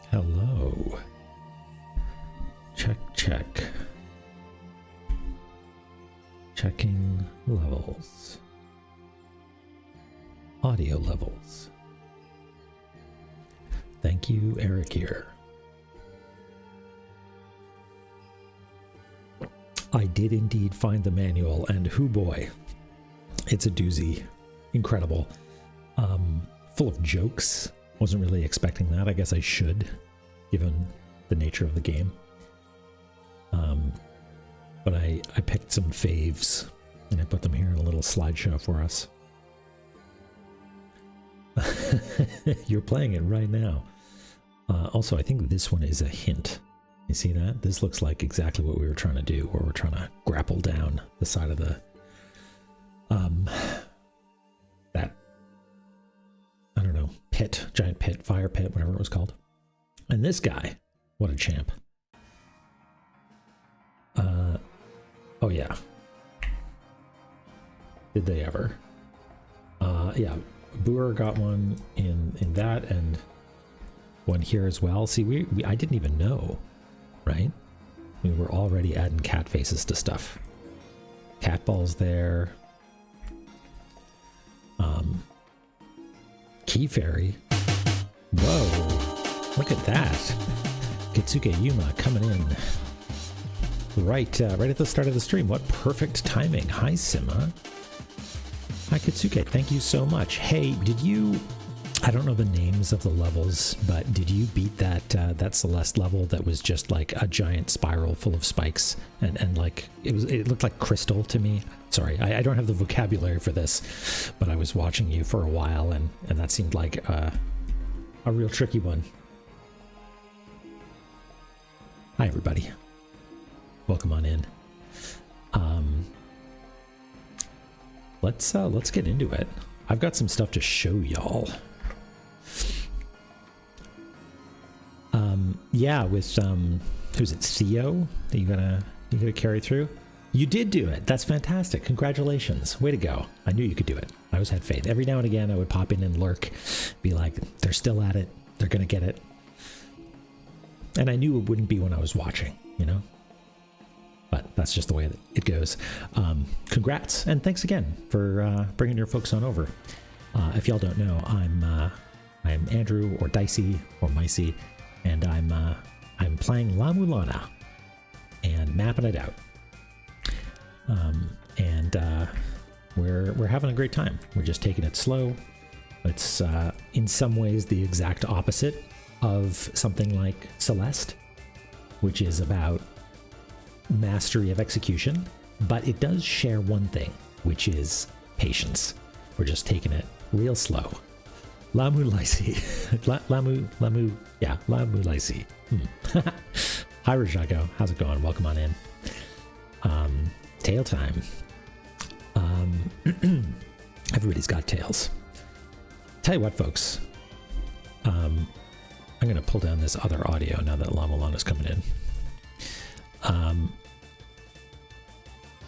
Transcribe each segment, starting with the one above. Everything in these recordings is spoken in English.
Hello. Check, check. Checking levels. Audio levels. Thank you, Eric here. I did indeed find the manual, and hoo boy, it's a doozy. Incredible. Full of jokes. Wasn't really expecting that. I guess I should, given the nature of the game. But I picked some faves, and I put them here in a little slideshow for us. You're playing it right now. Also, I think this one is a hint. You see that? This looks like exactly what we were trying to do, where we're trying to grapple down the side of the that, I don't know, pit, giant pit, fire pit, whatever it was called. And this guy, what a champ. Oh yeah. Did they ever? Yeah, Boer got one in that, and one here as well. See, we I didn't even know, right? We were already adding cat faces to stuff. Cat balls there. Key Fairy. Whoa, look at that. Kitsuke Yuma coming in right at the start of the stream. What perfect timing. Hi, Sima. Hi, Kitsuke. Thank you so much. Hey, did you... I don't know the names of the levels, but did you beat that Celeste level that was just like a giant spiral full of spikes and like it looked like crystal to me? Sorry, I don't have the vocabulary for this, but I was watching you for a while and that seemed like a real tricky one. Hi everybody, welcome on in. Let's get into it. I've got some stuff to show y'all. Yeah, with who's it, Theo, that you gonna carry through? You did do it. That's fantastic. Congratulations. Way to go. I knew you could do it. I always had faith. Every now and again I would pop in and lurk, be like, they're still at it, they're gonna get it. And I knew it wouldn't be when I was watching, you know? But that's just the way that it goes. Congrats, and thanks again for bringing your folks on over. If y'all don't know, I'm Andrew, or Dicey, or Micey, and I'm playing La-Mulana and mapping it out. And we're having a great time. We're just taking it slow. It's in some ways the exact opposite of something like Celeste, which is about mastery of execution, but it does share one thing, which is patience. We're just taking it real slow. La-Mulana E11. Hi, Rajako. How's it going? Welcome on in. Tail time. Everybody's got tails. Tell you what, folks. I'm going to pull down this other audio now that La-Mulana is coming in.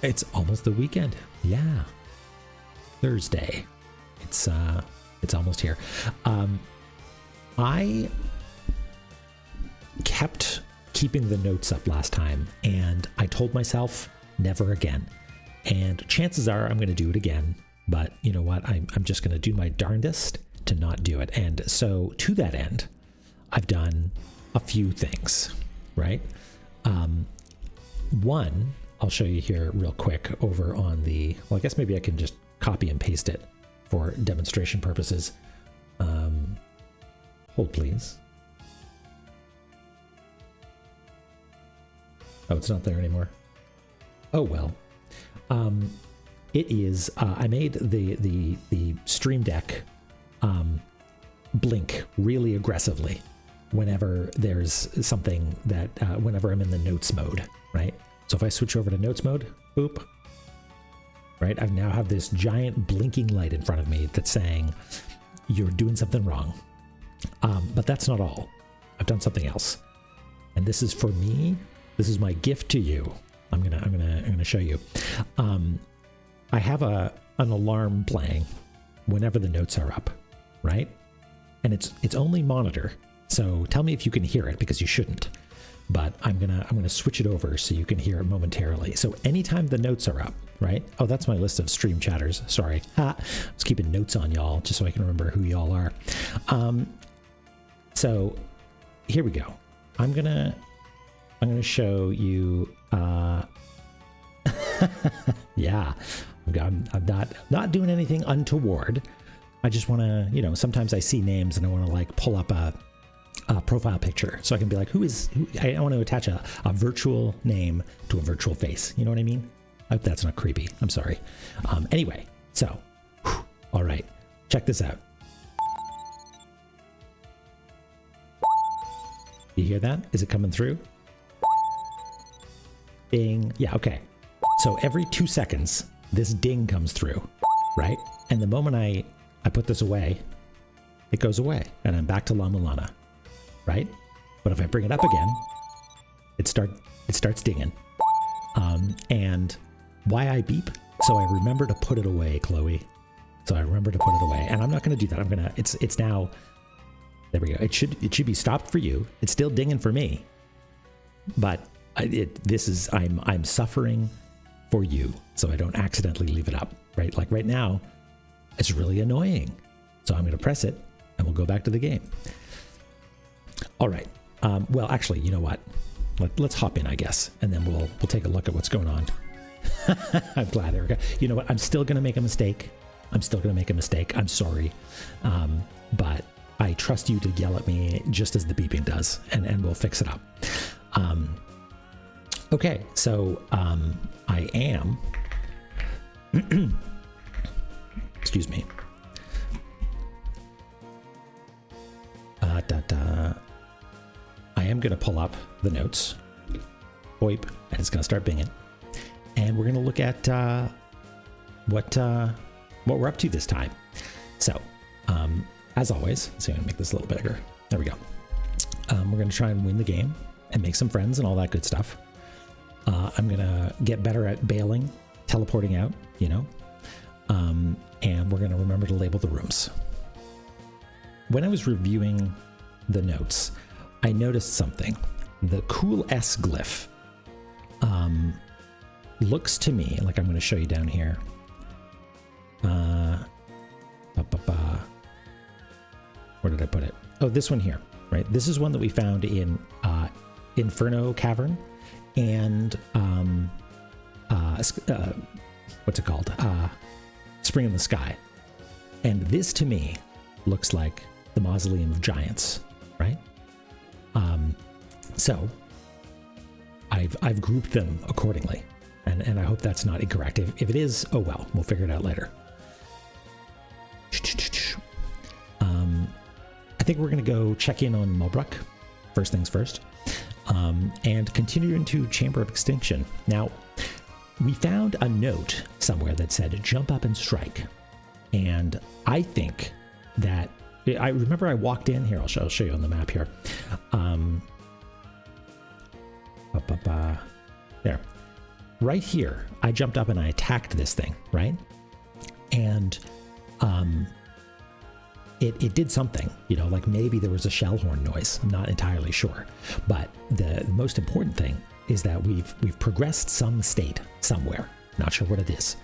It's almost the weekend. Yeah. Thursday. It's almost here. I kept keeping the notes up last time, and I told myself never again. And chances are I'm going to do it again, but you know what? I'm just going to do my darndest to not do it. And so to that end, I've done a few things, right? One, I'll show you here real quick over on the, well, I guess maybe I can just copy and paste it for demonstration purposes. Hold please. Oh, it's not there anymore. Oh, well. It is, I made the Stream Deck blink really aggressively whenever there's something that, whenever I'm in the notes mode, right? So if I switch over to notes mode, boop, right? I now have this giant blinking light in front of me that's saying, you're doing something wrong. But that's not all. I've done something else. And this is for me. This is my gift to you. I'm gonna show you. I have an alarm playing whenever the notes are up, right? And it's only monitor. So tell me if you can hear it, because you shouldn't. But I'm gonna switch it over so you can hear it momentarily. So anytime the notes are up, right? Oh, that's my list of stream chatters. Sorry. I was keeping notes on y'all just so I can remember who y'all are. So here we go. I'm gonna show you. Yeah, I'm not doing anything untoward. I just want to, sometimes I see names and I want to like pull up a profile picture so I can be like, who? I want to attach a virtual name to a virtual face. You know what I mean? I hope that's not creepy. I'm sorry. Anyway, so, all right, check this out. You hear that? Is it coming through? Ding. Yeah, okay. So every 2 seconds, this ding comes through, right? And the moment I put this away, it goes away, and I'm back to La-Mulana, right? But if I bring it up again, it starts dinging. And why I beep? So I remember to put it away, Chloe. So I remember to put it away, and I'm not going to do that. It's now. There we go. It should be stopped for you. It's still dinging for me, but I'm suffering for you, so I don't accidentally leave it up, right? Like right now, it's really annoying. So I'm going to press it, and we'll go back to the game. All right. Well, actually, you know what? Let's hop in, I guess, and then we'll take a look at what's going on. I'm glad, Erica. You know what? I'm still going to make a mistake. I'm sorry, but I trust you to yell at me just as the beeping does, and we'll fix it up. Okay, so I am. Excuse me. I am going to pull up the notes. Boip, and it's going to start binging. And we're going to look at what we're up to this time. So, as always, let's see if I can make this a little bigger. There we go. We're going to try and win the game and make some friends and all that good stuff. I'm going to get better at bailing, teleporting out, and we're going to remember to label the rooms. When I was reviewing the notes, I noticed something. The cool S glyph looks to me like, I'm going to show you down here. Where did I put it? Oh, this one here, right? This is one that we found in Inferno Cavern and what's it called? Spring in the Sky. And this to me looks like the Mausoleum of Giants, right? So I've grouped them accordingly, and I hope that's not incorrect. If it is, oh well, we'll figure it out later. I think we're going to go check in on Mulbrook, first things first, and continue into Chamber of Extinction. Now, we found a note somewhere that said, jump up and strike. And I think that, I remember I walked in here, I'll show you on the map here. There. Right here, I jumped up and I attacked this thing, right? And it did something, you know, like maybe there was a shell horn noise. I'm not entirely sure. But the most important thing is that we've progressed some state somewhere. Not sure what it is.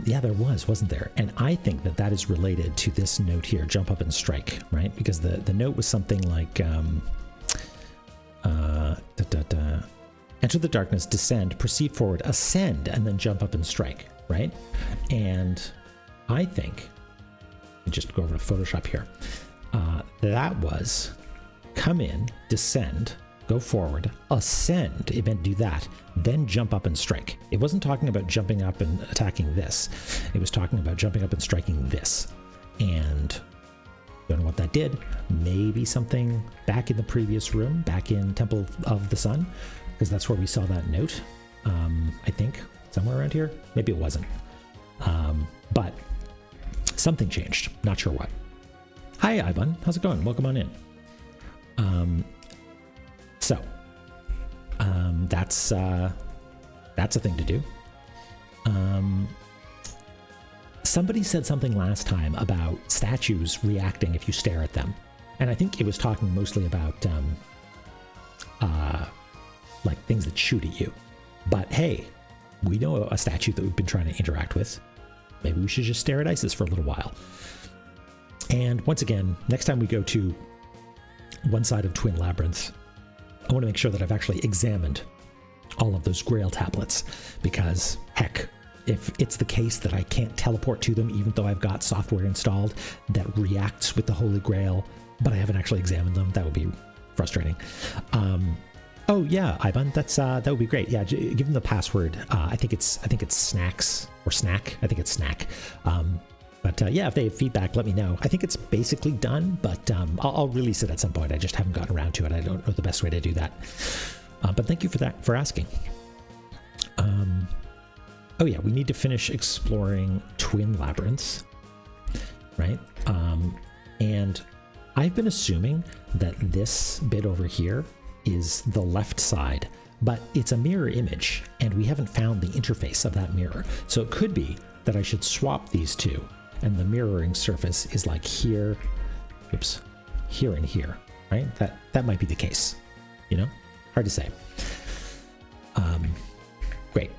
Yeah, there wasn't there? And I think that is related to this note here, jump up and strike, right? Because the note was something like, enter the darkness, descend, proceed forward, ascend, and then jump up and strike, right? And I think, just go over to Photoshop here, that was come in, descend, go forward, ascend, it meant do that, then jump up and strike. It wasn't talking about jumping up and attacking this. It was talking about jumping up and striking this. And don't know what that did. Maybe something back in the previous room, back in Temple of the Sun, because that's where we saw that note. I think somewhere around here. Maybe it wasn't. But something changed. Not sure what. Hi, Ivan. How's it going? Welcome on in. So that's a thing to do. Somebody said something last time about statues reacting if you stare at them, and I think it was talking mostly about like things that shoot at you. But hey, we know a statue that we've been trying to interact with. Maybe we should just stare at Isis for a little while. And once again, next time we go to one side of Twin Labyrinth, I want to make sure that I've actually examined all of those Grail tablets, because heck, if it's the case that I can't teleport to them even though I've got software installed that reacts with the Holy Grail, but I haven't actually examined them, that would be frustrating. Oh yeah, Ivan, that would be great. Yeah, give them the password. I think it's snacks or snack. I think it's snack. But yeah, if they have feedback, let me know. I think it's basically done, but I'll release it at some point. I just haven't gotten around to it. I don't know the best way to do that. But thank you for asking. Oh yeah, we need to finish exploring Twin Labyrinths, right? And I've been assuming that this bit over here is the left side, but it's a mirror image, and we haven't found the interface of that mirror. So it could be that I should swap these two, and the mirroring surface is like here, oops, here and here, right? That might be the case, you know? Hard to say. Great.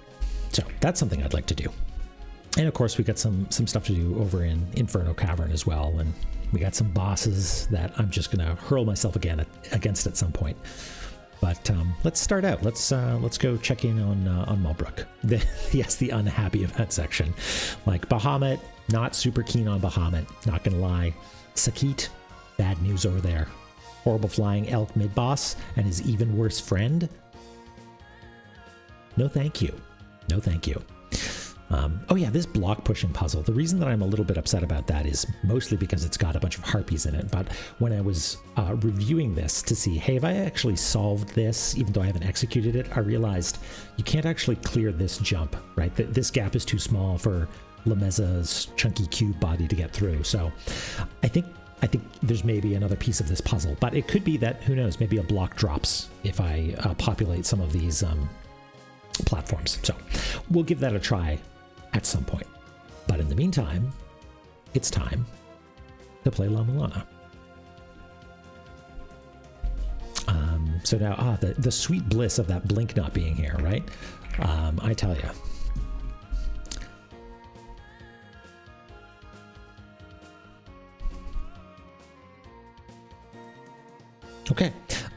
So that's something I'd like to do. And of course, we got some stuff to do over in Inferno Cavern as well, and we got some bosses that I'm just gonna hurl myself against at some point. But let's start out. Let's go check in on Mulbrook. Yes, the unhappy event section. Like Bahamut, not super keen on Bahamut. Not gonna lie. Sakit, bad news over there. Horrible flying elk mid boss and his even worse friend. No, thank you. No, thank you. Oh yeah, this block pushing puzzle. The reason that I'm a little bit upset about that is mostly because it's got a bunch of harpies in it. But when I was reviewing this to see, hey, have I actually solved this, even though I haven't executed it, I realized you can't actually clear this jump, right? This gap is too small for Lameza's chunky cube body to get through. So I think there's maybe another piece of this puzzle, but it could be that, who knows, maybe a block drops if I populate some of these platforms. So we'll give that a try at some point. But in the meantime, it's time to play La-Mulana. So now, the sweet bliss of that blink not being here, right? I tell you. Okay,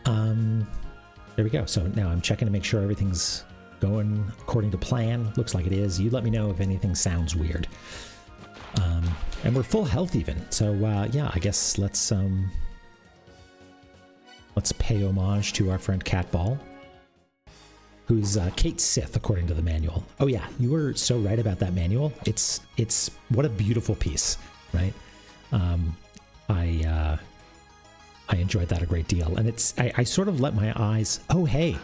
there we go. So now I'm checking to make sure everything's going according to plan. Looks like it is. You let me know if anything sounds weird. And we're full health even. So yeah, I guess let's pay homage to our friend Catball, who's Kate Sith according to the manual. Oh yeah, you were so right about that manual. It's what a beautiful piece, right? I enjoyed that a great deal, and I sort of let my eyes. Oh hey,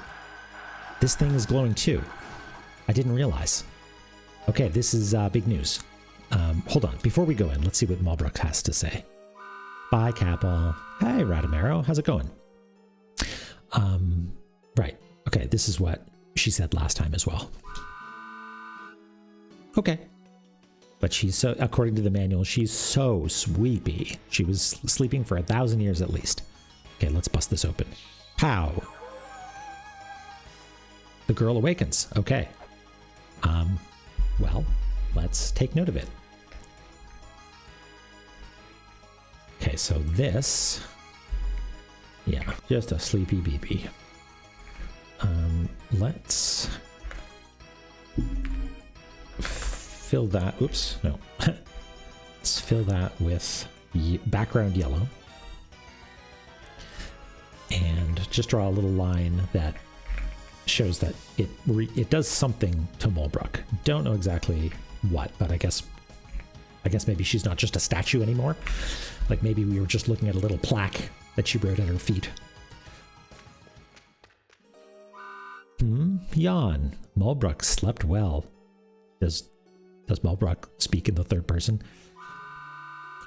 this thing is glowing too. I didn't realize. Okay, this is big news. Hold on, before we go in, let's see what Mulbrook has to say. Bye, Catball. Hey, Radamero, how's it going? Right. Okay, this is what she said last time as well. Okay. But she's so, according to the manual, she's so sleepy. She was sleeping for 1,000 years at least. Okay, let's bust this open. Pow. The girl awakens. Okay. Well, let's take note of it. Okay, so this, yeah, just a sleepy BB. Let's fill that, oops, no. Let's fill that with background yellow. And just draw a little line that shows that it does something to Mulbrook. Don't know exactly what, but I guess maybe she's not just a statue anymore. Like maybe we were just looking at a little plaque that she wrote at her feet. Yawn. Mulbrook slept well. Does Mulbrook speak in the third person?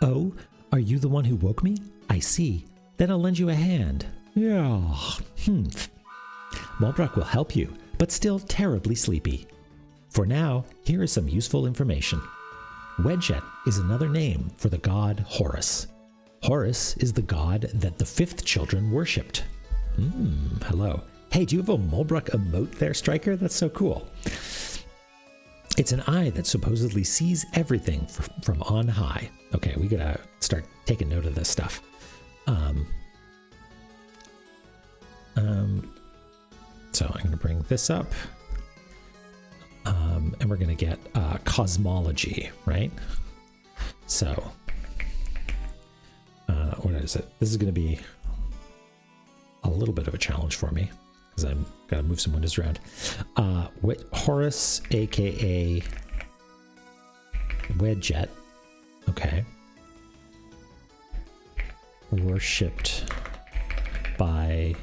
Oh, are you the one who woke me? I see. Then I'll lend you a hand. Yeah. Mulbrook will help you, but still terribly sleepy. For now, here is some useful information. Wedjet is another name for the god Horus. Horus is the god that the fifth children worshipped. Hello. Hey, do you have a Mulbrook emote there, Striker? That's so cool. It's an eye that supposedly sees everything from on high. Okay, we gotta start taking note of this stuff. So I'm gonna bring this up. And we're gonna get cosmology, right? So, what is it? This is gonna be a little bit of a challenge for me because I'm gotta move some windows around. Horus, aka Wedjet, okay, worshipped by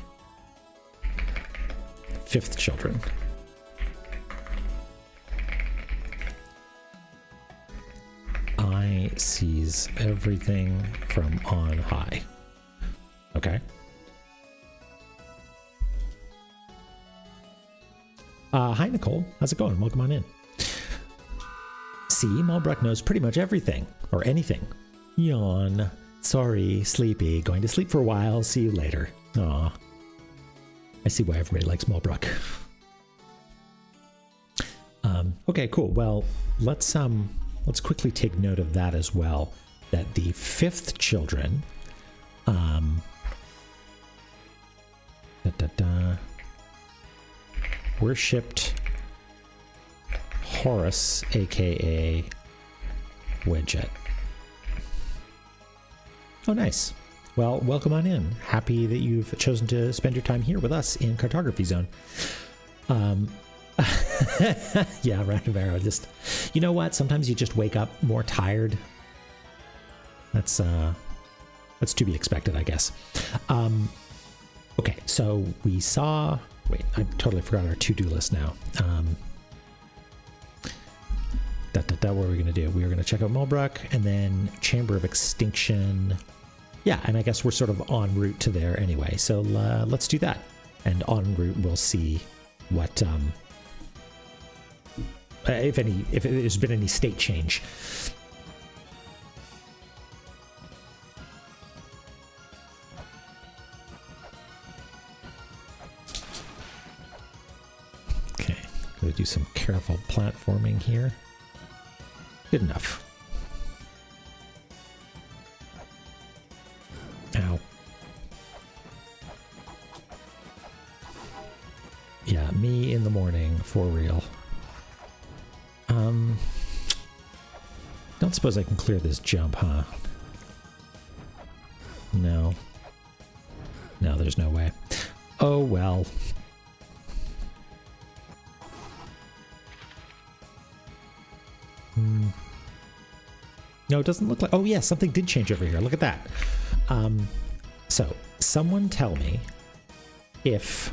fifth children. Eye sees everything from on high. Okay. Hi, Nicole. How's it going? Welcome on in. See, Mulbrook knows pretty much everything. Or anything. Yawn. Sorry, sleepy. Going to sleep for a while. See you later. Aw. I see why everybody likes Mulbrook. Okay, cool. Well, let's quickly take note of that as well. That the fifth children, worshipped Horus, aka Wedjet. Oh, nice. Well, welcome on in. Happy that you've chosen to spend your time here with us in Cartography Zone. Yeah, Ranavero, just, you know what? Sometimes you just wake up more tired. That's to be expected, I guess. Okay, so we saw, wait, I totally forgot our to-do list now. What were we going to do? We were going to check out Mulbrook and then Chamber of Extinction. Yeah, and I guess we're sort of en route to there anyway. So let's do that. And en route, we'll see what, if there's been any state change. Okay, gonna do some careful platforming here. Good enough. Ow. Yeah, me in the morning, for real. Don't don't suppose I can clear this jump, huh? No. No, there's no way. Oh, well. No, it doesn't look like... Oh, yeah, something did change over here. Look at that. So, someone tell me if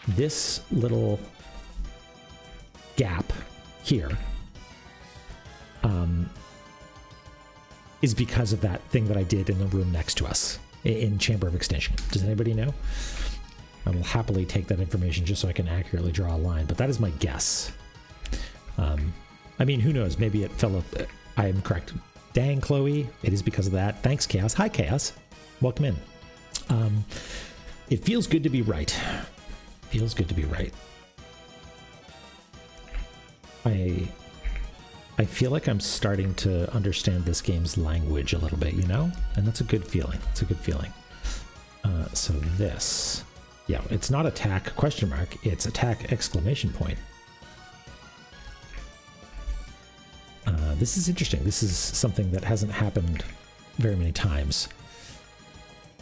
this little gap here is because of that thing that I did in the room next to us in Chamber of Extinction. Does anybody know? I will happily take that information just so I can accurately draw a line, but that is my guess. I mean, who knows? Maybe it fell up. I am correct. Dang, Chloe. It is because of that. Thanks, Chaos. Hi, Chaos. Welcome in. It feels good to be right. Feels good to be right. I feel like I'm starting to understand this game's language a little bit, you know? And that's a good feeling. It's a good feeling. So this... Yeah, it's not attack question mark. It's attack exclamation point. This is interesting. This is something that hasn't happened very many times.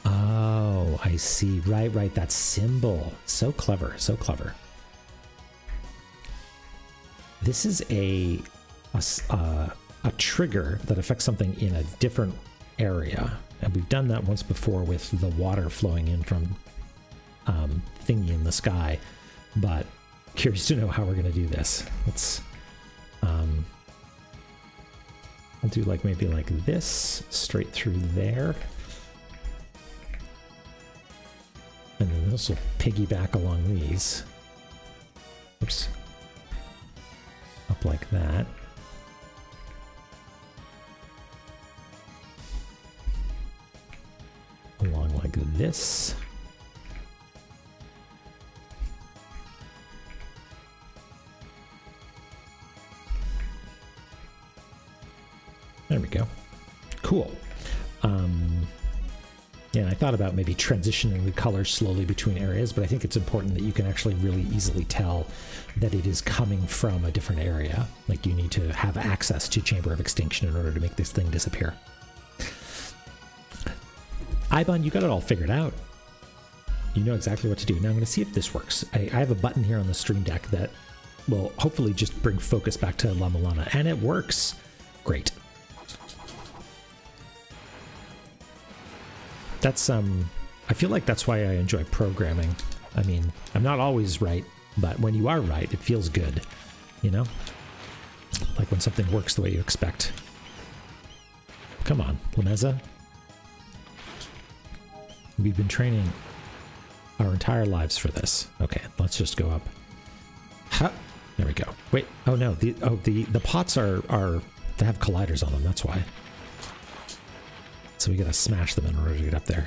Oh, I see. Right. That symbol. So clever. So clever. This is a trigger that affects something in a different area. And we've done that once before with the water flowing in from thingy in the sky. But curious to know how we're going to do this. Let's... I'll do like maybe like this straight through there. And then this will piggyback along these. Oops. Up like that. Along like this. There we go. Cool. Yeah, I thought about maybe transitioning the colors slowly between areas, but I think it's important that you can actually really easily tell that it is coming from a different area. Like you need to have access to Chamber of Extinction in order to make this thing disappear. Ibon, you got it all figured out. You know exactly what to do. Now I'm going to see if this works. I have a button here on the Stream Deck that will hopefully just bring focus back to La-Mulana, and it works. Great. That's, I feel like that's why I enjoy programming. I mean, I'm not always right, but when you are right, it feels good, you know? Like when something works the way you expect. Come on, Lameza. We've been training our entire lives for this. Okay, let's just go up. Ha! There we go. Wait, oh no, the pots are they have colliders on them, that's why. So we gotta smash them in order to get up there.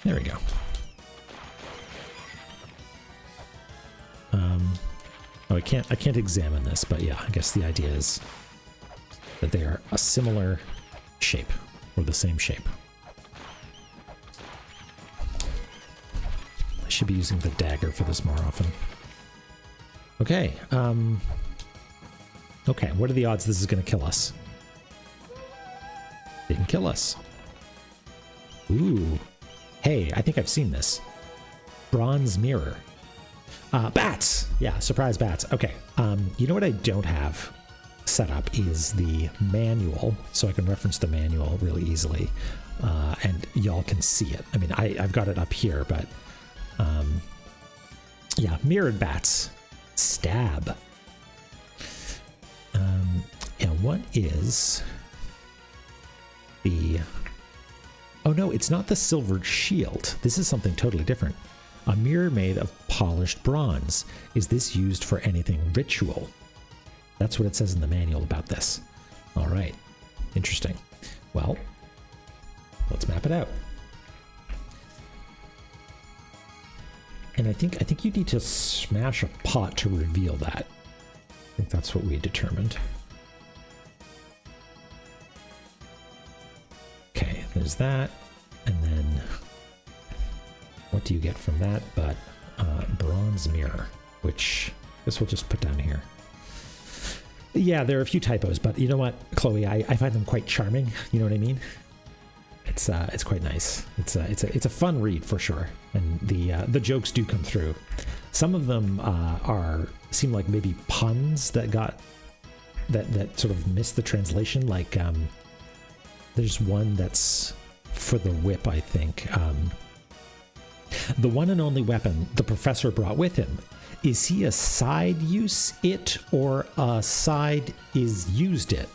There we go. Oh, I can't examine this, but yeah, I guess the idea is that they are a similar shape, or the same shape. I should be using the dagger for this more often. Okay, okay, what are the odds this is gonna kill us? Didn't kill us. Ooh. Hey, I think I've seen this. Bronze mirror. Bats! Yeah, surprise bats. Okay, you know what I don't have set up is the manual, so I can reference the manual really easily, and y'all can see it. I mean, I've got it up here, but yeah, mirrored bats. Stab. And what is... the... Oh no, it's not the silvered shield. This is something totally different. A mirror made of polished bronze. Is this used for anything ritual? That's what it says in the manual about this. All right, interesting. Well, let's map it out. And I think you need to smash a pot to reveal that. I think that's what we determined. Okay, there's that, and then what do you get from that but bronze mirror, which this we'll just put down here. Yeah, there are a few typos, but you know what, Chloe, I find them quite charming. You know what I mean? It's quite nice. It's a fun read for sure, and the jokes do come through. Some of them seem like maybe puns that sort of missed the translation. Like there's one that's for the whip, I think. The one and only weapon the professor brought with him. Is he a side use it or a side is used it?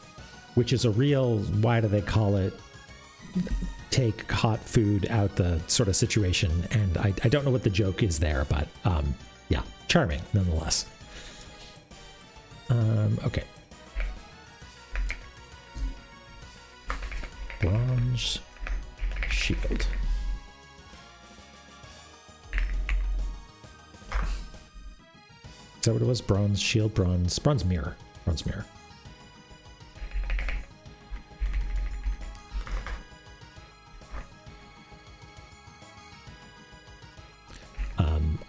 Which is a real, why do they call it, take hot food out the sort of situation. And I don't know what the joke is there, but yeah, charming nonetheless. Okay. Bronze shield. Is that what it was? Bronze shield, bronze mirror. Bronze mirror.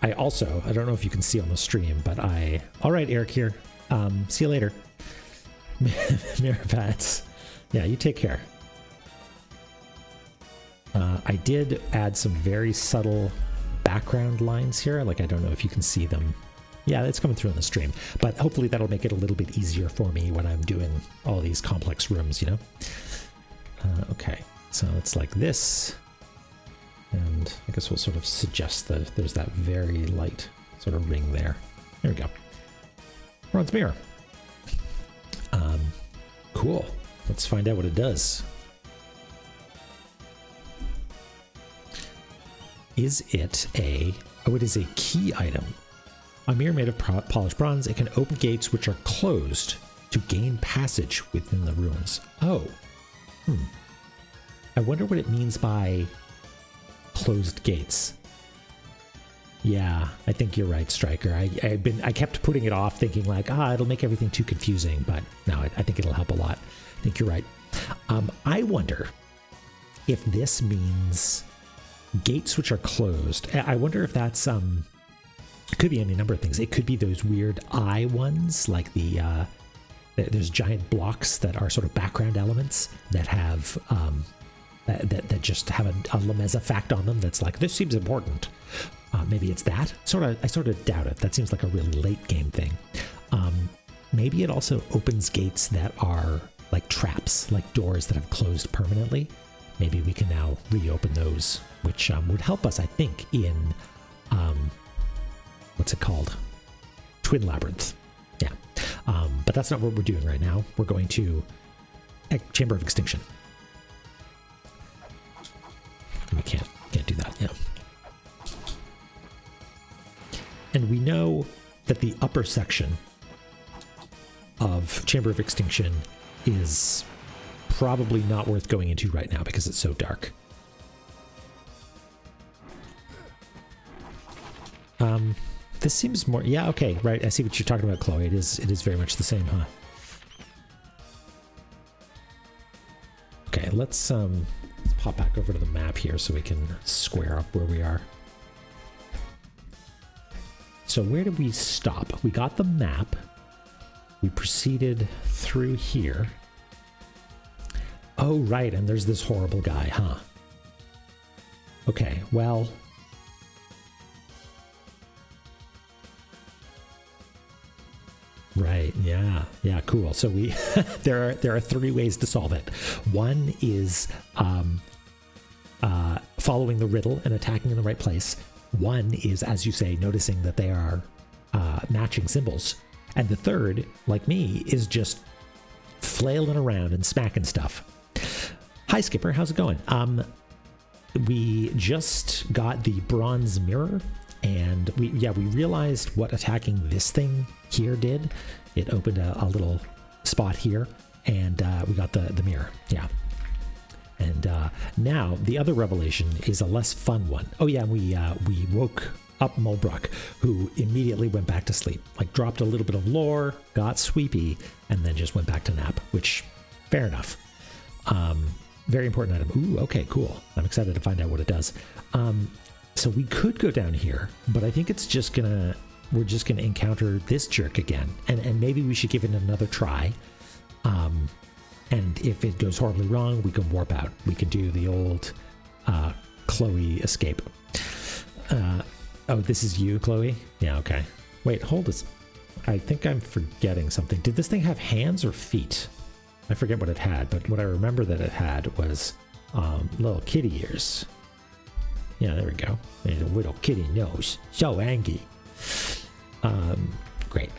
I don't know if you can see on the stream, but all right, Eric here. See you later. Mirror pads. Yeah, you take care. I did add some very subtle background lines here. Like, I don't know if you can see them. Yeah, it's coming through on the stream, but hopefully that'll make it a little bit easier for me when I'm doing all these complex rooms, you know? Okay, so it's like this. And I guess we'll sort of suggest that there's that very light sort of ring there. There we go. Bronze mirror. Cool. Let's find out what it does. Is it a... Oh, it is a key item. A mirror made of polished bronze. It can open gates which are closed to gain passage within the ruins. Oh. I wonder what it means by closed gates. Yeah, I think you're right, Striker. I kept putting it off thinking like, it'll make everything too confusing, but no, I think it'll help a lot. I think you're right. I wonder if this means gates which are closed. I wonder if that's it could be any number of things. It could be those weird eye ones, like there's giant blocks that are sort of background elements that have that just have a Lemeza fact on them that's like, this seems important. Maybe it's that. I sort of doubt it. That seems like a really late game thing. Maybe it also opens gates that are like traps, like doors that have closed permanently. Maybe we can now reopen those, which would help us, I think, in what's it called? Twin Labyrinth. Yeah. But that's not what we're doing right now. We're going to Chamber of Extinction. We can't do that. Yeah. And we know that the upper section of Chamber of Extinction is probably not worth going into right now because it's so dark. This seems more... Yeah, okay, right. I see what you're talking about, Chloe. It is very much the same, huh? Okay, let's pop back over to the map here so we can square up where we are. So where did we stop? We got the map. We proceeded through here. Oh, right, and there's this horrible guy, huh? Okay, well... Right, yeah, cool. So we there are three ways to solve it. One is following the riddle and attacking in the right place. One is, as you say, noticing that they are matching symbols. And the third, like me, is just flailing around and smacking stuff. Hi, Skipper. How's it going? We just got the bronze mirror, and we realized what attacking this thing here did. It opened a little spot here, and we got the mirror. Yeah. And now the other revelation is a less fun one. Oh yeah, we woke up Mulbrook, who immediately went back to sleep. Like, dropped a little bit of lore, got sweepy, and then just went back to nap, which, fair enough. Very important item. Ooh, okay, cool. I'm excited to find out what it does. So we could go down here, but I think it's just gonna we're just going to encounter this jerk again. And maybe we should give it another try. And if it goes horribly wrong, we can warp out. We can do the old Chloe escape. Oh, this is you, Chloe? Yeah, okay. Wait, hold this. I think I'm forgetting something. Did this thing have hands or feet? I forget what it had, but what I remember that it had was little kitty ears. Yeah, there we go. And a little kitty nose. So angry. Great.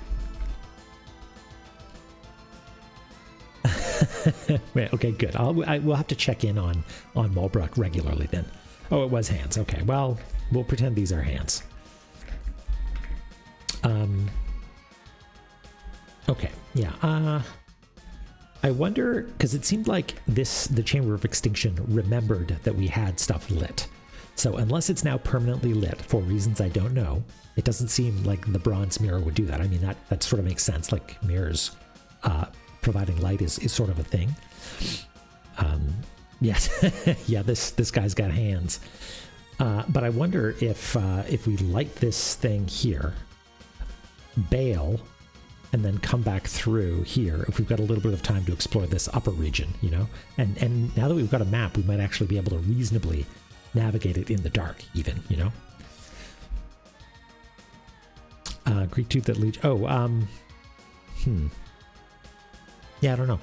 Okay, good. We'll have to check in on Mulbrook regularly then. Oh, it was hands. Okay, well, we'll pretend these are hands. Okay, yeah. I wonder, because it seemed like the Chamber of Extinction remembered that we had stuff lit. So unless it's now permanently lit for reasons I don't know, it doesn't seem like the bronze mirror would do that. I mean, that sort of makes sense. Like mirrors providing light is sort of a thing. Yes, yeah, this guy's got hands. But I wonder if we light this thing here, bail, and then come back through here, if we've got a little bit of time to explore this upper region, you know? And now that we've got a map, we might actually be able to reasonably navigate it in the dark, even, you know? Greek tooth that leads... Oh, yeah, I don't know.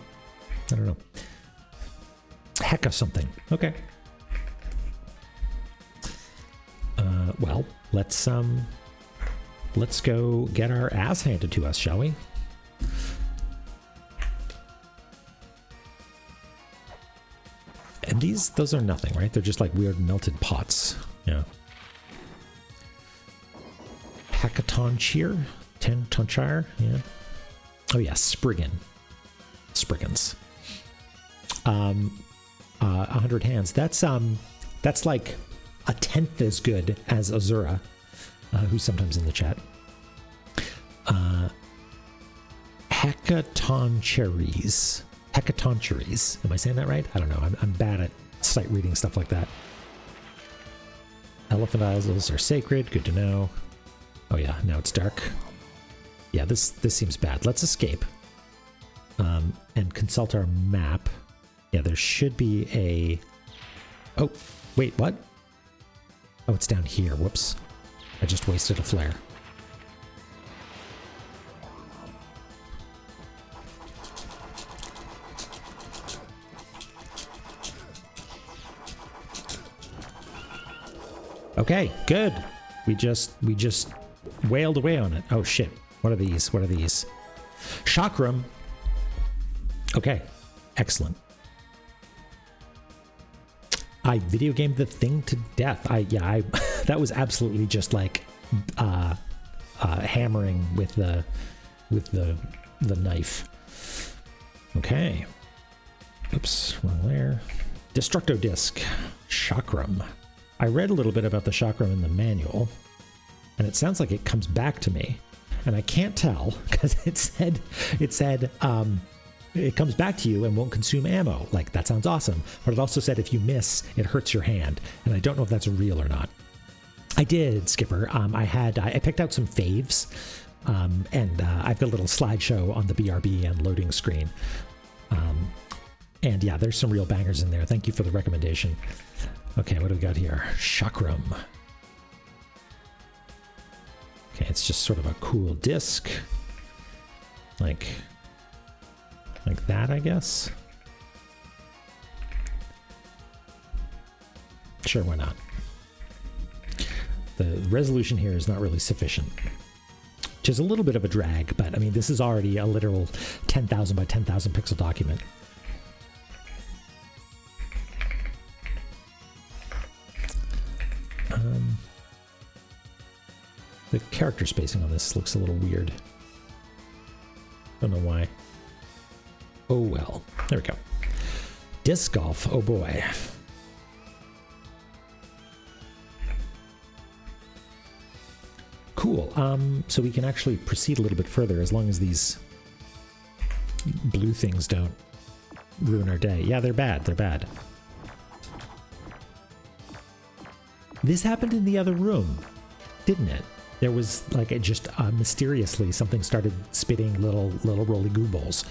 Hecka something. Okay. Well, let's go get our ass handed to us, shall we? And those are nothing, right? They're just like weird melted pots. Yeah. Hackatonshire? Tonshire? Yeah. Oh yeah, Spriggans. 100 hands. That's like a tenth as good as Azura, who's sometimes in the chat. Hackatoncheries. Am I saying that right? I don't know. I'm bad at sight reading stuff like that. Elephant Isles are sacred. Good to know. Oh yeah, now it's dark. Yeah, this seems bad. Let's escape. And consult our map. Yeah, there should be a... Oh, wait, what? Oh, it's down here. Whoops. I just wasted a flare. Okay, good. We just wailed away on it. Oh shit. What are these? Chakram. Okay. Excellent. I video gamed the thing to death. That was absolutely just like hammering with the knife. Okay. Oops, wrong layer. Destructo disc. Chakram. I read a little bit about the chakram in the manual, and it sounds like it comes back to me, and I can't tell because it said it comes back to you and won't consume ammo. Like, that sounds awesome. But it also said if you miss, it hurts your hand, and I don't know if that's real or not. I did, Skipper. I picked out some faves, and I've got a little slideshow on the BRB and loading screen. And yeah, there's some real bangers in there. Thank you for the recommendation. Okay, what do we got here? Chakram. Okay, it's just sort of a cool disc. Like that, I guess. Sure, why not? The resolution here is not really sufficient, which is a little bit of a drag, but I mean, this is already a literal 10,000 by 10,000 pixel document. The character spacing on this looks a little weird. Don't know why. Oh well. There we go. Disc golf. Oh boy. Cool. So we can actually proceed a little bit further as long as these blue things don't ruin our day. Yeah, they're bad. They're bad. This happened in the other room, didn't it? there was like it just mysteriously something started spitting little roly goo balls.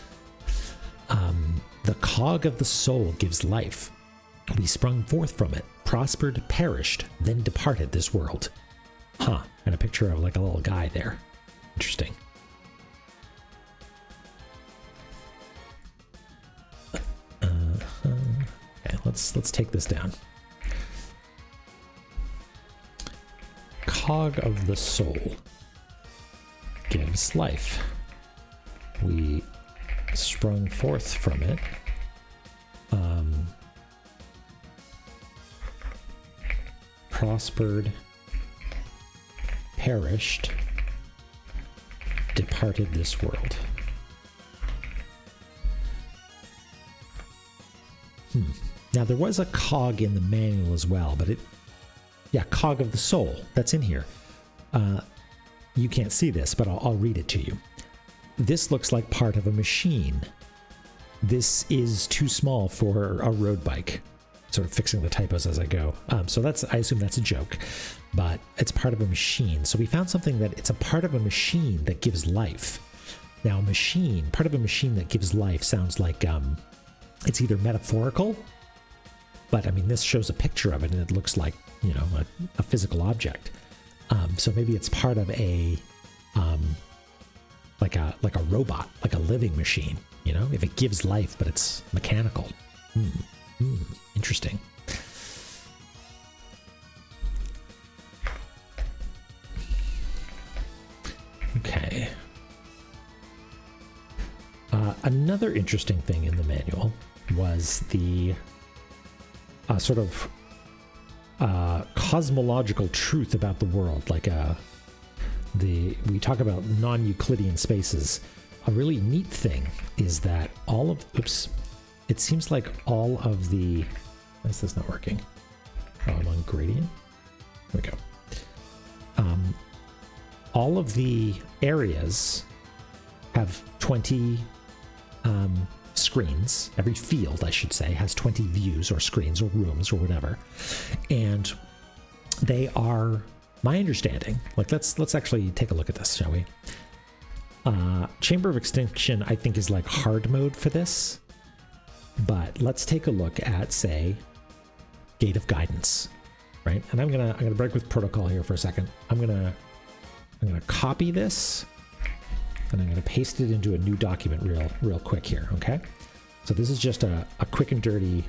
The cog of the soul gives life. We sprung forth from it, prospered, perished, then departed this world. Huh, and a picture of like a little guy there. Interesting. Okay, let's take this down. Cog of the soul gives life. We sprung forth from it. Prospered, perished, departed this world. Now there was a cog in the manual as well, but cog of the soul, that's in here. You can't see this, but I'll read it to you. This looks like part of a machine. This is too small for a road bike. Sort of fixing the typos as I go. So I assume that's a joke, but it's part of a machine. So we found something that it's a part of a machine that gives life. Now, part of a machine that gives life sounds like it's either metaphorical, but I mean, this shows a picture of it and it looks like, you know, a physical object. So maybe it's part of a like a robot, like a living machine, you know, if it gives life, but it's mechanical. Interesting. Okay. Another interesting thing in the manual was the sort of cosmological truth about the world. Like we talk about non-Euclidean spaces. A really neat thing is that it seems like all of the... Why is this not working? Oh, I'm on gradient. There we go. All of the areas have 20 screens. Every field, I should say, has 20 views or screens or rooms or whatever. And they are, my understanding, like let's actually take a look at this, shall we? Chamber of Extinction, I think, is like hard mode for this. But let's take a look at, say, Gate of Guidance, right? And I'm gonna break with protocol here for a second. I'm gonna copy this, and I'm gonna paste it into a new document real quick here. Okay, so this is just a quick and dirty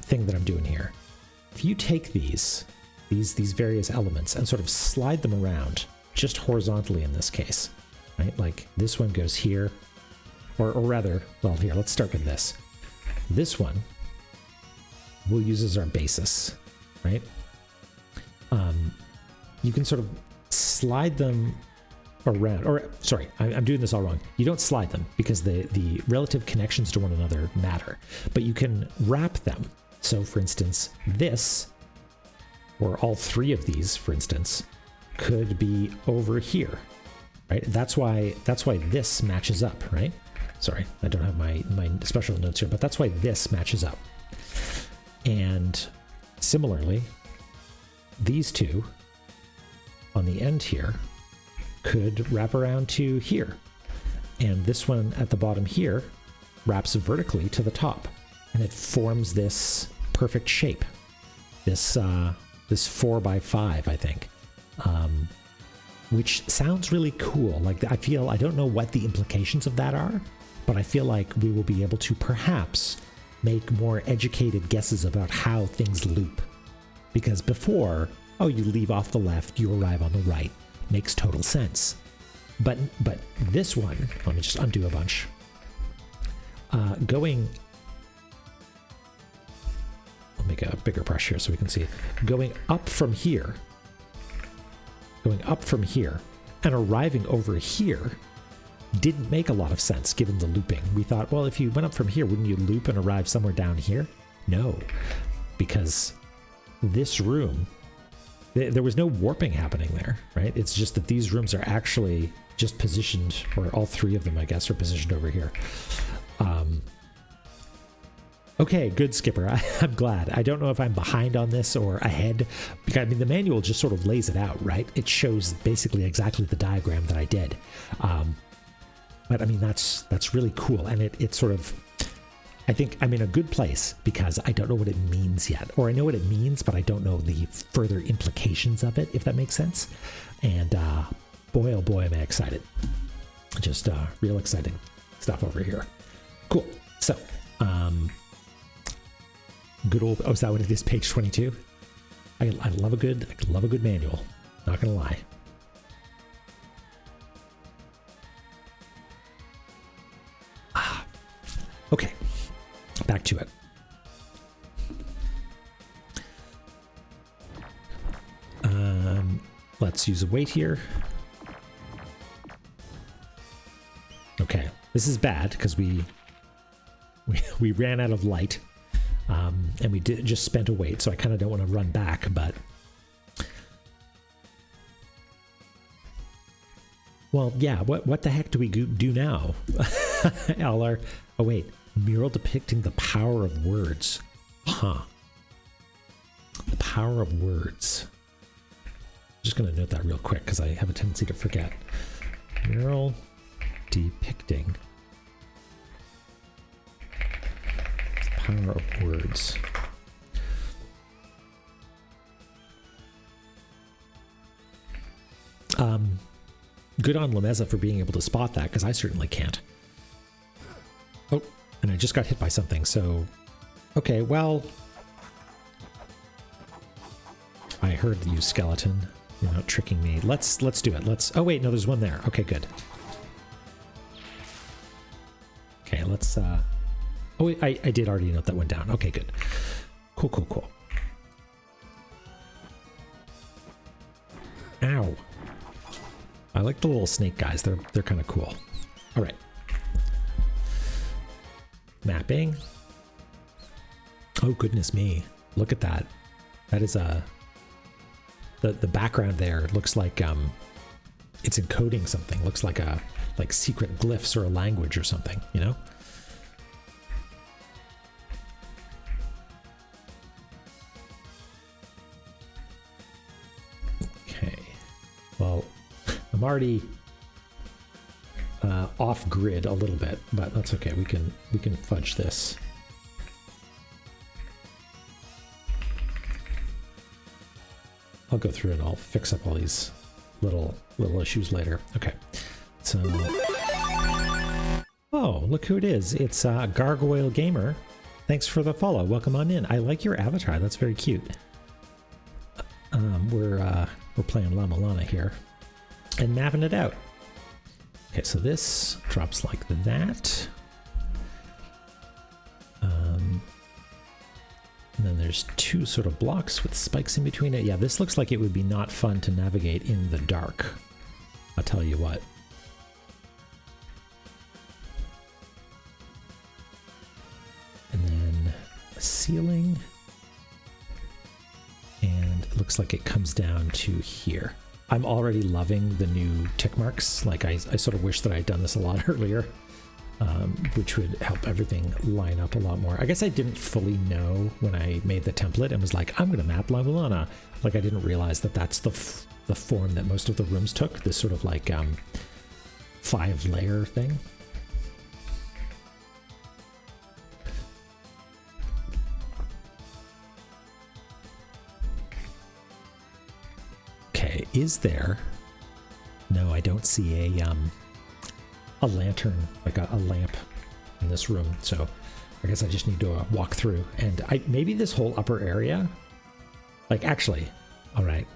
thing that I'm doing here. If you take these various elements and sort of slide them around, just horizontally in this case, right? Like this one goes here. Or rather, well, here, let's start with this. This one we'll use as our basis, right? You can sort of slide them around, or sorry, I'm doing this all wrong. You don't slide them because the relative connections to one another matter, but you can wrap them. So for instance, this, or all three of these, for instance, could be over here, right? That's why this matches up, right? Sorry, I don't have my special notes here, but that's why this matches up. And similarly, these two on the end here could wrap around to here. And this one at the bottom here wraps vertically to the top. And it forms this perfect shape. This 4x5, I think. Which sounds really cool. Like, I don't know what the implications of that are, but I feel like we will be able to perhaps make more educated guesses about how things loop. Because before, you leave off the left, you arrive on the right. Makes total sense. But this one, let me just undo a bunch. I'll make a bigger brush here so we can see it. Going up from here and arriving over here didn't make a lot of sense given the looping. We thought, well, if you went up from here, wouldn't you loop and arrive somewhere down here? No, because this room, there was no warping happening there, right? It's just that these rooms are actually just positioned, or all three of them, I guess, are positioned over here. Okay, good, Skipper. I'm glad. I don't know if I'm behind on this or ahead, because I mean the manual just sort of lays it out, right? It shows basically exactly the diagram that I did. But I mean that's really cool, and it sort of, I think I'm in a good place because I don't know what it means yet, or I know what it means, but I don't know the further implications of it, if that makes sense. And boy, oh boy, am I excited! Just real exciting stuff over here. Cool. So. Good old, oh, is that what it is? Page 22. I love a good manual. Not gonna lie. Okay, back to it. Let's use a weight here. Okay, this is bad because we ran out of light. And we just spent a weight, so I kind of don't want to run back, but... Well, yeah, what the heck do we do now? Oh wait, mural depicting the power of words. Huh. The power of words. I'm just going to note that real quick, because I have a tendency to forget. Mural depicting... power of words. Good on Lameza for being able to spot that, because I certainly can't. Oh, and I just got hit by something, so... Okay, well... I heard you, skeleton. You're not tricking me. Let's do it. Let's... Oh, wait, no, there's one there. Okay, good. Okay, let's... Oh, I did already note that went down. Okay, good. Cool. Ow. I like the little snake guys. They're kind of cool. All right. Mapping. Oh, goodness me. Look at that. That is the background there looks like it's encoding something. Looks like secret glyphs or a language or something, you know? Well, I'm already off grid a little bit, but that's okay. We can fudge this. I'll go through and I'll fix up all these little issues later. Okay, so oh, look who it is! It's Gargoyle Gamer. Thanks for the follow. Welcome on in. I like your avatar. That's very cute. We're playing La-Mulana here and mapping it out. Okay, so this drops like that. And then there's two sort of blocks with spikes in between it. Yeah, this looks like it would be not fun to navigate in the dark. I'll tell you what. And then a ceiling. And it looks like it comes down to here. I'm already loving the new tick marks. Like I sort of wish that I had done this a lot earlier, which would help everything line up a lot more. I guess I didn't fully know when I made the template and was like, I'm going to map La-Mulana. Like I didn't realize that that's the form that most of the rooms took. This sort of like 5-layer thing. Okay, is there... No, I don't see a lantern, like a lamp in this room, so I guess I just need to walk through. And maybe this whole upper area... Like, actually, all right.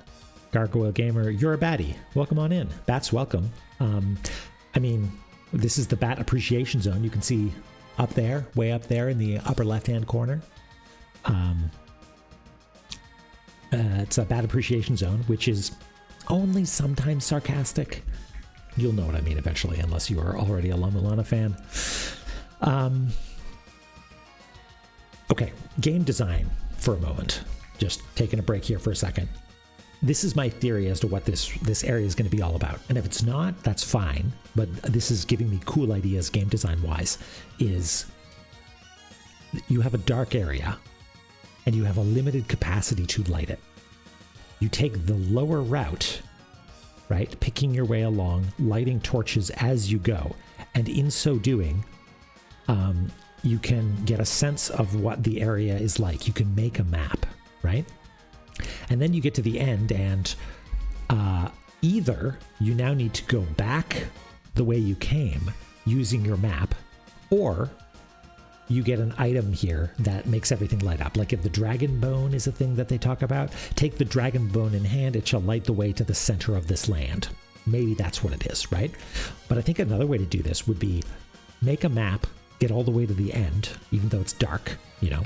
Gargoyle Gamer, you're a baddie. Welcome on in. Bats welcome. I mean, this is the Bat Appreciation Zone. You can see up there, way up there in the upper left-hand corner. It's a Bat Appreciation Zone, which is only sometimes sarcastic. You'll know what I mean eventually, unless you are already a La-Mulana fan. Okay, game design for a moment. Just taking a break here for a second. This is my theory as to what this area is going to be all about. And if it's not, that's fine. But this is giving me cool ideas game design-wise. Is you have a dark area and you have a limited capacity to light it. You take the lower route, right? Picking your way along, lighting torches as you go. And in so doing, you can get a sense of what the area is like. You can make a map, right? And then you get to the end and either you now need to go back the way you came using your map, or you get an item here that makes everything light up. Like if the dragon bone is a thing that they talk about, take the dragon bone in hand, it shall light the way to the center of this land. Maybe that's what it is, right? But I think another way to do this would be make a map, get all the way to the end, even though it's dark, you know,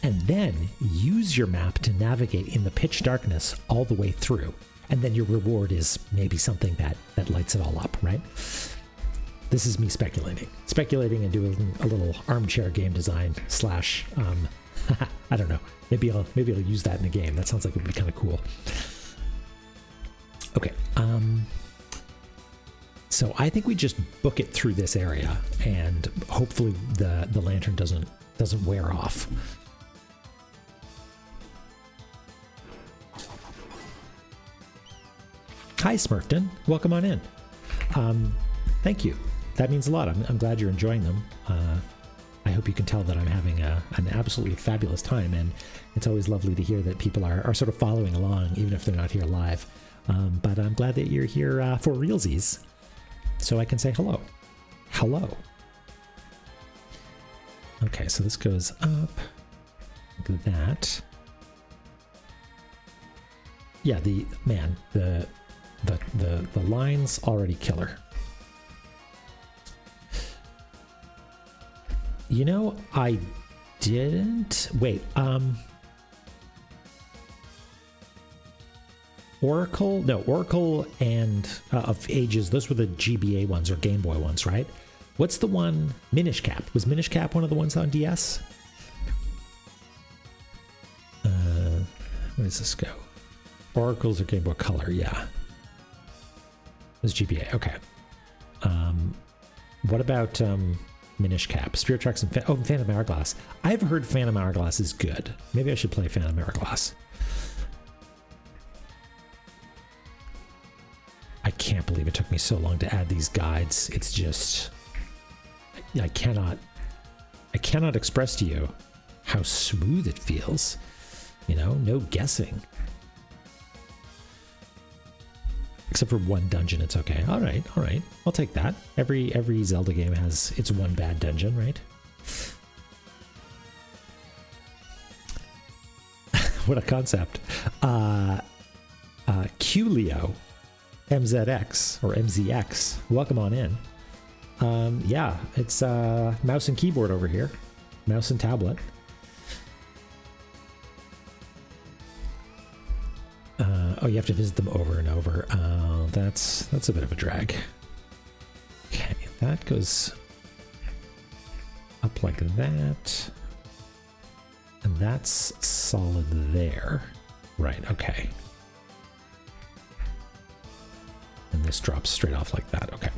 and then use your map to navigate in the pitch darkness all the way through. And then your reward is maybe something that lights it all up, right? This is me speculating and doing a little armchair game design slash, I don't know. Maybe I'll use that in a game. That sounds like it would be kind of cool. Okay. So I think we just book it through this area, and hopefully the lantern doesn't wear off. Hi, Smurfton. Welcome on in. Thank you. That means a lot. I'm glad you're enjoying them. I hope you can tell that I'm having an absolutely fabulous time, and it's always lovely to hear that people are sort of following along, even if they're not here live. But I'm glad that you're here for realsies, so I can say hello. Hello. Okay, so this goes up like that. Yeah, the line's already killer. You know, I didn't... Wait, Oracle and of Ages, those were the GBA ones or Game Boy ones, right? What's the one... Minish Cap. Was Minish Cap one of the ones on DS? Where does this go? Oracles or Game Boy Color, yeah. It was GBA, okay. What about... Minish Cap, Spirit Tracks, and Phantom Hourglass. I've heard Phantom Hourglass is good. Maybe I should play Phantom Hourglass. I can't believe it took me so long to add these guides. It's just... I cannot express to you how smooth it feels. You know, no guessing. Except for one dungeon, it's okay. All right. I'll take that. Every Zelda game has its one bad dungeon, right? What a concept. Qleo, MZX, or MZX, welcome on in. Yeah, it's mouse and keyboard over here. Mouse and tablet. Oh, you have to visit them over and over. That's a bit of a drag. Okay, that goes up like that. And that's solid there. Right, okay. And this drops straight off like that. Okay.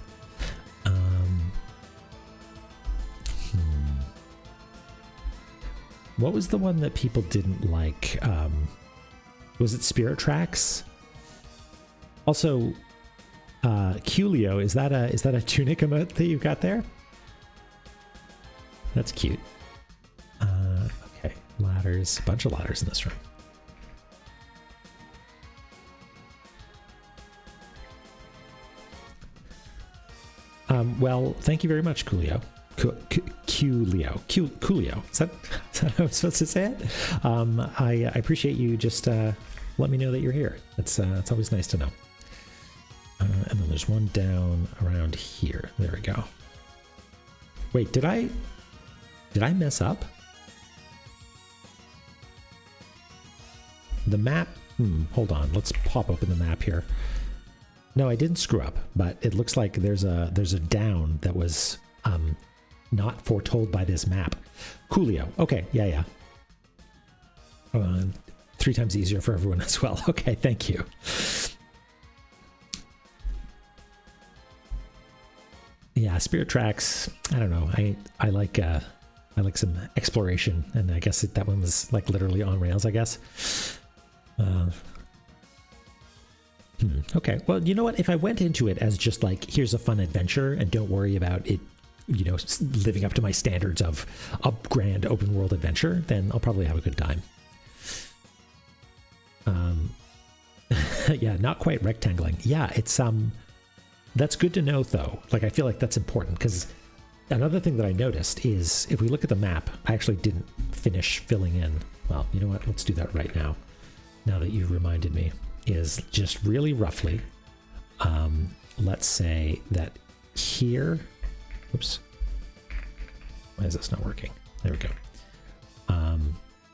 What was the one that people didn't like? Was it Spirit Tracks? Also, Qleo, is that a tunic emote that you've got there? That's cute. Okay, ladders, a bunch of ladders in this room. Well, thank you very much, Qleo. Qleo. Is that how I'm supposed to say it? I appreciate you just let me know that you're here. It's always nice to know. And then there's one down around here. There we go. Wait, did I mess up? The map? Hold on. Let's pop open the map here. No, I didn't screw up, but it looks like there's a down that was not foretold by this map. Coolio. Okay, yeah. 3 times easier for everyone as well. Okay, thank you. Yeah, Spirit Tracks. I don't know. I like I like some exploration, and I guess that one was like literally on rails, I guess. Okay, well, you know what? If I went into it as just like, here's a fun adventure and don't worry about it, you know, living up to my standards of a grand open world adventure, then I'll probably have a good time. Yeah, not quite rectangling. Yeah, it's that's good to know though. Like, I feel like that's important, because another thing that I noticed is if we look at the map, I actually didn't finish filling in. Well, you know what? Let's do that right now. Now that you've reminded me, is just really roughly, let's say that here, oops, why is this not working? There we go.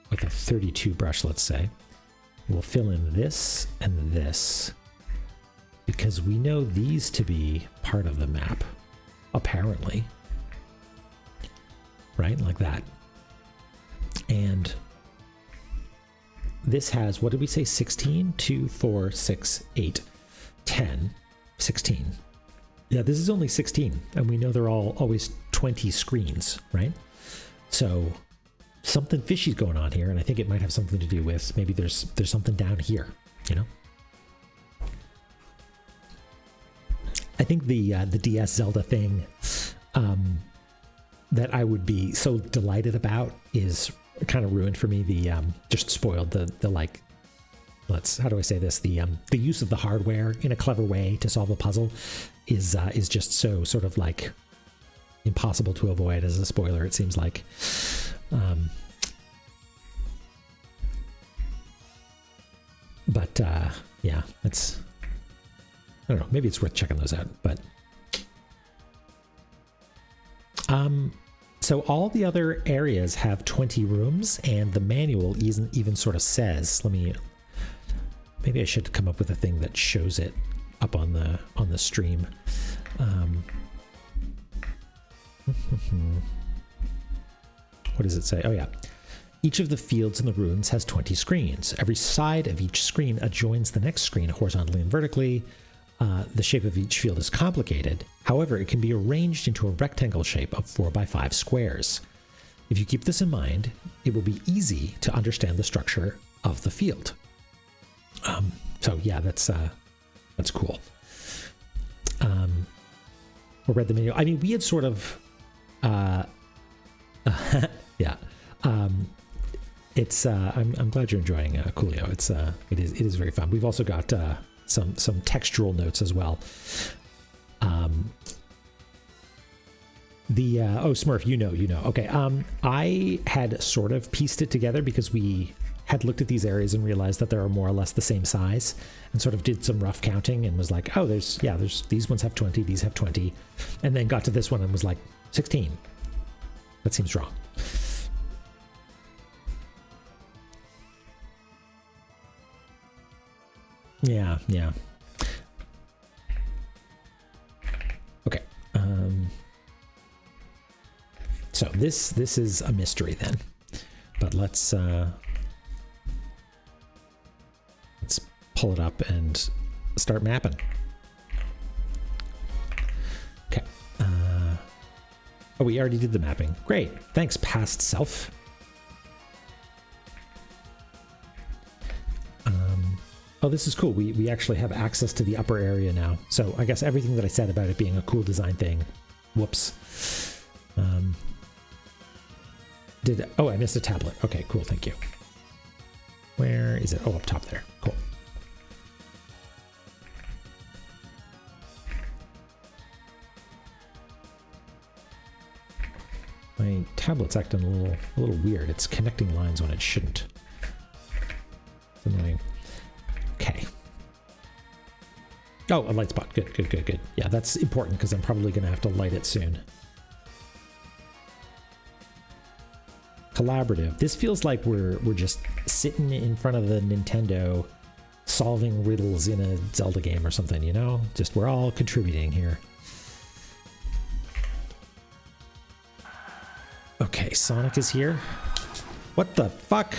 With a 32 brush, let's say, we'll fill in this and this, because we know these to be part of the map, apparently. Right? Like that. And this has, what did we say? 16, 2, 4, 6, 8, 10, 16. Yeah, this is only 16, and we know they're all always 20 screens, right? So something fishy's going on here, and I think it might have something to do with maybe there's something down here, you know? I think the DS Zelda thing that I would be so delighted about is kind of ruined for me. The just spoiled the like, how do I say this? The use of the hardware in a clever way to solve a puzzle is just so sort of like impossible to avoid as a spoiler, it seems like. But yeah, it's, I don't know, maybe it's worth checking those out, but so all the other areas have 20 rooms, and the manual even sort of says, maybe I should come up with a thing that shows it up on the stream. What does it say? Oh yeah. Each of the fields in the ruins has 20 screens. Every side of each screen adjoins the next screen horizontally and vertically. The shape of each field is complicated. However, it can be arranged into a rectangle shape of 4x5 squares. If you keep this in mind, it will be easy to understand the structure of the field. So yeah, that's cool. We read the manual. I mean, we had sort of, yeah. It's I'm glad you're enjoying Coolio. It is very fun. We've also got some textural notes as well. Oh, Smurf, you know. Okay. I had sort of pieced it together because we had looked at these areas and realized that they are more or less the same size, and sort of did some rough counting and was like, oh, there's these ones have 20, these have 20, and then got to this one and was like 16. That seems wrong. Yeah. Okay. So this is a mystery then, but let's pull it up and start mapping. Okay. Oh, we already did the mapping. Great. Thanks, past self. Oh, this is cool. We actually have access to the upper area now. So I guess everything that I said about it being a cool design thing, whoops. Oh, I missed a tablet. Okay, cool. Thank you. Where is it? Oh, up top there. Cool. My tablet's acting a little weird. It's connecting lines when it shouldn't. It's annoying. Okay. Oh, a light spot. Good. Yeah, that's important because I'm probably going to have to light it soon. Collaborative. This feels like we're just sitting in front of the Nintendo solving riddles in a Zelda game or something, you know? Just we're all contributing here. Okay, Sonic is here. What the fuck?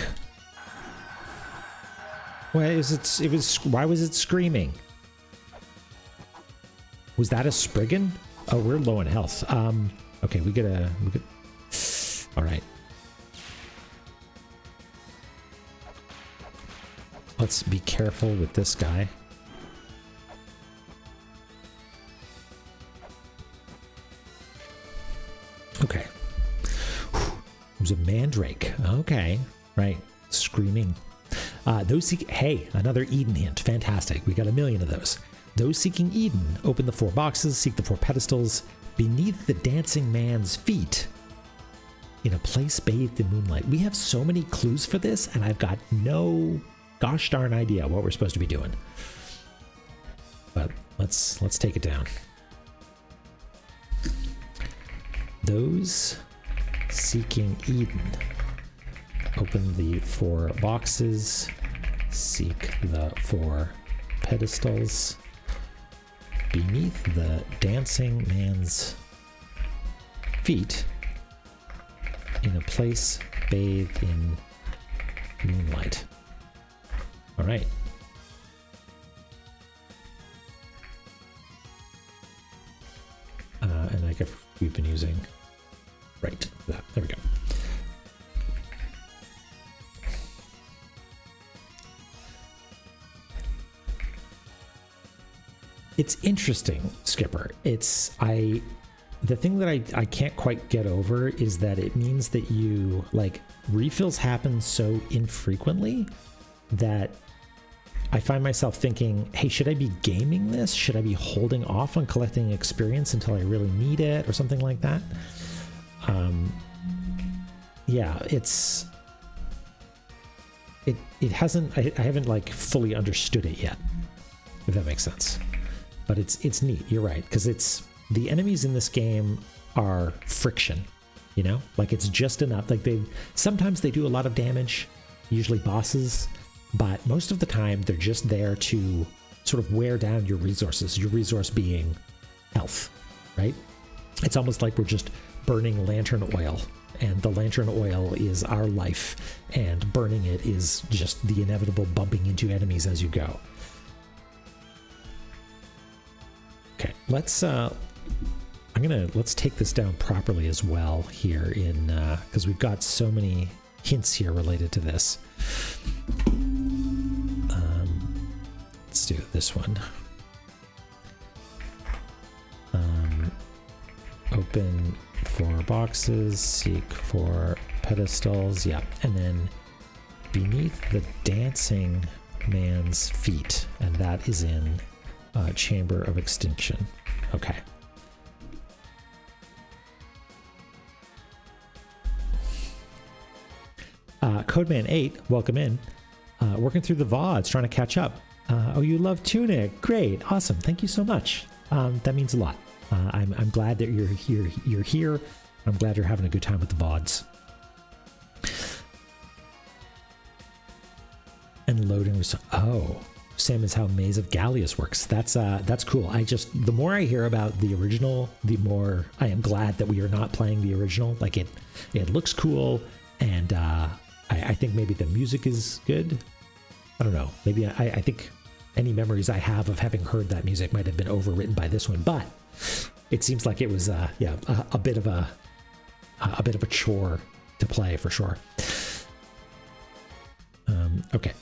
Why was it screaming? Was that a Spriggan? Oh, we're low on health. Okay, we could All right. Let's be careful with this guy. Okay. There's a mandrake. Okay. Right. Screaming. Hey, another Eden hint. Fantastic. We got a million of those. Those seeking Eden, open the 4 boxes, seek the 4 pedestals beneath the dancing man's feet in a place bathed in moonlight. We have so many clues for this, and I've got no gosh darn idea what we're supposed to be doing. But let's take it down. Those seeking Eden, open the 4 boxes, seek the 4 pedestals beneath the dancing man's feet in a place bathed in moonlight. All right. And I guess we've been using, right, there we go. It's interesting, Skipper. The thing that I can't quite get over is that it means that you, like, refills happen so infrequently that I find myself thinking, hey, should I be gaming this? Should I be holding off on collecting experience until I really need it or something like that? Yeah, it hasn't, I haven't like fully understood it yet, if that makes sense. But it's neat, you're right, because the enemies in this game are friction, you know? Like, it's just enough, like sometimes they do a lot of damage, usually bosses, but most of the time they're just there to sort of wear down your resources, your resource being health, right? It's almost like we're just burning lantern oil, and the lantern oil is our life, and burning it is just the inevitable bumping into enemies as you go. Okay, let's take this down properly as well here because we've got so many hints here related to this. Let's do this one. Open 4 boxes, seek 4 pedestals, yeah, and then beneath the dancing man's feet, and that is in Chamber of Extinction. Okay. Codeman8, welcome in. Working through the VODs, trying to catch up. Oh, you love Tunic. Great. Awesome. Thank you so much. That means a lot. I'm glad that you're here. I'm glad you're having a good time with the VODs. And loading was, same as how Maze of Gallius works. That's cool. The more I hear about the original, the more I am glad that we are not playing the original. Like, it looks cool, and I think maybe the music is good. I don't know. Maybe I think any memories I have of having heard that music might have been overwritten by this one, but it seems like it was a bit of a chore to play for sure. Okay.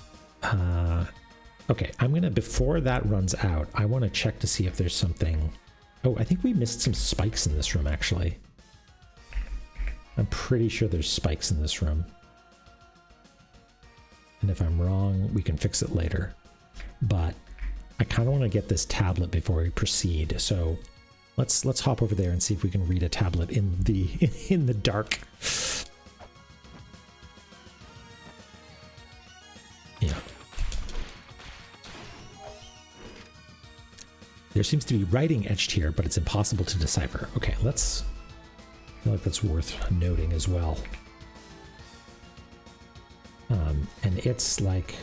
Okay, I'm gonna, before that runs out, I want to check to see if there's something. Oh, I think we missed some spikes in this room, actually. I'm pretty sure there's spikes in this room. And if I'm wrong, we can fix it later. But I kind of want to get this tablet before we proceed, so let's hop over there and see if we can read a tablet in the dark. Yeah. There seems to be writing etched here, but it's impossible to decipher. Okay, I feel like that's worth noting as well. And it's like,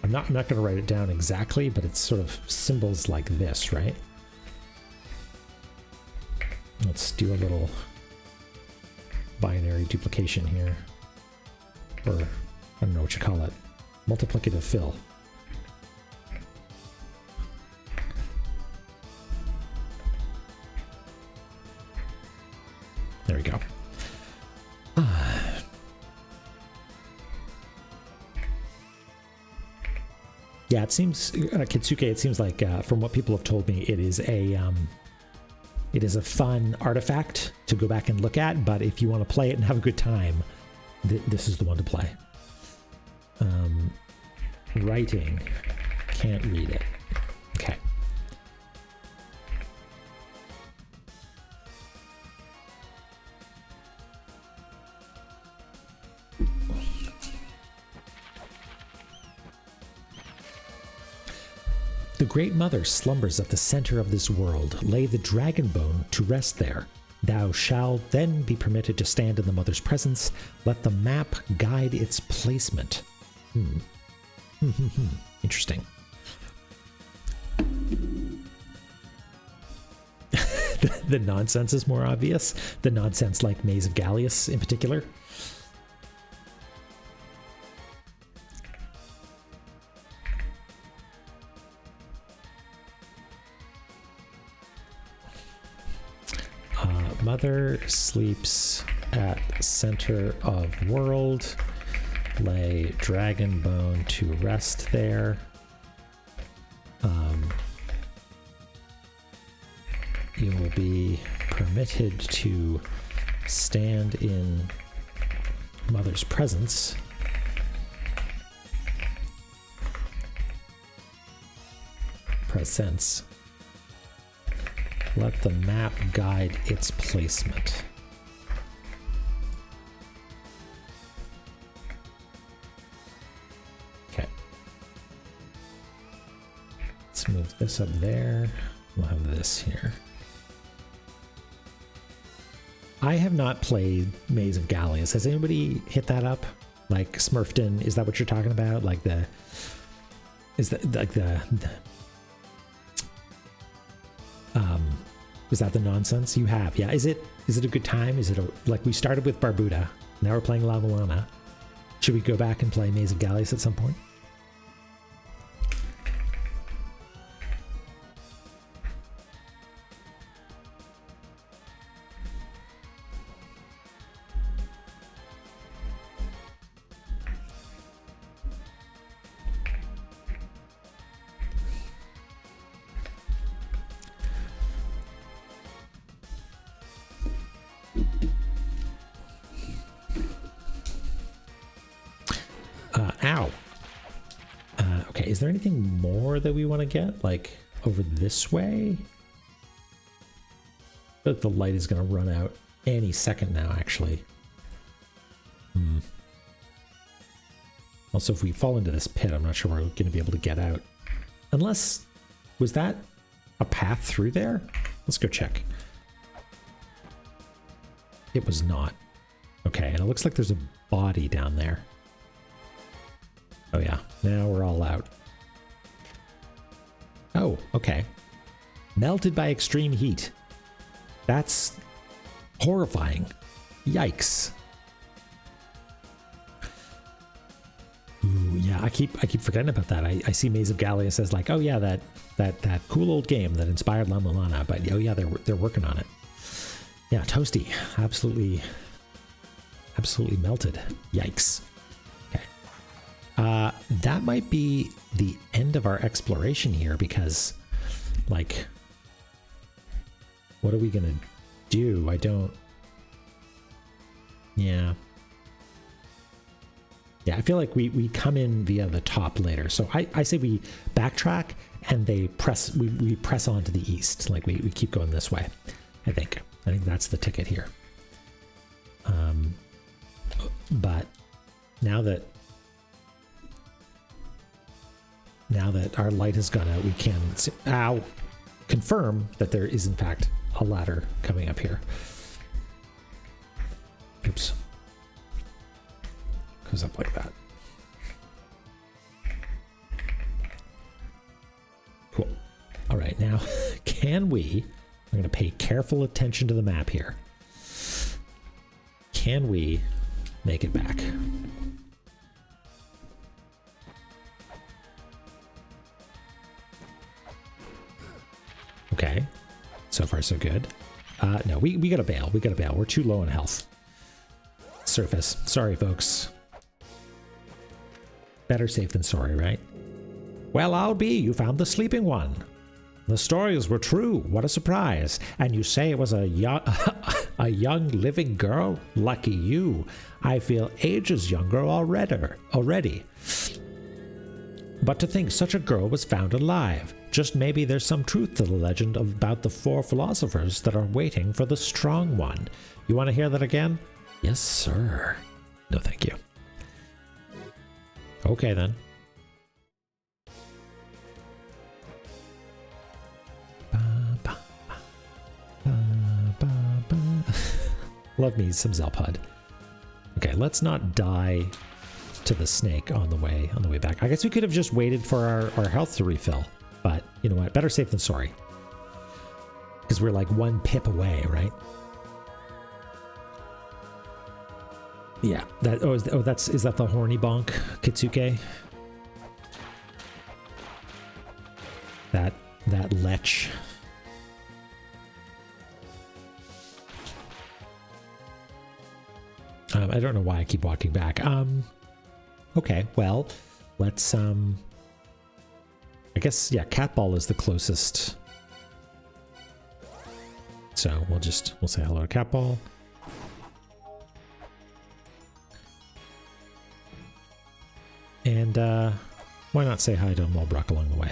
I'm not going to write it down exactly, but it's sort of symbols like this, right? Let's do a little binary duplication here. Or, I don't know what you call it. Multiplicative fill. There we go. Yeah, it seems Kitsuke. It seems like from what people have told me, it is a fun artifact to go back and look at. But if you want to play it and have a good time, this is the one to play. Writing, can't read it. Okay. The Great Mother slumbers at the center of this world. Lay the dragon bone to rest there. Thou shalt then be permitted to stand in the Mother's presence. Let the map guide its placement. Interesting. The nonsense is more obvious. The nonsense like Maze of Gallius in particular. Mother sleeps at center of world. Lay dragon bone to rest there. You will be permitted to stand in Mother's presence. Presence. Let the map guide its placement. Okay. Let's move this up there. We'll have this here. I have not played Maze of Gallius. Has anybody hit that up? Like Smurfton? Is that what you're talking about? Like the... Is that like the is that the nonsense you have? Yeah. Is it a good time? Is it like we started with Barbuda, now we're playing La-Mulana. Should we go back and play Maze of Gallius at some point? Ow. Okay, is there anything more that we want to get? Like, over this way? I feel like the light is going to run out any second now, actually. Also, if we fall into this pit, I'm not sure we're going to be able to get out. Unless... Was that a path through there? Let's go check. It was not. Okay, and it looks like there's a body down there. Oh yeah, now we're all out. Oh, okay. Melted by extreme heat. That's horrifying. Yikes. Ooh, yeah, I keep forgetting about that. I see Maze of Gallius as like, oh yeah, that cool old game that inspired La-Mulana, but oh yeah, they're working on it. Yeah, toasty. Absolutely melted. Yikes. That might be the end of our exploration here because, like, what are we gonna do? I don't... Yeah. Yeah, I feel like we come in via the top later. So I say we backtrack and we press on to the east. Like, we keep going this way, I think. I think that's the ticket here. But now that our light has gone out, we can confirm that there is in fact a ladder coming up here. Oops. Goes up like that. Cool. All right, now I'm going to pay careful attention to the map here. Can we make it back? Okay, so far so good. No, we gotta bail. We gotta bail. We're too low in health. Surface. Sorry, folks. Better safe than sorry, right? Well, I'll be. You found the sleeping one. The stories were true. What a surprise. And you say it was a young, a young living girl? Lucky you. I feel ages younger already. But to think such a girl was found alive. Just maybe there's some truth to the legend about the 4 philosophers that are waiting for the strong one. You want to hear that again? Yes, sir. No, thank you. Okay, then. Love me some Zelpud. Okay, let's not die to the snake on the way back. I guess we could have just waited for our health to refill, but you know what? Better safe than sorry. Because we're like 1 pip away, right? Yeah. Is that the horny bonk Kitsuke? That lech. I don't know why I keep walking back. Okay, well, let's, I guess, yeah, cat ball is the closest. So we'll say hello to cat ball. And, why not say hi to Mulbrook along the way?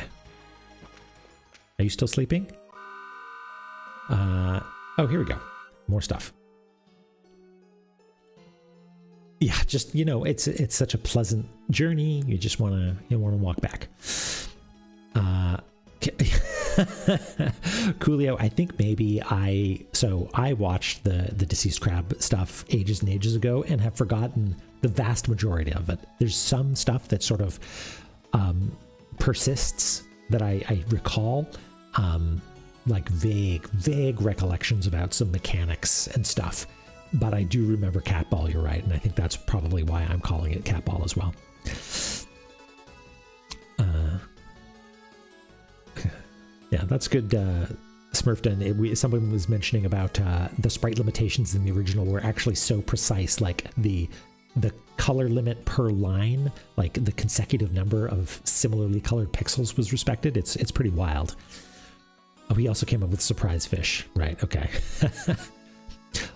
Are you still sleeping? Oh, here we go. More stuff. Yeah, just, you know, it's such a pleasant journey. You just want to walk back. Coolio, I think maybe I watched the Deceased Crab stuff ages and ages ago and have forgotten the vast majority of it. There's some stuff that sort of persists that I recall, like vague recollections about some mechanics and stuff. But I do remember cat ball, you're right, and I think that's probably why I'm calling it cat ball as well. Yeah, that's good, Smurfton. Someone was mentioning about the sprite limitations in the original were actually so precise, like the color limit per line, like the consecutive number of similarly colored pixels was respected. It's pretty wild. Oh, he also came up with surprise fish. Right, okay.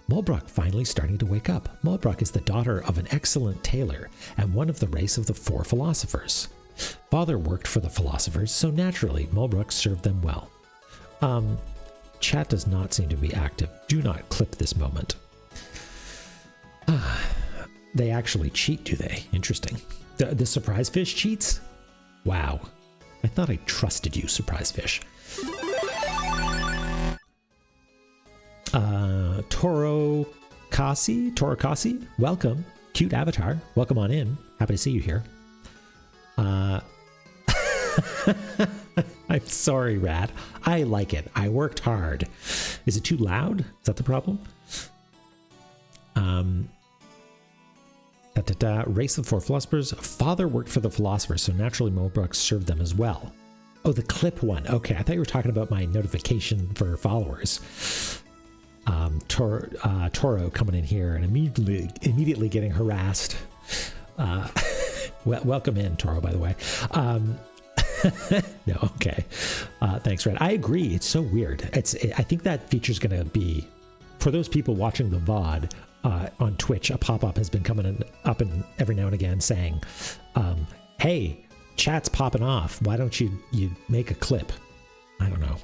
Mulbrook finally starting to wake up. Mulbrook is the daughter of an excellent tailor and one of the race of the 4 philosophers. Father worked for the philosophers, so naturally Mulbrook served them well. Chat does not seem to be active. Do not clip this moment. They actually cheat, do they? Interesting. The surprise fish cheats? Wow. I thought I trusted you, surprise fish. Toro Kasi, welcome. Cute avatar. Welcome on in. Happy to see you here. I'm sorry, Rat. I like it. I worked hard. Is it too loud? Is that the problem? Race of 4 philosophers. Father worked for the philosophers, so naturally Mulbrook served them as well. Oh, the clip one. Okay, I thought you were talking about my notification for followers. Toro coming in here and immediately getting harassed. Welcome in, Toro, by the way. No, okay. Thanks, Red. I agree. It's so weird. I think that feature's going to be, for those people watching the VOD on Twitch, a pop-up has been coming up and every now and again saying, hey, chat's popping off. Why don't you make a clip? I don't know.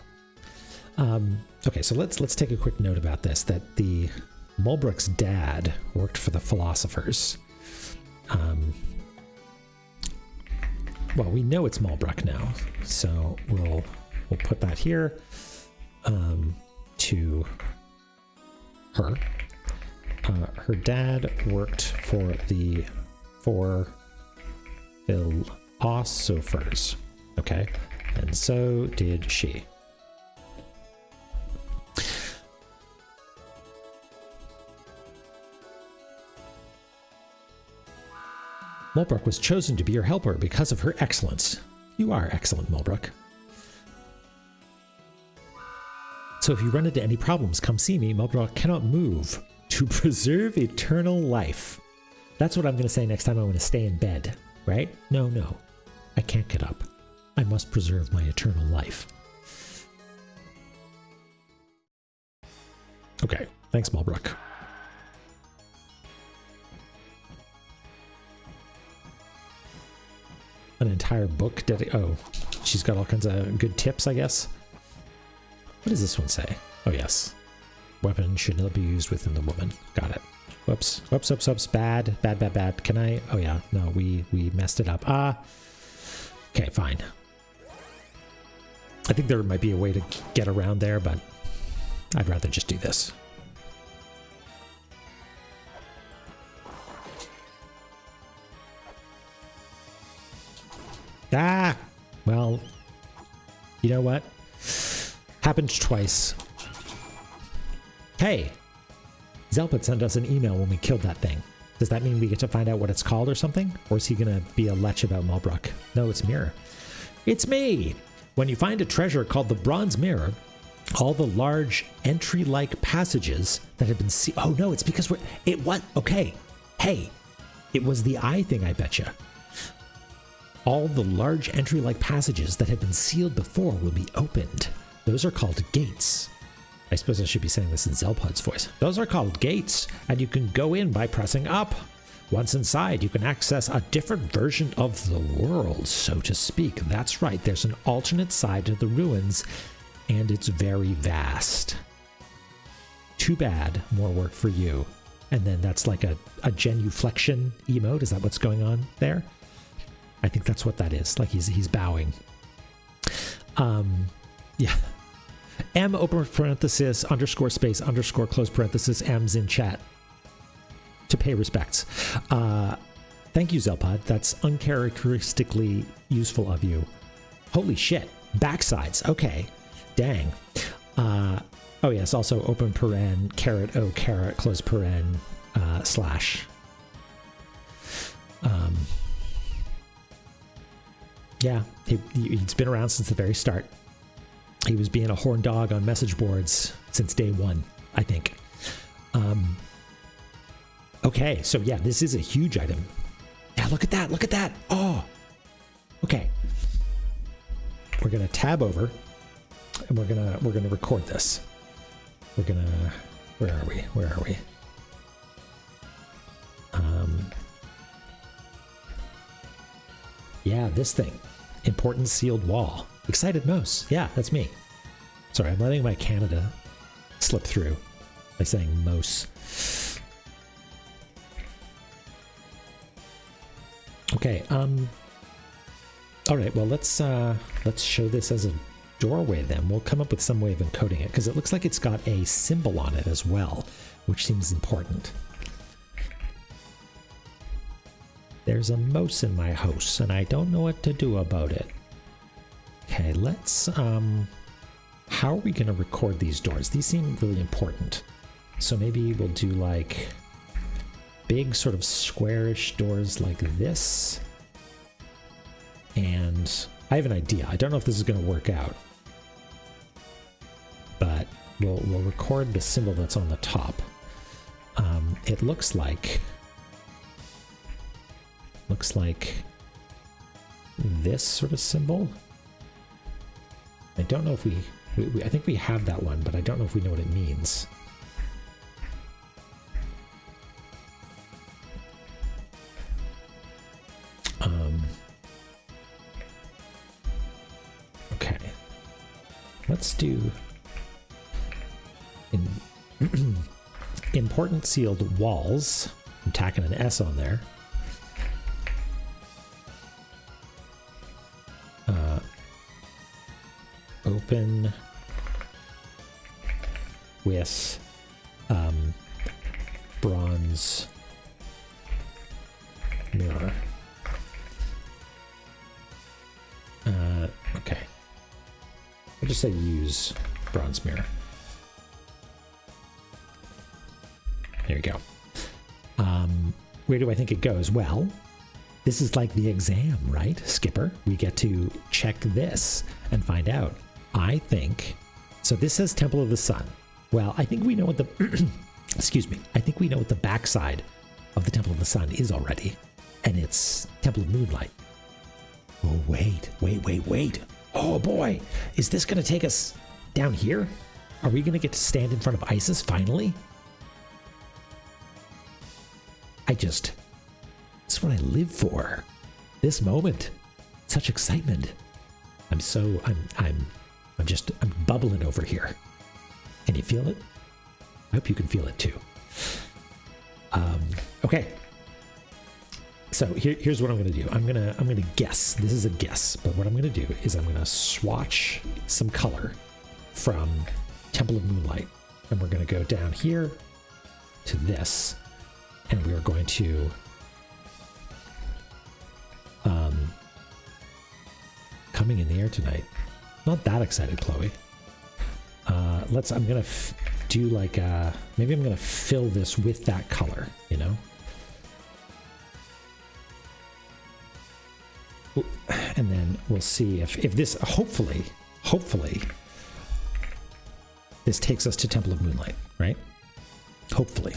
Okay, so let's take a quick note about this, that the Mulbrook's dad worked for the philosophers. Well, we know it's Mulbrook now, so we'll put that here to her. Her dad worked for the 4 philosophers, okay? And so did she. Mulbrook was chosen to be your helper because of her excellence. You are excellent, Mulbrook. So if you run into any problems, come see me. Mulbrook cannot move to preserve eternal life. That's what I'm going to say next time I want to stay in bed, right? No, I can't get up. I must preserve my eternal life. Okay, thanks, Malbrook. An entire book oh, she's got all kinds of good tips, I guess. What does this one say? Oh, yes. Weapon should not be used within the woman. Got it. Whoops. Whoops, whoops, whoops. Bad, bad, bad, bad. Can I? Oh, yeah. No, we messed it up. Okay, fine. I think there might be a way to get around there, but I'd rather just do this. Well, you know what? Happened twice. Hey, Zelput sent us an email when we killed that thing. Does that mean we get to find out what it's called or something? Or is he gonna be a lech about Malbrook? No, it's Mirror. It's me! When you find a treasure called the Bronze Mirror, all the large entry-like passages that have been oh no, it's because okay. Hey, it was the eye thing, I betcha. All the large entry-like passages that had been sealed before will be opened. Those are called gates. I suppose I should be saying this in Zelpud's voice. Those are called gates, and you can go in by pressing up. Once inside, you can access a different version of the world, so to speak. That's right, there's an alternate side to the ruins, and it's very vast. Too bad, more work for you. And then that's like a genuflection emote. Is that what's going on there? I think that's what that is. Like he's bowing. Yeah. M open parenthesis underscore space underscore close parenthesis M's in chat to pay respects. Thank you, Zelpod. That's uncharacteristically useful of you. Holy shit. Backsides. Okay. Dang. Oh yes. Also open paren caret o caret close paren slash. Yeah, he's been around since the very start. He was being a horn dog on message boards since day one, I think. Okay, so yeah, this is a huge item. Yeah, look at that, look at that. Oh, okay. We're gonna tab over, and we're gonna record this. We're gonna, where are we? Where are we? Yeah, this thing. Important sealed wall. Excited Mouse. Yeah, that's me. Sorry, I'm letting my Canada slip through by saying Mouse. Okay, all right, well, let's show this as a doorway then. We'll come up with some way of encoding it, because it looks like it's got a symbol on it as well, which seems important. There's a mouse in my house, and I don't know what to do about it. Okay, let's, how are we going to record these doors? These seem really important. So maybe we'll do like big sort of squarish doors like this. And I have an idea. I don't know if this is going to work out. But we'll record the symbol that's on the top. It looks like this sort of symbol. I don't know if we I think we have that one, but I don't know if we know what it means. Okay. Let's do important sealed walls. I'm tacking an S on there. Open with bronze mirror. Okay. I'll just say use bronze mirror. There we go. Where do I think it goes? Well, this is like the exam, right, Skipper? We get to check this and find out. I think, so this says Temple of the Sun. Well, I think we know what the, excuse me, I think we know what the backside of the Temple of the Sun is already, and it's Temple of Moonlight. Oh, wait. Oh boy, is this going to take us down here? Are we going to get to stand in front of ISIS finally? This is what I live for. This moment. Such excitement. I'm bubbling over here. Can you feel it? I hope you can feel it too. Okay. So here's what I'm going to do. I'm going to guess. This is a guess, but what I'm going to do is I'm going to swatch some color from Temple of Moonlight, and we're going to go down here to this, and we are going to coming in the air tonight. Not that excited, Chloe. I'm going to do like maybe I'm going to fill this with that color, you know? And then we'll see if this, hopefully, this takes us to Temple of Moonlight, right? Hopefully.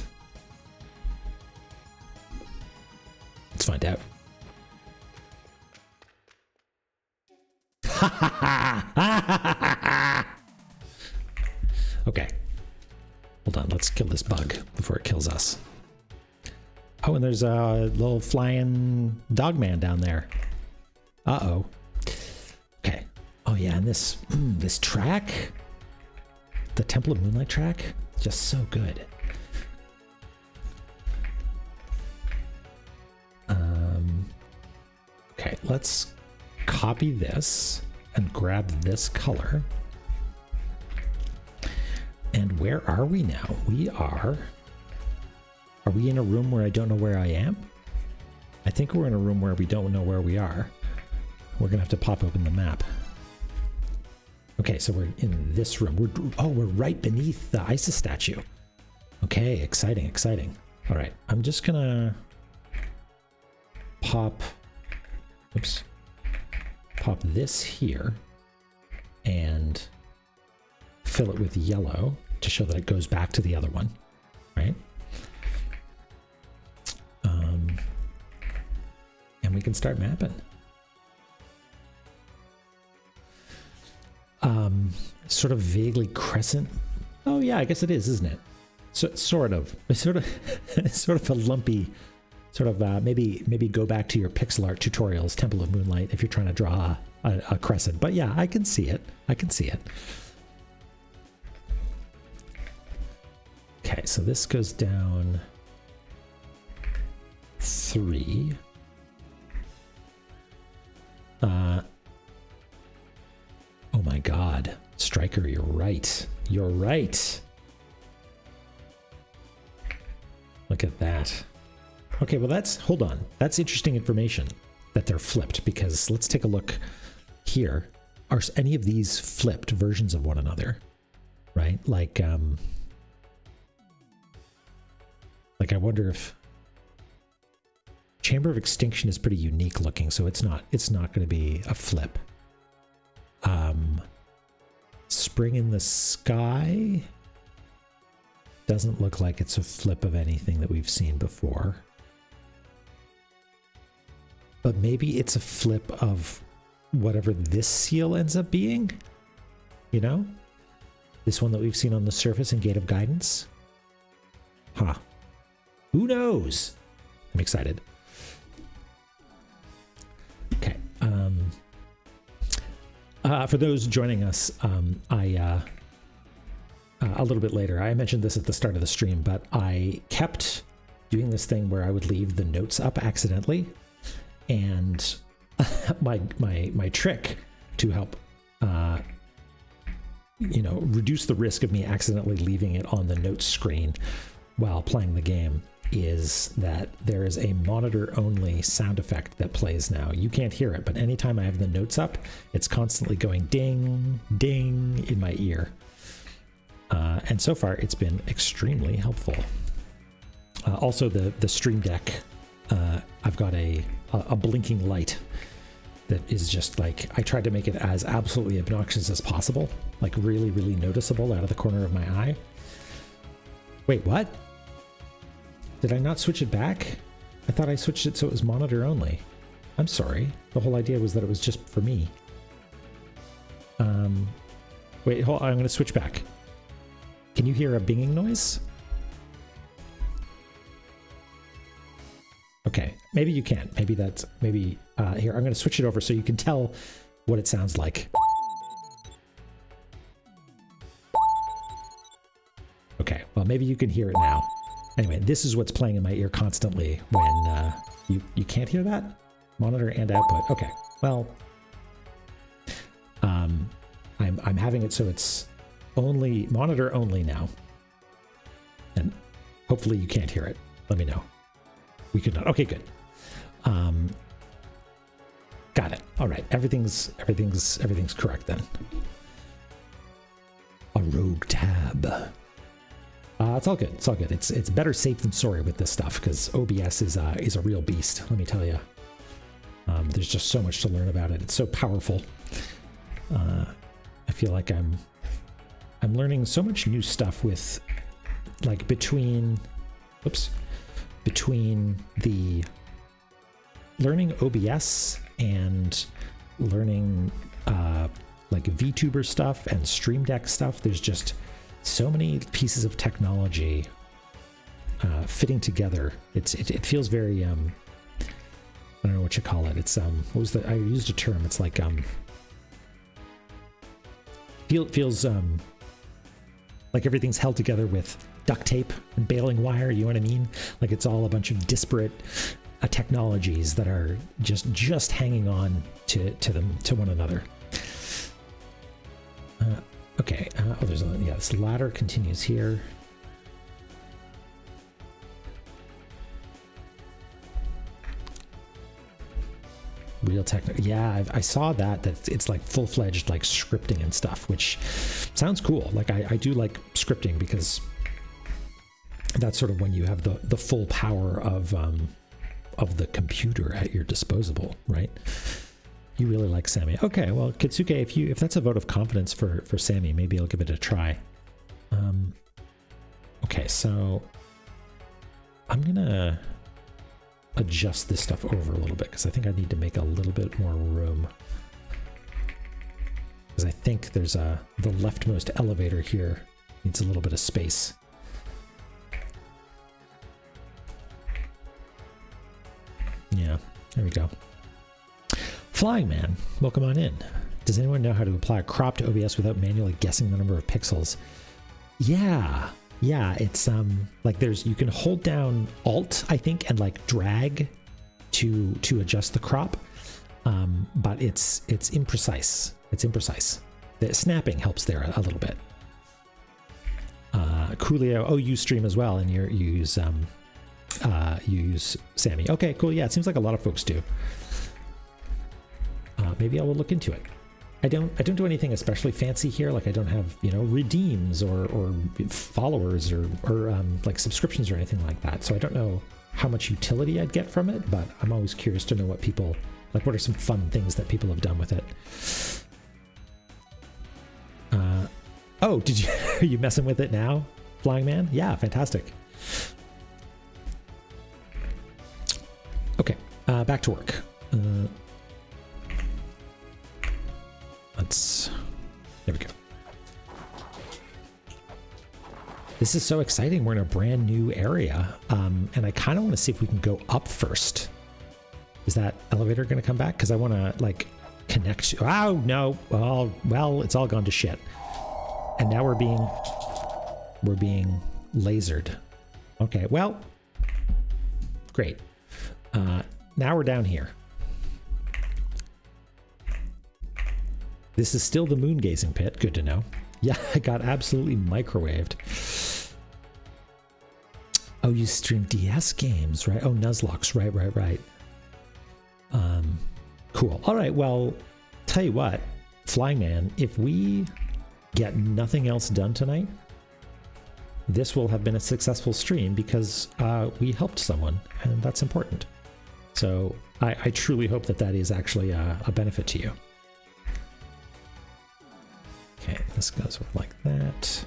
Let's find out. Okay. Hold on, let's kill this bug before it kills us. Oh, and there's a little flying dog man down there. Uh-oh. Okay. Oh yeah, and this this track, the Temple of Moonlight track, just so good. Okay, let's copy this and grab this color. And where are we now? Are we in a room where I don't know where I am? I think we're in a room where we don't know where we are. We're gonna have to pop open the map. Okay, so we're in this room. We're right beneath the ISIS statue. Okay, exciting. All right, I'm just gonna pop this here and fill it with yellow to show that it goes back to the other one, right? And we can start mapping. Sort of vaguely crescent. Oh yeah, I guess it is, isn't it? So, sort of a lumpy, sort of maybe go back to your pixel art tutorials, Temple of Moonlight, if you're trying to draw a crescent. But yeah, I can see it. Okay, so this goes down 3. Oh my God, Striker, you're right. Look at that. Okay, well hold on. That's interesting information that they're flipped, because let's take a look here. Are any of these flipped versions of one another? Right? Like I wonder if Chamber of Extinction is pretty unique looking, so it's not going to be a flip. Spring in the Sky doesn't look like it's a flip of anything that we've seen before. But maybe it's a flip of whatever this seal ends up being, you know? This one that we've seen on the surface in Gate of Guidance. Huh. Who knows? I'm excited. Okay. For those joining us, a little bit later, I mentioned this at the start of the stream, but I kept doing this thing where I would leave the notes up accidentally, and my trick to help reduce the risk of me accidentally leaving it on the notes screen while playing the game is that there is a monitor only sound effect that plays now. You can't hear it, but anytime I have the notes up, it's constantly going ding, ding in my ear. And so far it's been extremely helpful. Also the Stream Deck, I've got a blinking light that is just like, I tried to make it as absolutely obnoxious as possible, like really, really noticeable out of the corner of my eye. Wait, what? Did I not switch it back? I thought I switched it so it was monitor only. I'm sorry. The whole idea was that it was just for me. Wait, hold on, I'm going to switch back. Can you hear a binging noise? Okay, maybe you can't. Maybe that's, maybe, here, I'm going to switch it over so you can tell what it sounds like. Okay, well, maybe you can hear it now. Anyway, this is what's playing in my ear constantly when, you can't hear that? Monitor and output. Okay, well, I'm having it so it's only monitor only now, and hopefully you can't hear it. Let me know. We could not. Okay, good. Got it. All right. Everything's correct then. A rogue tab. It's all good. It's all good. It's better safe than sorry with this stuff because OBS is a real beast. Let me tell you. There's just so much to learn about it. It's so powerful. I feel like I'm learning so much new stuff with, like, between the learning OBS and learning like VTuber stuff and Stream Deck stuff. There's just so many pieces of technology fitting together. It feels very I don't know what you call it. It's what was the, I used a term. It's like feels like everything's held together with duct tape and baling wire. You know what I mean? Like it's all a bunch of disparate technologies that are just hanging on to one another. Okay. Oh, there's this ladder continues here. Real techno. Yeah, I saw that it's like full-fledged like scripting and stuff, which sounds cool. Like I do like scripting because that's sort of when you have the full power of the computer at your disposal, right? You really like Sammy. Okay, well, Kitsuke, if that's a vote of confidence for Sammy, maybe I'll give it a try. Okay, so I'm gonna adjust this stuff over a little bit because I think I need to make a little bit more room. Because I think there's the leftmost elevator here needs a little bit of space. Yeah, there we go. Flying Man, welcome on in. Does anyone know how to apply a crop to OBS without manually guessing the number of pixels? Yeah, it's like you can hold down Alt, I think, and like drag to adjust the crop, but it's imprecise. It's imprecise. The snapping helps there a little bit. Coolio, oh, you stream as well, and you use Sammy. Okay, cool. Yeah, it seems like a lot of folks do. Maybe I will look into it. I don't do anything especially fancy here. Like I don't have, redeems or followers or like subscriptions or anything like that. So I don't know how much utility I'd get from it, but I'm always curious to know what people, like what are some fun things that people have done with it. Oh, are you messing with it now, Flying Man? Yeah, fantastic. Okay, back to work. There we go. This is so exciting. We're in a brand new area. And I kind of want to see if we can go up first. Is that elevator going to come back? Because I want to like connect. Oh, no. Well, it's all gone to shit. And now we're being lasered. Okay, well, great. Now we're down here. This is still the moon gazing pit. Good to know. Yeah, I got absolutely microwaved. Oh, you stream DS games, right? Oh, Nuzlocke, right. Cool. All right, well, tell you what, Flying Man, if we get nothing else done tonight, this will have been a successful stream because we helped someone, and that's important. So I truly hope that is actually a benefit to you. Okay, this goes like that.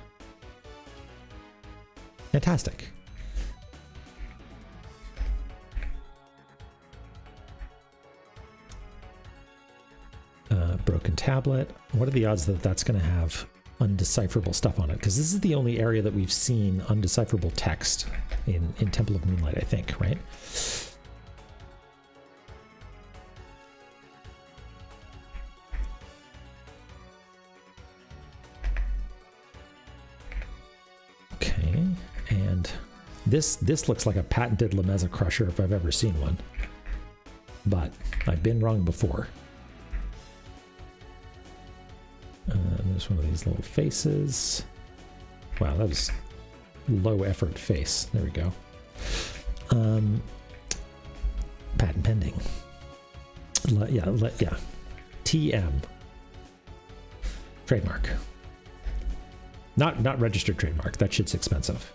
Fantastic. Broken tablet. What are the odds that that's going to have undecipherable stuff on it? Because this is the only area that we've seen undecipherable text in Temple of Moonlight, I think, right? Okay, and this looks like a patented Lameza crusher if I've ever seen one. But I've been wrong before. There's one of these little faces. Wow, that was low effort face. There we go. Patent pending. Yeah. TM. Trademark. Not registered trademark. That shit's expensive.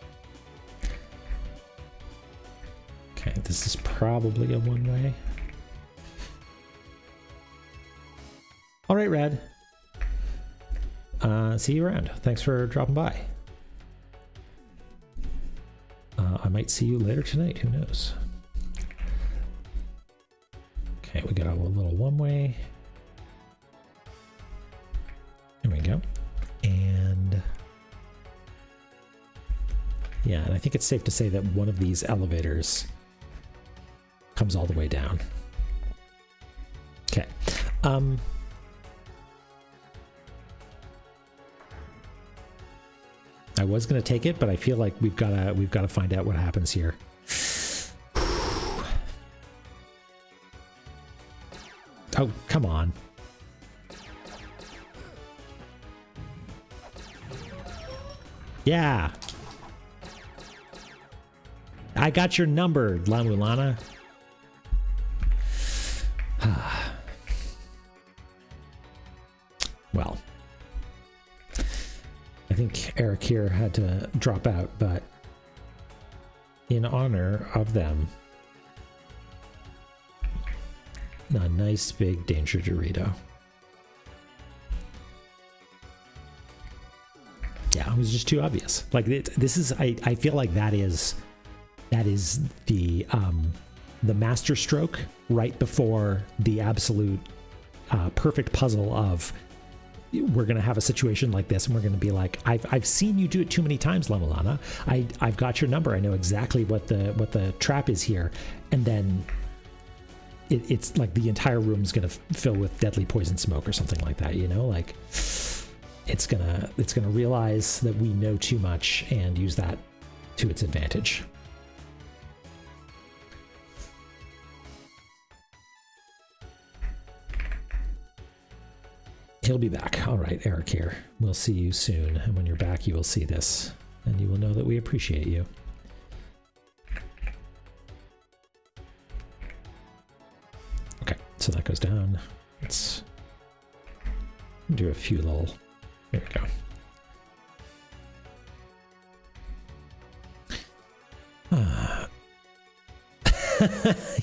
Okay, this is probably a one-way. All right, Red. See you around. Thanks for dropping by. I might see you later tonight. Who knows? Okay, we got a little one-way. There we go. And yeah, and I think it's safe to say that one of these elevators comes all the way down. Okay. I was going to take it, but I feel like we've got to find out what happens here. Oh, come on. Yeah. I got your number, La-Mulana. Well, I think Eric here had to drop out, but in honor of them, a nice big danger Dorito. Yeah, it was just too obvious. Like this is, I feel like that is the master stroke right before the absolute perfect puzzle of we're going to have a situation like this and we're going to be like, I've seen you do it too many times, La-Mulana. I've got your number. I know exactly what the trap is here. And then it's like the entire room's going to fill with deadly poison smoke or something like that, you know, like it's gonna realize that we know too much and use that to its advantage. He'll be back. All right, Eric here. We'll see you soon. And when you're back, you will see this. And you will know that we appreciate you. Okay, so that goes down. Let's do a few little... There we go.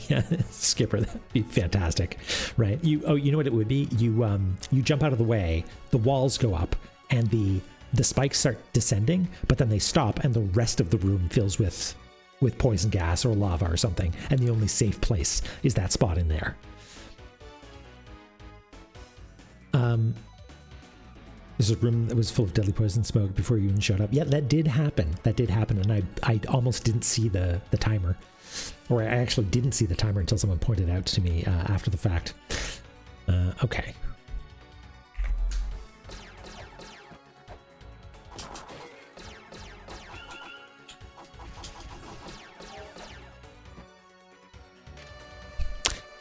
Yeah, Skipper, that'd be fantastic, right? You know what it would be? You jump out of the way, the walls go up, and the spikes start descending, but then they stop, and the rest of the room fills with poison gas or lava or something, and the only safe place is that spot in there. There's a room that was full of deadly poison smoke before you even showed up. Yeah, that did happen. And I almost didn't see the timer. Or I actually didn't see the timer until someone pointed out to me after the fact. Okay.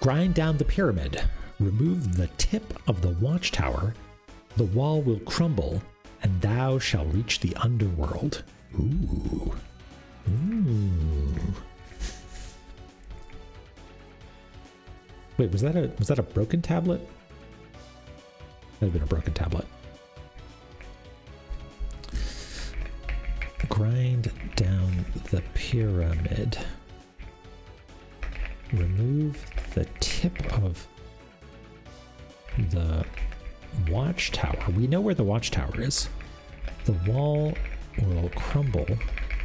Grind down the pyramid. Remove the tip of the watchtower. The wall will crumble, and thou shalt reach the underworld. Ooh. Ooh. Wait, was that a broken tablet? That had been a broken tablet. Grind down the pyramid. Remove the tip of the watchtower. We know where the watchtower is. The wall will crumble,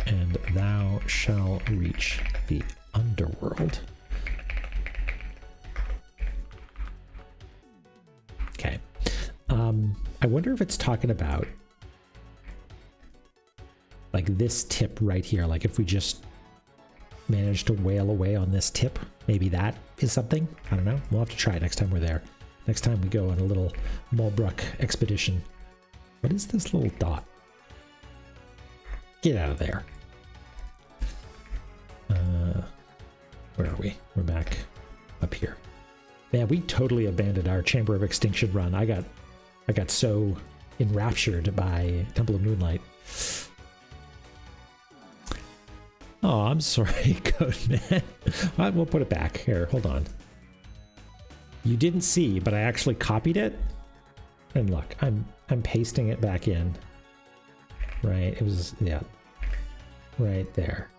and thou shalt reach the underworld. Okay. I wonder if it's talking about like this tip right here. Like if we just manage to wail away on this tip, maybe that is something. I don't know. We'll have to try it next time we're there. Next time we go on a little Mulbrook expedition. What is this little dot? Get out of there. Where are we? We're back up here. Man, we totally abandoned our Chamber of Extinction run. I got so enraptured by Temple of Moonlight. Oh, I'm sorry, Codeman. We'll put it back. Here, hold on. You didn't see, but I actually copied it. And look, I'm pasting it back in. Right, it was, yeah. Right there.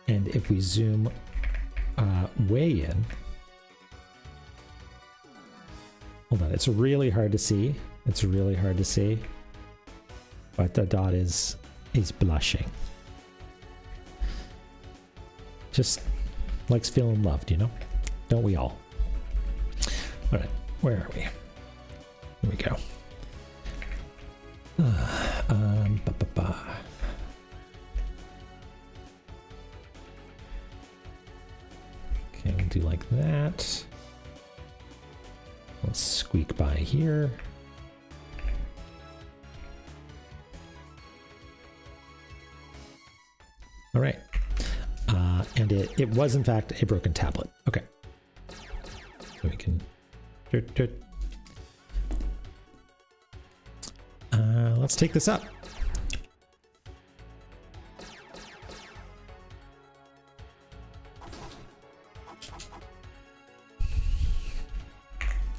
And if we zoom way in, hold on, it's really hard to see. It's really hard to see. But the dot is blushing. Just likes feeling loved, you know? Don't we all? All right, where are we? Here we go. Okay, we'll do like that. Let's squeak by here. All right. And it was, in fact, a broken tablet. Okay. So we can... let's take this up.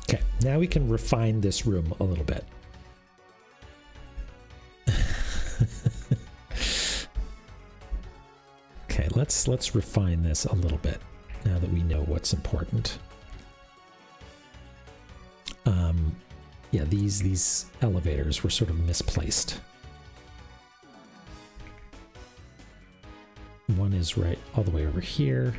Okay, now we can refine this room a little bit. Okay, let's refine this a little bit now that we know what's important. Yeah, these elevators were sort of misplaced. One is right all the way over here,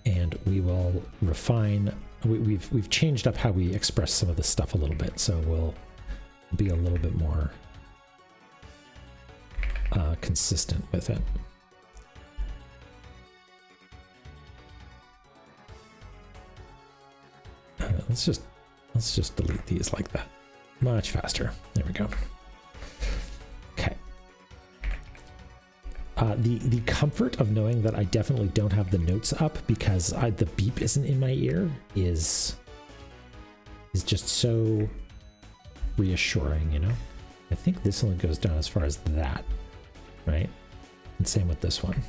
and we will refine. We've changed up how we express some of this stuff a little bit, so we'll be a little bit more consistent with it. Let's just delete these like that. Much faster. There we go. Okay. The comfort of knowing that I definitely don't have the notes up because the beep isn't in my ear is just so reassuring, you know? I think this only goes down as far as that, right? And same with this one.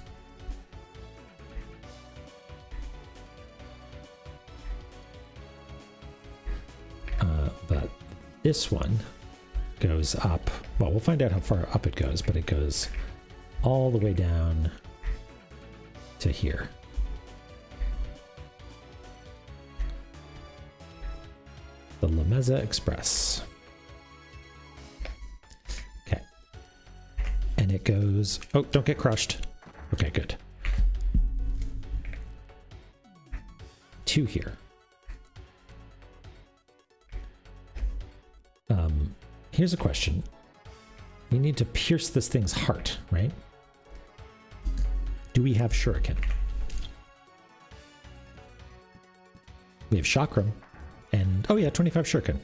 But this one goes up. Well, we'll find out how far up it goes, but it goes all the way down to here. The La Meza Express. Okay. And it goes... Oh, don't get crushed. Okay, good. To here. Here's a question. We need to pierce this thing's heart, right? Do we have shuriken? We have chakram, and oh yeah, 25 shuriken.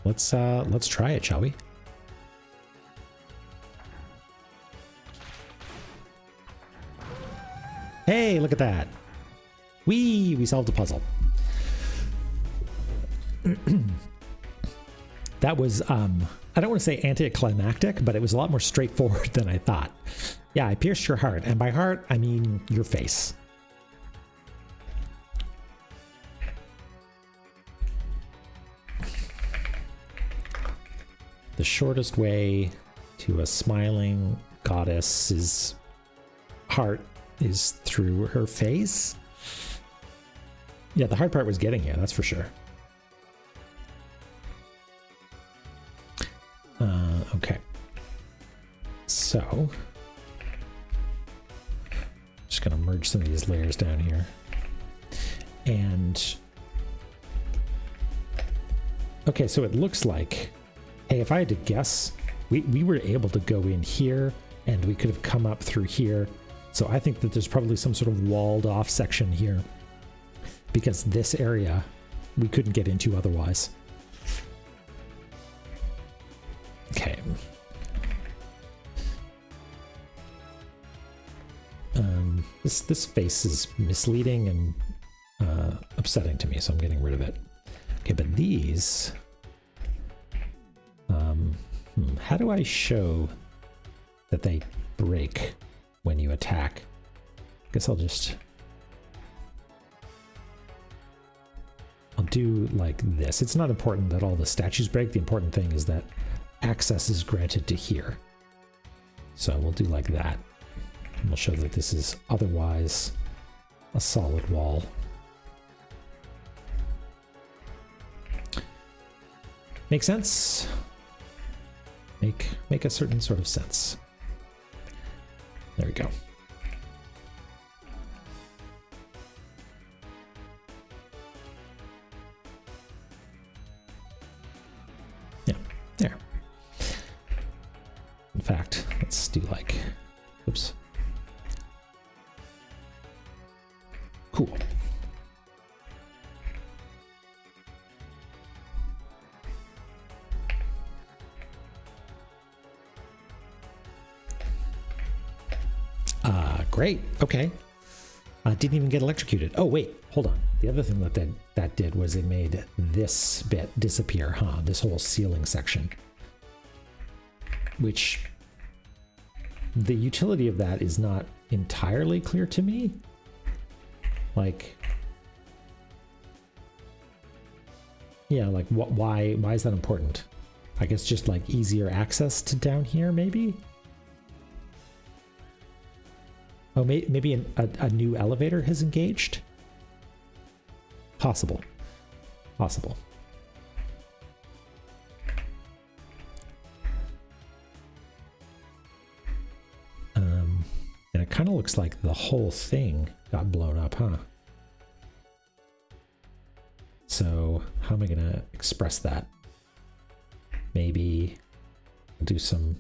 Let's try it, shall we? Hey, look at that. We solved a puzzle. That was, I don't want to say anticlimactic, but it was a lot more straightforward than I thought. Yeah, I pierced your heart, and by heart, I mean your face. The shortest way to a smiling goddess's heart is through her face. Yeah, the hard part was getting here, that's for sure. Okay. So, just gonna merge some of these layers down here. And, okay, so it looks like, hey, if I had to guess, we were able to go in here and we could have come up through here. So I think that there's probably some sort of walled off section here because this area we couldn't get into otherwise. Okay. This face is misleading and upsetting to me, so I'm getting rid of it. Okay, but these, how do I show that they break when you attack? I guess I'll do like this. It's not important that all the statues break. The important thing is that access is granted to here. So we'll do like that. And we'll show that this is otherwise a solid wall. Make sense? Make a certain sort of sense. There we go. Yeah, there. In fact, let's do like, oops. Cool. Great. Okay. Didn't even get electrocuted. Oh, wait. Hold on. The other thing that did was it made this bit disappear, huh? This whole ceiling section. Which the utility of that is not entirely clear to me. Like, yeah, like why is that important? I guess just like easier access to down here, maybe? Oh, maybe a new elevator has engaged? Possible. Possible. And it kind of looks like the whole thing got blown up, huh? So how am I going to express that? Maybe do some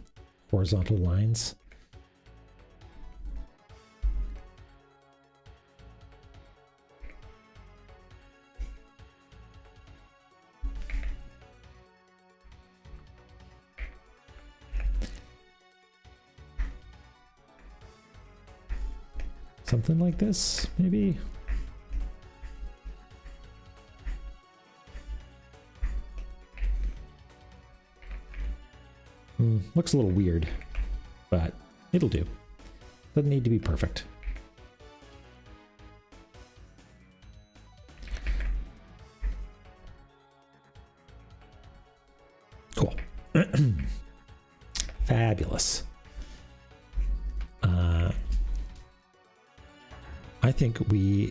horizontal lines. Something like this, maybe? Looks a little weird, but it'll do. Doesn't need to be perfect. Cool. Fabulous. I think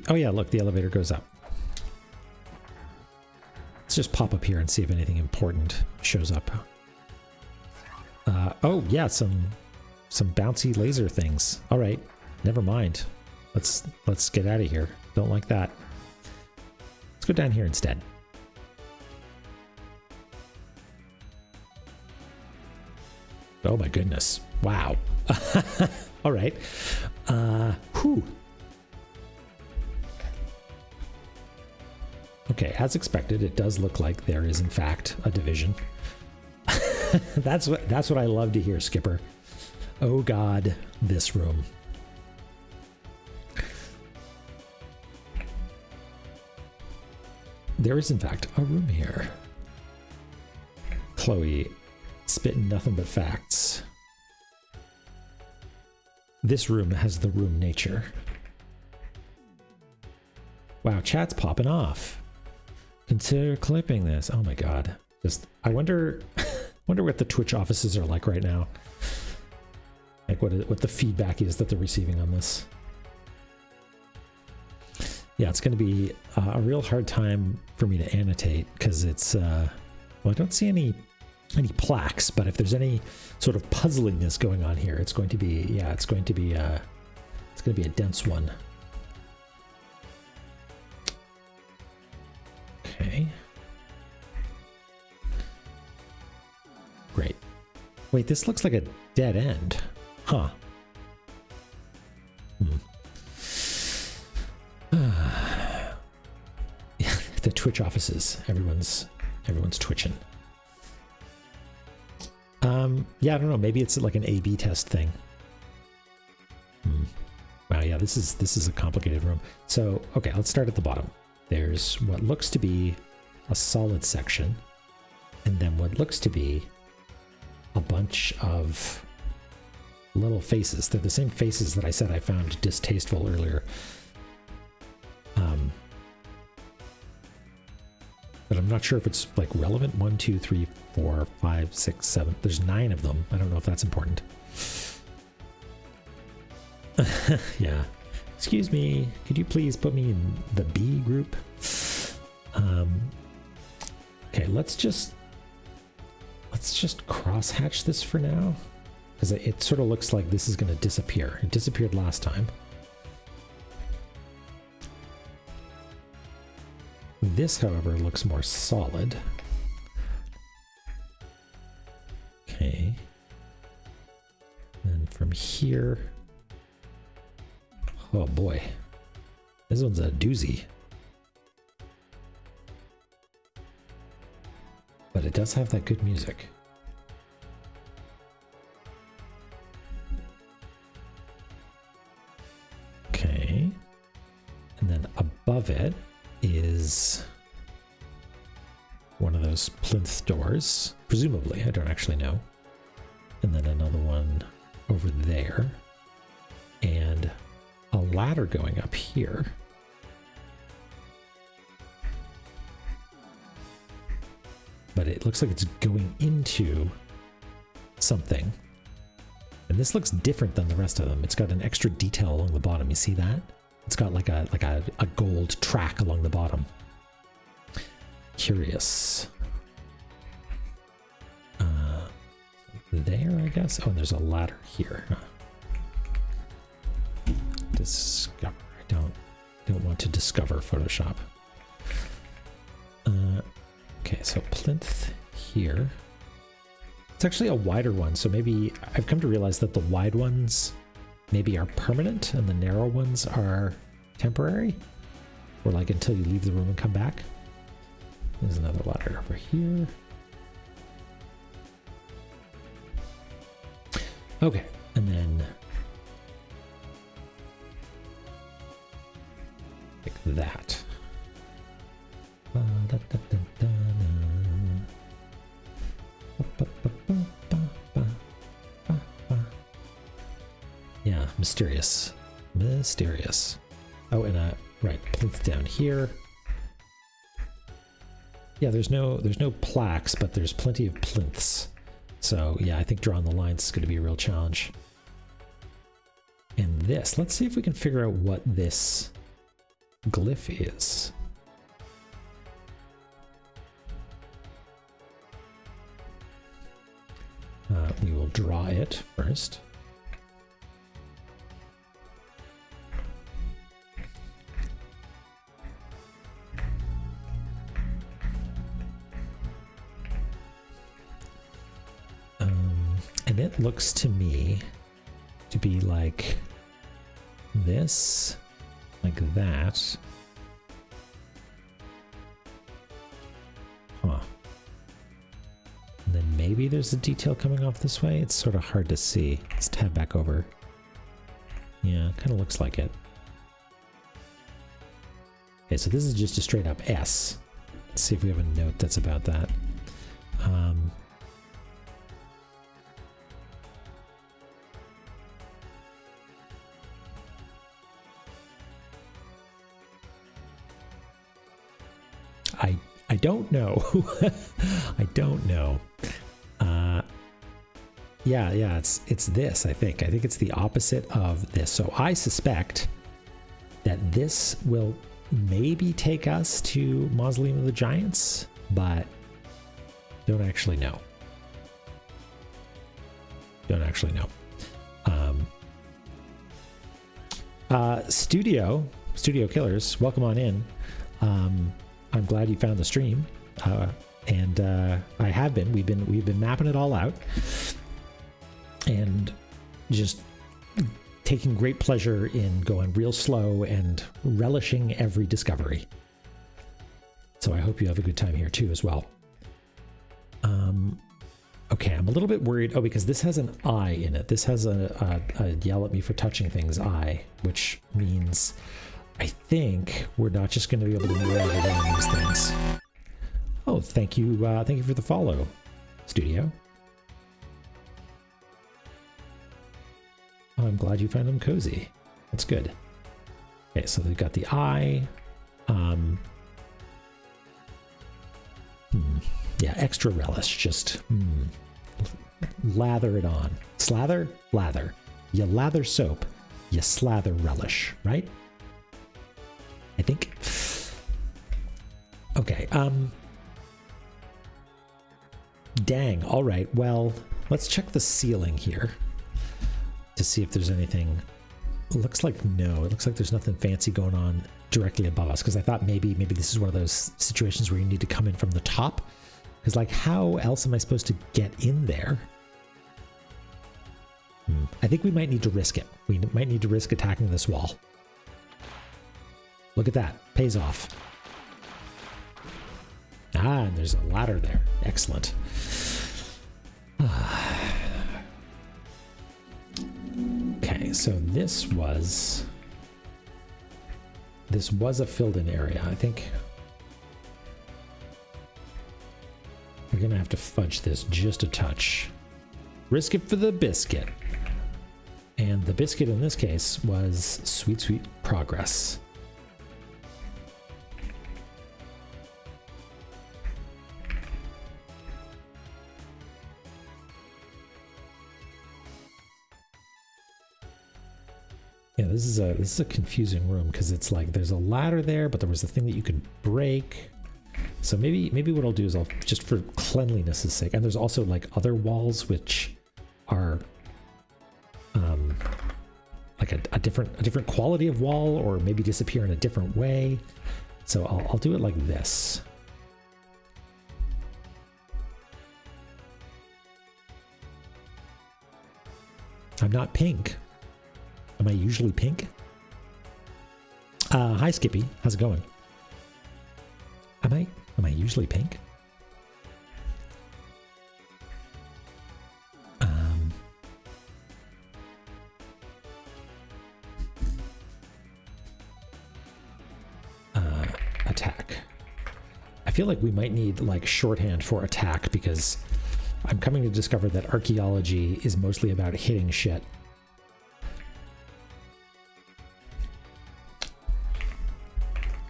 oh yeah, look, the elevator goes up. Let's just pop up here and see if anything important shows up. Oh yeah, some bouncy laser things. All right, never mind. Let's get out of here. Don't like that. Let's go down here instead. Oh my goodness. Wow. All right. Whew. Okay, as expected, it does look like there is in fact a division. That's what I love to hear, Skipper. Oh God, this room. There is in fact a room here. Chloe, spitting nothing but facts. This room has the room nature. Wow, chat's popping off. Consider clipping this. Oh my God. I wonder what the Twitch offices are like right now. Like what the feedback is that they're receiving on this. Yeah, it's going to be a real hard time for me to annotate because it's, well, I don't see any plaques, but if there's any sort of puzzliness going on here, it's going to be, yeah, it's going to be a dense one. Okay. Great. Wait, this looks like a dead end. Huh. Yeah, the Twitch offices. Everyone's twitching. Yeah, I don't know. Maybe it's like an A/B test thing. Wow, yeah, this is a complicated room. So, okay, let's start at the bottom. There's what looks to be a solid section, and then what looks to be a bunch of little faces. They're the same faces that I said I found distasteful earlier. But I'm not sure if it's like relevant. 1, 2, 3, 4, 5, 6, 7. There's 9 of them. I don't know if that's important. Yeah. Excuse me. Could you please put me in the B group? Okay, let's just cross-hatch this for now, because it sort of looks like this is going to disappear. It disappeared last time. This, however, looks more solid. Okay. And from here... Oh boy. This one's a doozy. But it does have that good music. Okay. And then above it is one of those plinth doors, presumably. I don't actually know. And then another one over there. And a ladder going up here. But it looks like it's going into something. And this looks different than the rest of them. It's got an extra detail along the bottom. You see that? It's got like a gold track along the bottom. Curious. There, I guess. Oh, and there's a ladder here. Huh. Discover. I don't want to discover Photoshop. Okay, so plinth here. It's actually a wider one, so maybe I've come to realize that the wide ones maybe are permanent and the narrow ones are temporary, or like until you leave the room and come back. There's another ladder over here. Okay, and then like that. Yeah, mysterious. Mysterious. Oh, and right, plinth down here. Yeah, there's no plaques, but there's plenty of plinths. So yeah, I think drawing the lines is going to be a real challenge. And this, let's see if we can figure out what this glyph is. We will draw it first. And it looks to me to be like this, like that. Huh. And then maybe there's a detail coming off this way. It's sort of hard to see. Let's tab back over. Yeah, kind of looks like it. Okay, so this is just a straight up S. Let's see if we have a note that's about that. I don't know. I don't know. Yeah, it's this, I think. I think it's the opposite of this. So I suspect that this will maybe take us to Mausoleum of the Giants, but don't actually know. Don't actually know. Studio Killers, welcome on in. I'm glad you found the stream, and I have been. We've been mapping it all out, and just taking great pleasure in going real slow and relishing every discovery. So I hope you have a good time here too as well. Okay, I'm a little bit worried. Oh, because this has an eye in it. This has a yell at me for touching things eye, which means I think we're not just going to be able to move over these things. Oh, thank you for the follow, Studio. Oh, I'm glad you found them cozy. That's good. Okay, so they've got the eye. Yeah, extra relish. Just lather it on. Slather, lather. You lather soap, you slather relish, right? I think. Okay. Dang. All right. Well, let's check the ceiling here to see if there's anything. Looks like no. It looks like there's nothing fancy going on directly above us, because I thought maybe this is one of those situations where you need to come in from the top. Because, like, how else am I supposed to get in there? I think we might need to risk it. We might need to risk attacking this wall. Look at that. Pays off. Ah, and there's a ladder there. Excellent. Okay, so this was a filled-in area. I think we're going to have to fudge this just a touch. Risk it for the biscuit. And the biscuit in this case was sweet, sweet progress. Yeah, this is a confusing room because it's like there's a ladder there, but there was a thing that you could break. So maybe what I'll do is I'll just, for cleanliness' sake, and there's also like other walls which are like a different quality of wall, or maybe disappear in a different way. So I'll do it like this. I'm not pink. Am I usually pink? Hi Skippy, how's it going? Am I usually pink? Attack. I feel like we might need like shorthand for attack, because I'm coming to discover that archaeology is mostly about hitting shit.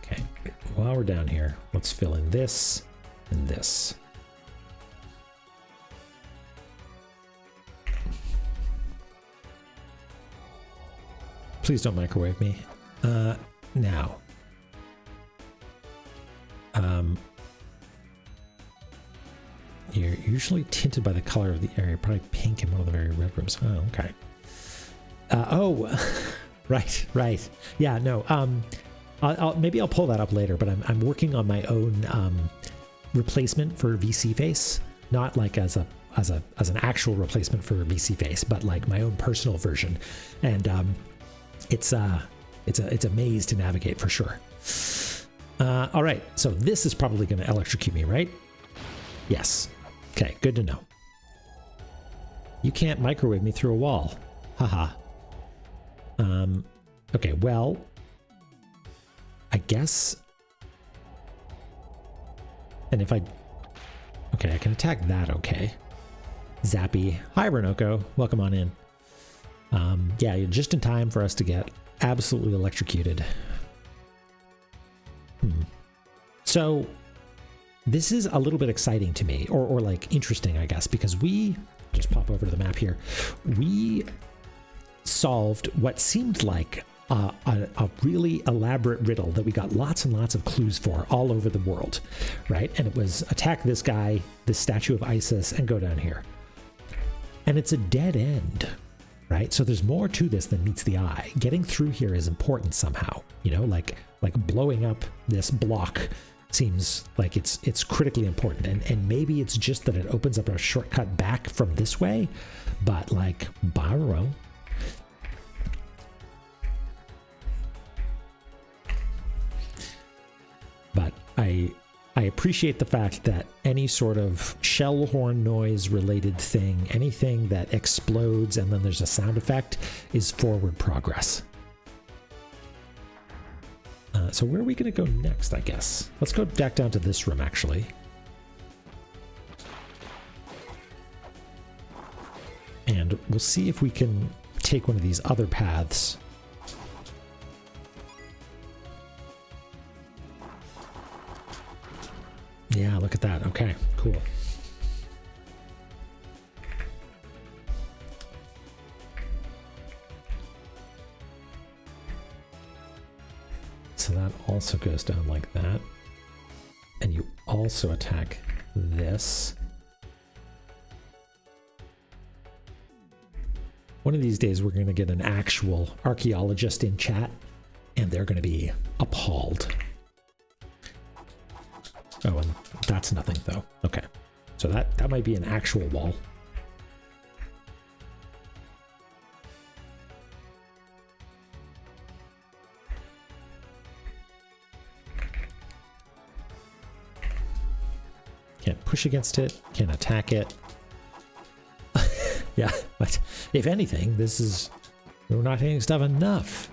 Okay, while we're down here, let's fill in this and this. Please don't microwave me. Now. You're usually tinted by the color of the area, probably pink in one of the very red rooms. Oh, okay. Right. Yeah, no. Maybe I'll pull that up later, but I'm working on my own replacement for VC face, not like as an actual replacement for VC face, but like my own personal version, and it's a maze to navigate for sure. All right, so this is probably going to electrocute me, right? Yes. Okay, good to know. You can't microwave me through a wall. Haha. Okay, well, I guess. And if I can attack that, okay. Zappy. Hi, Renoko. Welcome on in. Yeah, you're just in time for us to get absolutely electrocuted. So this is a little bit exciting to me, or like interesting, I guess, because we just pop over to the map here. We solved what seemed like a really elaborate riddle that we got lots and lots of clues for all over the world, right? And it was attack this guy, this statue of Isis, and go down here. And it's a dead end, right? So there's more to this than meets the eye. Getting through here is important somehow, you know, like blowing up this block seems like it's critically important. And maybe it's just that it opens up a shortcut back from this way, but like, borrow. But I appreciate the fact that any sort of shell horn noise related thing, anything that explodes and then there's a sound effect, is forward progress. So where are we going to go next, I guess? Let's go back down to this room, actually. And we'll see if we can take one of these other paths. Yeah, look at that. Okay, cool. So that also goes down like that. And you also attack this. One of these days we're going to get an actual archaeologist in chat, and they're going to be appalled. Oh, and that's nothing, though. Okay. So that might be an actual wall. Can't push against it. Can't attack it. Yeah, but if anything, we're not hitting stuff enough.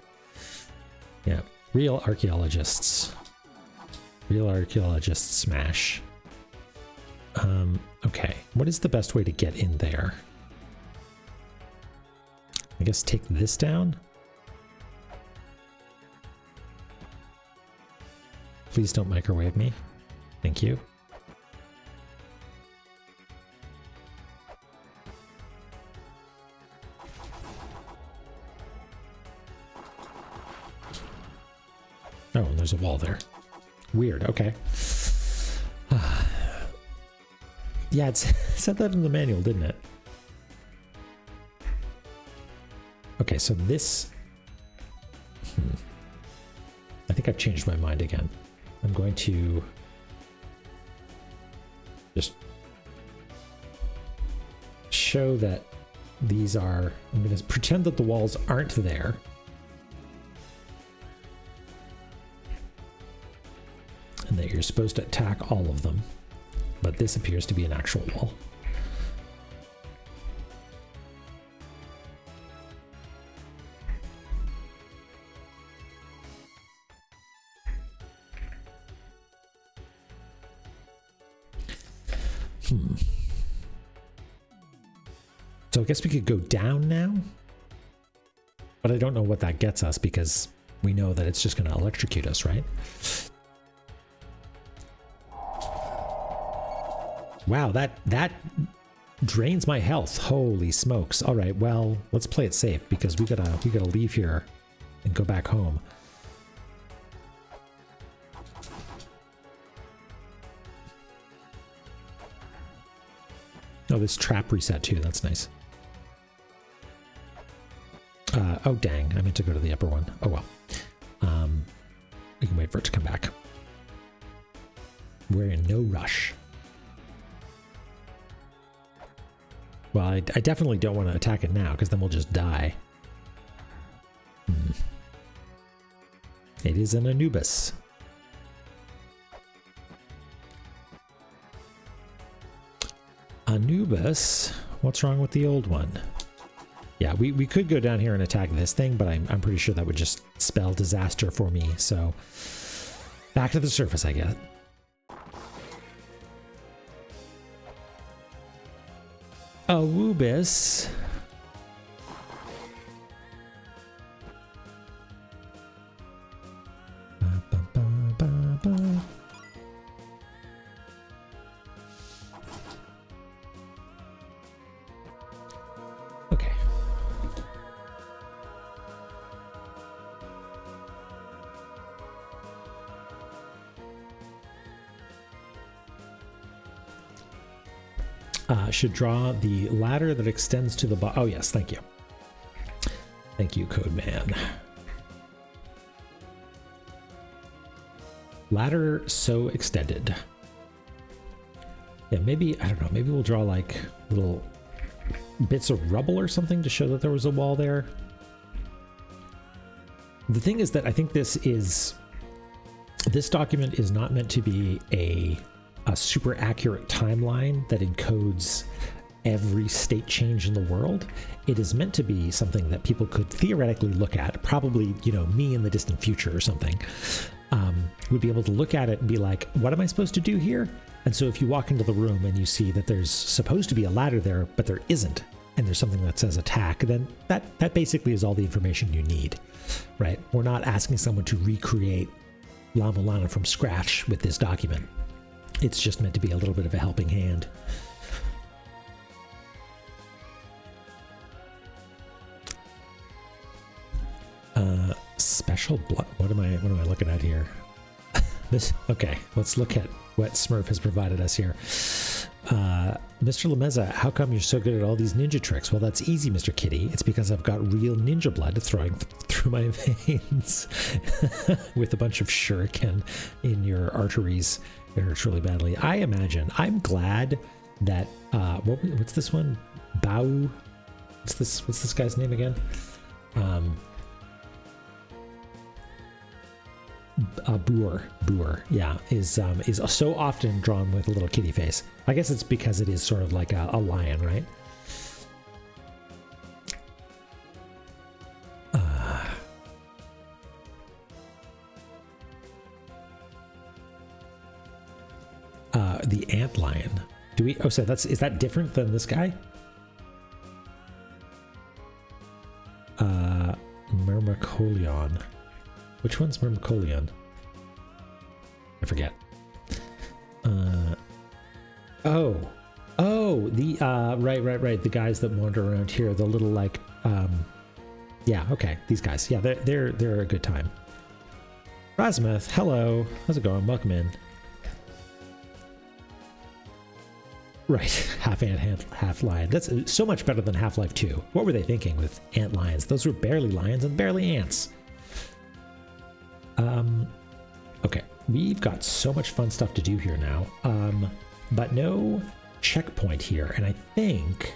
Yeah, real archaeologists. Real archaeologist smash. Okay, what is the best way to get in there? I guess take this down. Please don't microwave me. Thank you. Oh, and there's a wall there. Weird, okay. Yeah, it said that in the manual, didn't it? Okay, so this... I think I've changed my mind again. I'm going to just show that these are... I'm going to pretend that the walls aren't there. And that you're supposed to attack all of them, but this appears to be an actual wall. So I guess we could go down now, but I don't know what that gets us because we know that it's just going to electrocute us, right? Wow, that drains my health. Holy smokes. All right, well, let's play it safe because we gotta leave here and go back home. Oh, this trap reset too. That's nice. Oh, dang. I meant to go to the upper one. Oh, well. We can wait for it to come back. We're in no rush. Well, I definitely don't want to attack it now, because then we'll just die. It is an Anubis. Anubis? What's wrong with the old one? Yeah, we could go down here and attack this thing, but I'm pretty sure that would just spell disaster for me, so... Back to the surface, I guess. Anubis. Okay. should draw the ladder that extends to the bottom. Oh, yes, thank you. Thank you, Code Man. Ladder so extended. Yeah, maybe, I don't know, maybe we'll draw like little bits of rubble or something to show that there was a wall there. The thing is that I think this document is not meant to be a super accurate timeline that encodes every state change in the world. It is meant to be something that people could theoretically look at, probably, you know, me in the distant future or something, would be able to look at it and be like, what am I supposed to do here? And so if you walk into the room and you see that there's supposed to be a ladder there, but there isn't, and there's something that says attack, then that basically is all the information you need, right? We're not asking someone to recreate La-Mulana from scratch with this document. It's just meant to be a little bit of a helping hand. Special blood. What am I looking at here? Okay, let's look at what Smurf has provided us here. Mr. Lameza, how come you're so good at all these ninja tricks? Well, that's easy, Mr. Kitty. It's because I've got real ninja blood flowing through my veins with a bunch of shuriken in your arteries. It hurts really badly. I imagine. I'm glad that what's this one? Bao. What's this guy's name again? Boer, yeah, is so often drawn with a little kitty face. I guess it's because it is sort of like a lion, right? The ant lion. Do we? Oh, so is that different than this guy? Myrmecolion. Which one's Myrmecolion? I forget. Right. The guys that wander around here, the little like, yeah, okay, these guys, yeah, they're a good time. Rasmuth, hello, how's it going? Welcome in. Right, half ant, half lion. That's so much better than Half-Life 2. What were they thinking with ant lions? Those were barely lions and barely ants. Okay, we've got so much fun stuff to do here now, but no checkpoint here, and I think,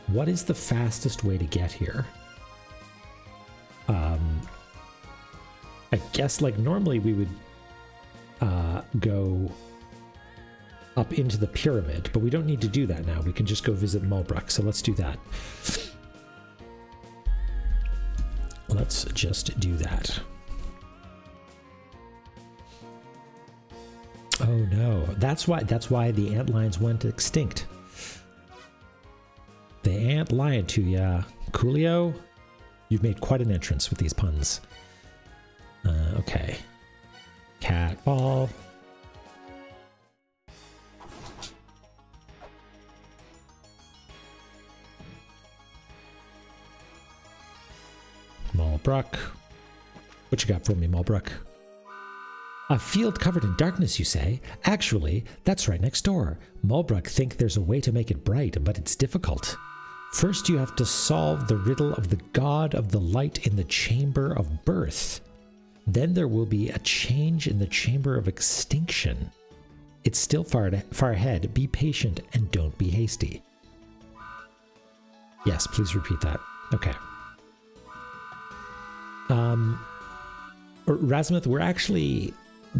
what is the fastest way to get here? I guess, like, normally we would go up into the pyramid, but we don't need to do that now. We can just go visit Mulbrook, so let's do that. Let's just do that. Oh no, that's why the ant lions went extinct. The ant lied to ya. Coolio, you've made quite an entrance with these puns. Okay. Cat ball. Mulbrook. What you got for me, Mulbrook? A field covered in darkness, you say? Actually, that's right next door. Mulbrook think there's a way to make it bright, but it's difficult. First, you have to solve the riddle of the god of the light in the chamber of birth. Then there will be a change in the chamber of extinction. It's still far ahead. Be patient and don't be hasty. Yes, please repeat that. Okay. Rasmuth,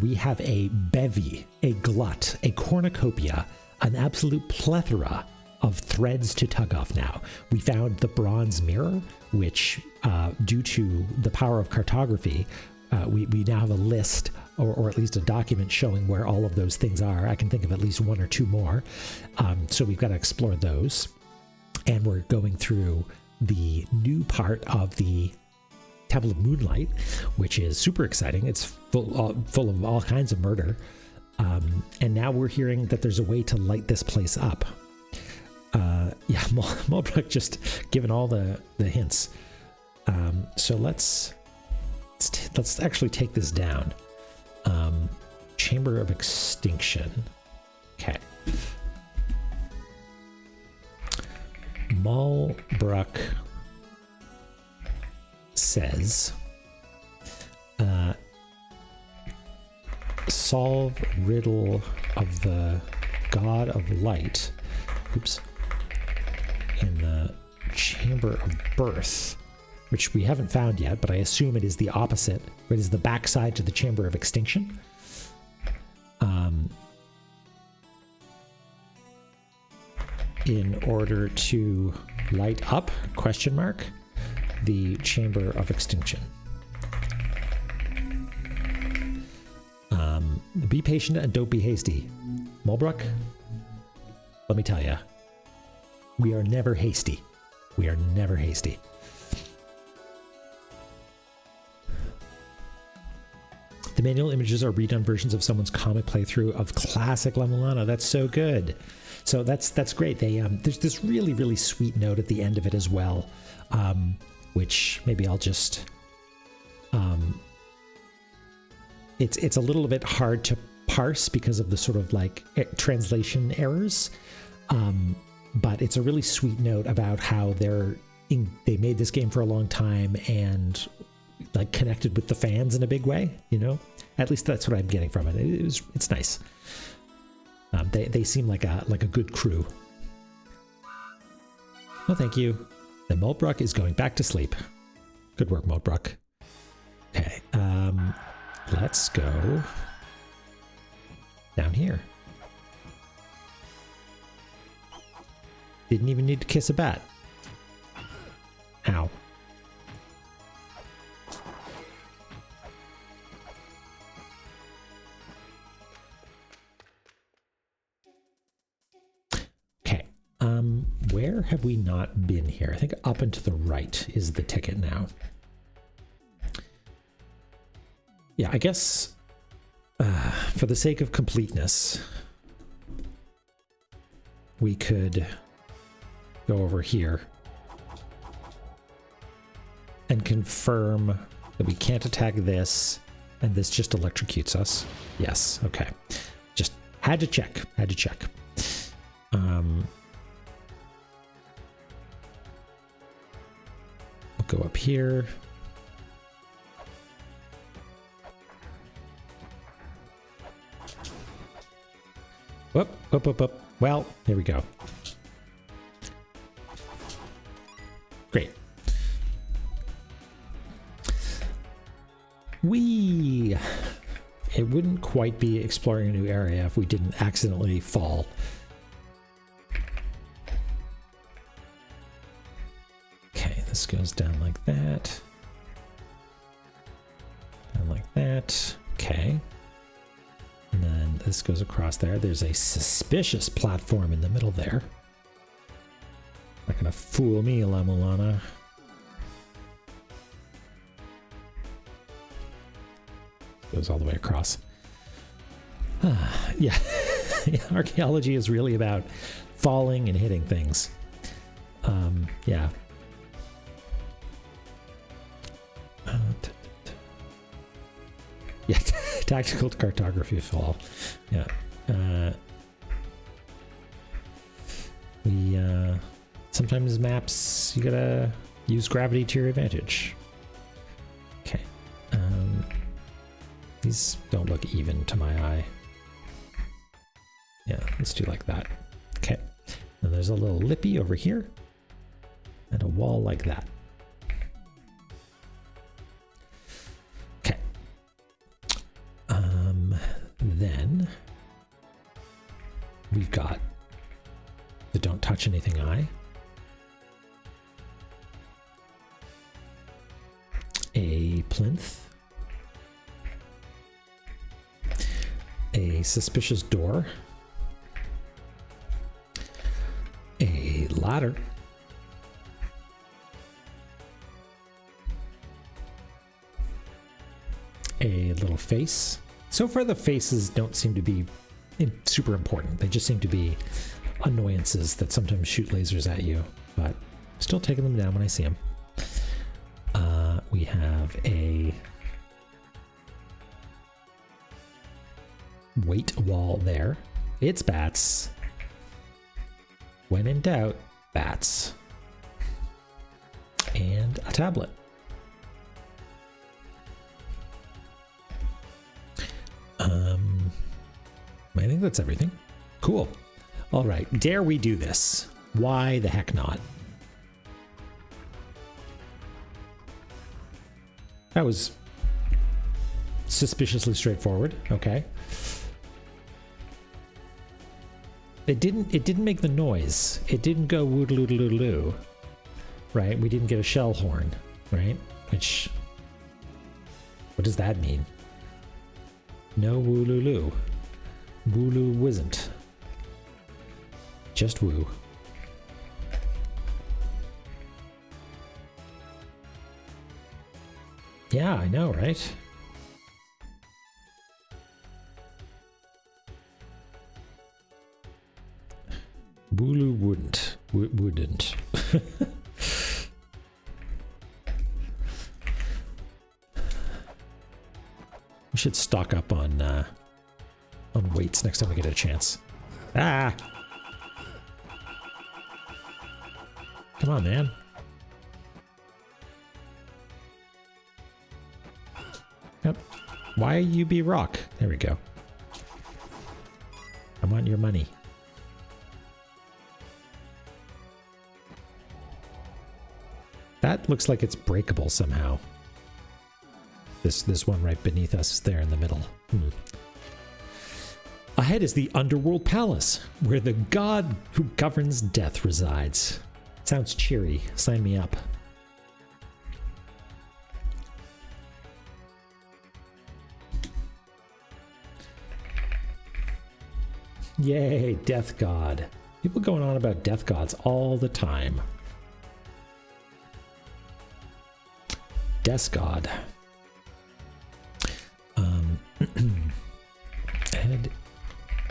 we have a bevy, a glut, a cornucopia, an absolute plethora of threads to tug off now. We found the bronze mirror, which, due to the power of cartography, we now have a list, or at least a document showing where all of those things are. I can think of at least one or two more. So we've got to explore those. And we're going through the new part of the Temple of Moonlight, which is super exciting. It's full of all kinds of murder. And now we're hearing that there's a way to light this place up. Yeah, Mulbrook just given all the hints. So let's actually take this down. Chamber of Extinction. Okay. Malbrook says, solve riddle of the god of light, oops, in the chamber of birth, which we haven't found yet, but I assume it is the opposite. It is the backside to the chamber of extinction. In order to light up, question mark, the chamber of extinction. Be patient and don't be hasty. Mulbrook, let me tell you, we are never hasty. We are never hasty. The manual images are redone versions of someone's comic playthrough of classic La-Mulana. That's so good. So that's great. They there's this really, really sweet note at the end of it as well, which maybe I'll just it's a little bit hard to parse because of the sort of like translation errors, but it's a really sweet note about how they made this game for a long time and like connected with the fans in a big way, you know. At least that's what I'm getting from it. It's nice. They seem like a good crew. Oh, thank you. The Mulbrook is going back to sleep. Good work, Mulbrook. Okay, let's go down here. Didn't even need to kiss a bat. Ow. Okay, where have we not been here? I think up and to the right is the ticket now. Yeah, I guess for the sake of completeness, we could go over here and confirm that we can't attack this, and this just electrocutes us. Yes, okay. Just had to check, We'll go up here. Whoop. Well, there we go. Great. It wouldn't quite be exploring a new area if we didn't accidentally fall. Okay, this goes down like that. Down like that. Okay. And then this goes across there. There's a suspicious platform in the middle there. Not gonna fool me, La-Mulana. Goes all the way across. Yeah. Archaeology is really about falling and hitting things. Yeah. Yeah, tactical cartography fall. Yeah. Sometimes maps, you gotta use gravity to your advantage. Okay. These don't look even to my eye. Yeah, let's do like that. Okay. And there's a little lippy over here and a wall like that. Okay. Then we've got the don't touch anything eye. A plinth. A suspicious door. A ladder. A little face. So far the faces don't seem to be super important. They just seem to be annoyances that sometimes shoot lasers at you, but still taking them down when I see them. We have a weight wall there. It's bats. When in doubt, bats. and a tablet. I think that's everything. Cool. All right, dare we do this? Why the heck not? That was suspiciously straightforward. Okay. It didn't make the noise. It didn't go woodaloo, right? We didn't get a shell horn, right? Which, what does that mean? No wooloo. Wooloo wisn't. Just woo. Yeah, I know, right? Wooloo wouldn't. Wouldn't. We should stock up on weights next time we get a chance. Ah! Come on, man. Yep. Why you be rock? There we go. I want your money. That looks like it's breakable somehow. This one right beneath us there in the middle. Ahead is the Underworld Palace, where the god who governs death resides. Sounds cheery. Sign me up. Yay, death god. People going on about death gods all the time. Death god. Ahead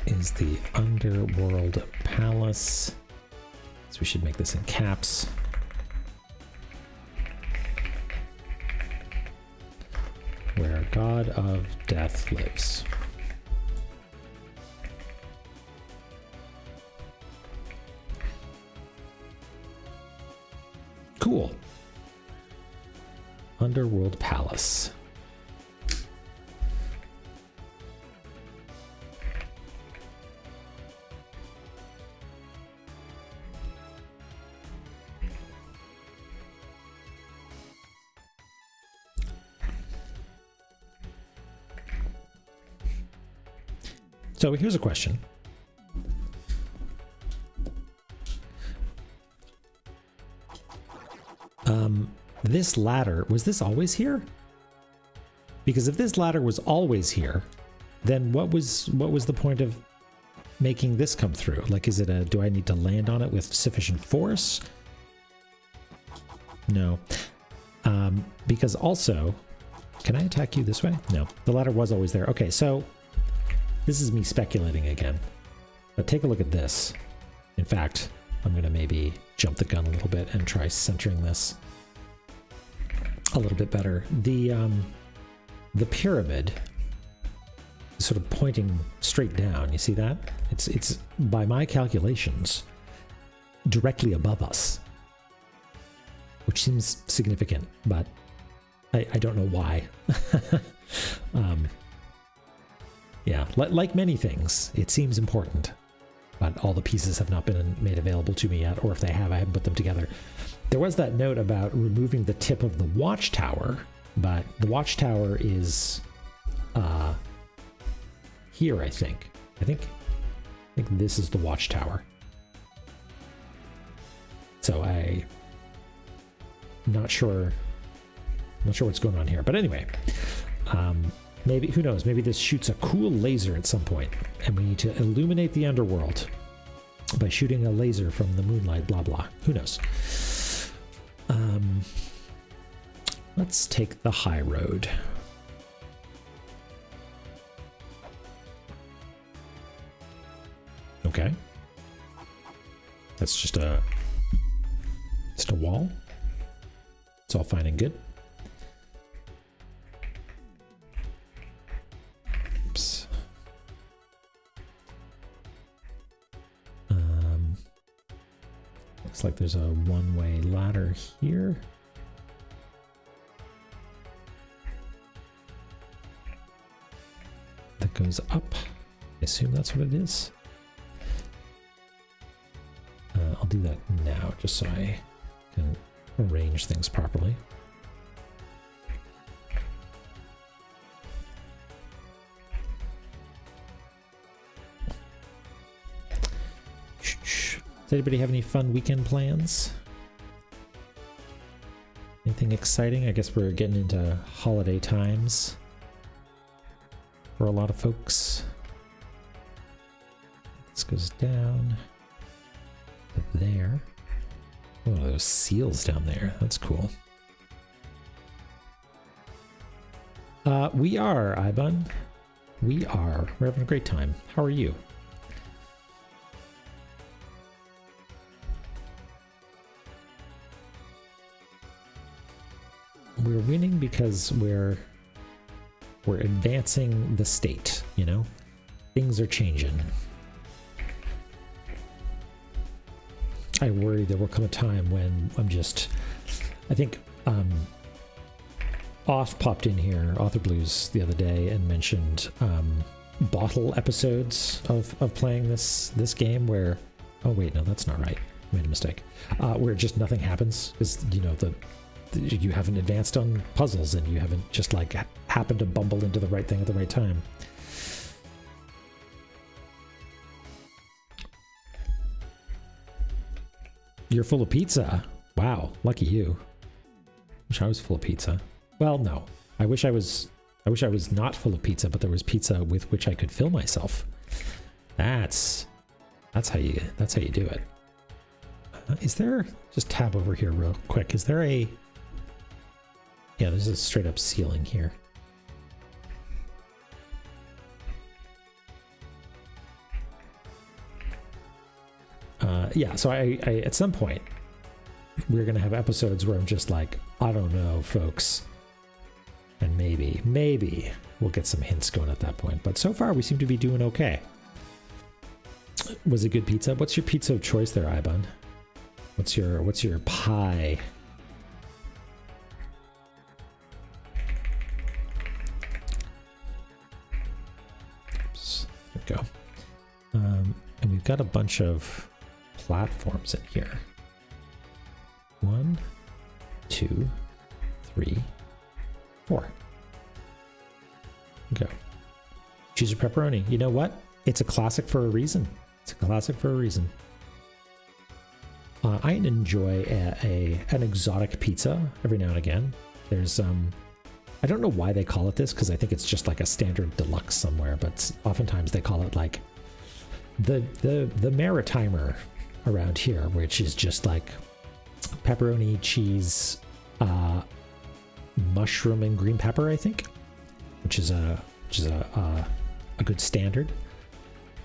is the Underworld Palace. So we should make this in caps. Where God of Death lives. Cool. Underworld Palace. So here's a question. This ladder, was this always here? Because if this ladder was always here, then what was the point of making this come through? Like, is it do I need to land on it with sufficient force? No. Because also, can I attack you this way? No, the ladder was always there. Okay, so this is me speculating again, but take a look at this. In fact, I'm going to maybe jump the gun a little bit and try centering this a little bit better. The pyramid is sort of pointing straight down. You see that? It's by my calculations directly above us, which seems significant, but I don't know why. Yeah, like many things, it seems important, but all the pieces have not been made available to me yet, or if they have, I haven't put them together. There was that note about removing the tip of the watchtower, but the watchtower is here, I think. I think this is the watchtower. So I'm not sure what's going on here, but anyway, maybe, who knows, maybe this shoots a cool laser at some point, and we need to illuminate the underworld by shooting a laser from the moonlight, blah blah. Who knows? Let's take the high road. Okay. That's just a wall. It's all fine and good. Oops. Looks like there's a one-way ladder here. goes up. I assume that's what it is. I'll do that now, just so I can arrange things properly. Does anybody have any fun weekend plans? Anything exciting? I guess we're getting into holiday times for a lot of folks. This goes down to there. Oh, those seals down there. That's cool. We are, Ibun. We are. We're having a great time. How are you? We're winning because we're advancing the state, you know? Things are changing. I worry there will come a time when I think Off popped in here, Author Blues, the other day and mentioned bottle episodes of playing this game where, oh wait, no, that's not right. I made a mistake. Where just nothing happens because, you know, you haven't advanced on puzzles and you haven't just like happened to bumble into the right thing at the right time. You're full of pizza. Wow, lucky you. Wish I was full of pizza. Well, no. I wish I was not full of pizza, but there was pizza with which I could fill myself. That's how you do it. Is there, just tab over here real quick. Is there a, yeah, there's a straight up ceiling here. Yeah, so I at some point we're gonna have episodes where I'm just like, I don't know, folks, and maybe we'll get some hints going at that point. But so far we seem to be doing okay. Was it good pizza? What's your pizza of choice there, Ibun? What's your pie? Oops, there we go. And we've got a bunch of platforms in here. 1, 2, 3, 4. Go. Choose your pepperoni. You know what? It's a classic for a reason. It's a classic for a reason. I enjoy an exotic pizza every now and again. There's I don't know why they call it this, because I think it's just like a standard deluxe somewhere, but oftentimes they call it like the Maritimer around here, which is just like pepperoni, cheese, mushroom, and green pepper, I think, which is a good standard.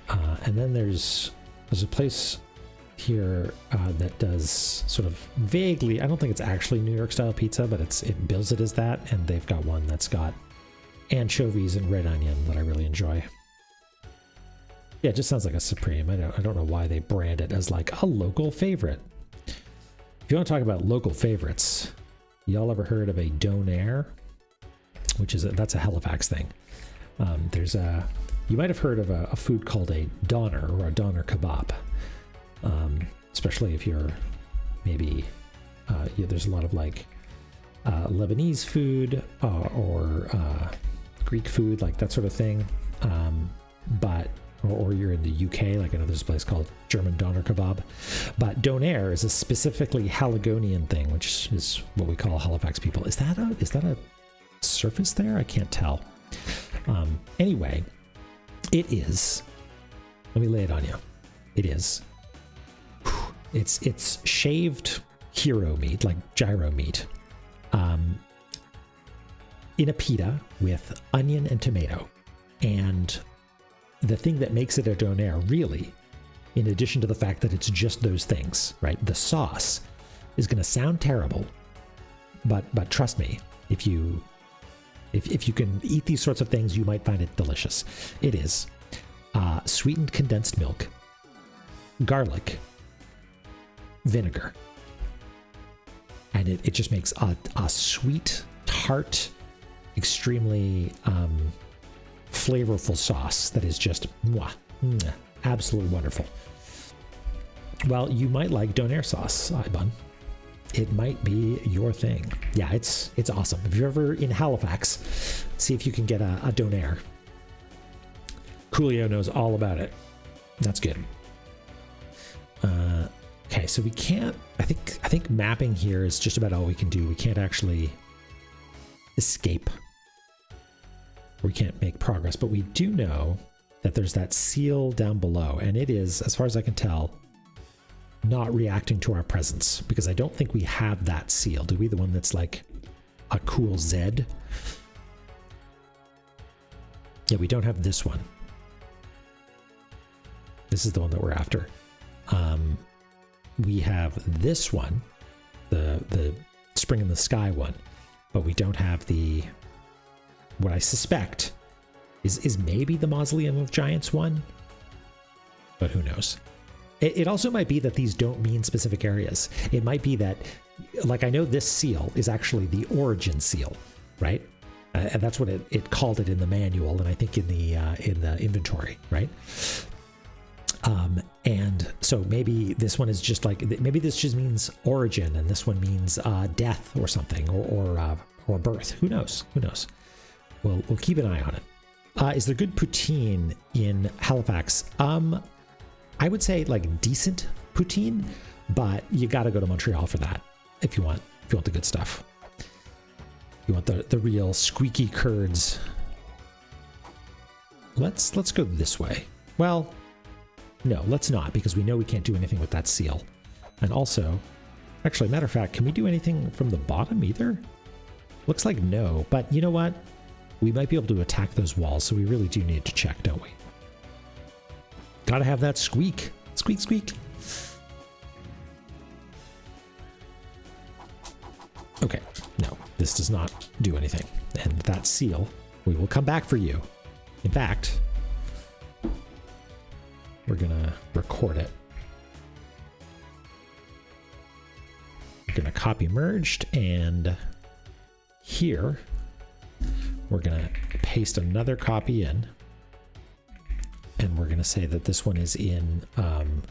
And then there's a place here that does sort of vaguely, I don't think it's actually New York style pizza, but it bills it as that, and they've got one that's got anchovies and red onion that I really enjoy. Yeah, it just sounds like a Supreme. I don't know why they brand it as like a local favorite. If you want to talk about local favorites, y'all ever heard of a donair? That's a Halifax thing. You might have heard of a food called a doner or a doner kebab. Especially if you're maybe, there's a lot of like Lebanese food or Greek food, like that sort of thing. Or you're in the UK, like I know there's a place called German doner kebab. But donair is a specifically Haligonian thing, which is what we call Halifax people. Is that a surface there? I can't tell. Anyway, it is. Let me lay it on you. It is. It's shaved hero meat, like gyro meat, in a pita with onion and tomato. And the thing that makes it a donair, really, in addition to the fact that it's just those things, right? The sauce is going to sound terrible, but trust me, if you can eat these sorts of things, you might find it delicious. It is sweetened condensed milk, garlic, vinegar, and it just makes a sweet, tart, extremely flavorful sauce that is just absolutely wonderful. Well, you might like donair sauce, Ibun. It might be your thing. Yeah, it's awesome. If you're ever in Halifax, see if you can get a donair. Coolio knows all about it. That's good. Okay, so we can't. I think mapping here is just about all we can do. We can't actually escape. We can't make progress, but we do know that there's that seal down below, and it is, as far as I can tell, not reacting to our presence, because I don't think we have that seal. Do we? The one that's like a cool Z? Yeah, we don't have this one. This is the one that we're after. We have this one, the spring in the sky one, but we don't have the, what I suspect is maybe the Mausoleum of Giants one, but who knows? It also might be that these don't mean specific areas. It might be that, like, I know this seal is actually the origin seal, right? And that's what it called it in the manual, and I think in the inventory, right? And so maybe this one is just like, maybe this just means origin, and this one means death or something, or birth. Who knows? Who knows? We'll keep an eye on it. Is there good poutine in Halifax? I would say like decent poutine, but you got to go to Montreal for that if you want the good stuff. You want the real squeaky curds. Let's go this way. Well, no, let's not, because we know we can't do anything with that seal. And also, actually, matter of fact, can we do anything from the bottom either? Looks like no, but you know what? We might be able to attack those walls, so we really do need to check, don't we? Gotta have that squeak. Squeak, squeak. Okay, no, this does not do anything. And that seal, we will come back for you. In fact, we're gonna record it. We're gonna copy merged, and here we're gonna paste another copy in, and we're gonna say that this one is in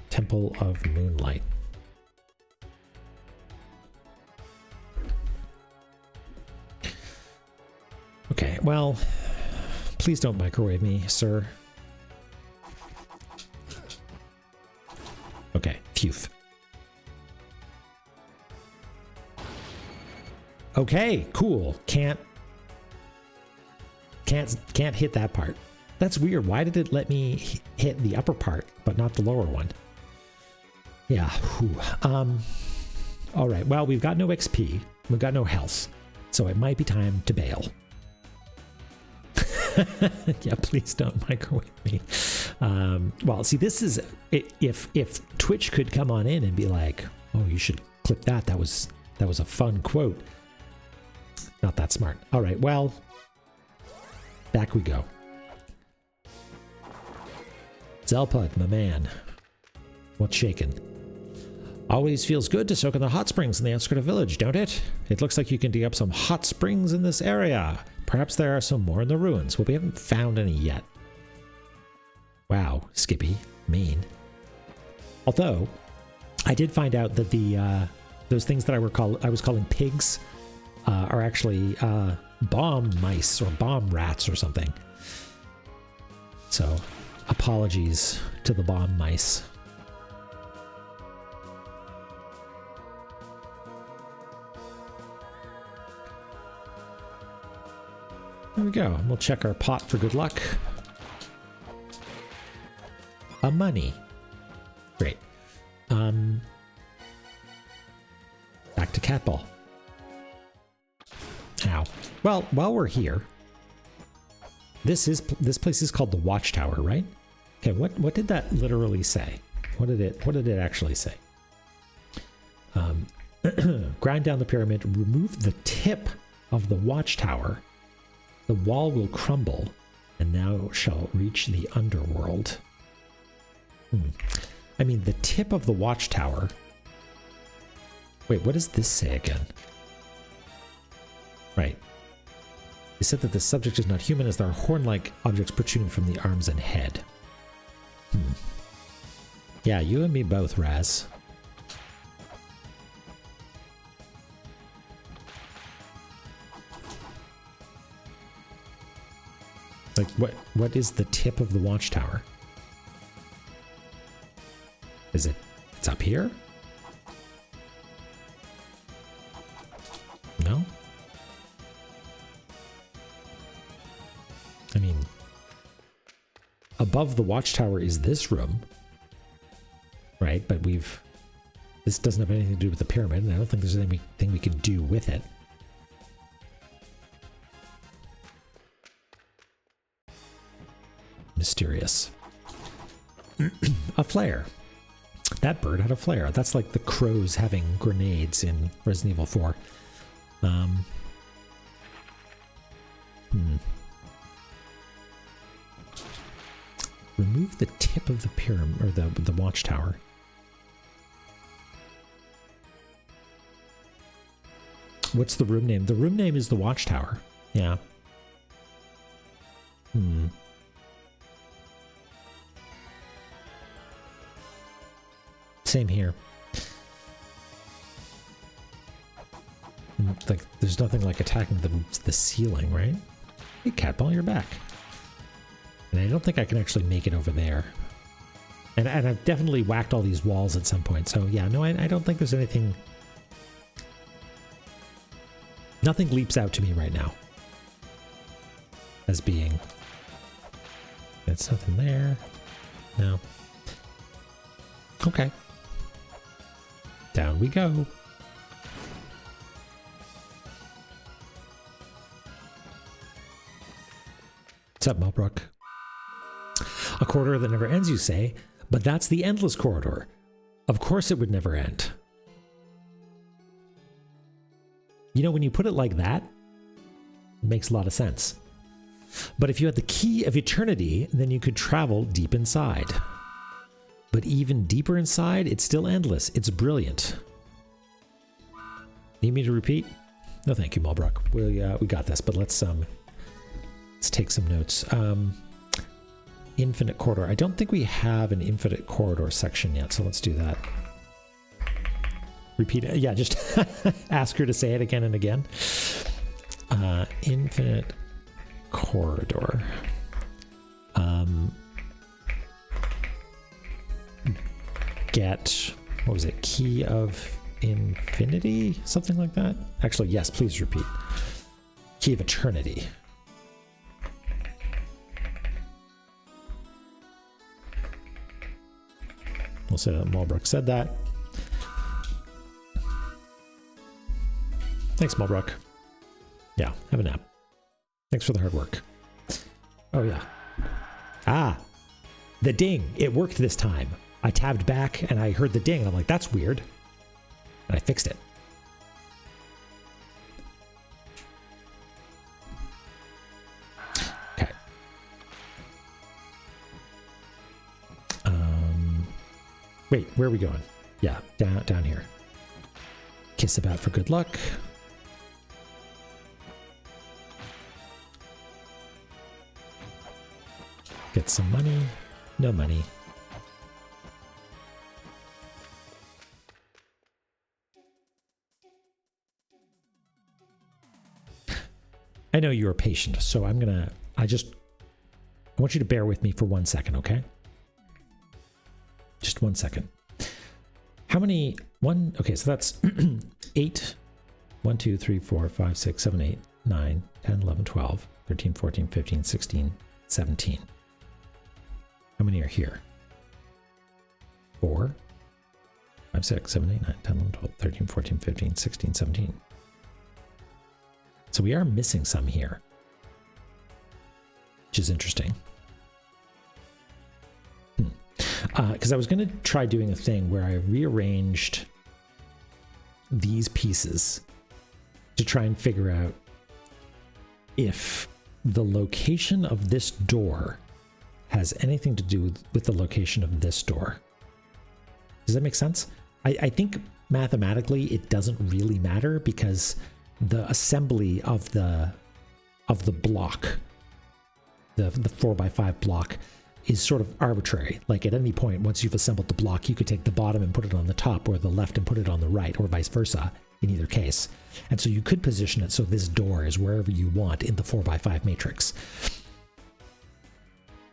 Temple of Moonlight. Okay, well, please don't microwave me, sir. Okay, phew. Okay, cool. Can't hit that part. That's weird. Why did it let me hit the upper part, but not the lower one? Yeah. Whew. All right. Well, we've got no XP. We've got no health. So it might be time to bail. Yeah, please don't microwave me. Well, see, this is, if Twitch could come on in and be like, oh, you should clip that. That was a fun quote. Not that smart. All right. Well, back we go. Zelpud, my man. What's shaking? Always feels good to soak in the hot springs in the outskirts of the village, don't it? It looks like you can dig up some hot springs in this area. Perhaps there are some more in the ruins. Well, we haven't found any yet. Wow, Skippy, mean. Although, I did find out that the those things that I was calling pigs are actually bomb mice or bomb rats or something. So, apologies to the bomb mice. There we go. We'll check our pot for good luck. A money. Great. Back to Catball. Ow. Well, while we're here, this place is called the Watchtower, right? Okay, what did that literally say? What did it actually say? Grind down the pyramid, remove the tip of the Watchtower. The wall will crumble, and now shall reach the underworld. I mean, the tip of the Watchtower. Wait, what does this say again? Right. They said that the subject is not human as there are horn-like objects protruding from the arms and head. Yeah, you and me both, Raz. Like, what is the tip of the watchtower? Is it's up here? No? I mean, above the watchtower is this room, right? But this doesn't have anything to do with the pyramid, and I don't think there's anything we can do with it. Mysterious. A flare. That bird had a flare. That's like the crows having grenades in Resident Evil 4. Remove the tip of the pyramid, or the watchtower. What's the room name? The room name is the watchtower. Yeah. Same here. Like, there's nothing like attacking the ceiling, right? Hey, Catball, you're back. And I don't think I can actually make it over there. And I've definitely whacked all these walls at some point. So yeah, no, I don't think there's anything. Nothing leaps out to me right now as being. It's nothing there. No. Okay. Down we go. What's up, Melbrook? A corridor that never ends, you say, but that's the endless corridor. Of course it would never end. You know, when you put it like that, it makes a lot of sense. But if you had the key of eternity, then you could travel deep inside. But even deeper inside, it's still endless. It's brilliant. Need me to repeat? No, thank you, Malbrook. We got this, but let's take some notes. Infinite corridor. I don't think we have an infinite corridor section yet, so let's do that. Repeat it. Yeah, just ask her to say it again and again. Infinite corridor. Get, what was it? Key of infinity? Something like that? Actually, yes, please repeat. Key of eternity. We'll say that Malbrook said that. Thanks, Malbrook. Yeah, have a nap. Thanks for the hard work. Oh, yeah. Ah, the ding. It worked this time. I tabbed back and I heard the ding and I'm like, that's weird. And I fixed it. Okay. Wait, where are we going? Yeah, down here. Kiss about for good luck. Get some money. No money. I know you're patient, so I want you to bear with me for 1 second, okay? Just 1 second. How many, okay, so that's 8, 1, 2, 3, 4, 5, 6, 7, 8, 9, 10, 11, 12, 13, 14, 15, 16, 17. How many are here? 4, 5, 6, 7, 8, 9, 10, 11, 12, 13, 14, 15, 16, 17. So we are missing some here, which is interesting. Because I was going to try doing a thing where I rearranged these pieces to try and figure out if the location of this door has anything to do with the location of this door. Does that make sense? I think mathematically it doesn't really matter because the assembly of the of the block, the 4x5 block, is sort of arbitrary. Like at any point, once you've assembled the block, you could take the bottom and put it on the top, or the left and put it on the right, or vice versa in either case. And so you could position it so this door is wherever you want in the 4x5 matrix.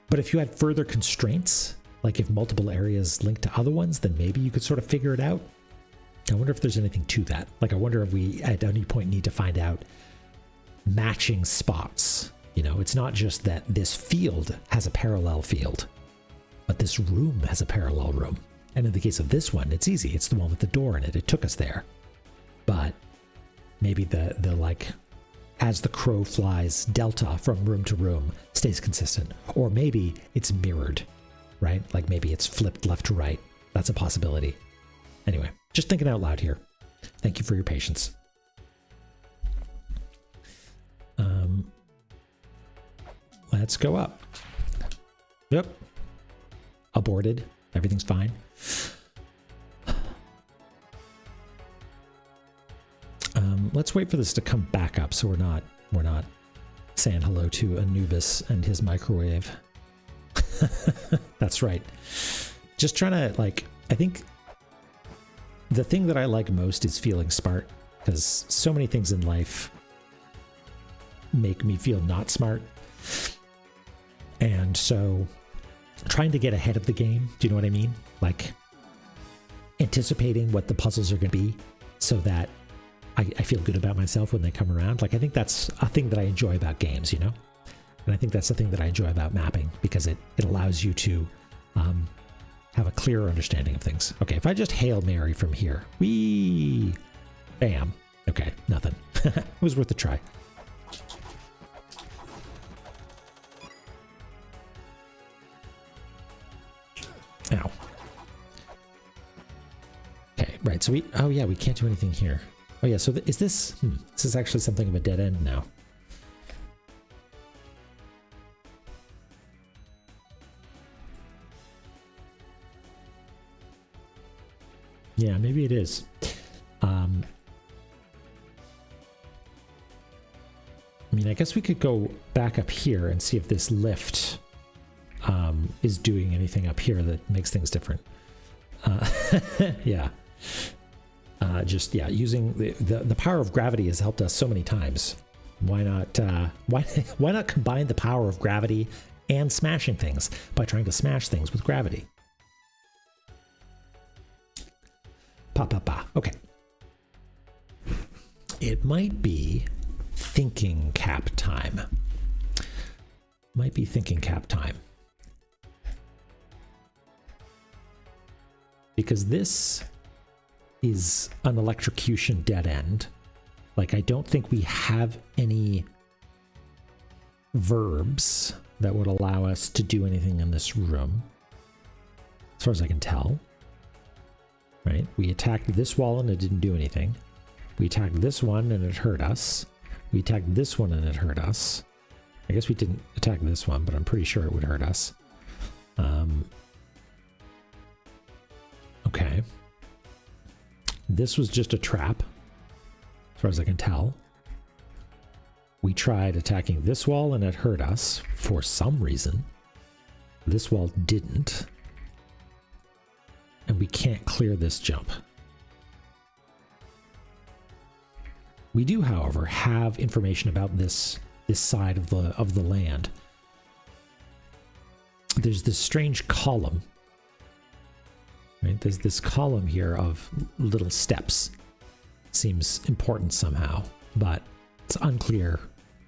But if you had further constraints, like if multiple areas link to other ones, then maybe you could sort of figure it out. I wonder if there's anything to that. Like I wonder if we at any point need to find out matching spots. You know, it's not just that this field has a parallel field, but this room has a parallel room. And in the case of this one, it's easy. It's the one with the door in it. It took us there. But maybe the like, as the crow flies, delta from room to room stays consistent. Or maybe it's mirrored, right? Like maybe it's flipped left to right. That's a possibility. Anyway, just thinking out loud here. Thank you for your patience. Let's go up. Yep. Aborted. Everything's fine. Let's wait for this to come back up so we're not saying hello to Anubis and his microwave. That's right. Just trying to, like, I think the thing that I like most is feeling smart, because so many things in life make me feel not smart. And so trying to get ahead of the game, do you know what I mean? Like anticipating what the puzzles are going to be so that I feel good about myself when they come around. Like I think that's a thing that I enjoy about games, you know? And I think that's the thing that I enjoy about mapping, because it allows you to have a clearer understanding of things. Okay, if I just Hail Mary from here, whee, bam. Okay, nothing. It was worth a try. Ow. Okay, right, so oh yeah, we can't do anything here. Oh yeah, so is this, this is actually something of a dead end now. Yeah, maybe it is. I mean, I guess we could go back up here and see if this lift is doing anything up here that makes things different. Yeah. Yeah, using the power of gravity has helped us so many times. Why not why not combine the power of gravity and smashing things by trying to smash things with gravity? Pa pa pa. Okay. It might be thinking cap time. Might be thinking cap time. Because this is an electrocution dead end. Like, I don't think we have any verbs that would allow us to do anything in this room, as far as I can tell. Right? We attacked this wall and it didn't do anything. We attacked this one and it hurt us. We attacked this one and it hurt us. I guess we didn't attack this one, but I'm pretty sure it would hurt us. Okay. This was just a trap, as far as I can tell. We tried attacking this wall and it hurt us for some reason. This wall didn't. And we can't clear this jump. We do, however, have information about this side of the land. There's this strange column. Right? There's this column here of little steps. Seems important somehow, but it's unclear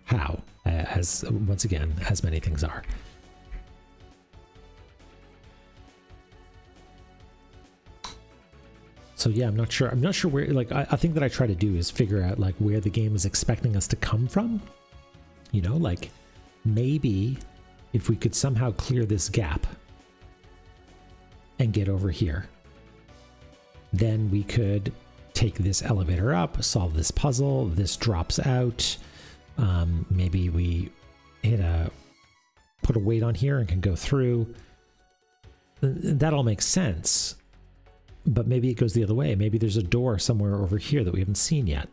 how, as once again, as many things are. So yeah, I'm not sure where, like, I think that I try to do is figure out like where the game is expecting us to come from. You know, like maybe if we could somehow clear this gap and get over here, then we could take this elevator up, solve this puzzle, this drops out. Maybe we put a weight on here and can go through. That all makes sense. But maybe it goes the other way. Maybe there's a door somewhere over here that we haven't seen yet.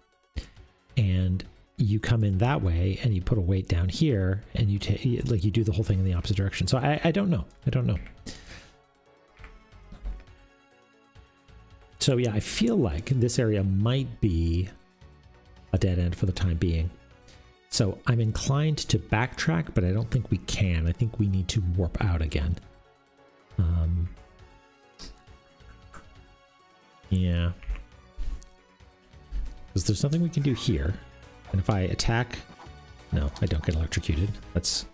And you come in that way and you put a weight down here and you take, like, you do the whole thing in the opposite direction. So I don't know. I don't know. So yeah, I feel like this area might be a dead end for the time being. So I'm inclined to backtrack, but I don't think we can. I think we need to warp out again. Yeah. Because there's nothing we can do here. And if I attack... No, I don't get electrocuted. That's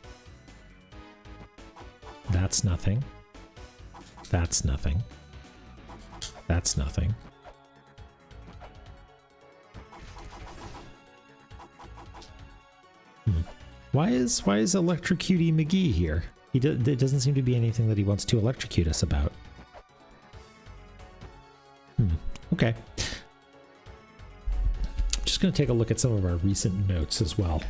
nothing. That's nothing. That's nothing. Why is Electrocutie McGee here? There doesn't seem to be anything that he wants to electrocute us about. Okay. Just going to take a look at some of our recent notes as well.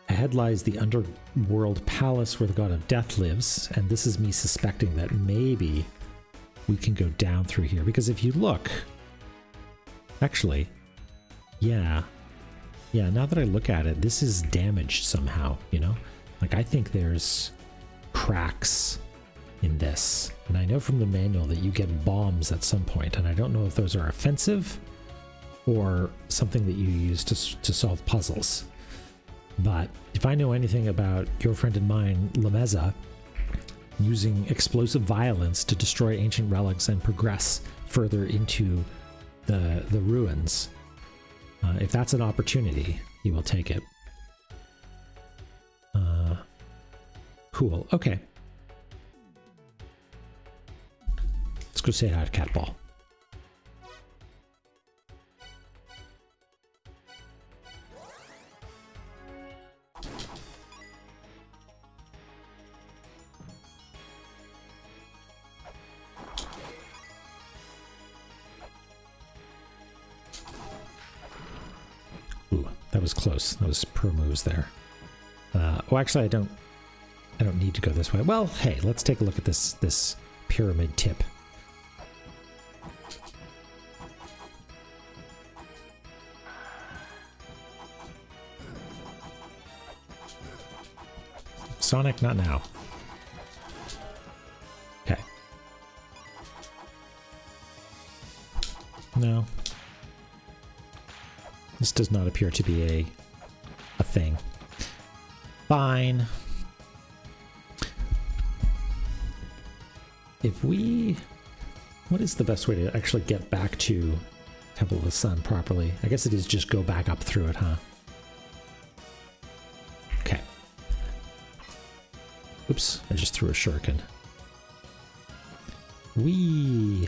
Ahead lies the underworld palace where the god of death lives, and this is me suspecting that maybe we can go down through here, because if you look, actually, yeah, now that I look at it, this is damaged somehow, you know? Like, I think there's cracks in this, and I know from the manual that you get bombs at some point, and I don't know if those are offensive or something that you use to solve puzzles. But if I know anything about your friend and mine, Lameza, using explosive violence to destroy ancient relics and progress further into the ruins, if that's an opportunity, he will take it. Cool. Okay. Let's go say hi to Catball. Ooh, that was close. That was pro moves there. Oh, actually, I don't need to go this way. Well, hey, let's take a look at this pyramid tip. Sonic, not now. Okay. No. This does not appear to be a thing. Fine. If we... What is the best way to actually get back to Temple of the Sun properly? I guess it is just go back up through it, huh? Okay. Oops, I just threw a shuriken. Whee!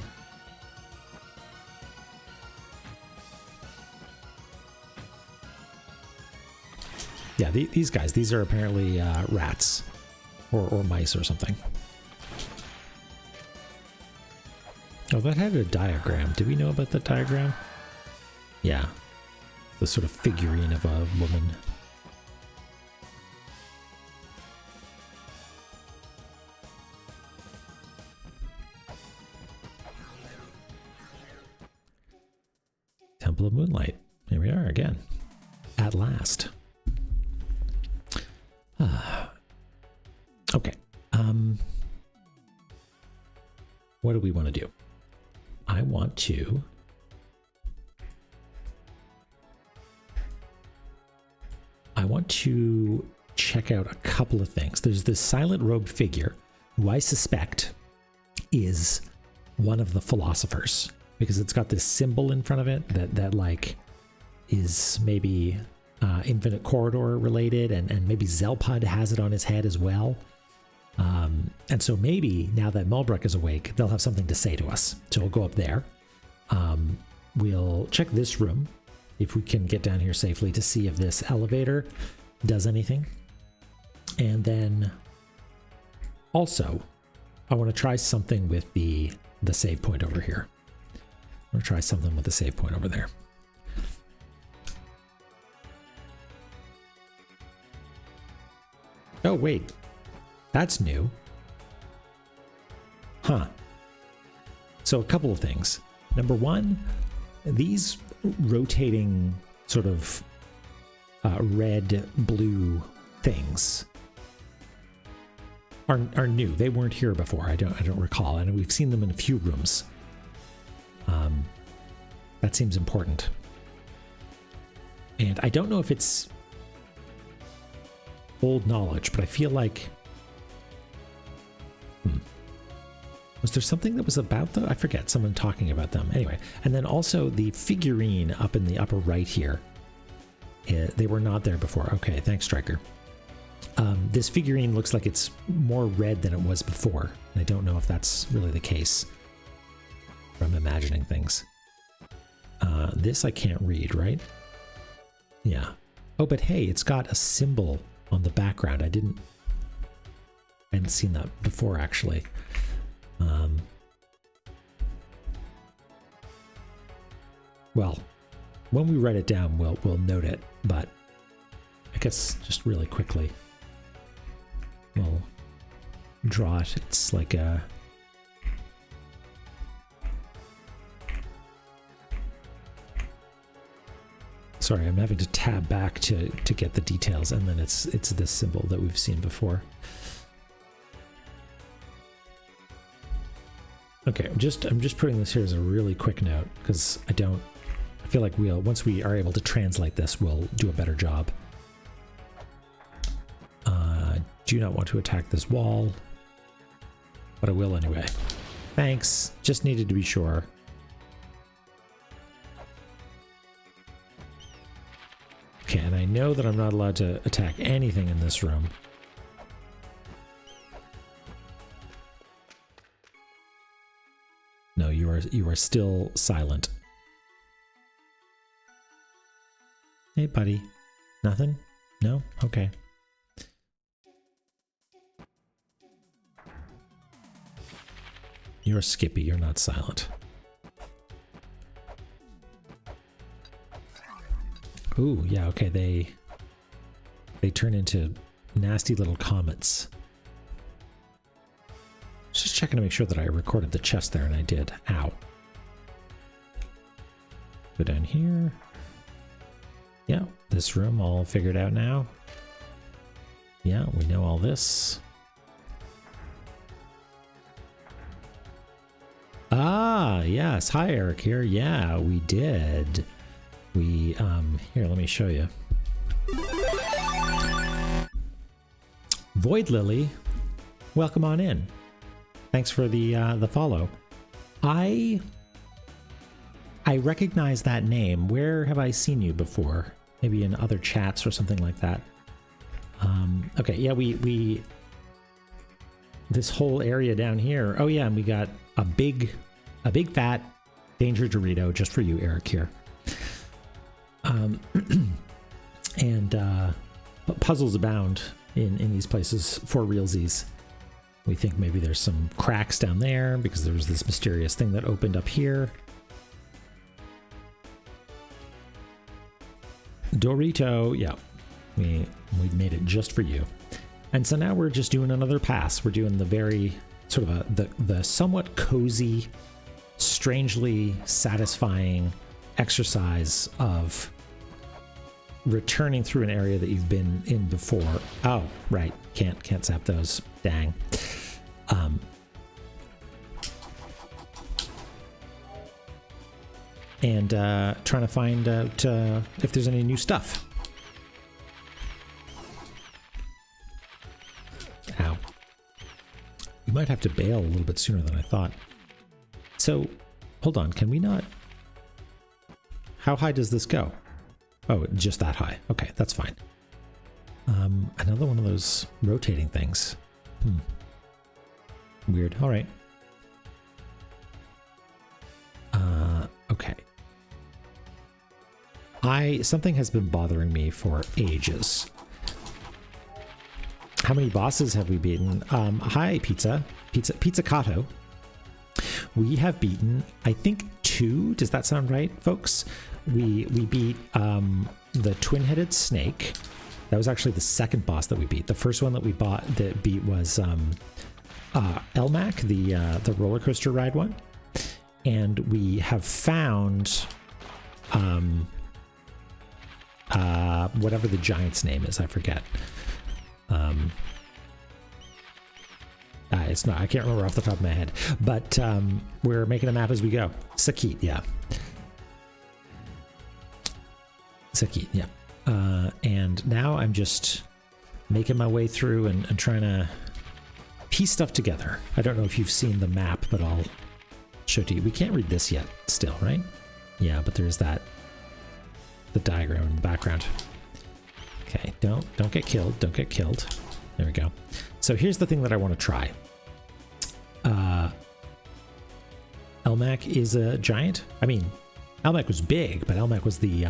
Yeah, these guys, these are apparently rats or mice or something. Oh, that had a diagram. Did we know about that diagram? Yeah. The sort of figurine of a woman. Temple of Moonlight. Here we are again. At last. Okay. What do we want to do? I want to check out a couple of things. There's this silent robed figure who I suspect is one of the philosophers, because it's got this symbol in front of it that like is maybe Infinite Corridor related, and maybe Zelpud has it on his head as well. And so maybe now that Mulbrook is awake, they'll have something to say to us. So we'll go up there. We'll check this room, if we can get down here safely, to see if this elevator does anything. And then also, I want to try something with the save point over here. I'm going to try something with the save point over there. Oh, wait. That's new. Huh. So a couple of things. Number one, these rotating sort of red, blue things are new. They weren't here before. I don't recall, and we've seen them in a few rooms. That seems important. And I don't know if it's old knowledge, but I feel like... Was there something that was about them? I forget, someone talking about them. Anyway, and then also the figurine up in the upper right here. They were not there before. Okay, thanks, Striker. This figurine looks like it's more red than it was before. I don't know if that's really the case. I'm imagining things. This I can't read, right? Yeah. Oh, but hey, it's got a symbol on the background. I hadn't seen that before, actually. Well, when we write it down, we'll note it, but I guess just really quickly, we'll draw it. It's like a... Sorry, I'm having to tab back to get the details, and then it's this symbol that we've seen before. Okay, I'm just putting this here as a really quick note, because I feel like once we are able to translate this, we'll do a better job. Do not want to attack this wall, but I will anyway. Thanks, just needed to be sure. Okay, and I know that I'm not allowed to attack anything in this room. No, you are still silent. Hey, buddy. Nothing? No? Okay. You're Skippy, you're not silent. Ooh, yeah, okay, they turn into nasty little comets. Just checking to make sure that I recorded the chest there, and I did. Ow. Go down here. Yeah, this room all figured out now. Yeah, we know all this. Ah, yes. Hi, Eric here. Yeah, we did. We, here, let me show you. Void Lily, welcome on in. Thanks for the follow. I recognize that name. Where have I seen you before? Maybe in other chats or something like that. Okay, yeah, we this whole area down here. Oh yeah, and we got a big fat danger Dorito just for you, Eric here. And puzzles abound in these places for realsies. We think maybe there's some cracks down there because there was this mysterious thing that opened up here. Dorito, yeah, we made it just for you. And so now we're just doing another pass. We're doing the very sort of the somewhat cozy, strangely satisfying exercise of returning through an area that you've been in before. Oh, right. Can't zap those. Dang. And trying to find out if there's any new stuff. Ow. We might have to bail a little bit sooner than I thought. So, hold on. Can we not... How high does this go? Oh, just that high. Okay, that's fine. Another one of those rotating things. Weird. All right. Okay. Something has been bothering me for ages. How many bosses have we beaten? Hi, Pizzicato. We have beaten, I think, 2. Does that sound right, folks? We beat the twin-headed snake. That was actually the second boss that we beat. The first one that we beat was Elmac, the roller coaster ride one. And we have found whatever the giant's name is, I forget. It's not, I can't remember off the top of my head, but we're making a map as we go. Sakit, yeah. Sakit, yeah. And now I'm just making my way through and trying to piece stuff together. I don't know if you've seen the map, but I'll show it to you. We can't read this yet still, right? Yeah, but there's the diagram in the background. Okay, don't get killed. Don't get killed. There we go. So here's the thing that I want to try. Elmac is a giant. I mean, Elmac was big, but Elmac was the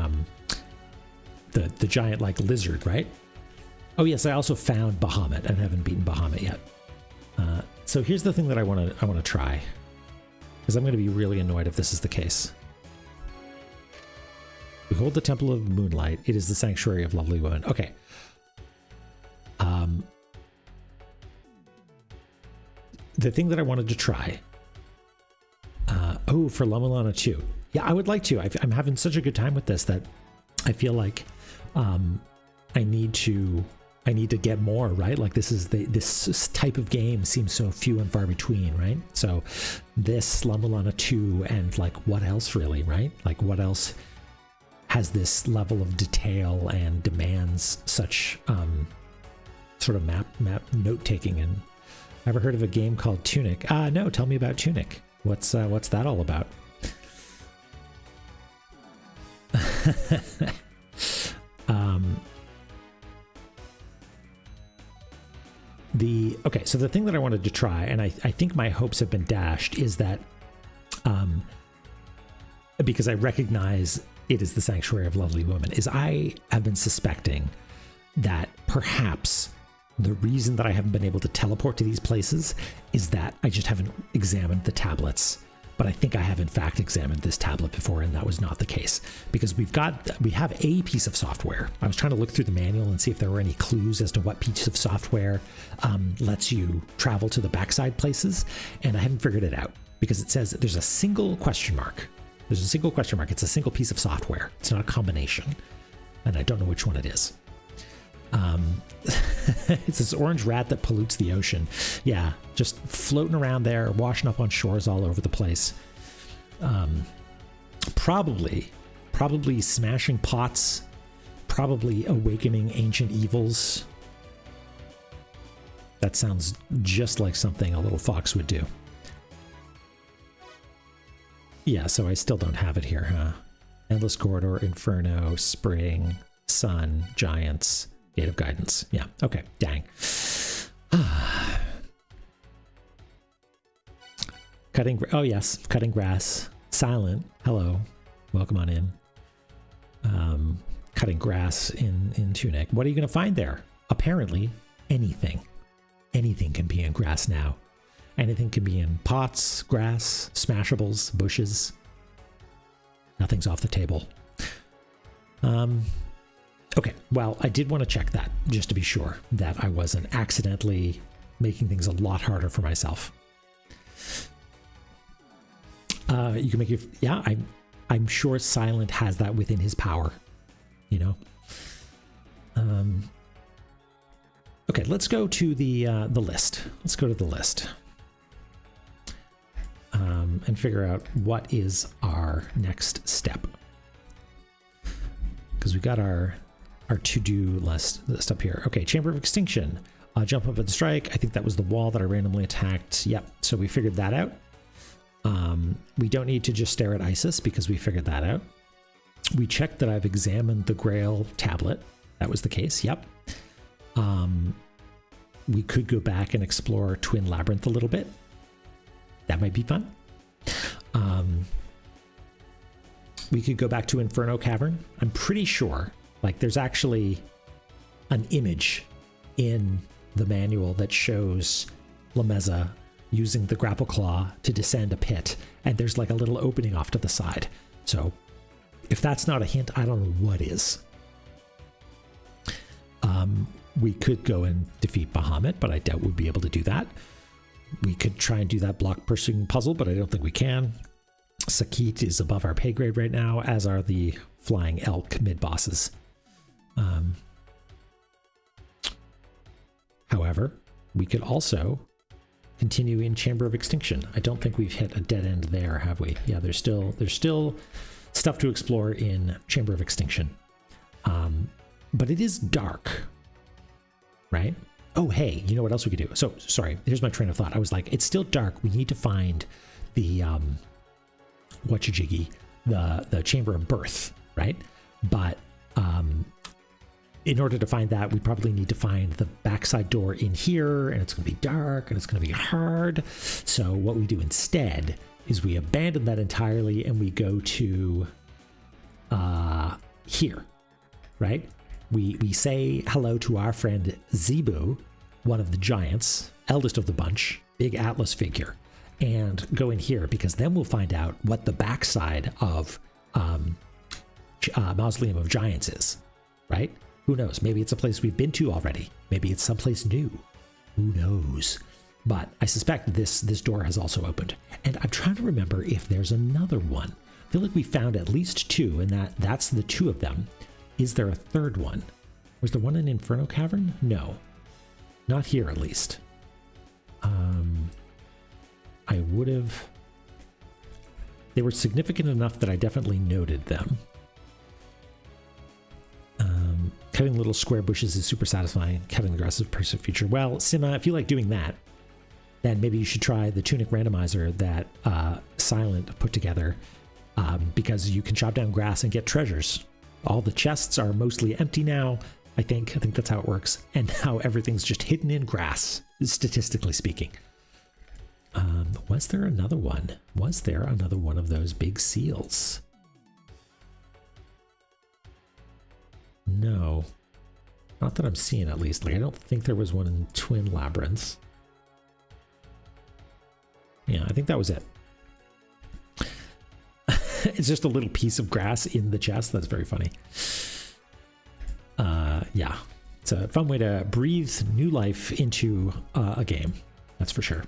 giant like lizard, right? Oh yes, I also found Bahamut and haven't beaten Bahamut yet. So here's the thing that I want to try, because I'm going to be really annoyed if this is the case. Behold the Temple of Moonlight. It is the sanctuary of lovely women. Okay. The thing that I wanted to try. For La-Mulana 2. Yeah, I would like to. I'm having such a good time with this that I feel like I need to get more, right? Like this type of game seems so few and far between, right? So this La-Mulana 2 and like what else really, right? Like what else has this level of detail and demands such sort of map note taking? And ever heard of a game called Tunic? No, tell me about Tunic. What's that all about? Okay, so the thing that I wanted to try, and I think my hopes have been dashed, is that because I recognize it is the sanctuary of lovely women, is I have been suspecting that perhaps the reason that I haven't been able to teleport to these places is that I just haven't examined the tablets. But I think I have in fact examined this tablet before, and that was not the case, because we have a piece of software. I was trying to look through the manual and see if there were any clues as to what piece of software lets you travel to the backside places, and I haven't figured it out, because it says there's a single question mark. There's a single question mark. It's a single piece of software. It's not a combination, and I don't know which one it is. It's this orange rat that pollutes the ocean. Yeah, just floating around there, washing up on shores all over the place. Probably smashing pots, probably awakening ancient evils. That sounds just like something a little fox would do. Yeah, so I still don't have it here, huh? Endless Corridor, Inferno, Spring, Sun, Giants, Gate of Guidance. Yeah, okay, dang. Oh yes, cutting grass. Silent, hello, welcome on in. Cutting grass in Tunic. What are you going to find there? Apparently, anything. Anything can be in grass now. Anything can be in pots, grass, smashables, bushes. Nothing's off the table. Okay, well, I did want to check that just to be sure that I wasn't accidentally making things a lot harder for myself. You can make it, yeah, I'm sure Silent has that within his power, you know. Okay, let's go to the list. Let's go to the list. And figure out what is our next step. Because we got our to-do list up here. Okay, Chamber of Extinction. Jump up and strike. I think that was the wall that I randomly attacked. Yep, so we figured that out. We don't need to just stare at Isis because we figured that out. We checked that I've examined the Grail tablet. That was the case, yep. We could go back and explore Twin Labyrinth a little bit. That might be fun. We could go back to Inferno Cavern. I'm pretty sure, like, there's actually an image in the manual that shows Lameza using the grapple claw to descend a pit, and there's like a little opening off to the side. So if that's not a hint, I don't know what is. We could go and defeat Bahamut, but I doubt we'd be able to do that. We could try and do that block pushing puzzle, but I don't think we can. Sakit is above our pay grade right now, as are the flying elk mid-bosses. However, we could also continue in Chamber of Extinction. I don't think we've hit a dead end there, have we? Yeah, there's still stuff to explore in Chamber of Extinction. But it is dark, right? Oh, hey, you know what else we could do? So, sorry, here's my train of thought. I was like, it's still dark. We need to find the, the Chamber of Birth, right? But in order to find that, we probably need to find the backside door in here, and it's going to be dark, and it's going to be hard. So what we do instead is we abandon that entirely, and we go to here, right? We say hello to our friend Zebu, one of the giants, eldest of the bunch, big Atlas figure, and go in here, because then we'll find out what the backside of Mausoleum of Giants is, right? Who knows? Maybe it's a place we've been to already. Maybe it's someplace new. Who knows? But I suspect this door has also opened. And I'm trying to remember if there's another one. I feel like we found at least two, and that's the two of them. Is there a third one? Was there one in Inferno Cavern? No. Not here, at least. I would have... They were significant enough that I definitely noted them. Cutting little square bushes is super satisfying. Cutting the grass is a perfect feature. Well, Sima, if you like doing that, then maybe you should try the tunic randomizer that Silent put together, because you can chop down grass and get treasures. All the chests are mostly empty now. I think that's how it works. And now everything's just hidden in grass, statistically speaking. Was there another one? Was there another one of those big seals? No. Not that I'm seeing, at least. Like, I don't think there was one in Twin Labyrinths. Yeah, I think that was it. It's just a little piece of grass in the chest. That's very funny. Yeah. It's a fun way to breathe new life into a game. That's for sure.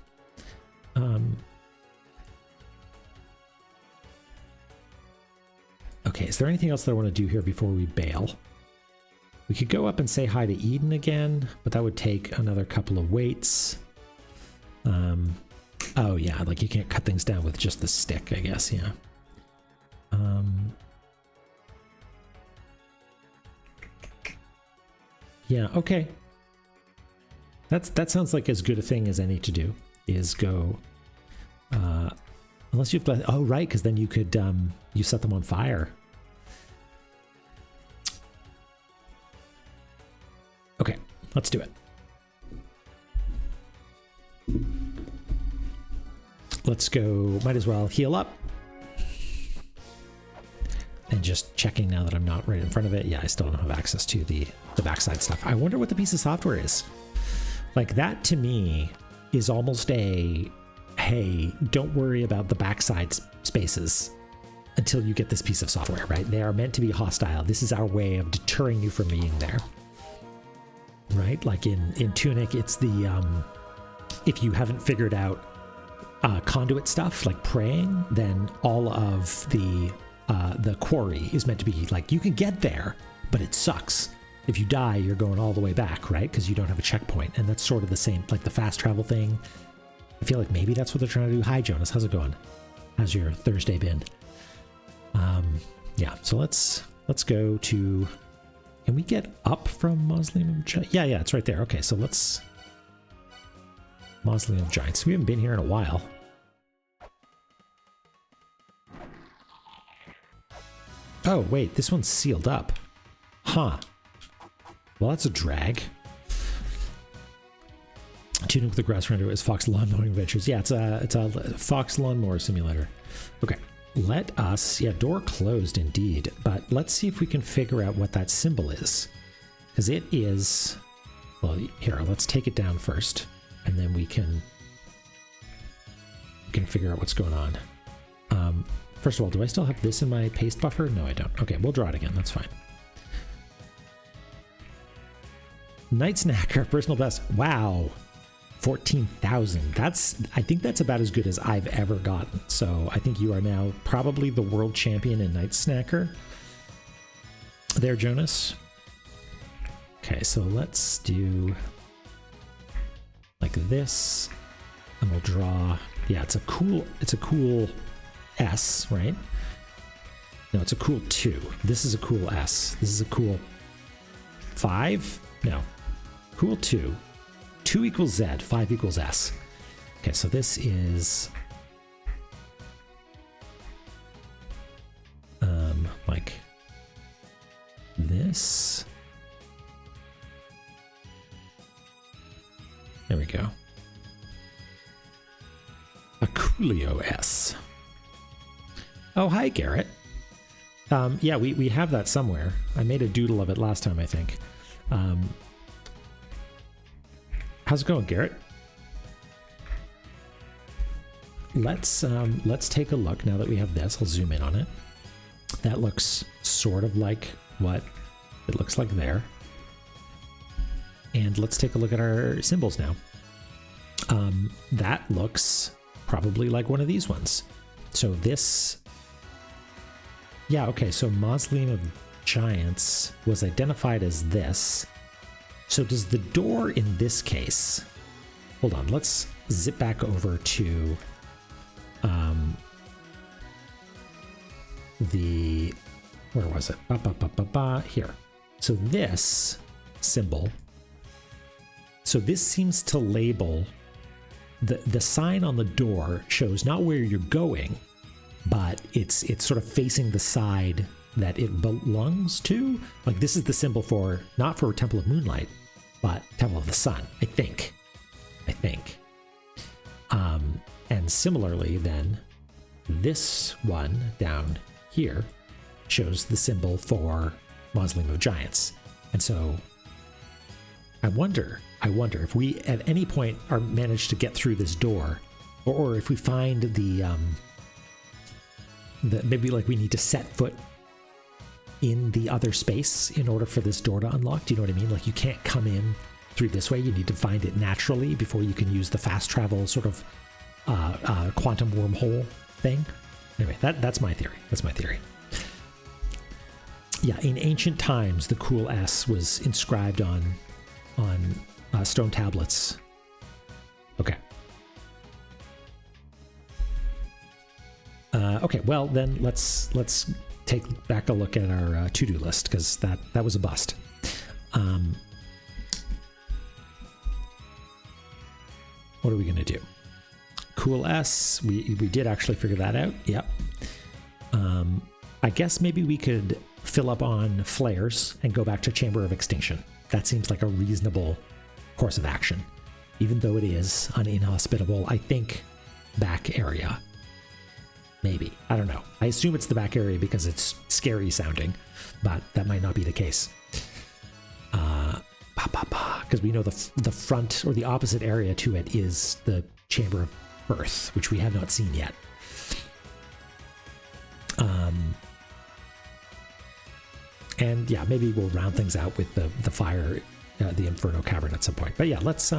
Okay, is there anything else that I want to do here before we bail? We could go up and say hi to Eden again, but that would take another couple of waits. Oh yeah, like you can't cut things down with just the stick, I guess, yeah. Yeah, okay. That sounds like as good a thing as any to do, is go... unless you've got... Oh, right, because then you could you set them on fire. Okay, let's do it. Let's go, might as well heal up. And just checking now that I'm not right in front of it. Yeah, I still don't have access to the backside stuff. I wonder what the piece of software is. Like, that to me is almost a, hey, don't worry about the backside spaces until you get this piece of software, right? They are meant to be hostile. This is our way of deterring you from being there. Right? Like in Tunic, it's the, if you haven't figured out conduit stuff, like praying, then all of the quarry is meant to be like, you can get there, but it sucks. If you die, you're going all the way back, right? Because you don't have a checkpoint. And that's sort of the same, like the fast travel thing. I feel like maybe that's what they're trying to do. Hi, Jonas. How's it going? How's your Thursday been? Yeah, so let's go to... Can we get up from Mausoleum of Giants? Yeah, it's right there. Okay, so let's... Mausoleum of Giants. We haven't been here in a while. Oh, wait, this one's sealed up. Huh. Well, that's a drag. Tunic with the grass render is Fox Lawn Mowing Adventures. Yeah, it's a Fox Lawnmower Simulator. Okay, let us... Yeah, door closed indeed. But let's see if we can figure out what that symbol is. Because it is... Well, here, let's take it down first. And then we can figure out what's going on. First of all, do I still have this in my paste buffer? No, I don't. Okay, we'll draw it again. That's fine. Night Snacker, personal best. Wow. 14,000. I think that's about as good as I've ever gotten. So I think you are now probably the world champion in Night Snacker. There, Jonas. Okay, so let's do like this, and we'll draw. Yeah, it's a cool S, right? No, it's a cool 2. This is a cool S. This is a cool 5. No, cool 2. 2 equals Z. 5 equals S. Okay, so this is like this. There we go. A Coolio S. Oh, hi, Garrett. Yeah, we have that somewhere. I made a doodle of it last time, I think. How's it going, Garrett? Let's take a look now that we have this. I'll zoom in on it. That looks sort of like what it looks like there. And let's take a look at our symbols now. That looks probably like one of these ones. So this, yeah, okay, so Mausoleum of Giants was identified as this. So does the door in this case, hold on, let's zip back over to the, where was it? Here. So this symbol, so this seems to label, the sign on the door shows not where you're going, but it's sort of facing the side that it belongs to. Like this is the symbol for, not for Temple of Moonlight, but Temple of the Sun, I think. And similarly then, this one down here shows the symbol for Mausoleum of Giants. And so I wonder if we at any point are managed to get through this door, or if we find the maybe like we need to set foot in the other space in order for this door to unlock. Do you know what I mean? Like you can't come in through this way. You need to find it naturally before you can use the fast travel sort of quantum wormhole thing. Anyway, that's my theory. Yeah, in ancient times, the cool S was inscribed on stone tablets. Okay. Okay. Well, then let's take back a look at our to-do list, because that was a bust. What are we gonna do? Cool S. We did actually figure that out. Yep. I guess maybe we could fill up on flares and go back to Chamber of Extinction. That seems like a reasonable course of action, even though it is an inhospitable, I think, back area. Maybe. I don't know. I assume it's the back area because it's scary sounding, but that might not be the case. Because we know the front or the opposite area to it is the Chamber of Earth, which we have not seen yet. And yeah, maybe we'll round things out with the fire, the Inferno Cavern at some point. But yeah, let's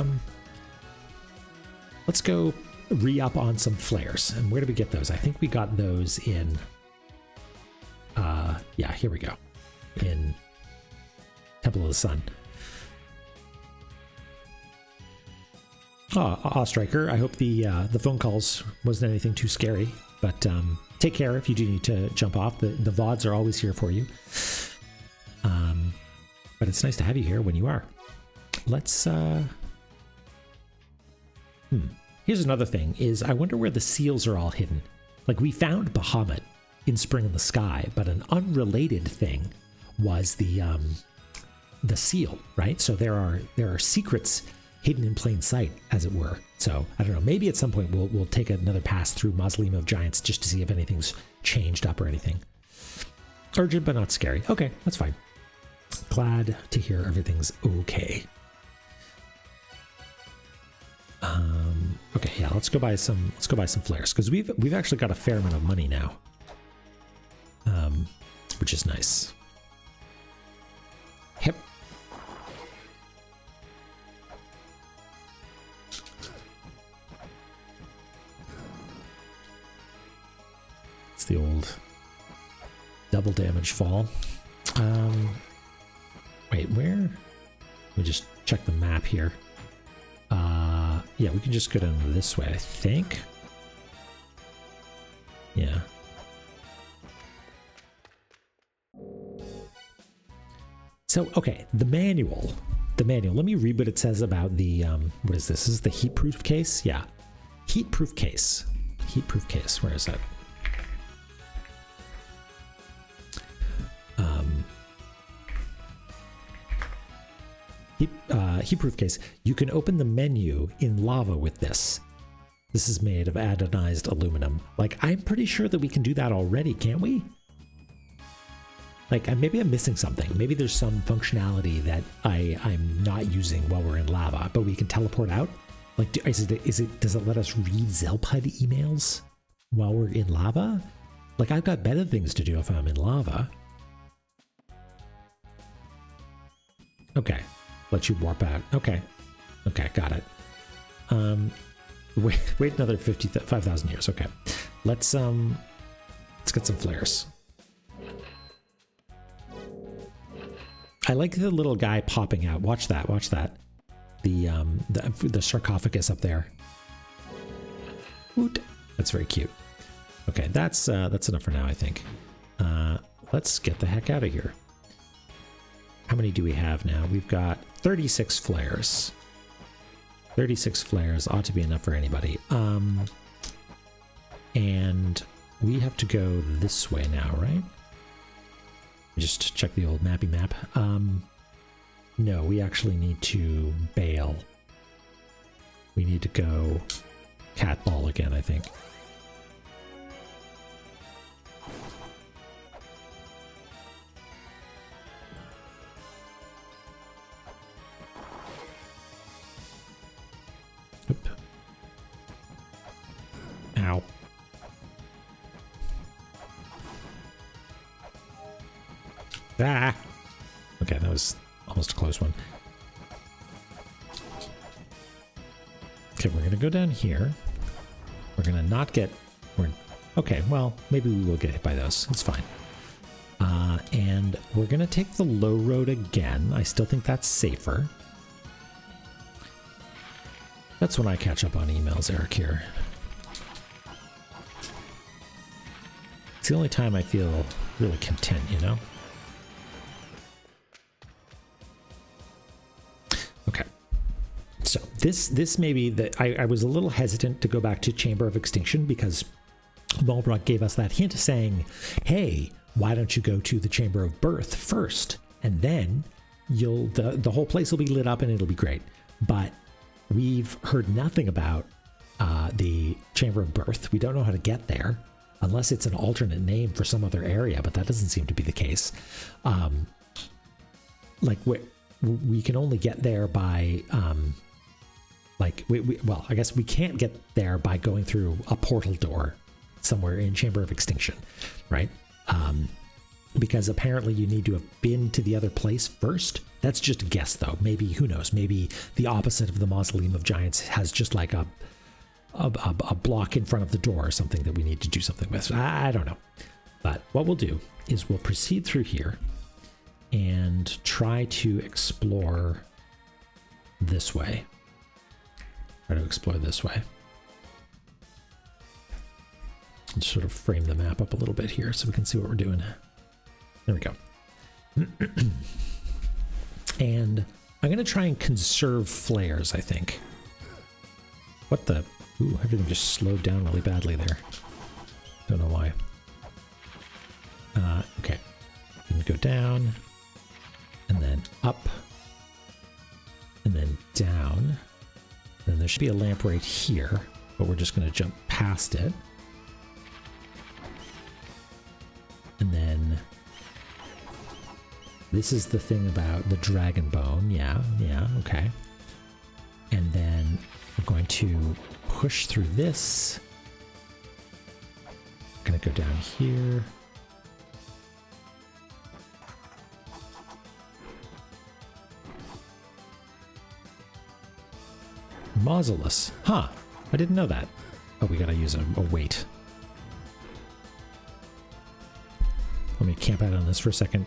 go re-up on some flares. And where do we get those? I think we got those in, yeah, here we go, in Temple of the Sun. Striker, I hope the phone calls wasn't anything too scary, but take care if you do need to jump off. The VODs are always here for you. But it's nice to have you here when you are. Let's, Here's another thing, is I wonder where the seals are all hidden. Like, we found Bahamut in Spring in the Sky, but an unrelated thing was the seal, right? So there are secrets hidden in plain sight, as it were. So I don't know, maybe at some point we'll take another pass through Mausoleum of Giants just to see if anything's changed up or anything. Urgent but not scary. Okay, that's fine. Glad to hear everything's okay. Okay, yeah, let's go buy some flares, because we've actually got a fair amount of money now, which is nice. Yep. It's the old double damage fall. Wait, where? We just check the map here. Yeah, we can just go down this way, I think. Yeah. So, okay, the manual. The manual. Let me read what it says about the, what is this? This is the heat-proof case? Yeah. Heat-proof case. Heat-proof case. Where is it? Heat-proof case. You can open the menu in lava with this. This is made of anodized aluminum. Like, I'm pretty sure that we can do that already, can't we? Like, maybe I'm missing something. Maybe there's some functionality that I'm not using while we're in lava, but we can teleport out? Like, does it let us read Zelpud emails while we're in lava? Like, I've got better things to do if I'm in lava. Okay. Let you warp out. Okay. Okay, got it. Wait another 5,000 years. Okay. Let's get some flares. I like the little guy popping out. Watch that. Watch that. The sarcophagus up there. Woot. That's very cute. Okay, that's enough for now, I think. Let's get the heck out of here. How many do we have now? We've got 36 flares. 36 flares ought to be enough for anybody. And we have to go this way now, right? Just check the old mappy map. No, we actually need to bail. We need to go cat ball again, I think. Oop. Ow. Ah! Okay, that was almost a close one. Okay, we're gonna go down here. We're gonna not get... okay, well, maybe we will get hit by those. It's fine. And we're gonna take the low road again. I still think that's safer. That's when I catch up on emails, Eric, here. It's the only time I feel really content, you know? Okay. So this may be that I was a little hesitant to go back to Chamber of Extinction because Mulbrock gave us that hint saying, hey, why don't you go to the Chamber of Birth first? And then the whole place will be lit up and it'll be great. But we've heard nothing about the Chamber of Birth. We don't know how to get there unless it's an alternate name for some other area, but that doesn't seem to be the case. Like we can only get there by well, I guess we can't get there by going through a portal door somewhere in Chamber of Extinction, right? Because apparently you need to have been to the other place first. That's just a guess, though. Maybe, who knows? Maybe the opposite of the Mausoleum of Giants has just like a block in front of the door or something that we need to do something with. I don't know. But what we'll do is we'll proceed through here and try to explore this way. Try to explore this way. Let's sort of frame the map up a little bit here so we can see what we're doing. There we go. And I'm going to try and conserve flares, I think. What the... Ooh, everything just slowed down really badly there. Don't know why. Okay. We can go down, and then up, and then down. Then there should be a lamp right here, but we're just going to jump past it. And then this is the thing about the dragon bone. Yeah, okay. And then we're going to push through this. I'm going to go down here. Mausolus. Huh. I didn't know that. Oh, we got to use a weight. Let me camp out on this for a second.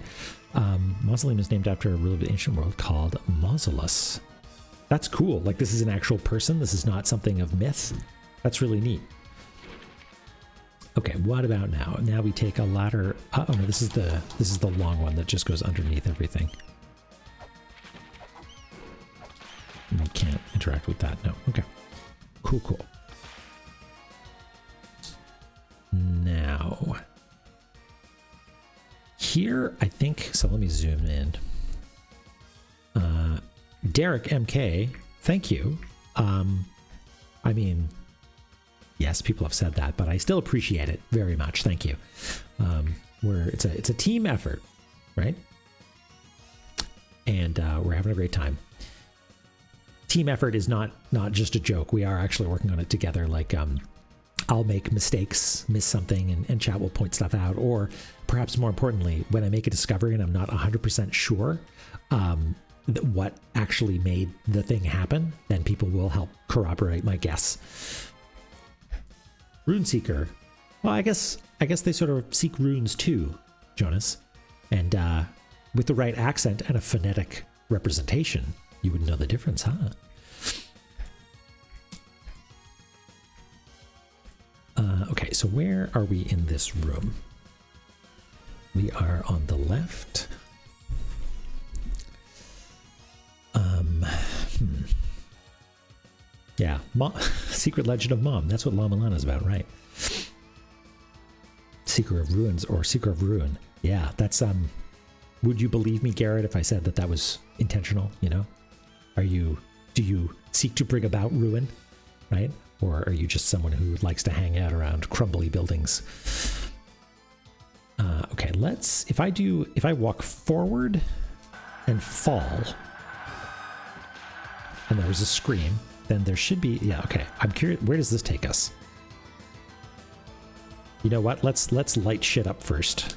Mausoleum is named after a ruler of the ancient world called Mausolus. That's cool. Like, this is an actual person. This is not something of myth. That's really neat. Okay, what about now? Now we take a ladder. Oh no, this is the long one that just goes underneath everything. We can't interact with that. No. Okay. Cool, cool. Now, here, I think, so let me zoom in. Derek MK, thank you. I mean, yes, people have said that, but I still appreciate it very much. Thank you. It's a team effort, right? And we're having a great time. Team effort is not just a joke. We are actually working on it together. Like, I'll make mistakes, miss something, and chat will point stuff out. Or perhaps more importantly, when I make a discovery and I'm not 100% sure what actually made the thing happen, then people will help corroborate my guess. Runeseeker. Well, I guess they sort of seek runes too, Jonas. And with the right accent and a phonetic representation, you would know the difference, huh? Okay, so where are we in this room? We are on the left. Yeah, Secret Legend of Mom. That's what La-Mulana is about, right? Seeker of Ruins or Seeker of Ruin. Yeah, that's would you believe me, Garrett, if I said that was intentional, you know? Do you seek to bring about ruin, right? Or are you just someone who likes to hang out around crumbly buildings? Okay, if I walk forward and fall, and there was a scream, then there should be, yeah, okay. I'm curious, where does this take us? You know what? Let's light shit up first.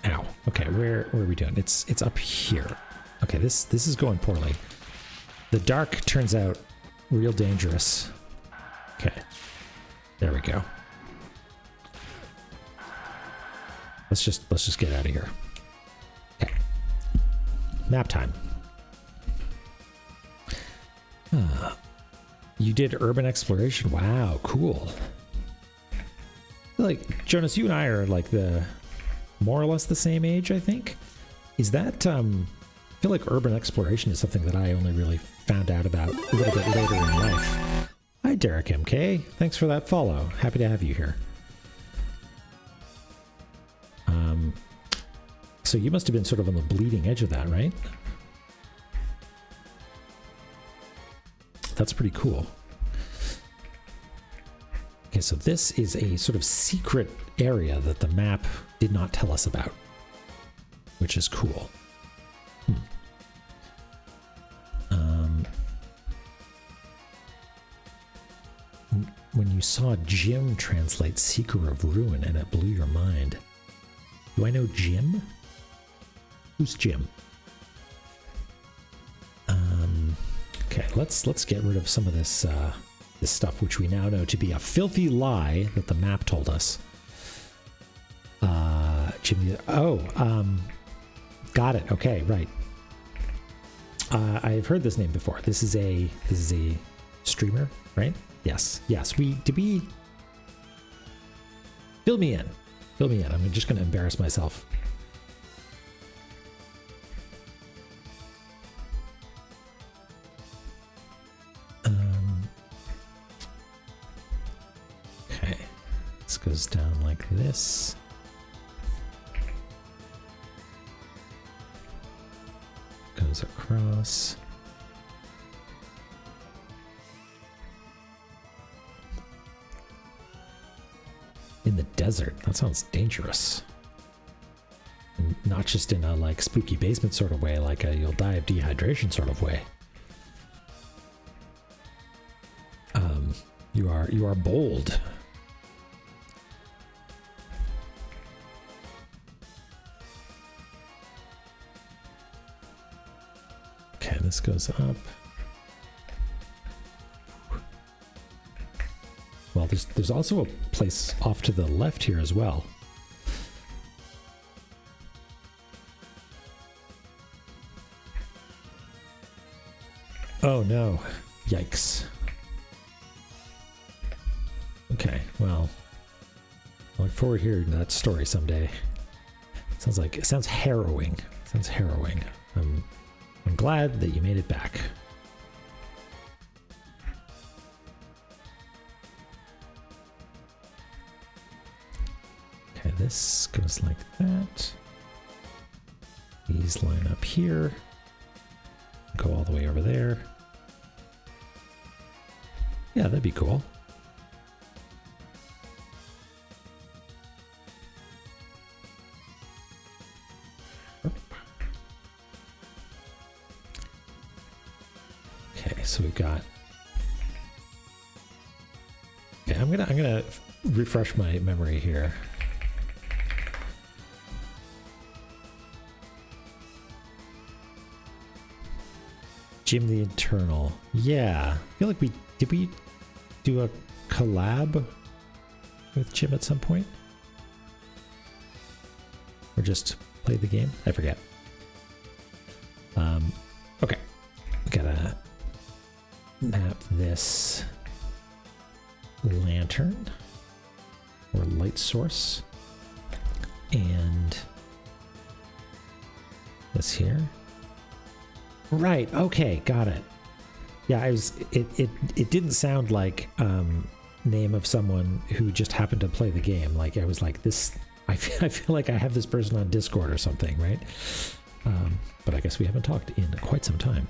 Ow. Okay, where are we doing? It's up here. Okay, this is going poorly. The dark turns out real dangerous. Okay. There we go. Let's just get out of here. Okay. Map time. You did urban exploration. Wow, cool. Like, Jonas, you and I are like more or less the same age, I think. Is that I feel like urban exploration is something that I only really found out about a little bit later in life. Hi, Derek MK. Thanks for that follow. Happy to have you here. So you must have been sort of on the bleeding edge of that, right? That's pretty cool. Okay, so this is a sort of secret area that the map did not tell us about, which is cool. When you saw Jim translate Seeker of Ruin and it blew your mind. Do I know Jim? Who's Jim? Okay, let's get rid of some of this this stuff, which we now know to be a filthy lie that the map told us. Jimmy. Got it. Okay, right. I've heard this name before. This is a streamer, right? Yes. Fill me in. I'm just going to embarrass myself. Okay. This goes down like this. Goes across. In the desert? That sounds dangerous. And not just in a like spooky basement sort of way, like a you'll die of dehydration sort of way. You are bold. Okay, this goes up. There's also a place off to the left here as well. Oh no. Yikes. Okay, well, I look forward to hearing that story someday. It sounds harrowing. Sounds harrowing. I'm glad that you made it back. Okay, this goes like that. These line up here. Go all the way over there. Yeah, that'd be cool. Okay, so we've got. Okay, I'm gonna refresh my memory here. Jim the Eternal. Yeah. I feel like did we do a collab with Jim at some point? Or just played the game? I forget. Okay. Gotta map this lantern or light source and this here. Right, okay, got it. Yeah, it didn't sound like name of someone who just happened to play the game. Like I was like this I feel like I have this person on Discord or something, right? But I guess we haven't talked in quite some time.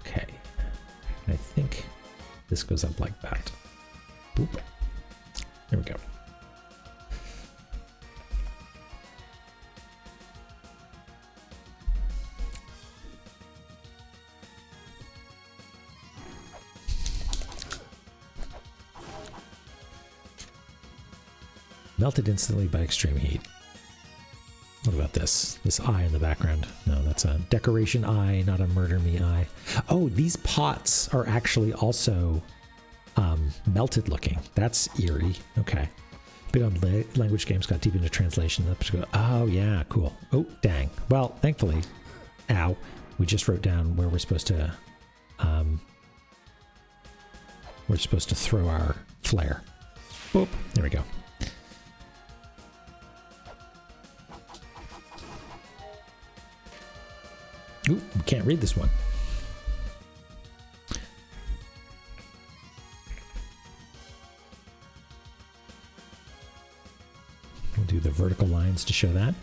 Okay. I think this goes up like that. Boop. There we go. Melted instantly by extreme heat. What about this? This eye in the background. No, that's a decoration eye, not a murder me eye. Oh, these pots are actually also melted looking. That's eerie. Okay. Big on language games, got deep into translation. Oh, yeah, cool. Oh, dang. Well, thankfully, ow, we just wrote down where we're supposed to throw our flare. Boop. There we go. Ooh, we can't read this one. We'll do the vertical lines to show that.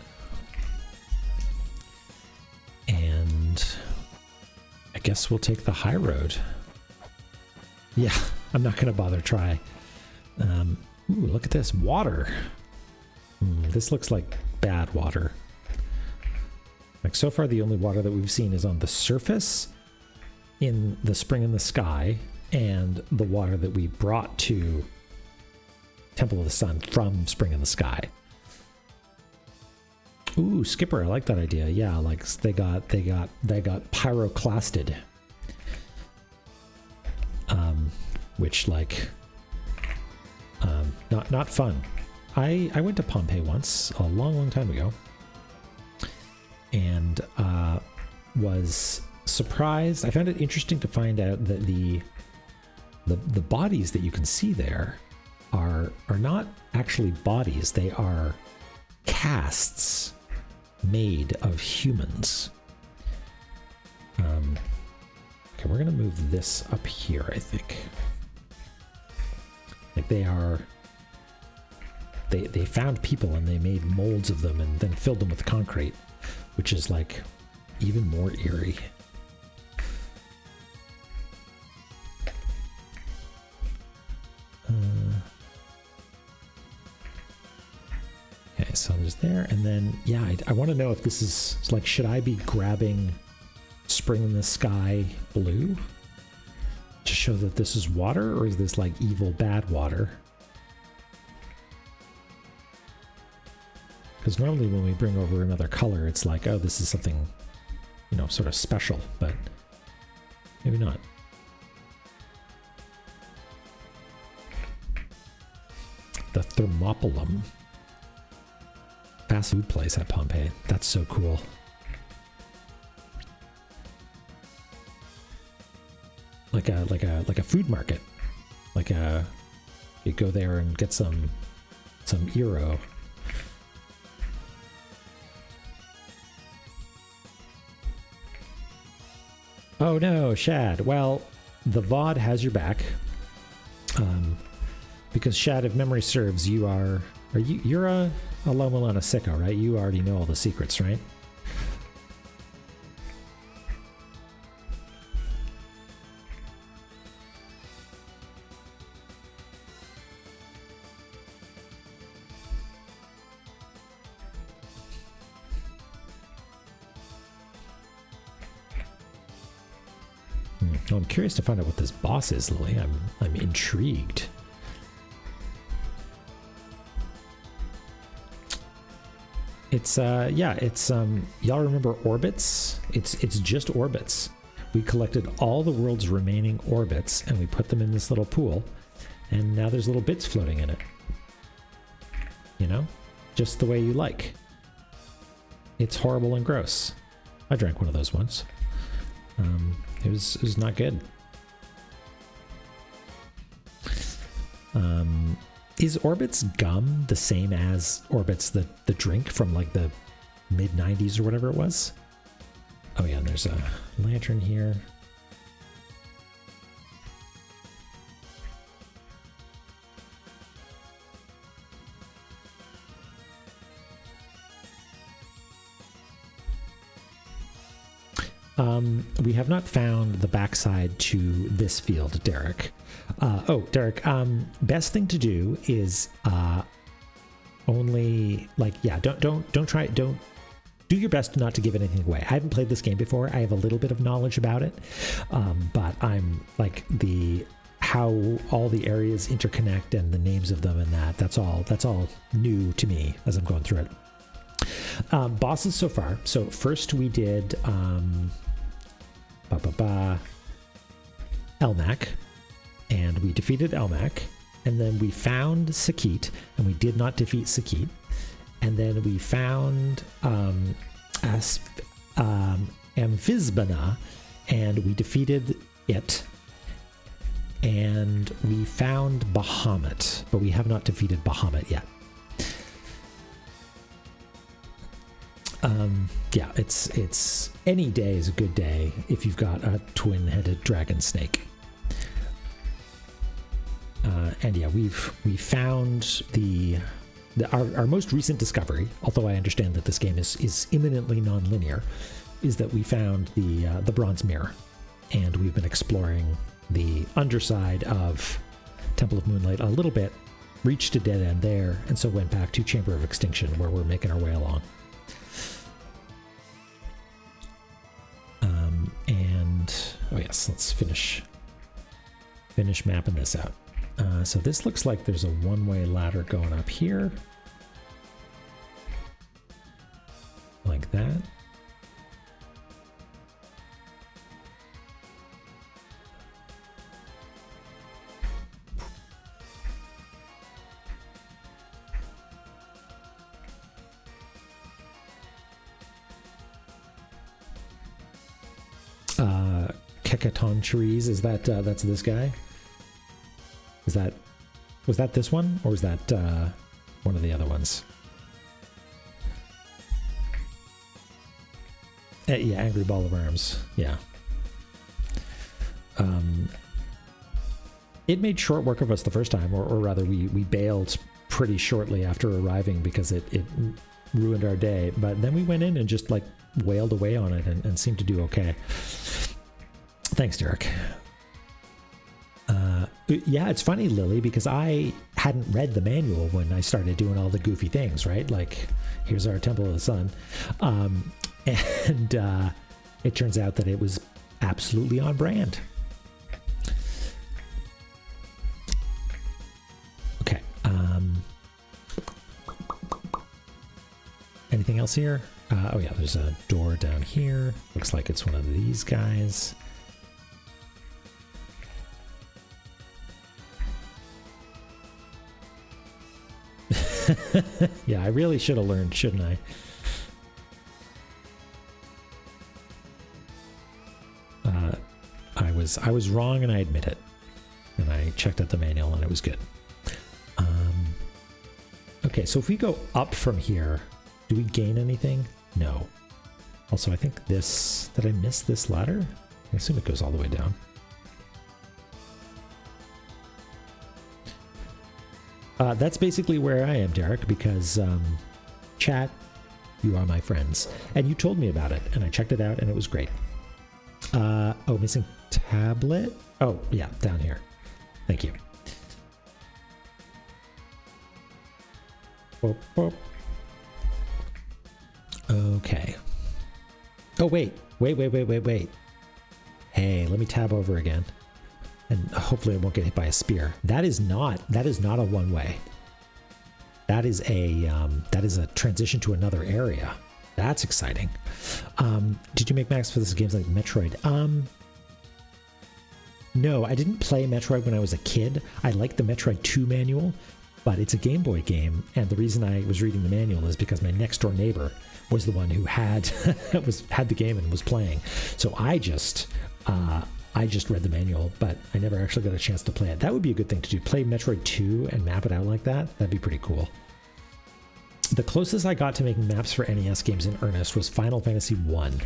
And I guess we'll take the high road. Yeah, I'm not going to bother try. Ooh, look at this. Water. This looks like bad water. Like so far, the only water that we've seen is on the surface in the Spring in the Sky, and the water that we brought to Temple of the Sun from Spring in the Sky. Ooh, Skipper, I like that idea. Yeah, like they got pyroclasted. Which like not fun. I went to Pompeii once a long time ago. And was surprised. I found it interesting to find out that the bodies that you can see there are not actually bodies. They are casts made of humans. Okay, we're gonna move this up here, I think. Like they found people and they made molds of them and then filled them with concrete, which is like even more eerie. Okay, so there's there, and then yeah, I want to know if this is like, should I be grabbing Spring in the Sky blue to show that this is water, or is this like evil bad water? Because normally when we bring over another color, it's like, oh, this is something sort of special, but maybe not. The Thermopylum. Fast food place at Pompeii. That's so cool. Like a food market. You go there and get some gyro. Oh no, Shad. Well, the VOD has your back. Because Shad, if memory serves, you're a La-Mulana sicko, right? You already know all the secrets, right? Oh, I'm curious to find out what this boss is, Lily. I'm intrigued. It's y'all remember orbits? It's just orbits. We collected all the world's remaining orbits and we put them in this little pool, and now there's little bits floating in it. Just the way you like. It's horrible and gross. I drank one of those once. It was not good. Is Orbit's gum the same as Orbit's the drink from like the mid 90s or whatever it was? Oh yeah, and there's a lantern here. We have not found the backside to this field, Derek. Derek, best thing to do is only don't do your best not to give anything away. I haven't played this game before. I have a little bit of knowledge about it, but I'm like how all the areas interconnect and the names of them and that's all new to me as I'm going through it. Bosses so far. So first we did Elmac, and we defeated Elmac, and then we found Sakit, and we did not defeat Sakit, and then we found Amphisbana, and we defeated it, and we found Bahamut, but we have not defeated Bahamut yet. Yeah, it's any day is a good day if you've got a twin-headed dragon snake. And yeah, we found our most recent discovery, although I understand that this game is imminently non-linear, is that we found the bronze mirror, and we've been exploring the underside of Temple of Moonlight a little bit, reached a dead end there, and so went back to Chamber of Extinction, where we're making our way along. Oh yes, let's finish mapping this out. So this looks like there's a one-way ladder going up here. Like that. Kekaton trees, is that that's this guy? Was that this one, or was that one of the other ones? Yeah, Angry Ball of Arms. Yeah. It made short work of us the first time, or rather we bailed pretty shortly after arriving because it ruined our day, but then we went in and just like wailed away on it and seemed to do okay. Thanks, Derek. Yeah, it's funny, Lily, because I hadn't read the manual when I started doing all the goofy things, right? Like, here's our Temple of the Sun. And it turns out that it was absolutely on brand. Okay. Anything else here? Oh yeah, there's a door down here. Looks like it's one of these guys. Yeah, I really should have learned, shouldn't I? I was wrong, and I admit it. And I checked out the manual, and it was good. Okay, so if we go up from here, do we gain anything? No. Also, I think this... Did I miss this ladder? I assume it goes all the way down. That's basically where I am, Derek, because chat, you are my friends. And you told me about it, and I checked it out, and it was great. Oh, missing tablet? Oh, yeah, down here. Thank you. Boop, boop. Okay. Oh, wait. Wait. Hey, let me tab over again. And hopefully I won't get hit by a spear. That is not a one-way. That is a transition to another area. That's exciting. Did you make maps for this games like Metroid? No, I didn't play Metroid when I was a kid. I liked the Metroid 2 manual, but it's a Game Boy game, and the reason I was reading the manual is because my next door neighbor was the one who had had the game and was playing. So I just read the manual, but I never actually got a chance to play it. That would be a good thing to do. Play Metroid 2 and map it out like that. That'd be pretty cool. The closest I got to making maps for NES games in earnest was Final Fantasy 1.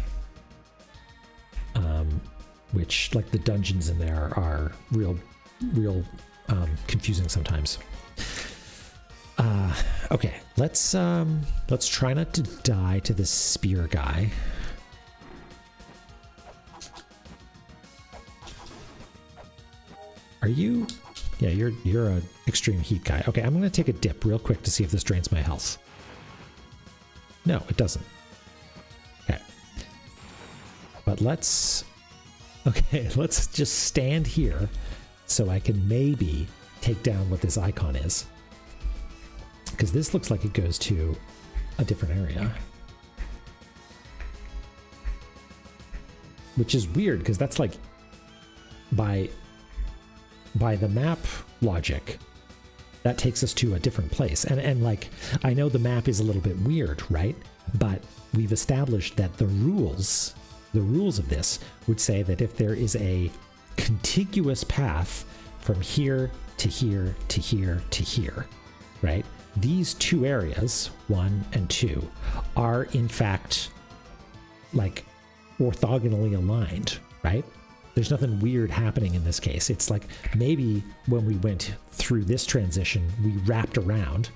Which, like, the dungeons in there are real confusing sometimes. Okay, let's try not to die to this spear guy. Are you? Yeah, you're a extreme heat guy. Okay, I'm gonna take a dip real quick to see if this drains my health. No, it doesn't. Okay. But let's just stand here so I can maybe take down what this icon is. Because this looks like it goes to a different area. Which is weird, because that's like by the map logic, that takes us to a different place. And like, I know the map is a little bit weird, right? But we've established that the rules of this would say that if there is a contiguous path from here to here to here to here, right? These two areas, 1 and 2, are in fact like orthogonally aligned, right? There's nothing weird happening in this case. It's like maybe when we went through this transition, we wrapped around,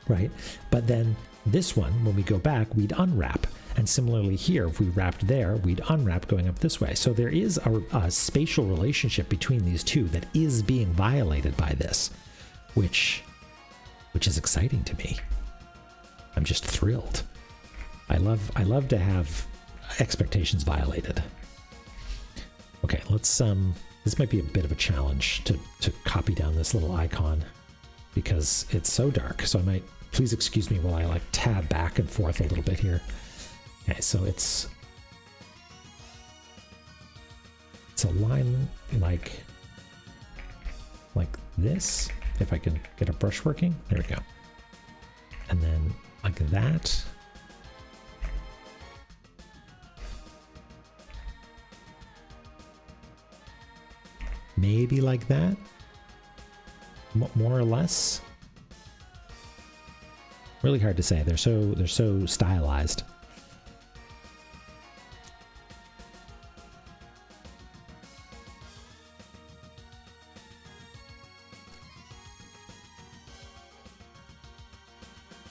right? But then this one, when we go back, we'd unwrap. And similarly here, if we wrapped there, we'd unwrap going up this way. So there is a spatial relationship between these two that is being violated by this, which is exciting to me. I'm just thrilled. I love to have expectations violated. Okay, let's this might be a bit of a challenge to copy down this little icon because it's so dark. So I might, please excuse me while I like tab back and forth a little bit here. Okay, so it's a line like this. If I can get a brush working, there we go. And then like that. Maybe like that, more or less. Really hard to say. They're so stylized.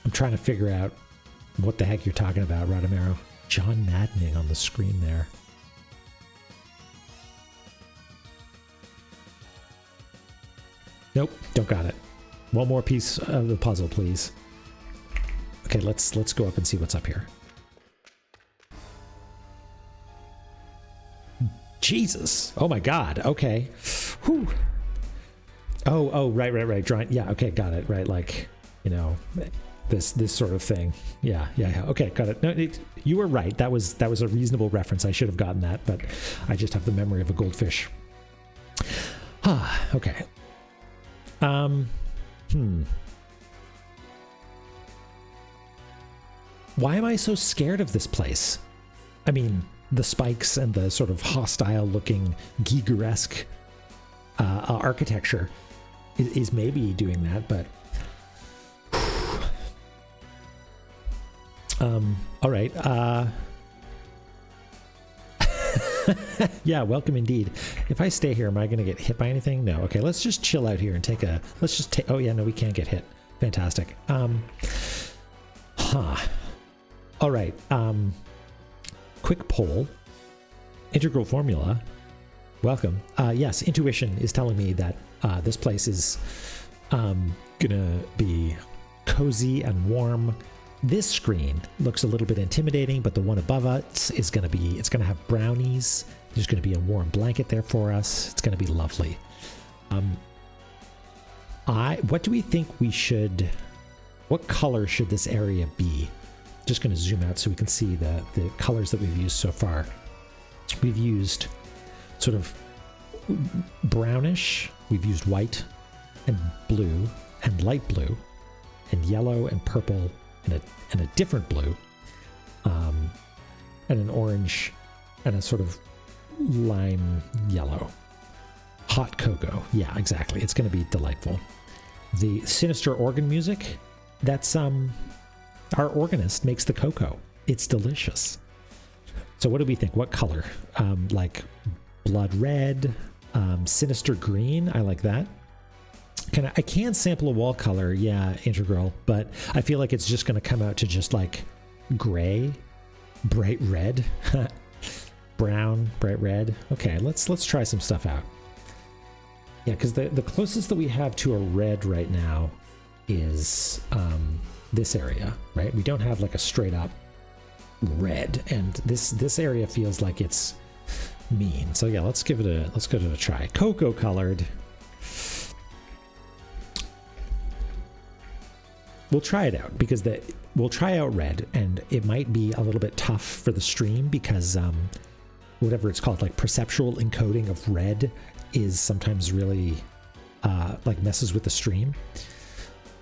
I'm trying to figure out what the heck you're talking about, Radamero. John Maddening on the screen there. Nope, don't got it. One more piece of the puzzle, please. Okay, let's go up and see what's up here. Jesus! Oh my God! Okay. Whew. Oh, right. Drawing. Yeah. Okay, got it. Right, like, you know, this sort of thing. Yeah. Okay, got it. No, you were right. That was a reasonable reference. I should have gotten that, but I just have the memory of a goldfish. Okay. Why am I so scared of this place? I mean, the spikes and the sort of hostile-looking Giger-esque architecture is maybe doing that, but all right. Yeah, welcome indeed. If I stay here, am I going to get hit by anything? No. Okay, let's just chill out here and let's just take, oh yeah, no, we can't get hit. Fantastic. All right. Quick poll. Integral formula. Welcome. Yes, intuition is telling me that this place is gonna be cozy and warm. This screen looks a little bit intimidating, but the one above us is gonna have brownies. There's gonna be a warm blanket there for us. It's gonna be lovely. What do we think what color should this area be? Just gonna zoom out so we can see the colors that we've used so far. We've used sort of brownish, we've used white and blue and light blue and yellow and purple and a different blue, and an orange and a sort of lime yellow. Hot cocoa. Yeah, exactly. It's going to be delightful. The sinister organ music, that's our organist makes the cocoa. It's delicious. So what do we think? What color? Like blood red, sinister green. I like that. I can sample a wall color, yeah, Integral, but I feel like it's just going to come out to just like gray, bright red, brown, bright red. Okay, let's try some stuff out. Yeah, because the closest that we have to a red right now is this area, right? We don't have like a straight up red, and this area feels like it's mean. So yeah, let's give it a try. Cocoa colored. We'll try it out because we'll try out red, and it might be a little bit tough for the stream because whatever it's called, like perceptual encoding of red, is sometimes really like messes with the stream.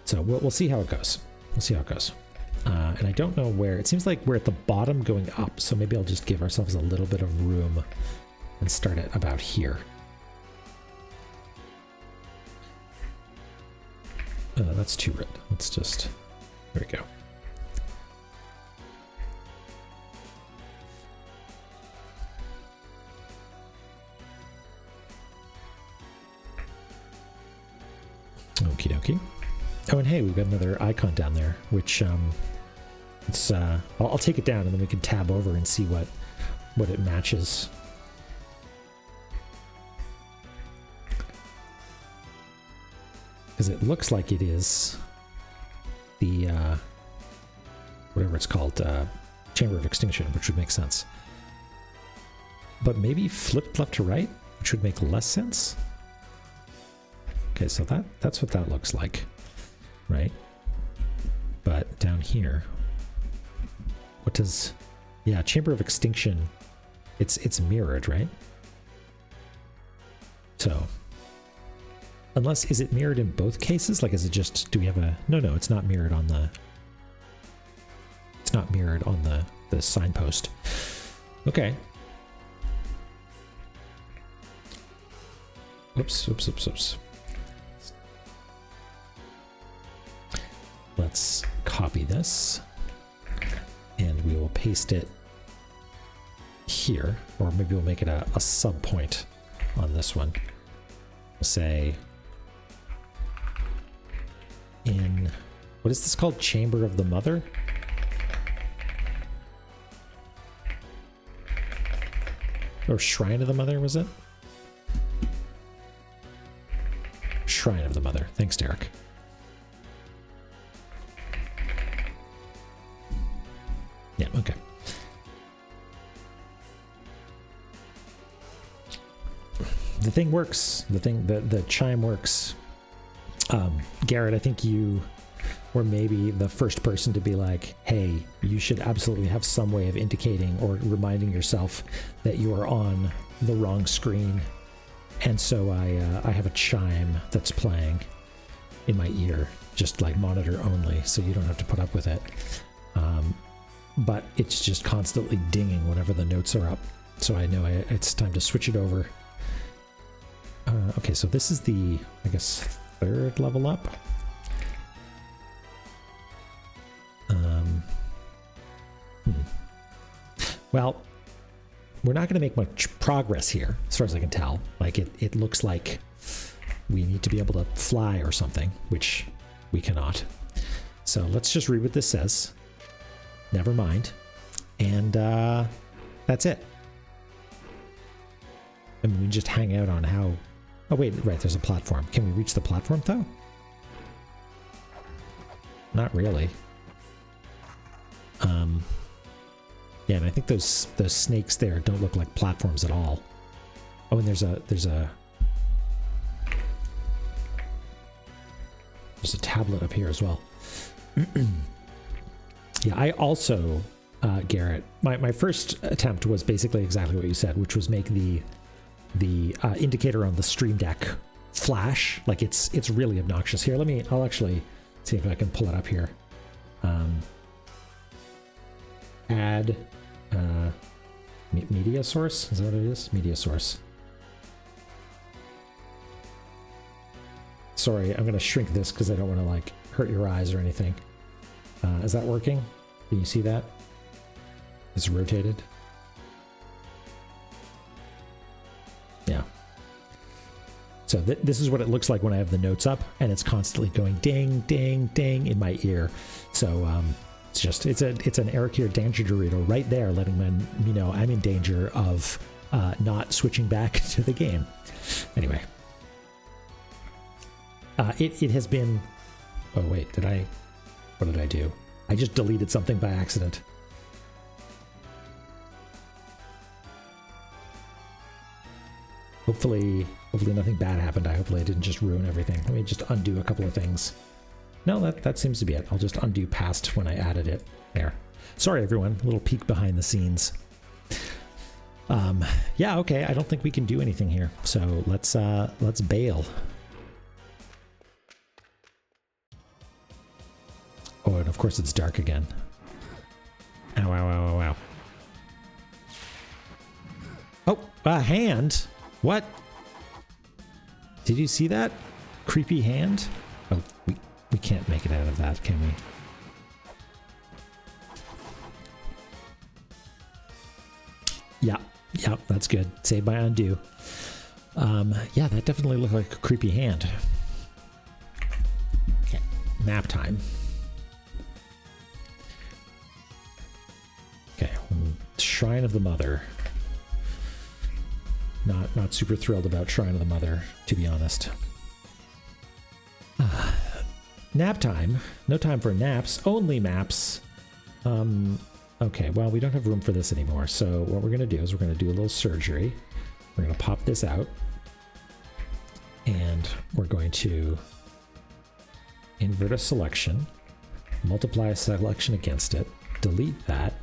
So we'll see how it goes. We'll see how it goes. And I don't know where. It seems like we're at the bottom going up, so maybe I'll just give ourselves a little bit of room and start it about here. That's too red. Let's just, there we go. Okie dokie. Oh, and hey, we've got another icon down there, which I'll take it down and then we can tab over and see what it matches. Because it looks like it is the whatever it's called, chamber of extinction, which would make sense. But maybe flipped left to right, which would make less sense. Okay, so that's what that looks like, right? But down here, what does? Yeah, chamber of extinction. It's mirrored, right? So. Unless, is it mirrored in both cases? Like, is it just, do we have a, no, it's not mirrored on the signpost. Okay. Oops. Let's copy this and we will paste it here, or maybe we'll make it a sub point on this one. We'll say, in, what is this called? Chamber of the Mother? Or Shrine of the Mother, was it? Shrine of the Mother. Thanks, Derek. Yeah, okay. The thing works. The chime works. Garrett, I think you or maybe the first person to be like, hey, you should absolutely have some way of indicating or reminding yourself that you are on the wrong screen. And so I have a chime that's playing in my ear, just like monitor only, so you don't have to put up with it. But it's just constantly dinging whenever the notes are up. So I know it's time to switch it over. Okay, so this is the, I guess, third level up. Well, we're not going to make much progress here, as far as I can tell. Like, it looks like we need to be able to fly or something, which we cannot. So let's just read what this says. Never mind. And that's it. I mean, we just hang out on how... Oh, wait, right, there's a platform. Can we reach the platform, though? Not really. Yeah, and I think those snakes there don't look like platforms at all. Oh, and there's a tablet up here as well. Yeah, I also, Garrett, my first attempt was basically exactly what you said, which was make the indicator on the Stream Deck flash. Like, it's really obnoxious. Here, I'll actually see if I can pull it up here. Add media source, is that what it is? Media source. Sorry, I'm going to shrink this because I don't want to like hurt your eyes or anything. Is that working? Can you see that? It's rotated. Yeah. So this is what it looks like when I have the notes up, and it's constantly going ding, ding, ding in my ear. So it's an Eric here danger Dorito right there, letting me know I'm in danger of not switching back to the game. Anyway, it has been. Oh wait, what did I do? I just deleted something by accident. Hopefully nothing bad happened. Hopefully I didn't just ruin everything. Let me just undo a couple of things. No, that seems to be it. I'll just undo past when I added it. There. Sorry, everyone. A little peek behind the scenes. Yeah, okay. I don't think we can do anything here. So let's bail. Oh, and of course it's dark again. Ow, ow, ow, ow, ow. Oh, a hand? What? Did you see that? Creepy hand? Oh, we can't make it out of that, can we? Yeah, that's good. Save by undo. Yeah, that definitely looked like a creepy hand. Okay, map time. Okay, Shrine of the Mother. Not super thrilled about Shrine of the Mother, to be honest. Nap time. No time for naps. Only maps. Okay, well, we don't have room for this anymore. So what we're going to do is we're going to do a little surgery. We're going to pop this out. And we're going to invert a selection. Multiply a selection against it. Delete that.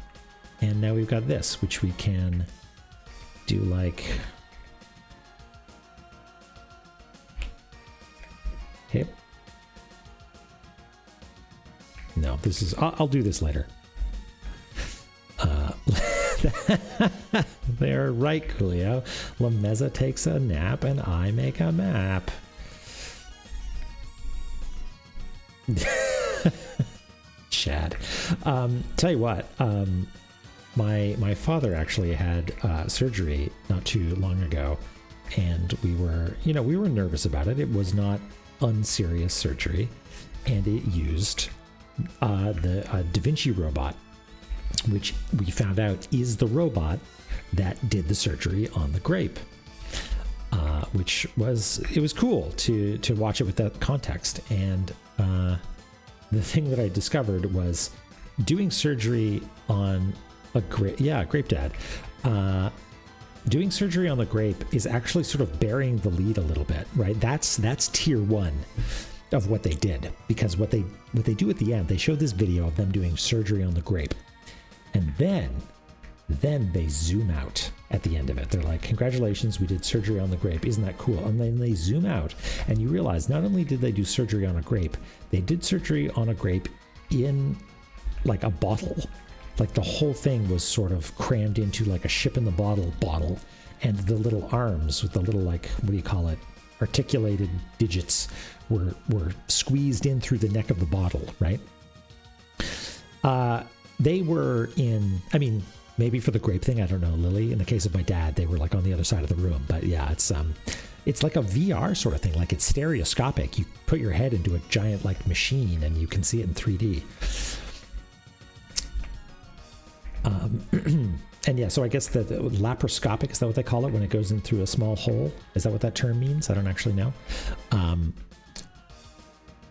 And now we've got this, which we can do like... Okay. No, this is... I'll do this later. They're right, Coolio. La Meza takes a nap and I make a map. Chad. Tell you what, my father actually had surgery not too long ago, and we were nervous about it. It was not unserious surgery, and it used the Da Vinci robot, which we found out is the robot that did the surgery on the grape. Which was cool to watch it with that context. And the thing that I discovered was doing surgery on a grape. Yeah, Grape Dad. Doing surgery on the grape is actually sort of burying the lead a little bit, right? That's tier one. of what they did, because what they do at the end, they show this video of them doing surgery on the grape, and then they zoom out at the end of it. They're like, congratulations, we did surgery on the grape, isn't that cool? And then they zoom out and you realize not only did they do surgery on a grape, they did surgery on a grape in like a bottle. Like the whole thing was sort of crammed into like a ship in the bottle, and the little arms with the little, like, what do you call it, articulated digits were squeezed in through the neck of the bottle, right? They were in, I mean, maybe for the grape thing, I don't know, Lily. In the case of my dad, they were like on the other side of the room. But yeah, it's like a VR sort of thing. Like it's stereoscopic. You put your head into a giant like machine and you can see it in 3D. And yeah, so I guess the laparoscopic, is that what they call it when it goes in through a small hole? Is that what that term means? I don't actually know.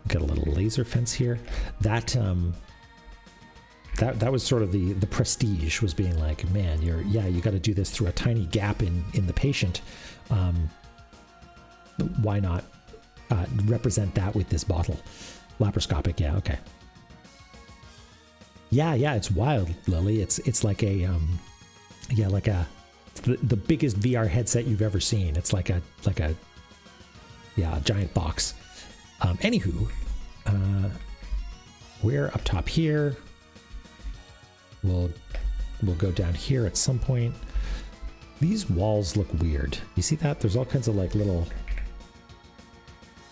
Got a little laser fence here. That was sort of the prestige, was being like, man, you got to do this through a tiny gap in the patient. Why not represent that with this bottle? Laparoscopic, yeah, okay. Yeah, it's wild, Lily. It's like a the biggest VR headset you've ever seen. It's like a giant box. Anywho, we're up top here. We'll go down here at some point. These walls look weird. You see that? There's all kinds of like little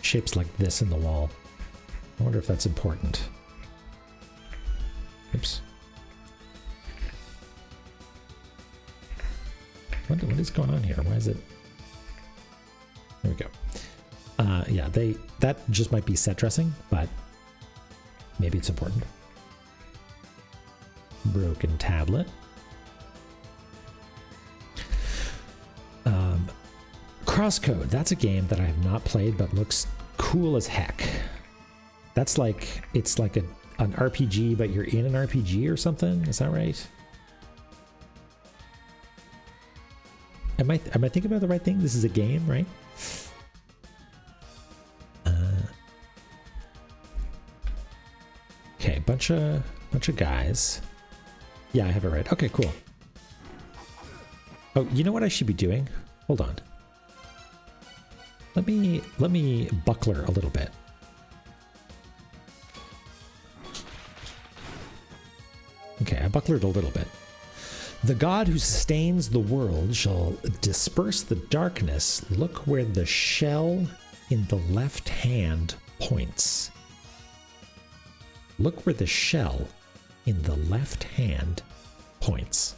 shapes like this in the wall. I wonder if that's important. Oops. What is going on here? Why is it? There we go. Yeah, that just might be set dressing, but maybe it's important. Broken tablet. Crosscode. That's a game that I have not played, but looks cool as heck. That's like, it's like an RPG, but you're in an RPG or something. Is that right? Am I thinking about the right thing? This is a game, right? Okay, bunch of guys. Yeah, I have it right. Okay, cool. Oh, you know what I should be doing? Hold on. Let me buckler a little bit. Okay, I bucklered a little bit. The God who sustains the world shall disperse the darkness. Look where the shell in the left hand points. Look where the shell in the left hand points.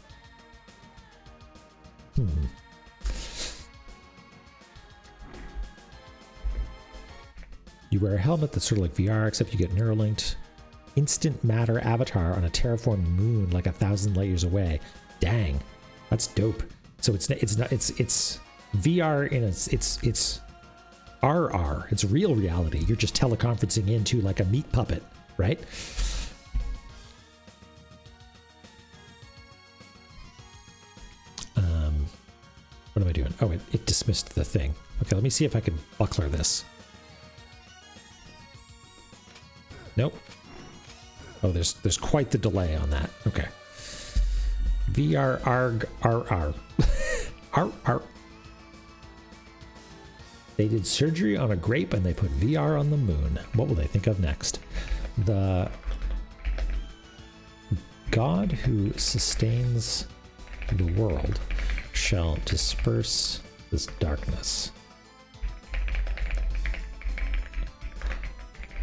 You wear a helmet that's sort of like VR, except you get Neuralinked. Instant matter avatar on a terraformed moon like 1,000 light years away. Dang, that's dope. So it's VR in it's RR. It's real reality. You're just teleconferencing into like a meat puppet, right? What am I doing? Oh, it dismissed the thing. Okay, let me see if I can buckler this. Nope. Oh, there's quite the delay on that. Okay. VR arg RR. RR. They did surgery on a grape and they put VR on the moon. What will they think of next? The God who sustains the world shall disperse this darkness.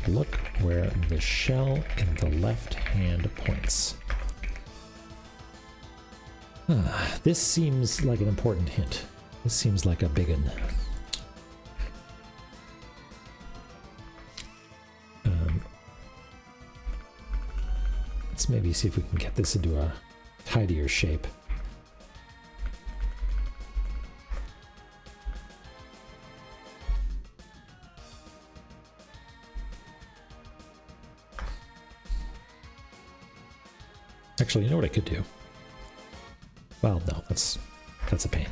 Look where the shell in the left hand points. This seems like an important hint. This seems like a big one. Let's maybe see if we can get this into a tidier shape. Actually, you know what I could do? Well, no, that's a pain.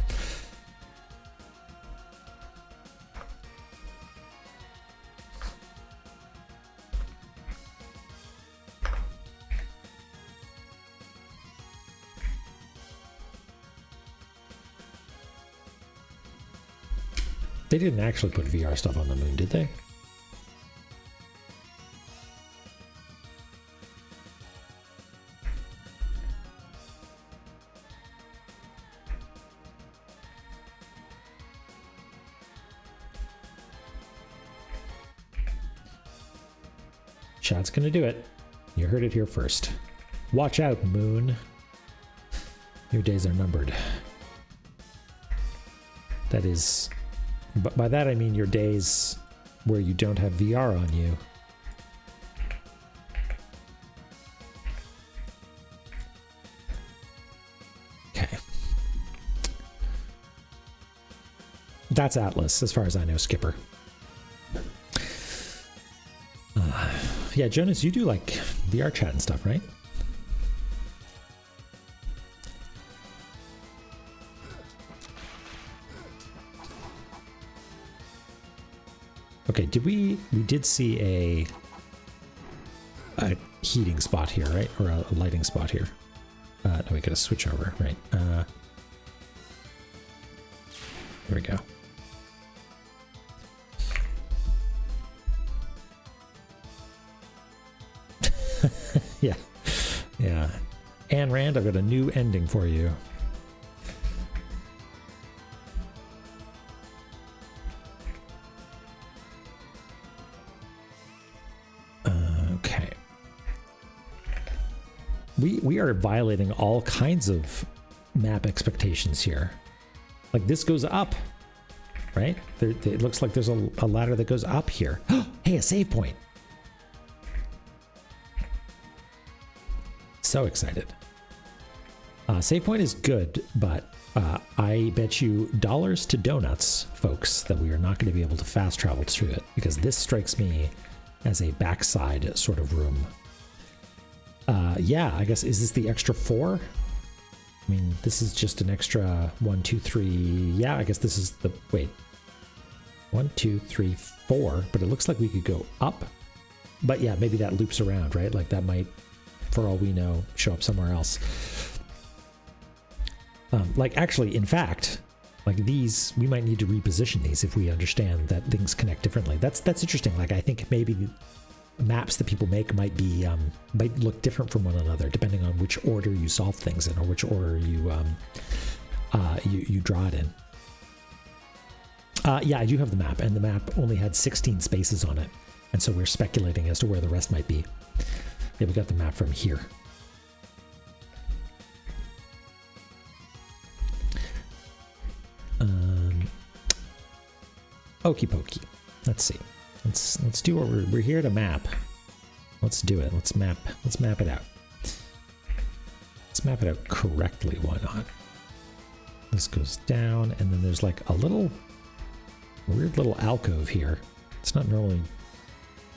They didn't actually put VR stuff on the moon, did they? Chat's gonna do it. You heard it here first. Watch out, moon. Your days are numbered. That is... But by that I mean your days where you don't have VR on you. Okay. That's Atlas, as far as I know, Skipper. Yeah, Jonas, you do like VR chat and stuff, right? Okay, we did see a heating spot here, right? Or a lighting spot here. No, we gotta switch over, right? There we go. Yeah, yeah. Anne Rand, I've got a new ending for you. Okay. We are violating all kinds of map expectations here. Like this goes up, right? It looks like there's a ladder that goes up here. Hey, a save point. So excited. Save point is good, but I bet you dollars to donuts, folks, that we are not going to be able to fast travel through it, because this strikes me as a backside sort of room. Yeah, I guess, is this the extra 4? I mean, this is just an extra 1, 2, 3. Yeah, I guess this is the, wait. 1, 2, 3, 4, but it looks like we could go up. But yeah, maybe that loops around, right? Like that might, for all we know, show up somewhere else. Like actually, in fact, like these, we might need to reposition these if we understand that things connect differently. That's interesting. Like I think maybe the maps that people make might be might look different from one another depending on which order you solve things in or which order you you draw it in. Yeah, I do have the map, and the map only had 16 spaces on it, and so we're speculating as to where the rest might be. Yeah, we got the map from here. Okie pokey. Let's see. Let's do what we're here to map. Let's do it. Let's map it out. Let's map it out correctly. Why not? This goes down, and then there's like a little weird little alcove here. It's not normally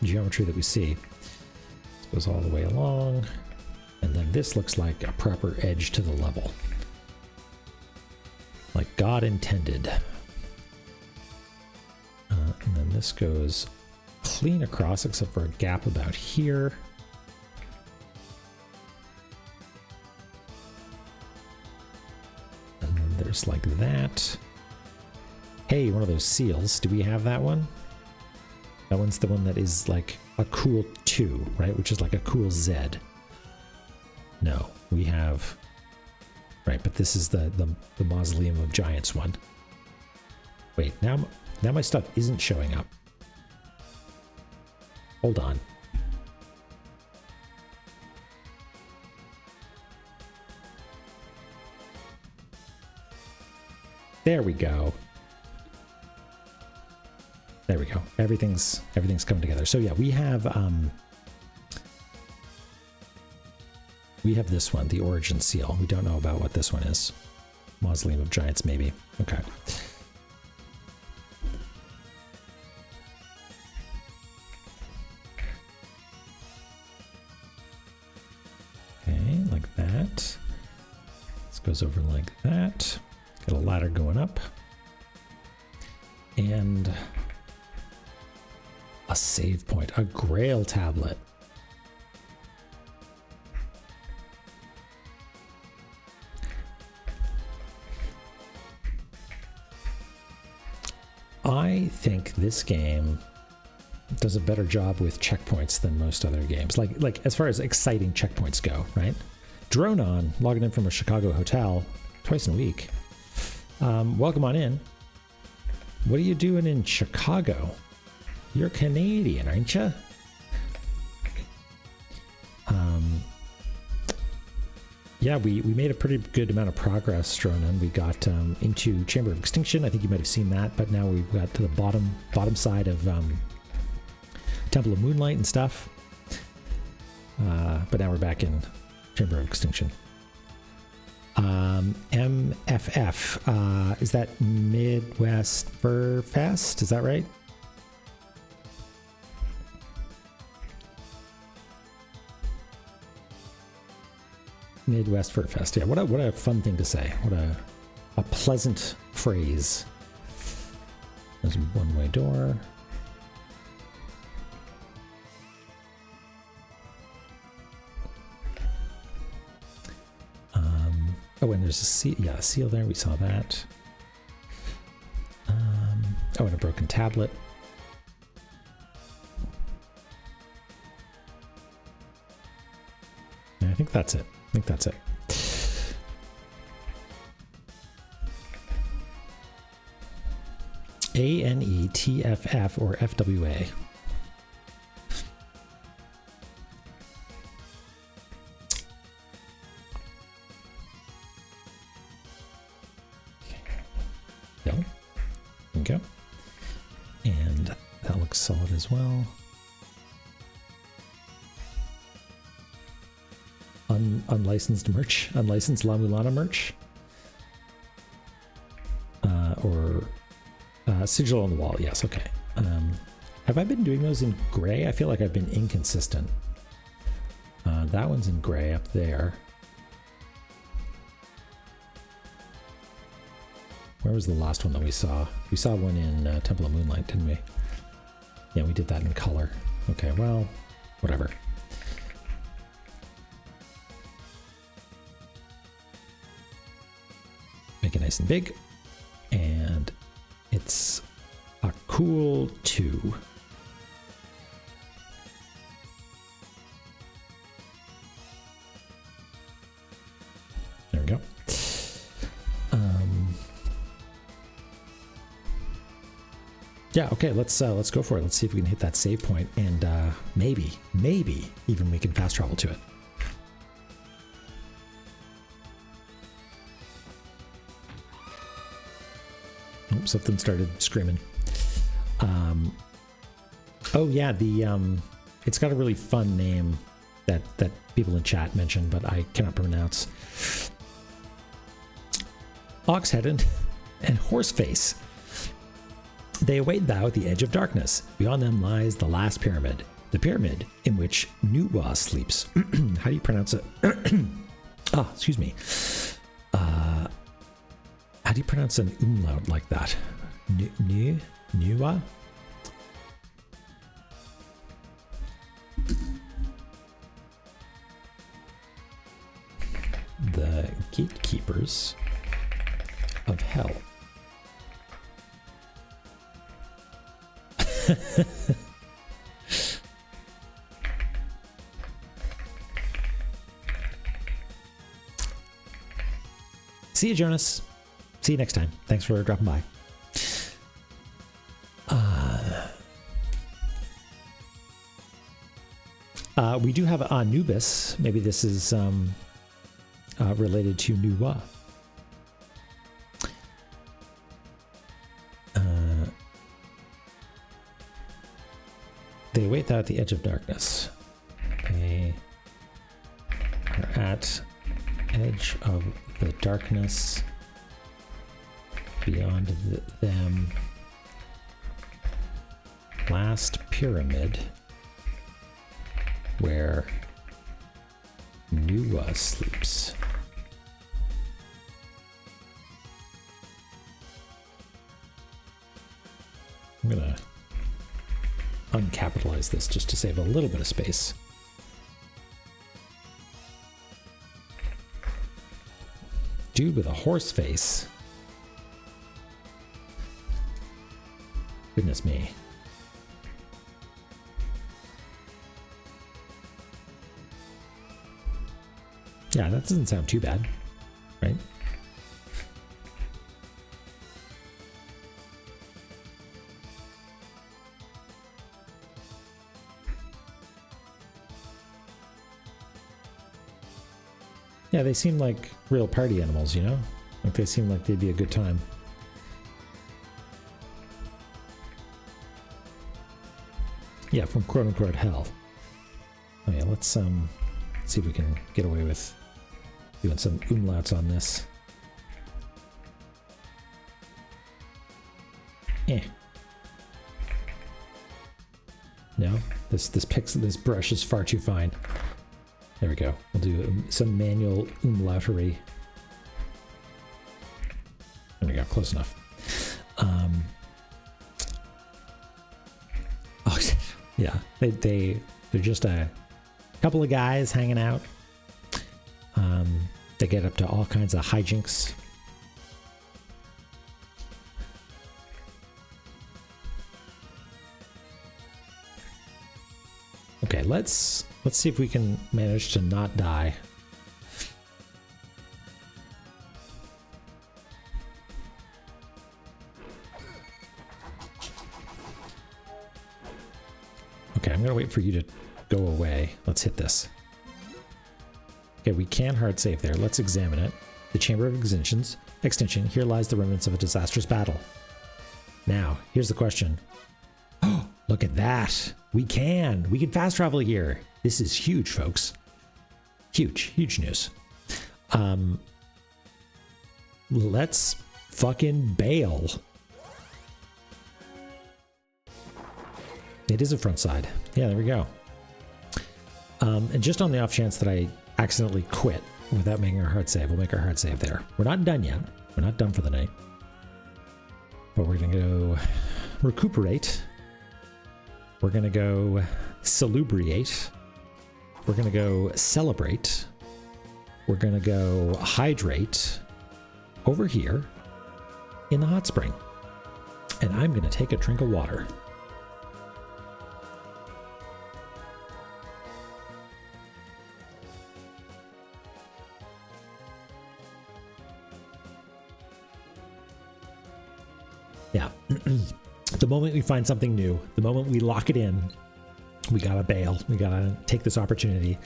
geometry that we see. This goes all the way along, and then this looks like a proper edge to the level, like God intended. And then this goes clean across except for a gap about here. And then there's like that. Hey, one of those seals. Do we have that one? That one's the one that is like a cool 2, right? Which is like a cool Z. No, we have... Right, but this is the Mausoleum of Giants one. Wait, now my stuff isn't showing up. Hold on. There we go. There we go. Everything's coming together. So yeah, we have this one, the Origin Seal. We don't know about what this one is. Mausoleum of Giants, maybe. Okay. Okay, like that. This goes over like that. Got a ladder going up. And a save point, a Grail tablet. I think this game does a better job with checkpoints than most other games. Like as far as exciting checkpoints go, right? Drone on, logging in from a Chicago hotel twice in a week. Welcome on in. What are you doing in Chicago? You're Canadian, aren't you? Yeah, we made a pretty good amount of progress, Dronan. We got into Chamber of Extinction. I think you might have seen that, but now we've got to the bottom side of Temple of Moonlight and stuff. But now we're back in Chamber of Extinction. MFF, is that Midwest Fur Fest? Is that right? Midwest Fur Fest. Yeah, what a fun thing to say. What a pleasant phrase. There's a one-way door. Oh, and there's a seal. Yeah, a seal there. We saw that. Oh, and a broken tablet. Yeah, I think that's it. ANETFF or FWA. There we go. And that looks solid as well. Unlicensed merch, unlicensed La-Mulana merch, or sigil on the wall. Yes, okay. Have I been doing those in gray? I feel like I've been inconsistent. That one's in gray up there. Where was the last one that we saw? We saw one in Temple of Moonlight, didn't we? Yeah, we did that in color. Okay, well, whatever. Make it nice and big. And it's a cool 2. There we go. Yeah, okay, let's go for it. Let's see if we can hit that save point, and maybe even we can fast travel to it. Oh, something started screaming. Oh yeah, it's got a really fun name that people in chat mentioned, but I cannot pronounce. Oxhead and Horseface. They await thou at the edge of darkness. Beyond them lies the last pyramid. The pyramid in which Nuwa sleeps. How do you pronounce it? Oh, excuse me. How do you pronounce an umlaut like that? Nuwa? The gatekeepers of hell. See you, Jonas. See you next time. Thanks for dropping by. We do have Anubis. Maybe this is related to Nuwa. They wait thou at the edge of darkness. They are at edge of the darkness. Beyond them, last pyramid, where Nuwa sleeps. I'm gonna uncapitalize this just to save a little bit of space. Dude with a horse face. Goodness me. Yeah, that doesn't sound too bad, right? Yeah, they seem like real party animals, you know? Like they seem like they'd be a good time. Yeah, from quote-unquote hell. Oh yeah, let's see if we can get away with doing some umlauts on this. No, this brush is far too fine. There we go. We'll do some manual umlautery. There we go, close enough. Oh, yeah, they're just a couple of guys hanging out. They get up to all kinds of hijinks. Okay, let's see if we can manage to not die. Okay, I'm gonna wait for you to go away. Let's hit this. Okay, we can hard save there. Let's examine it. The Chamber of Extinction. Here lies the remnants of a disastrous battle. Now, here's the question. Oh, look at that. We can fast travel here. This is huge, folks. Huge news. Let's fucking bail. It is a front side. Yeah, there we go. And just on the off chance that I accidentally quit without making our hard save, we'll make our hard save there. We're not done yet. We're not done for the night. But we're going to go recuperate. We're going to go salubriate. We're going to go celebrate. We're going to go hydrate over here in the hot spring. And I'm going to take a drink of water. Yeah. The moment we find something new, the moment we lock it in, we gotta bail. We gotta take this opportunity.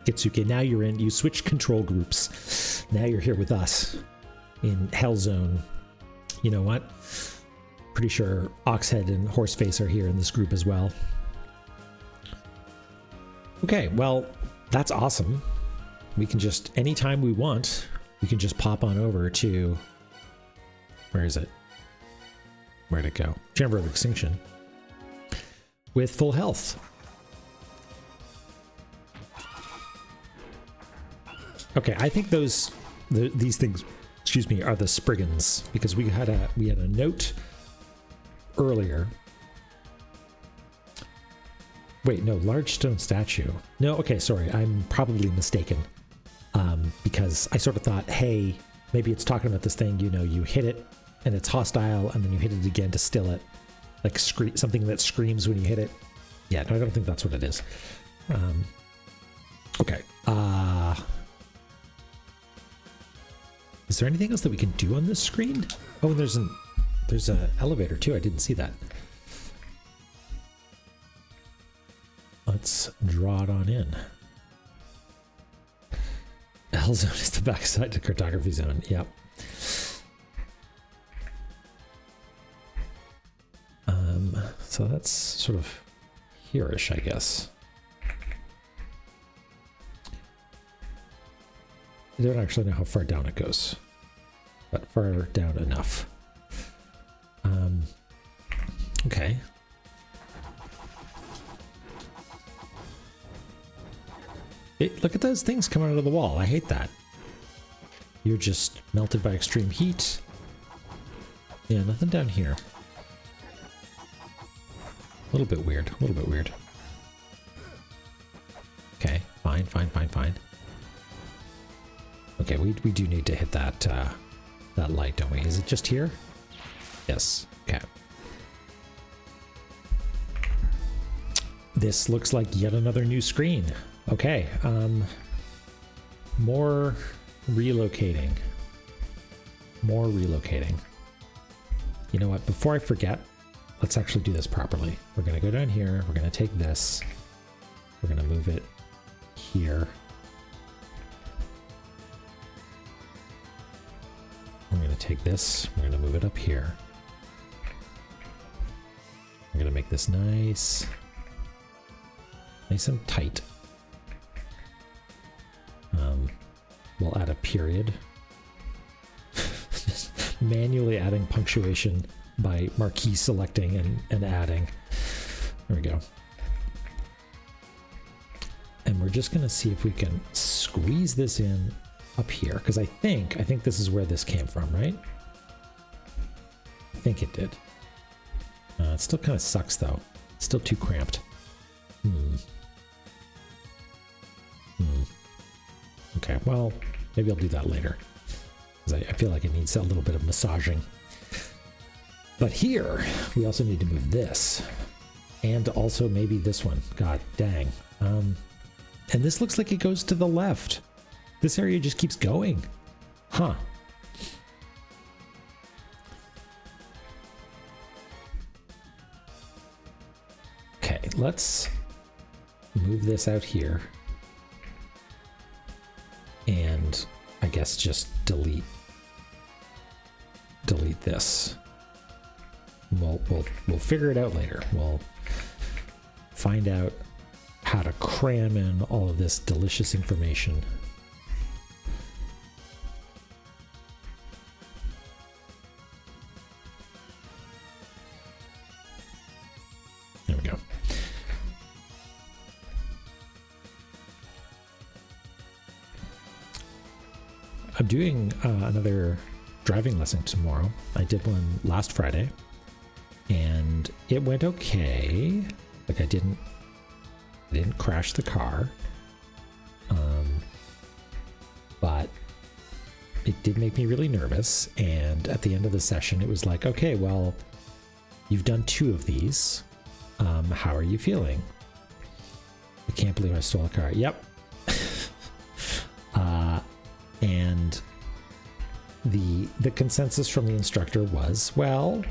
Kitsuke, now you're in. You switched control groups. Now you're here with us in Hell Zone. You know what? Pretty sure Oxhead and Horseface are here in this group as well. Okay, well, that's awesome. We can just, anytime we want, we can just pop on over to, where is it? Where'd it go? Chamber of Extinction. With full health. Okay, I think these things, excuse me, are the Spriggans, because we had a note earlier. Wait, no, large stone statue. No, okay, sorry, I'm probably mistaken. Because I sort of thought, hey, maybe it's talking about this thing, you know, you hit it and it's hostile and then you hit it again to still it. Like something that screams when you hit it. Yeah, no, I don't think that's what it is. Okay. Is there anything else that we can do on this screen? Oh, there's an elevator too. I didn't see that. Let's draw it on in. Hell Zone is the backside to cartography zone. Yep. So that's sort of here-ish, I guess. I don't actually know how far down it goes, but far down enough. Okay. Look at those things coming out of the wall. I hate that. You're just melted by extreme heat. Yeah, nothing down here. A little bit weird. A little bit weird. Okay, fine. Okay, we do need to hit that that light, don't we? Is it just here? Yes. Okay. This looks like yet another new screen. Okay. More relocating. More relocating. You know what? Before I forget, let's actually do this properly. We're going to go down here. We're going to take this. We're going to move it here. We're going to take this. We're going to move it up here. We're going to make this nice and tight. We'll add a period. Just manually adding punctuation by marquee selecting and adding. There we go. And we're just going to see if we can squeeze this in up here, because I think this is where this came from, right? I think it did. It still kind of sucks though. It's still too cramped. Okay, well, maybe I'll do that later, because I feel like it needs a little bit of massaging. But here, we also need to move this, and also maybe this one. God dang. And this looks like it goes to the left. This area just keeps going. Huh. Okay, let's move this out here. And I guess just delete this. We'll figure it out later. We'll find out how to cram in all of this delicious information. There we go. I'm doing another driving lesson tomorrow. I did one last Friday, and it went okay. Like I didn't crash the car, but it did make me really nervous. And at the end of the session, it was like, okay, well, you've done 2 of these. How are you feeling? I can't believe I stole a car. Yep. And the consensus from the instructor was, well,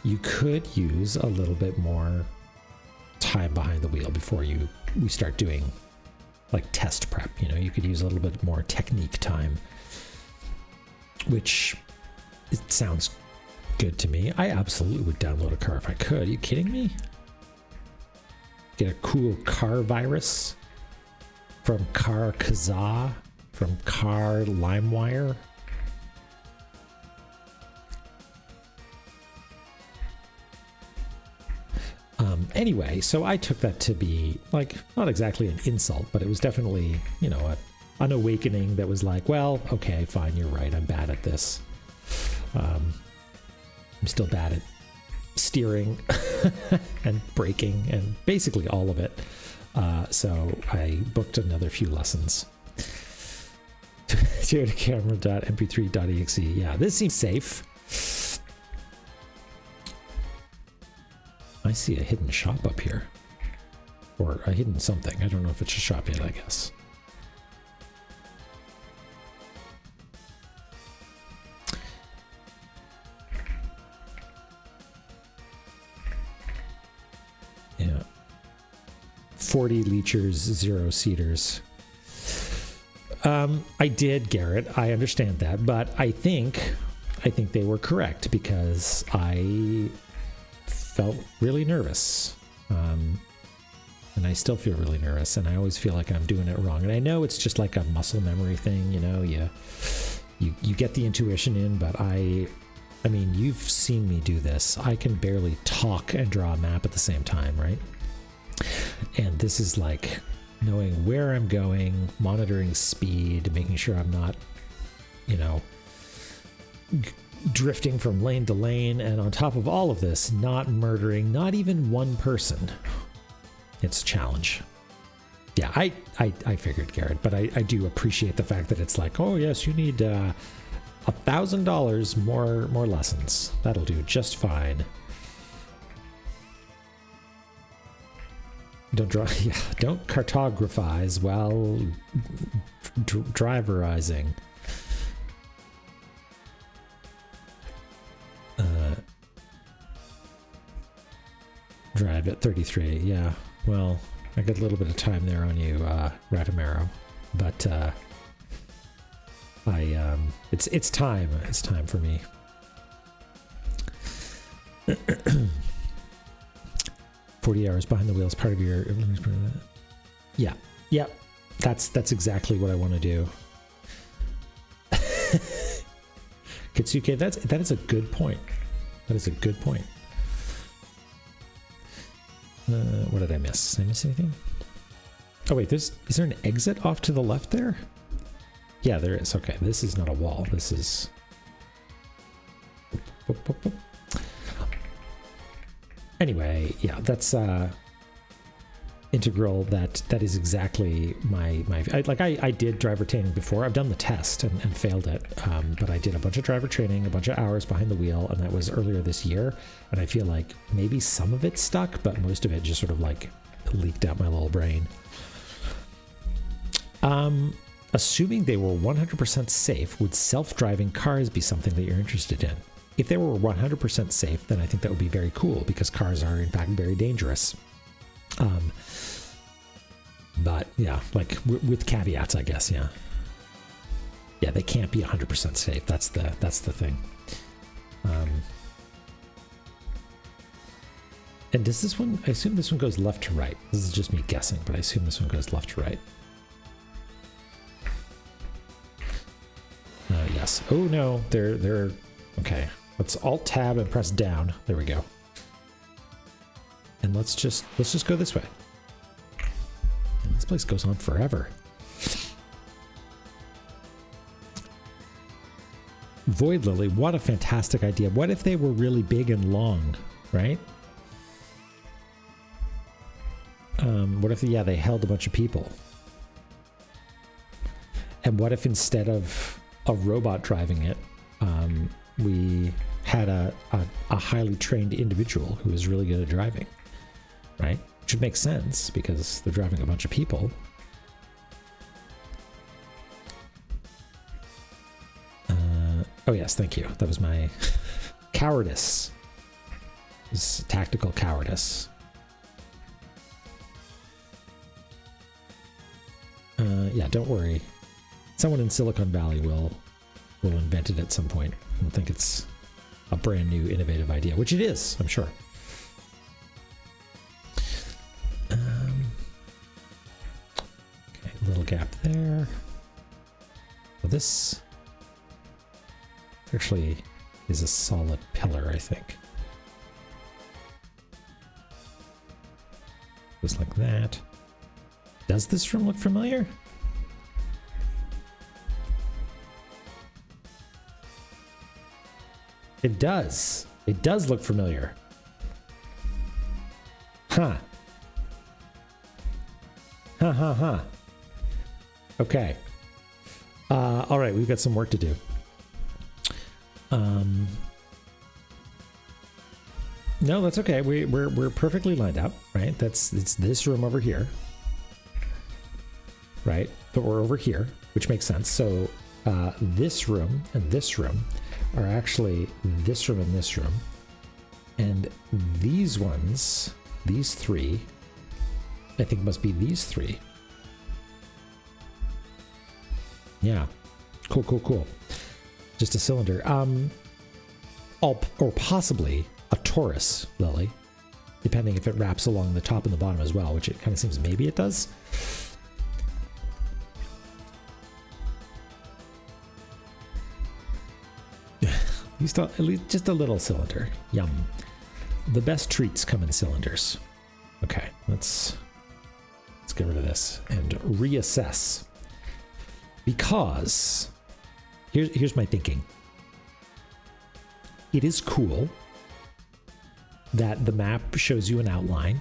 you could use a little bit more time behind the wheel before we start doing like test prep. You know, you could use a little bit more technique time, which it sounds good to me. I absolutely would download a car if I could. Are you kidding me? Get a cool car virus from Car Kazaa, from Car LimeWire. Anyway, so I took that to be like not exactly an insult, but it was definitely, you know, an awakening that was like, well, okay, fine, you're right, I'm bad at this. I'm still bad at steering and braking and basically all of it. So I booked another few lessons. Camera.mp3.exe. Yeah, this seems safe. I see a hidden shop up here. Or a hidden something. I don't know if it's a shop yet, I guess. Yeah. 40 leechers, 0 cedars. I did, Garrett. I understand that, but I think they were correct because I felt really nervous, and I still feel really nervous, and I always feel like I'm doing it wrong. And I know it's just like a muscle memory thing, you know. You get the intuition in, but I mean, you've seen me do this. I can barely talk and draw a map at the same time, right? And this is like knowing where I'm going, monitoring speed, making sure I'm not, you know, drifting from lane to lane, and on top of all of this, not murdering not even one person. It's a challenge. Yeah, I figured, Garrett, but I do appreciate the fact that it's like, oh yes, you need $1,000 more lessons. That'll do just fine. Don't cartographize while driverizing. Drive at 33. Yeah. Well, I got a little bit of time there on you, Ratamaro, but it's time. It's time for me. 40 hours behind the wheel is part of your. Yeah. Yep. That's exactly what I want to do. Kitsuke, that is a good point. That is a good point. What did I miss? Did I miss anything? Oh wait, is there an exit off to the left there? Yeah, there is. Okay, this is not a wall. This is. Anyway, yeah, that's integral. That is exactly my I did driver training before. I've done the test and failed it, but I did a bunch of driver training, a bunch of hours behind the wheel, and that was earlier this year. And I feel like maybe some of it stuck, but most of it just sort of like leaked out my little brain. Assuming they were 100% safe, would self-driving cars be something that you're interested in? If they were 100% safe, then I think that would be very cool, because cars are in fact very dangerous. But yeah, like with caveats, I guess. Yeah, they can't be 100% safe. That's the thing. And does this one? I assume this one goes left to right. This is just me guessing, but I assume this one goes left to right. Yes. Oh no, they're okay. Let's Alt Tab and press down. There we go. And let's just go this way. And this place goes on forever. Void Lily, what a fantastic idea. What if they were really big and long, right? What if they held a bunch of people? And what if instead of a robot driving it, we had a highly trained individual who is really good at driving, right? Which would make sense because they're driving a bunch of people. Oh yes, thank you. That was my cowardice. This is tactical cowardice. Yeah, don't worry. Someone in Silicon Valley will invent it at some point and think it's a brand new innovative idea, which it is, I'm sure. Okay, little gap there. Well, this actually is a solid pillar, I think. Just like that. Does this room look familiar? It does. It does look familiar. Huh. Huh. Okay. All right, we've got some work to do. No, that's okay. We're perfectly lined up, right? It's this room over here, right? But we're over here, which makes sense. So this room and this room are actually this room and this room, and these ones, these three, I think must be these three. Yeah, cool. Just a cylinder. Or possibly a torus, Lily, depending if it wraps along the top and the bottom as well, which it kind of seems maybe it does. At least just a little cylinder. Yum. The best treats come in cylinders. Okay, let's get rid of this and reassess. Because here's my thinking. It is cool that the map shows you an outline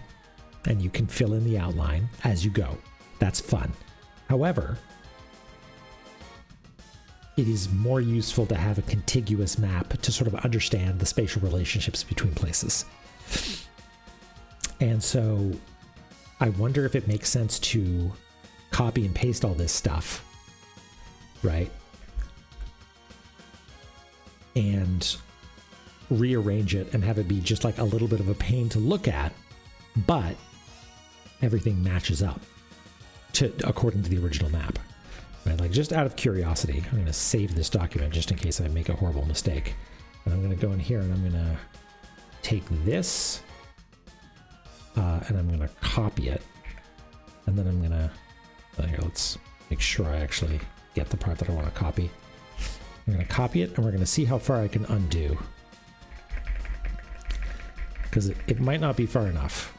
and you can fill in the outline as you go. That's fun. However, it is more useful to have a contiguous map to sort of understand the spatial relationships between places. And so I wonder if it makes sense to copy and paste all this stuff, right? And rearrange it and have it be just like a little bit of a pain to look at, but everything matches up according to the original map. Right, like just out of curiosity, I'm going to save this document just in case I make a horrible mistake. And I'm going to go in here and I'm going to take this and I'm going to copy it. And then I'm going to, here, let's make sure I actually get the part that I want to copy. I'm going to copy it and we're going to see how far I can undo. Because it might not be far enough.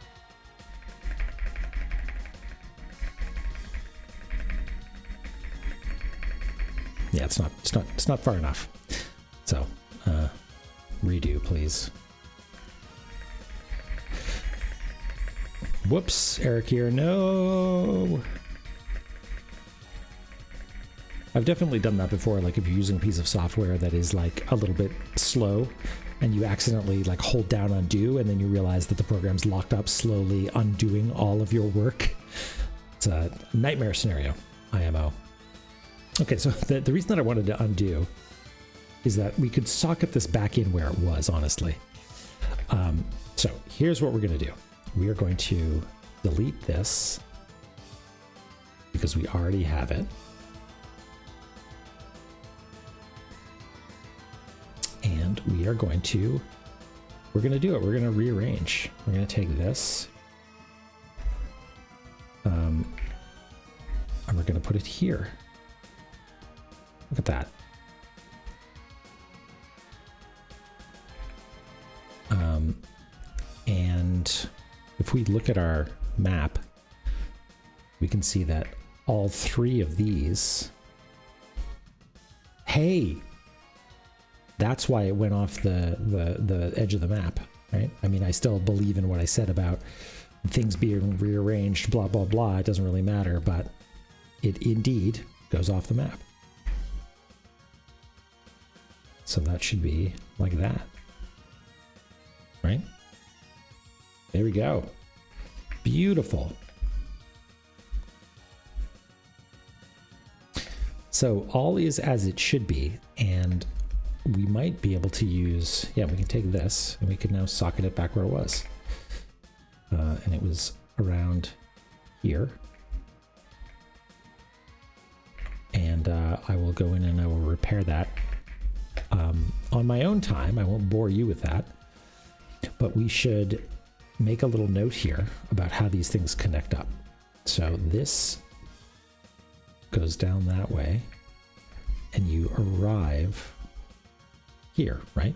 Yeah, it's not far enough. So, redo, please. Whoops, Eric here. No. I've definitely done that before. Like if you're using a piece of software that is like a little bit slow and you accidentally like hold down undo and then you realize that the program's locked up, slowly undoing all of your work. It's a nightmare scenario, IMO. Okay, so the reason that I wanted to undo is that we could socket this back in where it was, honestly. So here's what we're going to do. We are going to delete this because we already have it. And we're going to do it. We're going to rearrange. We're going to take this. And we're going to put it here. Look at that. And if we look at our map, we can see that all three of these, hey, that's why it went off the edge of the map, right? I mean, I still believe in what I said about things being rearranged, blah, blah, blah. It doesn't really matter, but it indeed goes off the map. So that should be like that, right? There we go. Beautiful. So all is as it should be, and we might be able to use, yeah, we can take this and we can now socket it back where it was. And it was around here. And I will go in and I will repair that on my own time. I won't bore you with that, but we should make a little note here about how these things connect up. So this goes down that way and you arrive here, right?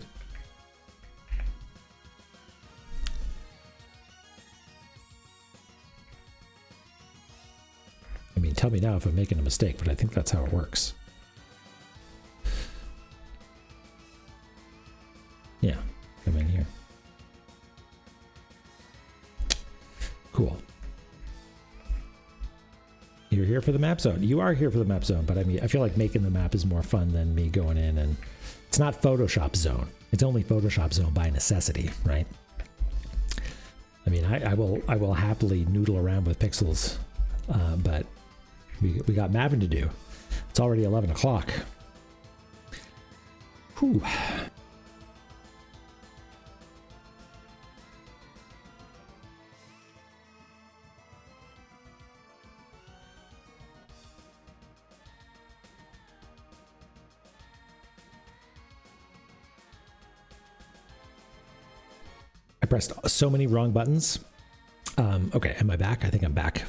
I mean, tell me now if I'm making a mistake, but I think that's how it works. Yeah, come in here. Cool. You're here for the map zone. You are here for the map zone, but I mean, I feel like making the map is more fun than me going in, and it's not Photoshop zone. It's only Photoshop zone by necessity, right? I mean, I will happily noodle around with pixels, but we got mapping to do. It's already 11 o'clock. Whew. I pressed so many wrong buttons. Okay, am I back? I think I'm back.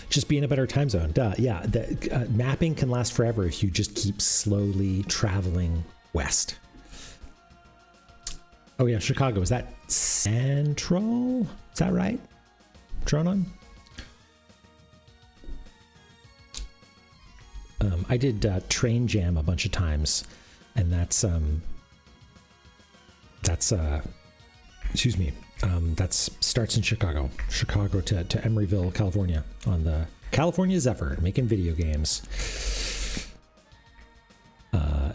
Just be in a better time zone. Duh. Yeah, the mapping can last forever if you just keep slowly traveling west. Oh yeah, Chicago. Is that Central? Is that right? Tronon? I did Train Jam a bunch of times, and that's excuse me. That starts in Chicago to Emeryville, California, on the California Zephyr, making video games.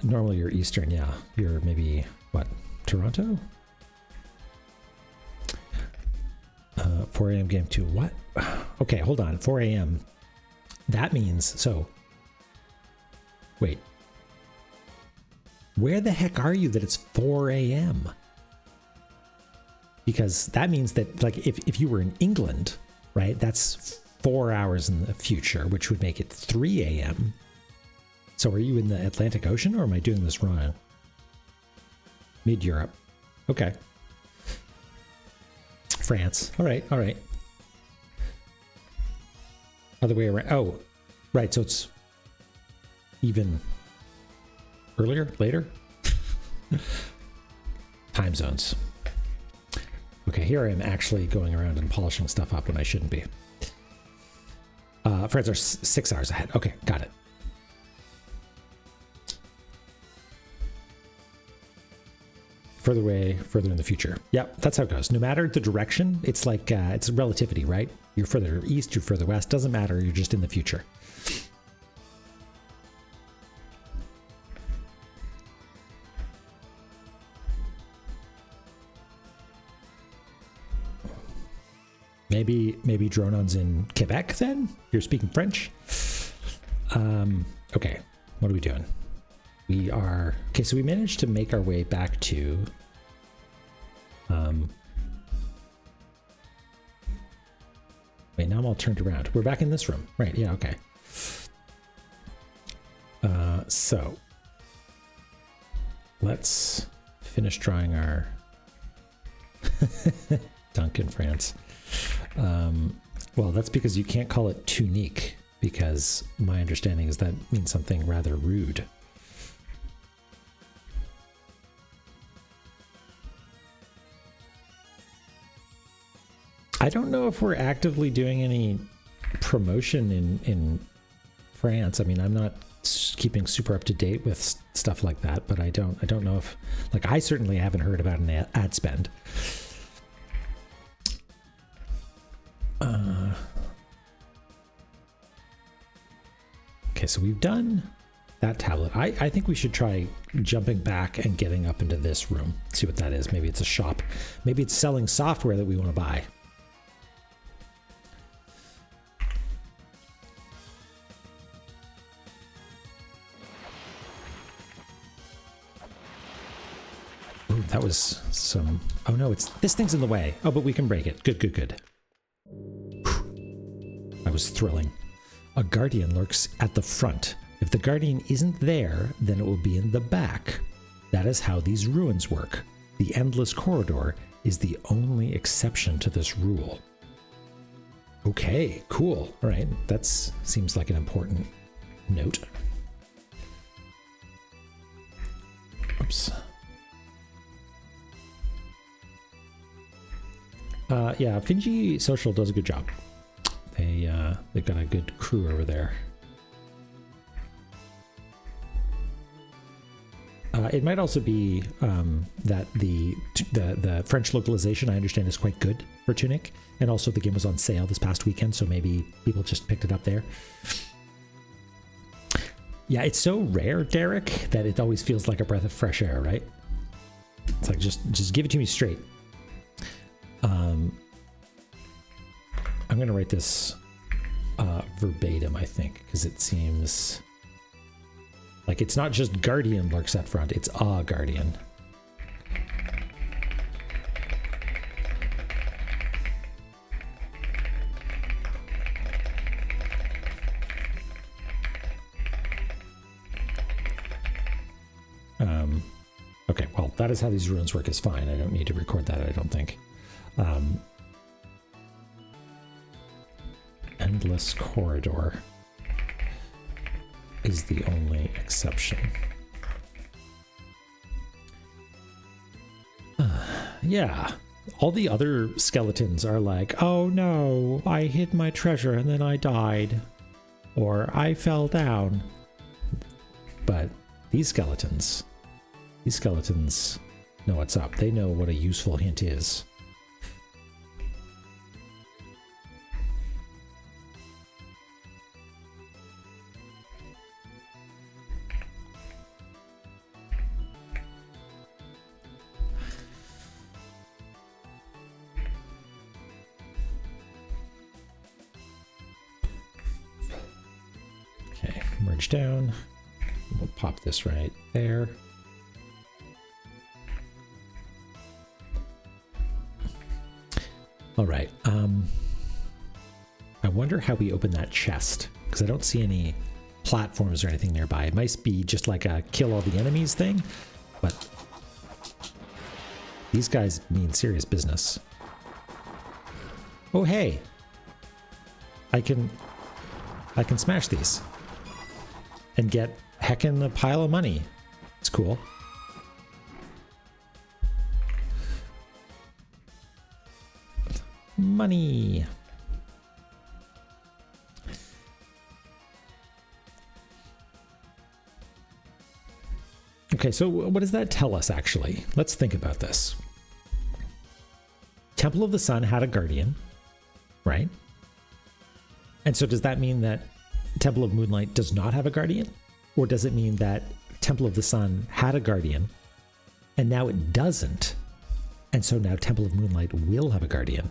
Normally you're Eastern, yeah. You're maybe, what, Toronto? 4 a.m. game 2. What? Okay, hold on. 4 a.m. That means, so, wait. Where the heck are you that it's 4 a.m.? Because that means that, like, if you were in England, right, that's 4 hours in the future, which would make it 3 a.m. So are you in the Atlantic Ocean, or am I doing this wrong? Mid-Europe. Okay. France. All right, all right. Other way around. Oh, right, so it's even earlier, later? Time zones. Okay, here I am actually going around and polishing stuff up when I shouldn't be. France are 6 hours ahead. Okay, got it. Further away, further in the future. Yep, that's how it goes. No matter the direction, it's like, it's relativity, right? You're further east, you're further west. Doesn't matter, you're just in the future. Maybe Dronon's in Quebec then? You're speaking French? Okay, what are we doing? We are... Okay, so we managed to make our way back to... Wait, now I'm all turned around. We're back in this room. Right, yeah, okay. So... Let's finish drawing our... Duncan, France. Well, that's because you can't call it tunique, because my understanding is that means something rather rude. I don't know if we're actively doing any promotion in France. I mean, I'm not keeping super up to date with stuff like that, but I don't know if, like, I certainly haven't heard about an ad spend. Okay, so we've done that tablet. I think we should try jumping back and getting up into this room. See what that is. Maybe it's a shop. Maybe it's selling software that we want to buy. Ooh, that was some... Oh no, it's... This thing's in the way. Oh, but we can break it. Good, good, good. That was thrilling. A guardian lurks at the front. If the guardian isn't there, then it will be in the back. That is how these ruins work. The endless corridor is the only exception to this rule. Okay, cool. All right, that seems like an important note. Oops. Yeah, Finji Social does a good job. They've got a good crew over there. It might also be that the French localization, I understand, is quite good for Tunic, and also the game was on sale this past weekend, so maybe people just picked it up there. Yeah, it's so rare, Derek, that it always feels like a breath of fresh air, right? It's like, just give it to me straight. I'm going to write this verbatim, I think, because it seems like it's not just Guardian lurks at front, it's a Guardian. Okay, well, that is how these ruins work is fine. I don't need to record that, I don't think. Endless corridor is the only exception. Yeah, all the other skeletons are like, oh no, I hid my treasure and then I died, or I fell down. But these skeletons know what's up. They know what a useful hint is. merge down. We'll pop this right there. All right. I wonder how we open that chest, because I don't see any platforms or anything nearby. It might be just like a kill all the enemies thing, but these guys mean serious business. Oh, hey. I can smash these and get heckin' a pile of money. It's cool. Money. Okay, so what does that tell us, actually? Let's think about this. Temple of the Sun had a guardian, right? And so does that mean that Temple of Moonlight does not have a guardian? Or does it mean that Temple of the Sun had a guardian, and now it doesn't, and so now Temple of Moonlight will have a guardian?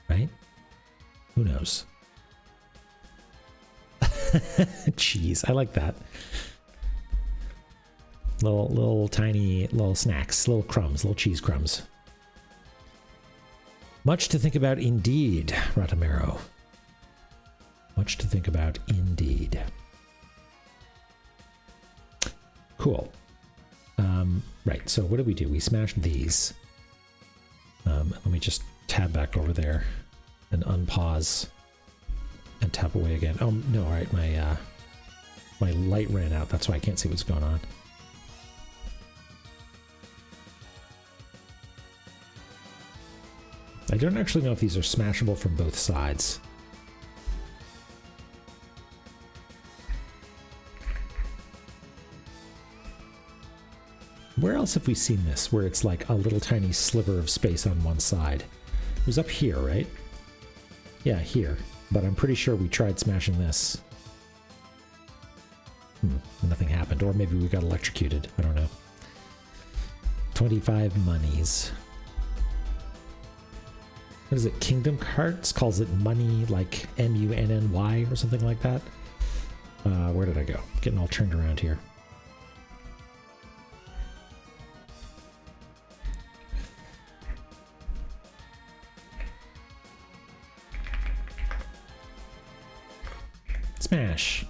Right? Who knows? Cheese. I like that. Little tiny little snacks, little crumbs, little cheese crumbs. Much to think about indeed, Ratamero. Much to think about indeed. Cool. Right, so what did we do? We smashed these. Let me just tab back over there and unpause and tap away again. Oh, no, all right, my light ran out. That's why I can't see what's going on. I don't actually know if these are smashable from both sides. Where else have we seen this, where it's like a little tiny sliver of space on one side? It was up here, right? Yeah, here. But I'm pretty sure we tried smashing this. Nothing happened. Or maybe we got electrocuted. I don't know. 25 monies. What is it? Kingdom Hearts calls it money, like M-U-N-N-Y or something like that. Where did I go? Getting all turned around here. Smash.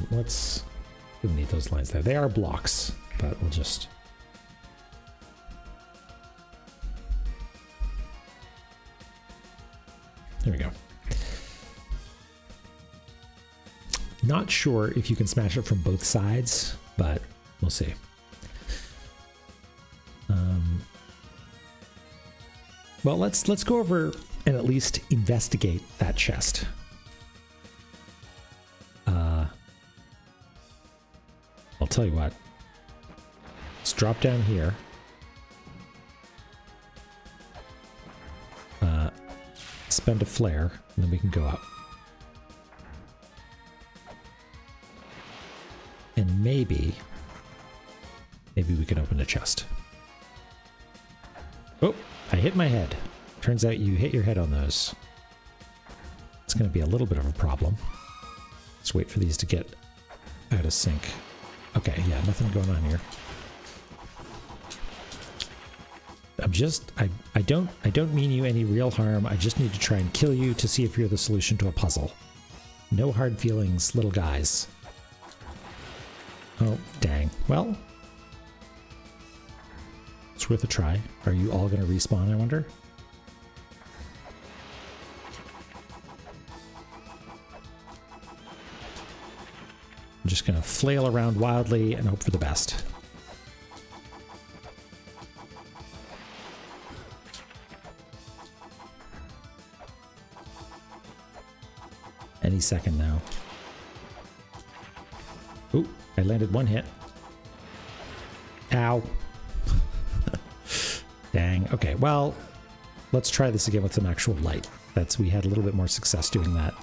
Let's... We don't need those lines there. They are blocks, but we'll just... There we go. Not sure if you can smash it from both sides, but we'll see. Well, let's go over and at least investigate that chest. I'll tell you what. Let's drop down here. Spend a flare, and then we can go up. And maybe we can open a chest. Oh, I hit my head. Turns out you hit your head on those. It's going to be a little bit of a problem. Let's wait for these to get out of sync. Okay, yeah, nothing going on here. I don't mean you any real harm. I just need to try and kill you to see if you're the solution to a puzzle. No hard feelings, little guys. Oh, dang. Well, it's worth a try. Are you all going to respawn, I wonder? I'm just going to flail around wildly and hope for the best. Any second now. Ooh, I landed one hit. Ow. Dang. Okay, well, let's try this again with some actual light. We had a little bit more success doing that.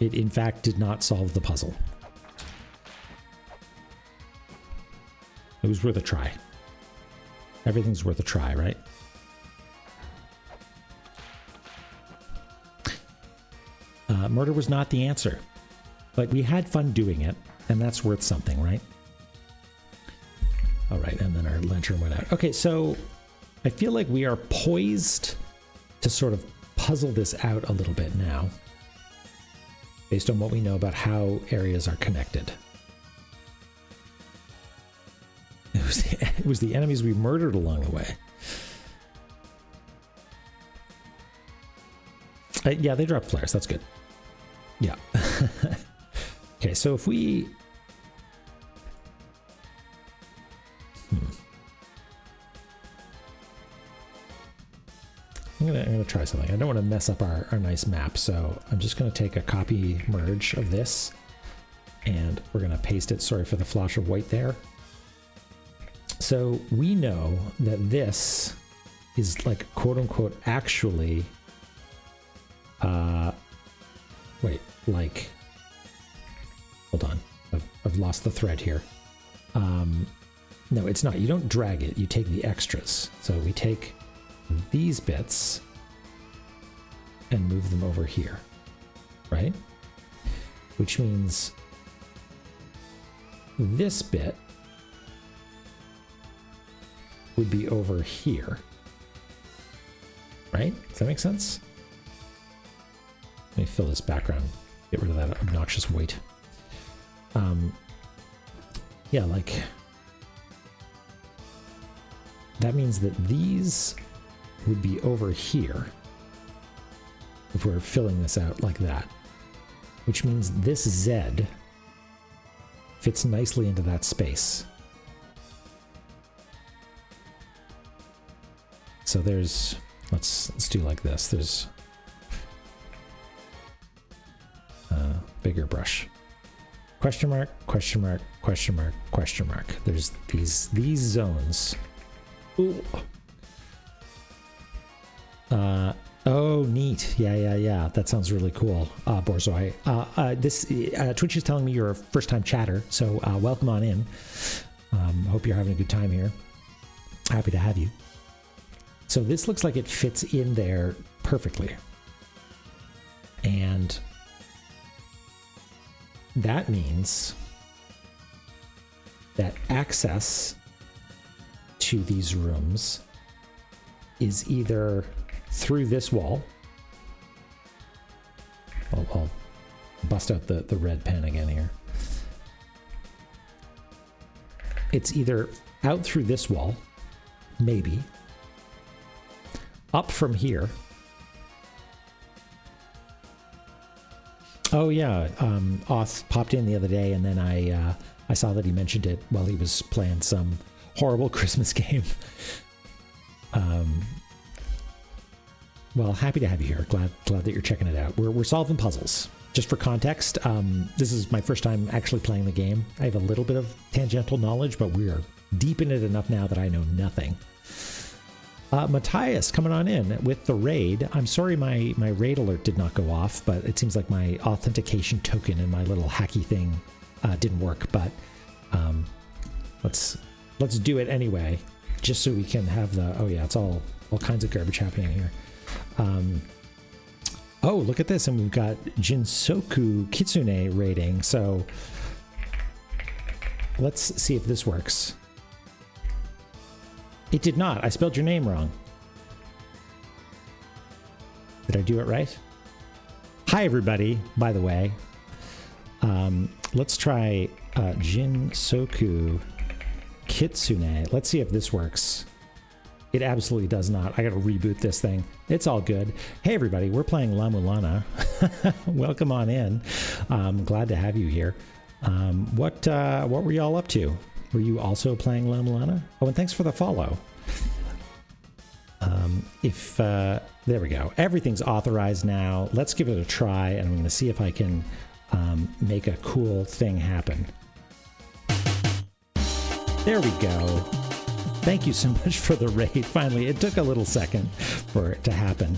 It, in fact, did not solve the puzzle. It was worth a try. Everything's worth a try, right? Murder was not the answer, but we had fun doing it, and that's worth something, right? All right, and then our lantern went out. Okay, so I feel like we are poised to sort of puzzle this out a little bit now, based on what we know about how areas are connected. It was the enemies we murdered along the way. Yeah, they dropped flares. That's good. Yeah. Okay, so if we... I'm gonna try something. I don't want to mess up our nice map, so I'm just gonna take a copy merge of this, and we're gonna paste it. Sorry for the flash of white there. So we know that this is like quote unquote actually wait, like, hold on, I've lost the thread here. No, it's not. You don't drag it, you take the extras. So we take these bits and move them over here, right? Which means this bit would be over here, right? Does that make sense? Let me fill this background, get rid of that obnoxious weight. Yeah, like, that means that these would be over here if we're filling this out like that, which means this Z fits nicely into that space. So there's, let's do like this. There's a bigger brush. Question mark, question mark, question mark, question mark. There's these zones. Ooh. Oh, neat. Yeah. That sounds really cool, Borzoi. Twitch is telling me you're a first-time chatter, so welcome on in. Hope you're having a good time here. Happy to have you. So this looks like it fits in there perfectly. And that means that access to these rooms is either through this wall. I'll bust out the red pen again here. It's either out through this wall, maybe, up from here. Oh yeah, Oth popped in the other day, and then I saw that he mentioned it while he was playing some horrible Christmas game. Well, happy to have you here. Glad that you're checking it out. We're solving puzzles. Just for context, this is my first time actually playing the game. I have a little bit of tangential knowledge, but we are deep in it enough now that I know nothing. Matthias coming on in with the raid. I'm sorry my raid alert did not go off, but it seems like my authentication token in my little hacky thing didn't work. But let's do it anyway, just so we can have the. Oh yeah, it's all kinds of garbage happening here. Oh, look at this, and we've got Jinsoku Kitsune raiding. So let's see if this works. It did not. I spelled your name wrong. Did I do it right? Hi, everybody, by the way. Let's try Jinsoku Kitsune. Let's see if this works. It absolutely does not. I got to reboot this thing. It's all good. Hey, everybody, we're playing La-Mulana. Welcome on in. Glad to have you here. What were y'all up to? Were you also playing La-Mulana? Oh, and thanks for the follow. There we go. Everything's authorized now. Let's give it a try, and I'm going to see if I can make a cool thing happen. There we go. Thank you so much for the raid. Finally, it took a little second for it to happen.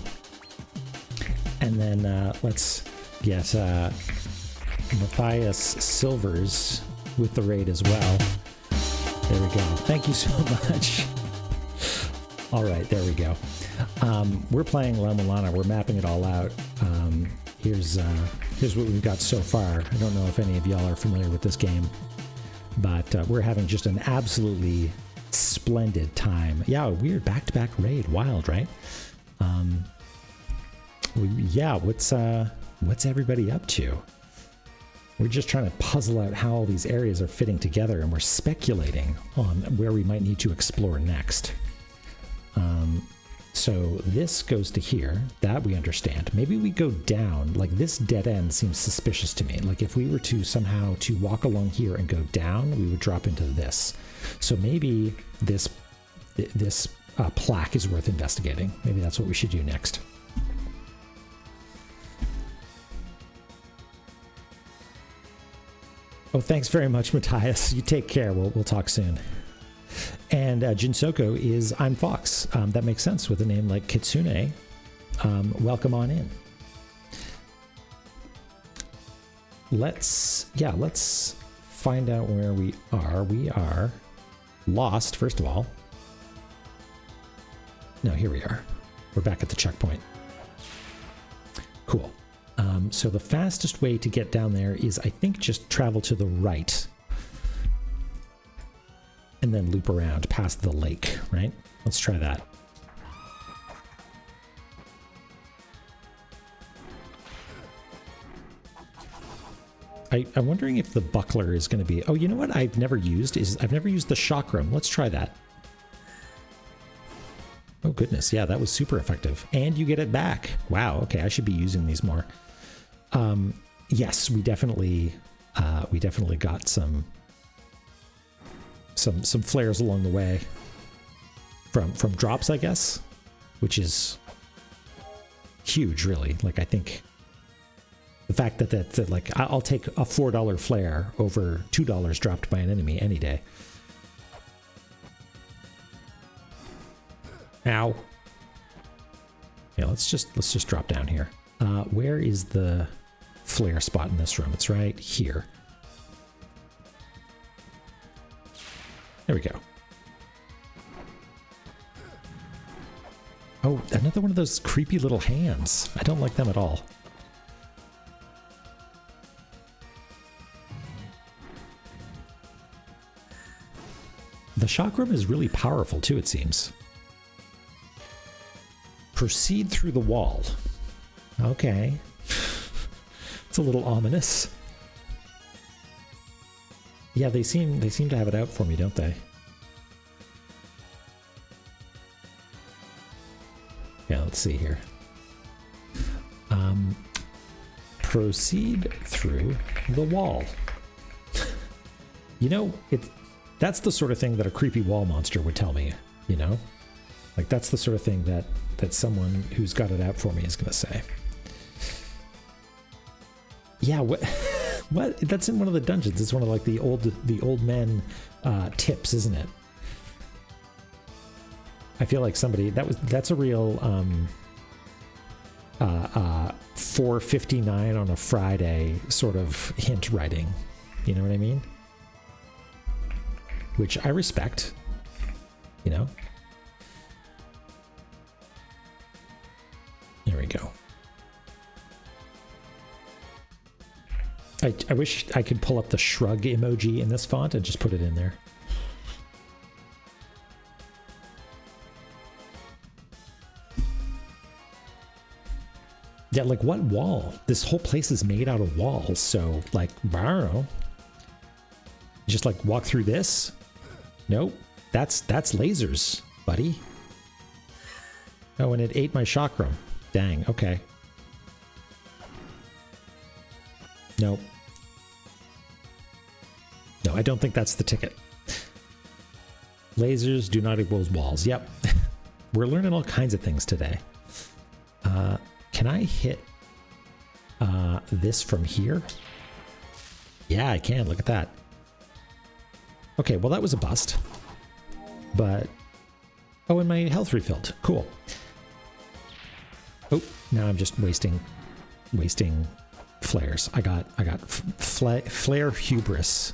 And then let's Yes, Matthias Silvers with the raid as well. There we go. Thank you so much. All right, there we go. We're playing La-Mulana. We're mapping it all out. Here's what we've got so far. I don't know if any of y'all are familiar with this game, but we're having just an absolutely splendid time. Yeah, a weird back-to-back raid. Wild, right? Yeah, what's everybody up to? We're just trying to puzzle out how all these areas are fitting together, and we're speculating on where we might need to explore next. So this goes to here. That we understand. Maybe we go down. Like, this dead end seems suspicious to me. Like, if we were to somehow to walk along here and go down, we would drop into this. So maybe this plaque is worth investigating. Maybe that's what we should do next. Oh, thanks very much, Matthias. You take care. We'll talk soon. And Jinsoko is I'm Fox. That makes sense with a name like Kitsune. Welcome on in. Let's find out where we are. We are lost, first of all. No, here we are. We're back at the checkpoint. Cool. So the fastest way to get down there is, I think, just travel to the right. And then loop around past the lake, right? Let's try that. I'm wondering if the buckler is going to be... Oh, you know what I've never used the chakram. Let's try that. Oh, goodness. Yeah, that was super effective. And you get it back. Wow. Okay, I should be using these more. Yes, we definitely got some flares along the way from drops, I guess, which is huge, really. Like, I think the fact that like, I'll take a $4 flare over $2 dropped by an enemy any day. Ow. Yeah, let's just drop down here. Where is the flare spot in this room? It's right here. There we go. Oh, another one of those creepy little hands. I don't like them at all. The chakram is really powerful too, it seems. Proceed through the wall. Okay. It's a little ominous. Yeah, they seem to have it out for me, don't they? Yeah, let's see here. Proceed through the wall. You know, that's the sort of thing that a creepy wall monster would tell me, you know? Like, that's the sort of thing that someone who's got it out for me is going to say. Yeah, what? What? That's in one of the dungeons. It's one of, like, the old men tips, isn't it? I feel like that's a real 4:59 on a Friday sort of hint writing. You know what I mean? Which I respect, you know? There we go. I wish I could pull up the shrug emoji in this font and just put it in there. Yeah, like, what wall? This whole place is made out of walls, so, like, I don't know. Just, like, walk through this? Nope. That's lasers, buddy. Oh, and it ate my chakram. Dang, okay. Nope. No, I don't think that's the ticket. Lasers do not equal walls. Yep. We're learning all kinds of things today. Can I hit this from here? Yeah, I can. Look at that. Okay, well, that was a bust. But... Oh, and my health refilled. Cool. Oh, now I'm just wasting flares. I got flare hubris.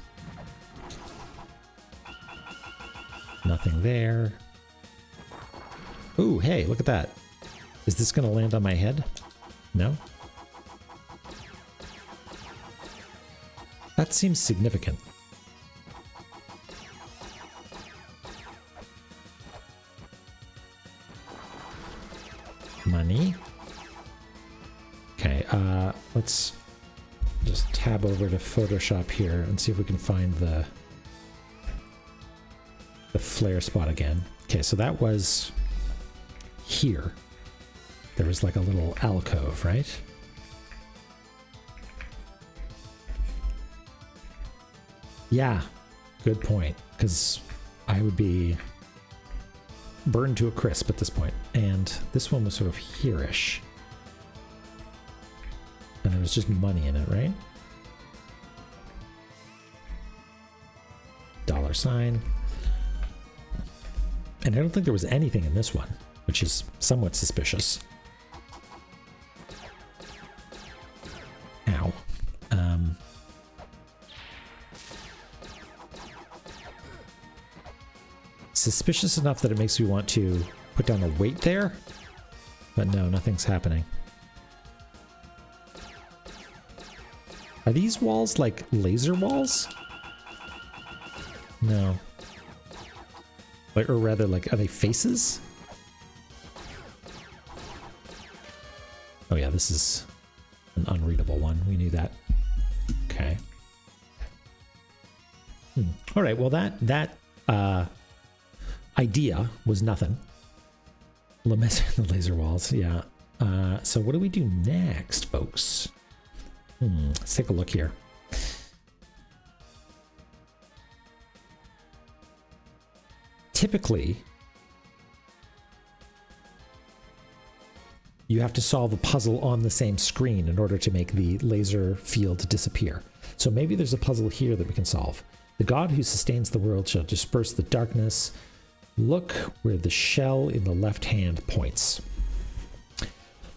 Nothing there. Ooh, hey, look at that. Is this going to land on my head? No? That seems significant. Money. Okay, let's just tab over to Photoshop here and see if we can find the flare spot again. Okay, so that was here. There was like a little alcove, right? Yeah, good point, because I would be burned to a crisp at this point. And this one was sort of here-ish. And there was just money in it, right? $. And I don't think there was anything in this one, which is somewhat suspicious. Ow. Suspicious enough that it makes me want to put down a weight there, but no, nothing's happening. Are these walls like laser walls? No. Like, or rather, like, are they faces? Oh yeah, this is an unreadable one. We knew that. Okay. All right. Well, that idea was nothing. The laser walls. Yeah. So what do we do next, folks? Let's take a look here. Typically, you have to solve a puzzle on the same screen in order to make the laser field disappear. So maybe there's a puzzle here that we can solve. The god who sustains the world shall disperse the darkness. Look where the shell in the left hand points. I'm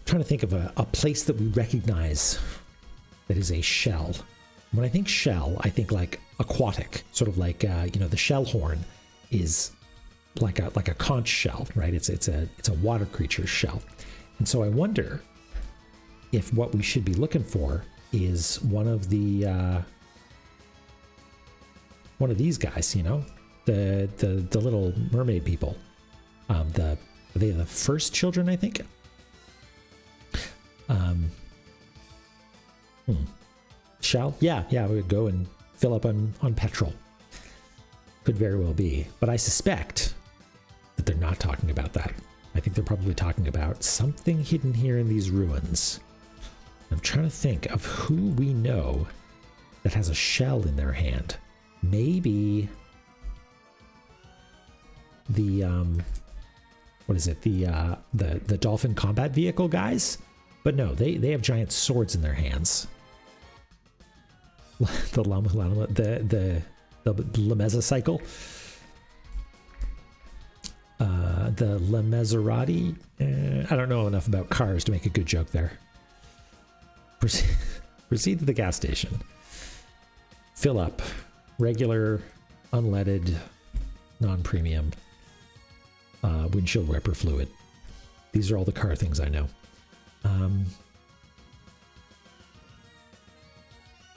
trying to think of a place that we recognize that is a shell. When I think shell, I think like aquatic, sort of like the shell horn is like a conch shell, right? It's a water creature shell. And so I wonder if what we should be looking for is one of these guys, the little mermaid people. Are they the first children, I think? Shell? Yeah, we would go and fill up on petrol. Could very well be. But I suspect that they're not talking about that. I think they're probably talking about something hidden here in these ruins. I'm trying to think of who we know that has a shell in their hand. Maybe the what is it? The dolphin combat vehicle guys? But no, they have giant swords in their hands. The La-Mulana, the mesocycle. The Le Maserati. I don't know enough about cars to make a good joke there. Proceed to the gas station. Fill up. Regular, unleaded, non-premium, windshield wiper fluid. These are all the car things I know.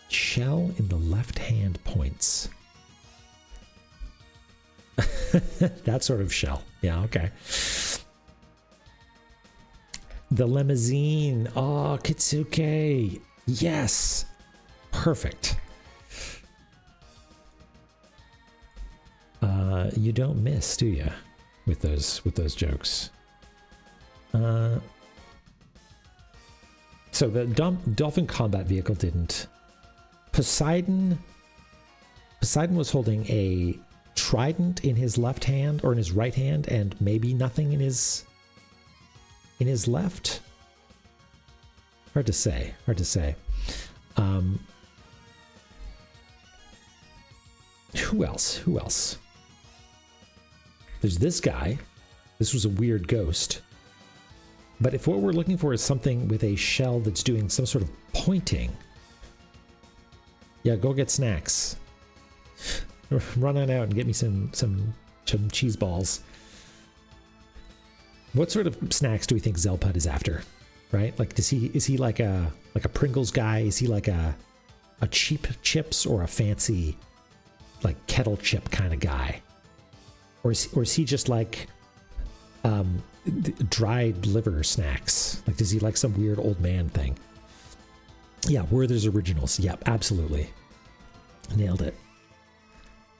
Shell in the left hand points. That sort of shell. Yeah, okay. The limousine. Oh, Kitsuke. Yes. Perfect. You don't miss, do you? With those jokes. So the dolphin combat vehicle didn't. Poseidon was holding a trident in his left hand or in his right hand, and maybe nothing in his left. Hard to say. Who else? There's this guy. This was a weird ghost. But if what we're looking for is something with a shell that's doing some sort of pointing, yeah, go get snacks. Run on out and get me some cheese balls. What sort of snacks do we think Zelpud is after? Right? Like, is he like a Pringles guy? Is he like a cheap chips or a fancy like kettle chip kind of guy? Or is he just like dried liver snacks? Like, does he like some weird old man thing? Yeah, Werther's Originals. Yep, absolutely. Nailed it.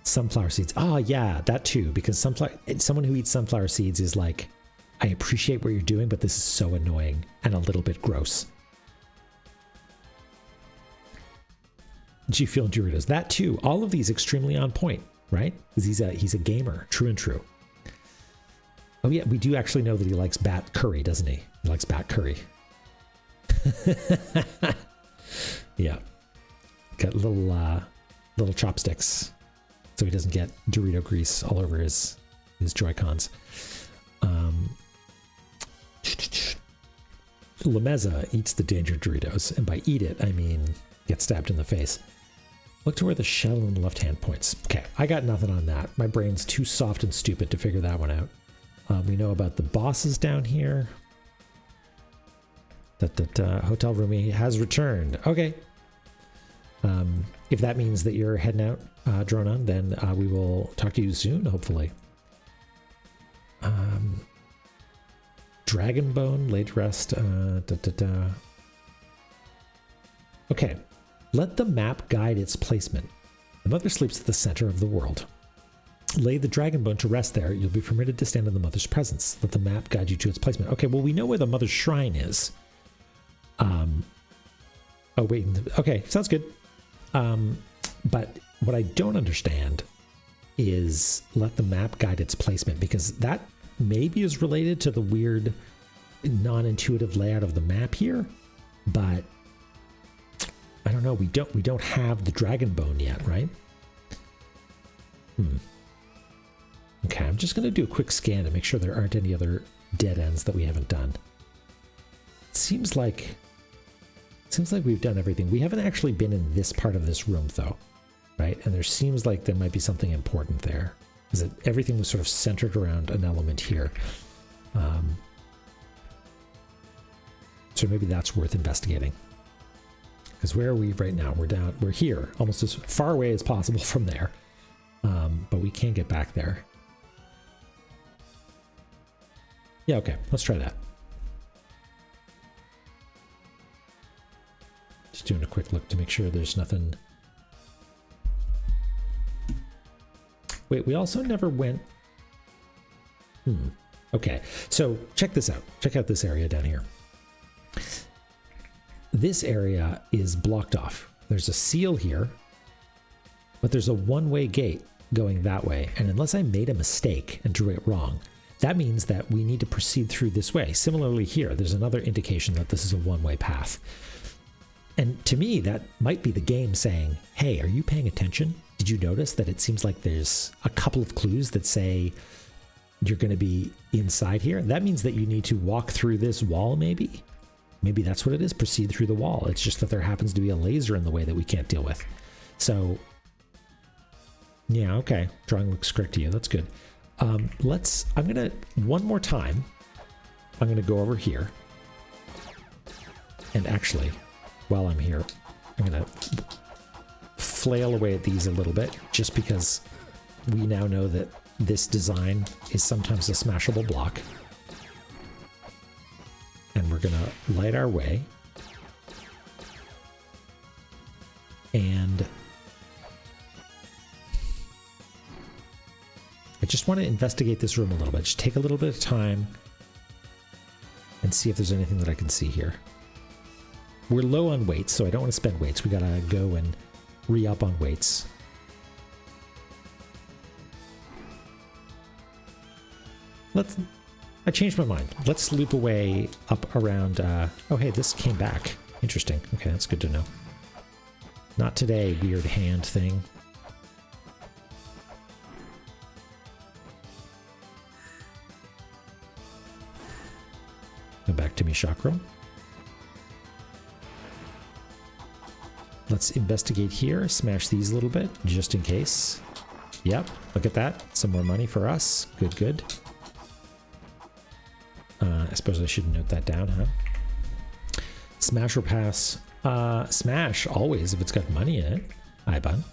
Sunflower seeds. Oh, yeah, that too. Because someone who eats sunflower seeds is like, I appreciate what you're doing, but this is so annoying and a little bit gross. G Fuel Doritos. That too. All of these extremely on point, right? Because he's a gamer, true and true. Oh yeah, we do actually know that he likes bat curry, doesn't he? He likes bat curry. Yeah. Got little chopsticks so he doesn't get Dorito grease all over his Joy-Cons. Lameza eats the danger Doritos, and by eat it, I mean get stabbed in the face. Look to where the shell in the left hand points. Okay, I got nothing on that. My brain's too soft and stupid to figure that one out. We know about the bosses down here. That Hotel Roomie has returned. Okay. If that means that you're heading out, Dronon, then we will talk to you soon, hopefully. Dragonbone, laid to rest. Okay. Let the map guide its placement. The mother sleeps at the center of the world. Lay the Dragonbone to rest there. You'll be permitted to stand in the mother's presence. Let the map guide you to its placement. Okay, well, we know where the mother's shrine is. Oh, wait. Okay, sounds good. But what I don't understand is let the map guide its placement, because that maybe is related to the weird non-intuitive layout of the map here, but I don't know. We don't have the Dragonbone yet, right? Okay, I'm just going to do a quick scan to make sure there aren't any other dead ends that we haven't done. It seems like we've done everything. We haven't actually been in this part of this room, though, right? And there seems like there might be something important there, because everything was sort of centered around an element here. So maybe that's worth investigating. Because where are we right now? We're here, almost as far away as possible from there. But we can't get back there. Yeah, okay, let's try that. Just doing a quick look to make sure there's nothing. Wait, we also never went. Okay, so check this out. Check out this area down here. This area is blocked off. There's a seal here, but there's a one-way gate going that way. And unless I made a mistake and drew it wrong, that means that we need to proceed through this way. Similarly here, there's another indication that this is a one-way path. And to me, that might be the game saying, hey, are you paying attention? Did you notice that it seems like there's a couple of clues that say you're going to be inside here? That means that you need to walk through this wall, maybe? Maybe that's what it is, proceed through the wall. It's just that there happens to be a laser in the way that we can't deal with. So, yeah, okay. Drawing looks correct to you. That's good. One more time, I'm going to go over here. And actually, while I'm here, I'm going to flail away at these a little bit, just because we now know that this design is sometimes a smashable block. And we're going to light our way. And I just want to investigate this room a little bit. Just take a little bit of time and see if there's anything that I can see here. We're low on weights, so I don't want to spend weights. We got to go and re-up on weights. I changed my mind. Let's loop away up around... oh, hey, this came back. Interesting. Okay, that's good to know. Not today, weird hand thing. Come back to me, Chakram. Let's investigate here. Smash these a little bit, just in case. Yep, look at that. Some more money for us. Good, good. I suppose I should note that down, huh? Smash or pass? Smash, always, if it's got money in it. Hi, bud.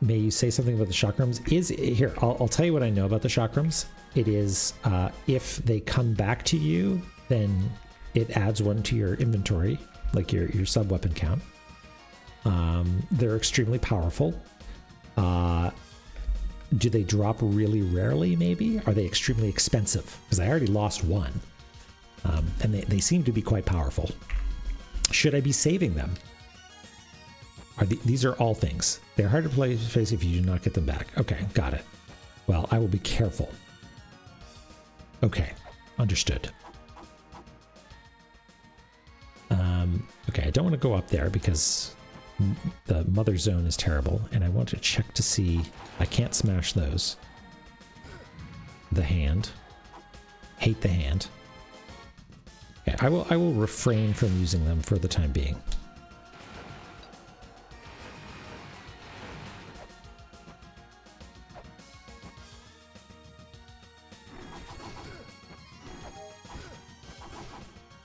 May you say something about the chakrams? Here, I'll tell you what I know about the chakrams. It is, if they come back to you, then it adds one to your inventory, like your sub-weapon count. They're extremely powerful. Do they drop really rarely, maybe? Are they extremely expensive? Because I already lost one. And they seem to be quite powerful. Should I be saving them? These are all things. They're hard to face if you do not get them back. Okay, got it. Well, I will be careful. Okay, understood. Okay, I don't want to go up there because the mother zone is terrible, and I want to check to see. I can't smash those. The hand. Hate the hand. Okay, I will refrain from using them for the time being.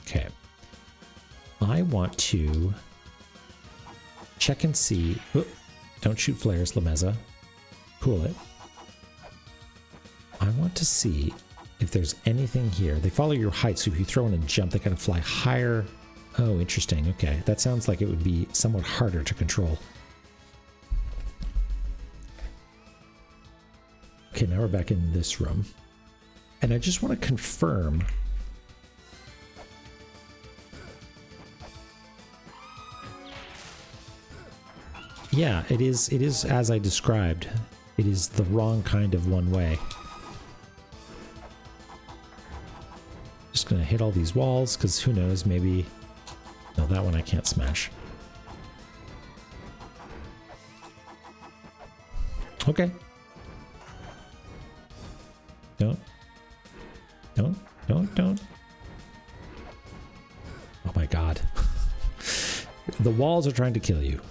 Okay. I want to check and see. Oop, don't shoot flares, Lameza. Cool it. I want to see if there's anything here. They follow your height, so if you throw in a jump, they kind of fly higher. Oh, interesting. Okay, that sounds like it would be somewhat harder to control. Okay, now we're back in this room. And I just want to confirm. Yeah, it is as I described. It is the wrong kind of one way. Just gonna hit all these walls, because who knows, maybe... No, that one I can't smash. Okay. Don't. Oh my god. The walls are trying to kill you.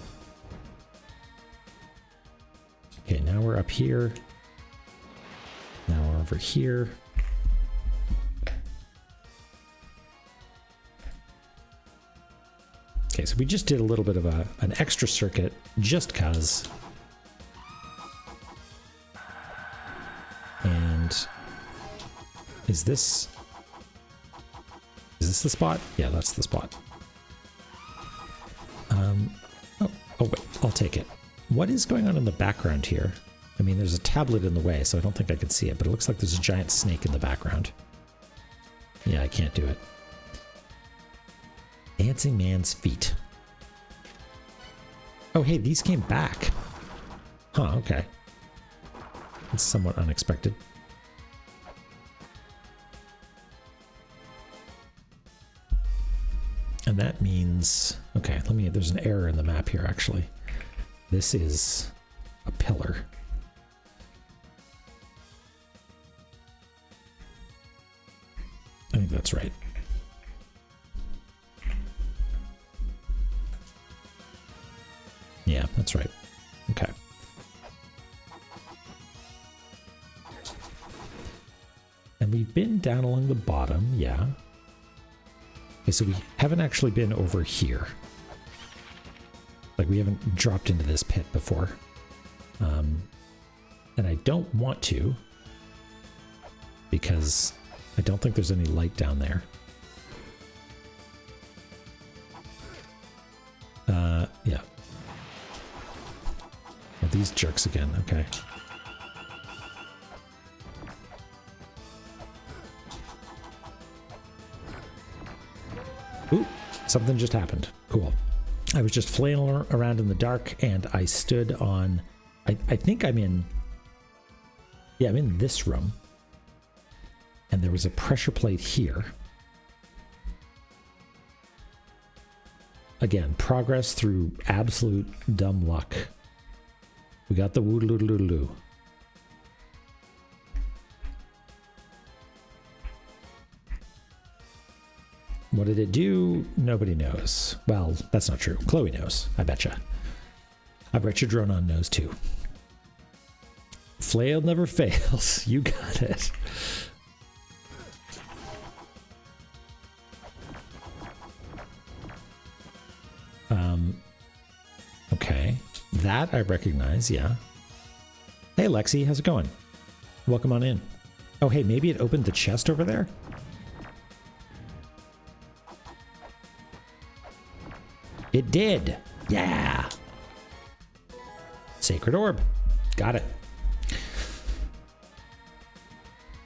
Okay, now we're up here. Now we're over here. Okay, so we just did a little bit of an extra circuit just cause. And is this the spot? Yeah, that's the spot. Oh wait, I'll take it. What is going on in the background here? I mean, there's a tablet in the way, so I don't think I can see it, but it looks like there's a giant snake in the background. Yeah, I can't do it. Dancing man's feet. Oh, hey, these came back. Huh, okay. It's somewhat unexpected. And that means... Okay, there's an error in the map here, actually. This is a pillar. I think that's right. Yeah, that's right. Okay. And we've been down along the bottom, yeah. Okay, so we haven't actually been over here. Like, we haven't dropped into this pit before. And I don't want to, because I don't think there's any light down there. Yeah. Oh, these jerks again, okay. Ooh, something just happened. Cool. I was just flailing around in the dark, and I stood on... I think I'm in... Yeah, I'm in this room. And there was a pressure plate here. Again, progress through absolute dumb luck. We got the woo-doo-doo-doo-doo. What did it do? Nobody knows. Well, that's not true. Chloe knows. I betcha. I bet your Dronon knows too. Flail never fails. You got it. Okay. That I recognize, yeah. Hey, Lexi, how's it going? Welcome on in. Oh, hey, maybe it opened the chest over there? It did. Yeah. Sacred orb. Got it.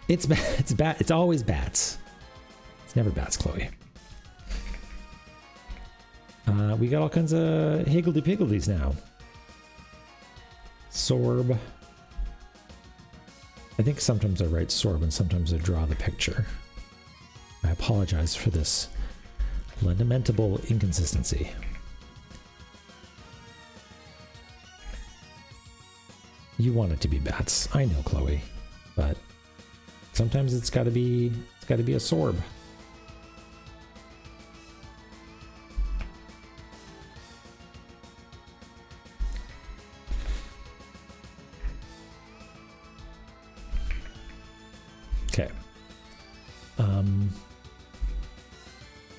It's bat. It's always bats. It's never bats, Chloe. We got all kinds of higgledy-piggledies now. Sorb. I think sometimes I write sorb and sometimes I draw the picture. I apologize for this lamentable inconsistency. You want it to be bats. I know, Chloe. But sometimes it's gotta be a sorb. Okay.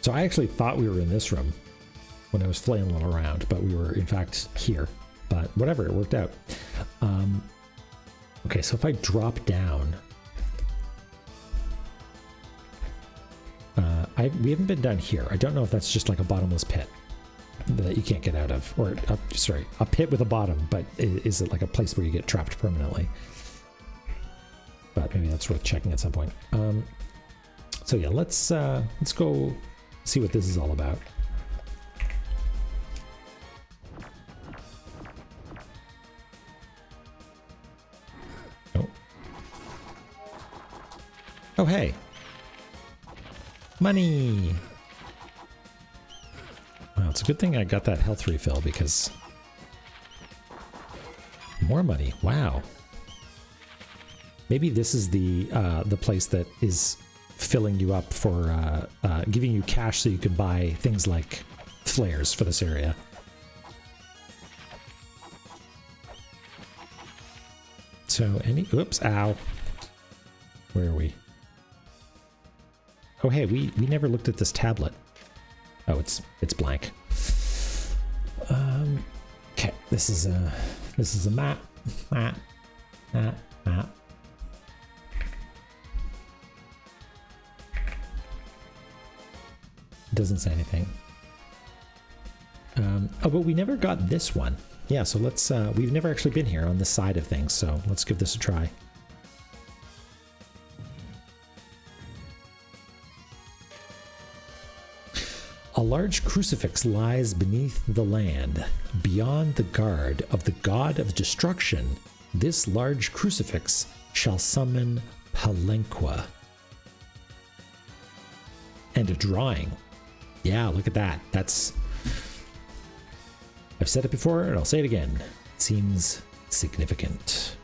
So I actually thought we were in this room when I was flailing around, but we were in fact here. But whatever, it worked out. Okay, so if I drop down, we haven't been down here. I don't know if that's just like a bottomless pit that you can't get out of, or sorry, a pit with a bottom, but is it like a place where you get trapped permanently? But maybe that's worth checking at some point. So yeah, let's go see what this is all about. Oh. Oh, hey. Money. Well, it's a good thing I got that health refill because more money. Wow. Maybe this is the place that is filling you up for giving you cash so you can buy things like flares for this area. So oops, ow. Where are we? Oh, hey, we never looked at this tablet. Oh, it's blank. Okay, this is a map. Map. Doesn't say anything. Oh, but we never got this one. Yeah, so let's, we've never actually been here on this side of things, so let's give this a try. A large crucifix lies beneath the land, beyond the guard of the god of destruction. This large crucifix shall summon Palenque. And a drawing. Yeah, look at that. That's... I've said it before, and I'll say it again. It seems significant.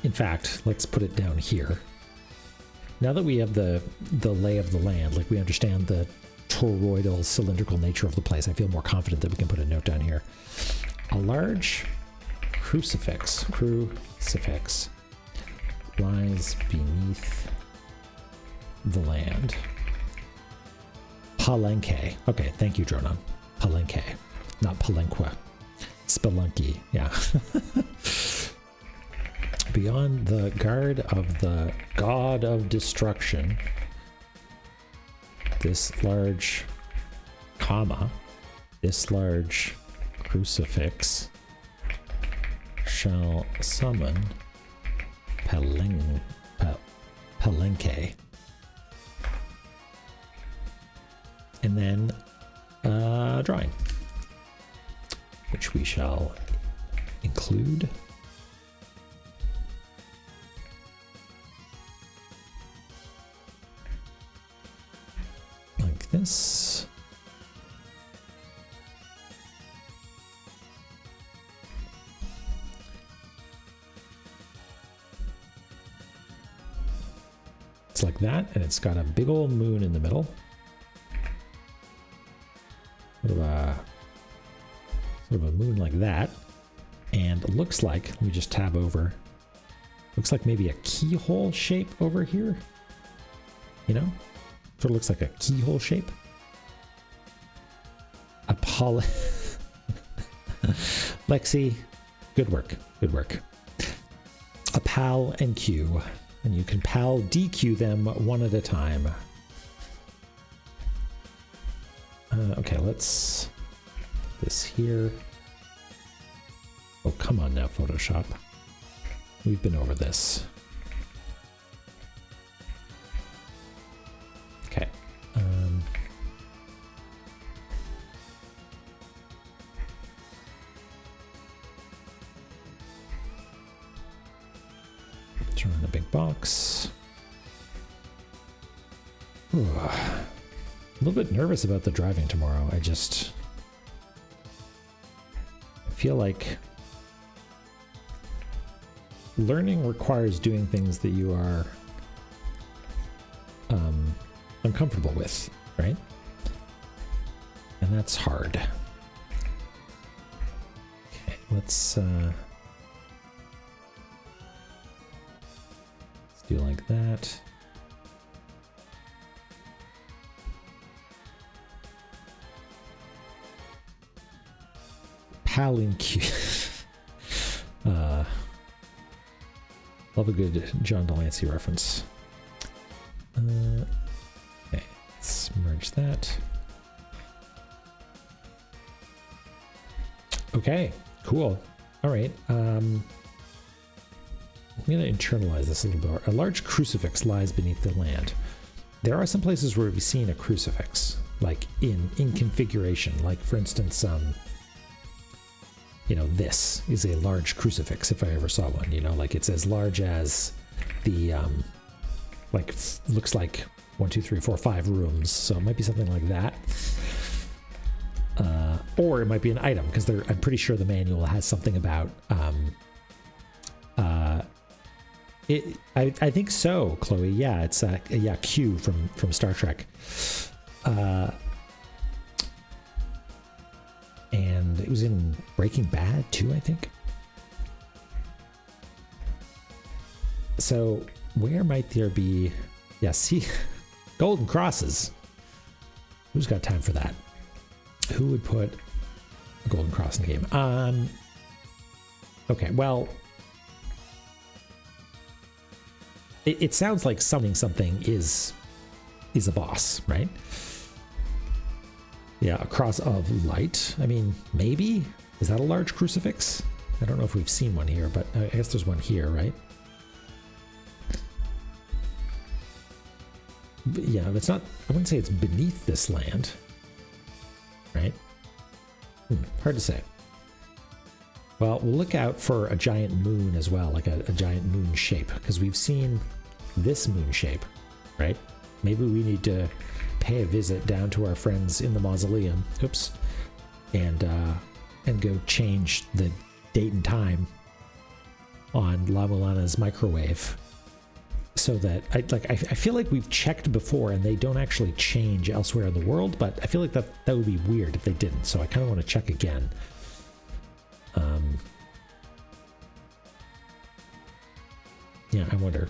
In fact, let's put it down here. Now that we have the lay of the land, like we understand the toroidal, cylindrical nature of the place, I feel more confident that we can put a note down here. A large crucifix lies beneath the land. Palenque. Okay, thank you, Dronon. Palenque, not Palenque. Spelunky, yeah. Beyond the guard of the god of destruction, this large crucifix shall summon Palenque. And then drawing, which we shall include. Like this. It's like that, and it's got a big old moon in the middle. Sort of a moon like that. And it looks like, let me just tab over. Looks like maybe a keyhole shape over here. You know? Sort of looks like a keyhole shape. Lexi, good work. Good work. A PAL and Q. And you can PAL DQ them one at a time. Okay, let's put this here. Oh, come on now, Photoshop. We've been over this. Okay. Turn on the big box. Ooh. A little bit nervous about the driving tomorrow. I feel like learning requires doing things that you are uncomfortable with, right? And that's hard. Okay, let's do like that. Palinque. Love a good John Delancey reference. Okay, let's merge that. Okay, cool. All right. I'm going to internalize this a little bit. A large crucifix lies beneath the land. There are some places where we've seen a crucifix, like in configuration. Like, for instance, you know, this is a large crucifix if I ever saw one, you know, like it's as large as the, like, looks like 1, 2, 3, 4, 5 rooms. So it might be something like that. Or it might be an item, because I'm pretty sure the manual has something about, I think so, Chloe. Yeah, it's, yeah, Q from Star Trek. And it was in Breaking Bad too, I think. So where might there be? Yeah, see, golden crosses. Who's got time for that? Who would put a golden cross in the game? Okay, well, it sounds like something is a boss, right? Yeah, a cross of light. I mean, maybe? Is that a large crucifix? I don't know if we've seen one here, but I guess there's one here, right? But yeah, it's not, I wouldn't say it's beneath this land, right? Hard to say. Well, we'll look out for a giant moon as well, like a giant moon shape, because we've seen this moon shape, right? Maybe we need to pay a visit down to our friends in the mausoleum, and go change the date and time on La-Mulana's microwave, so that I feel like we've checked before and they don't actually change elsewhere in the world, but I feel like that would be weird if they didn't, so I kind of want to check again. Yeah, I wonder,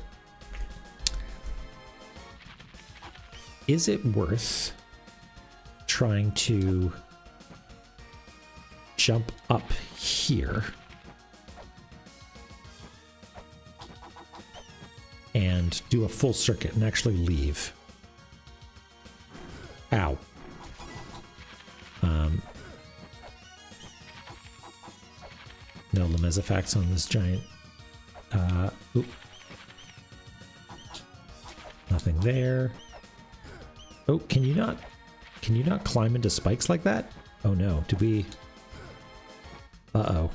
is it worth trying to jump up here and do a full circuit and actually leave? Ow. No Lemezifacts on this giant. Oop. Nothing there. Oh, can you not climb into spikes like that? Oh no, did we? Uh-oh.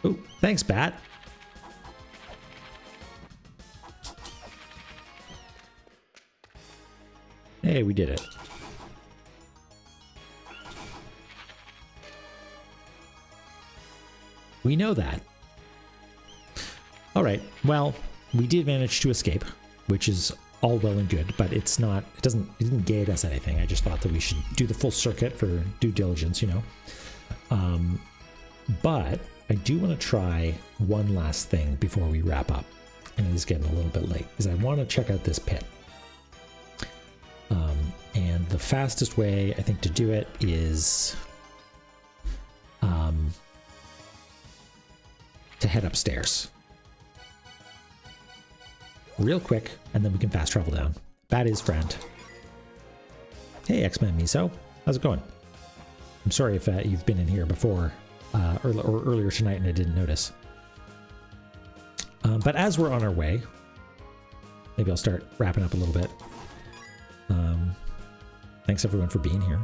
Oh, thanks, Bat. Hey, we did it. We know that. All right. Well, we did manage to escape, which is all well and good, but it's not, it didn't gate us anything. I just thought that we should do the full circuit for due diligence, you know. But I do want to try one last thing before we wrap up. And it is getting a little bit late, is I want to check out this pit. And the fastest way, I think, to do it is to head upstairs real quick, and then we can fast travel down. That is friend. Hey, X-Men Miso. How's it going? I'm sorry if you've been in here before or earlier tonight and I didn't notice. But as we're on our way, maybe I'll start wrapping up a little bit. Thanks everyone for being here.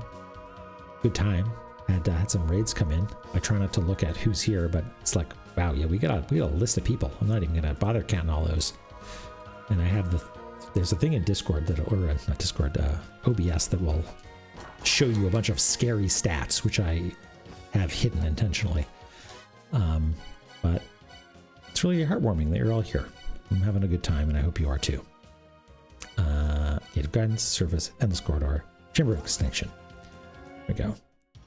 Good time. Had some raids come in. I try not to look at who's here, but it's like, wow, yeah, we got a list of people. I'm not even gonna bother counting all those. And I have there's a thing in Discord that, or not Discord, OBS that will show you a bunch of scary stats, which I have hidden intentionally. But it's really heartwarming that you're all here. I'm having a good time, and I hope you are too. Native Guidance, Service, Endless Corridor, Chamber of Extinction. There we go.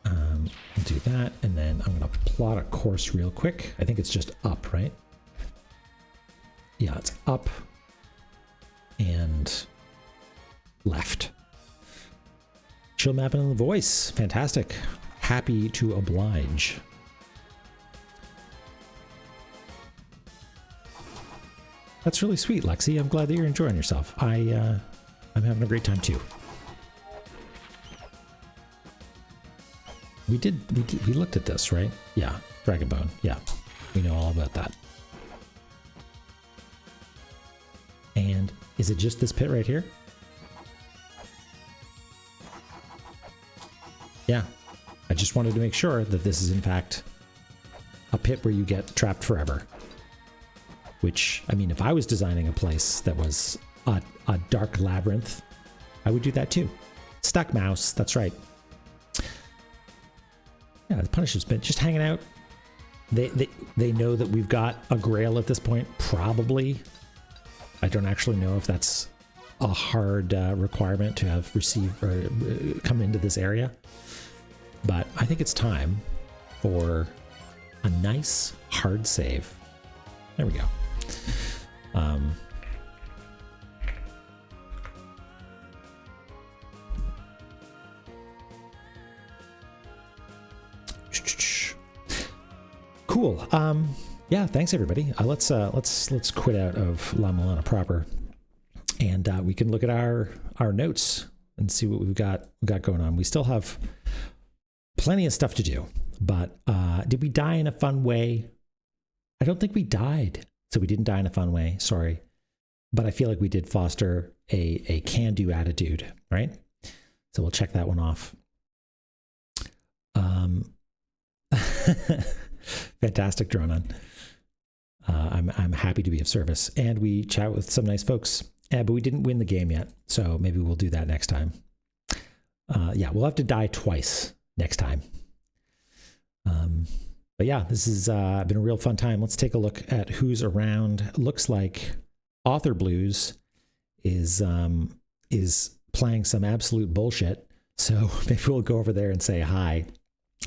I'll do that, and then I'm going to plot a course real quick. I think it's just up, right? Yeah, it's up and left. Chill mapping in the voice. Fantastic. Happy to oblige. That's really sweet, Lexi. I'm glad that you're enjoying yourself. I'm having a great time too. We looked at this, right? Yeah, Dragonbone. Yeah, we know all about that. And is it just this pit right here? Yeah, I just wanted to make sure that this is in fact a pit where you get trapped forever. Which, I mean, if I was designing a place that was a dark labyrinth, I would do that too. Stuck mouse, that's right. Yeah, the Punishment's been just hanging out. They know that we've got a grail at this point, probably. I don't actually know if that's a hard requirement to have received or come into this area. But I think it's time for a nice hard save. There we go. Cool. Yeah, thanks everybody. Let's quit out of La-Mulana proper, and we can look at our notes and see what we've got going on. We still have plenty of stuff to do, but did we die in a fun way? I don't think we died, so we didn't die in a fun way. Sorry, but I feel like we did foster a can-do attitude, right? So we'll check that one off. Fantastic, Dronan. I'm happy to be of service, and we chat with some nice folks. But we didn't win the game yet, so maybe we'll do that next time. Yeah, we'll have to die twice next time. But yeah, this has been a real fun time. Let's take a look at who's around. Looks like Author Blues is playing some absolute bullshit. So maybe we'll go over there and say hi.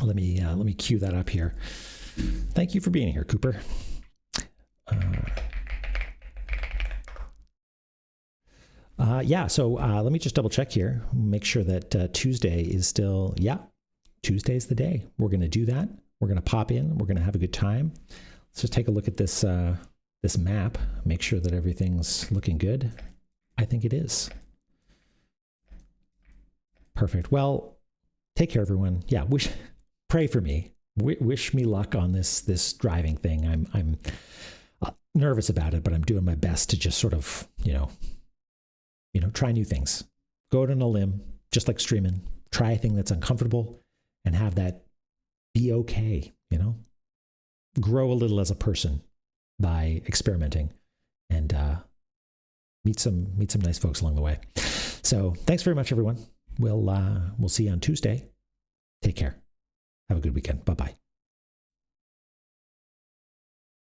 Let me cue that up here. Thank you for being here, Cooper. Yeah, so let me just double check here. Make sure that Tuesday is still, yeah, Tuesday's the day. We're going to do that. We're going to pop in. We're going to have a good time. Let's just take a look at this this map. Make sure that everything's looking good. I think it is. Perfect. Well, take care, everyone. Yeah, pray for me. Wish me luck on this driving thing. I'm nervous about it, but I'm doing my best to just sort of, you know, try new things. Go out on a limb, just like streaming. Try a thing that's uncomfortable and have that be okay, you know? Grow a little as a person by experimenting and meet some nice folks along the way. So thanks very much, everyone. We'll see you on Tuesday. Take care. Have a good weekend. Bye-bye.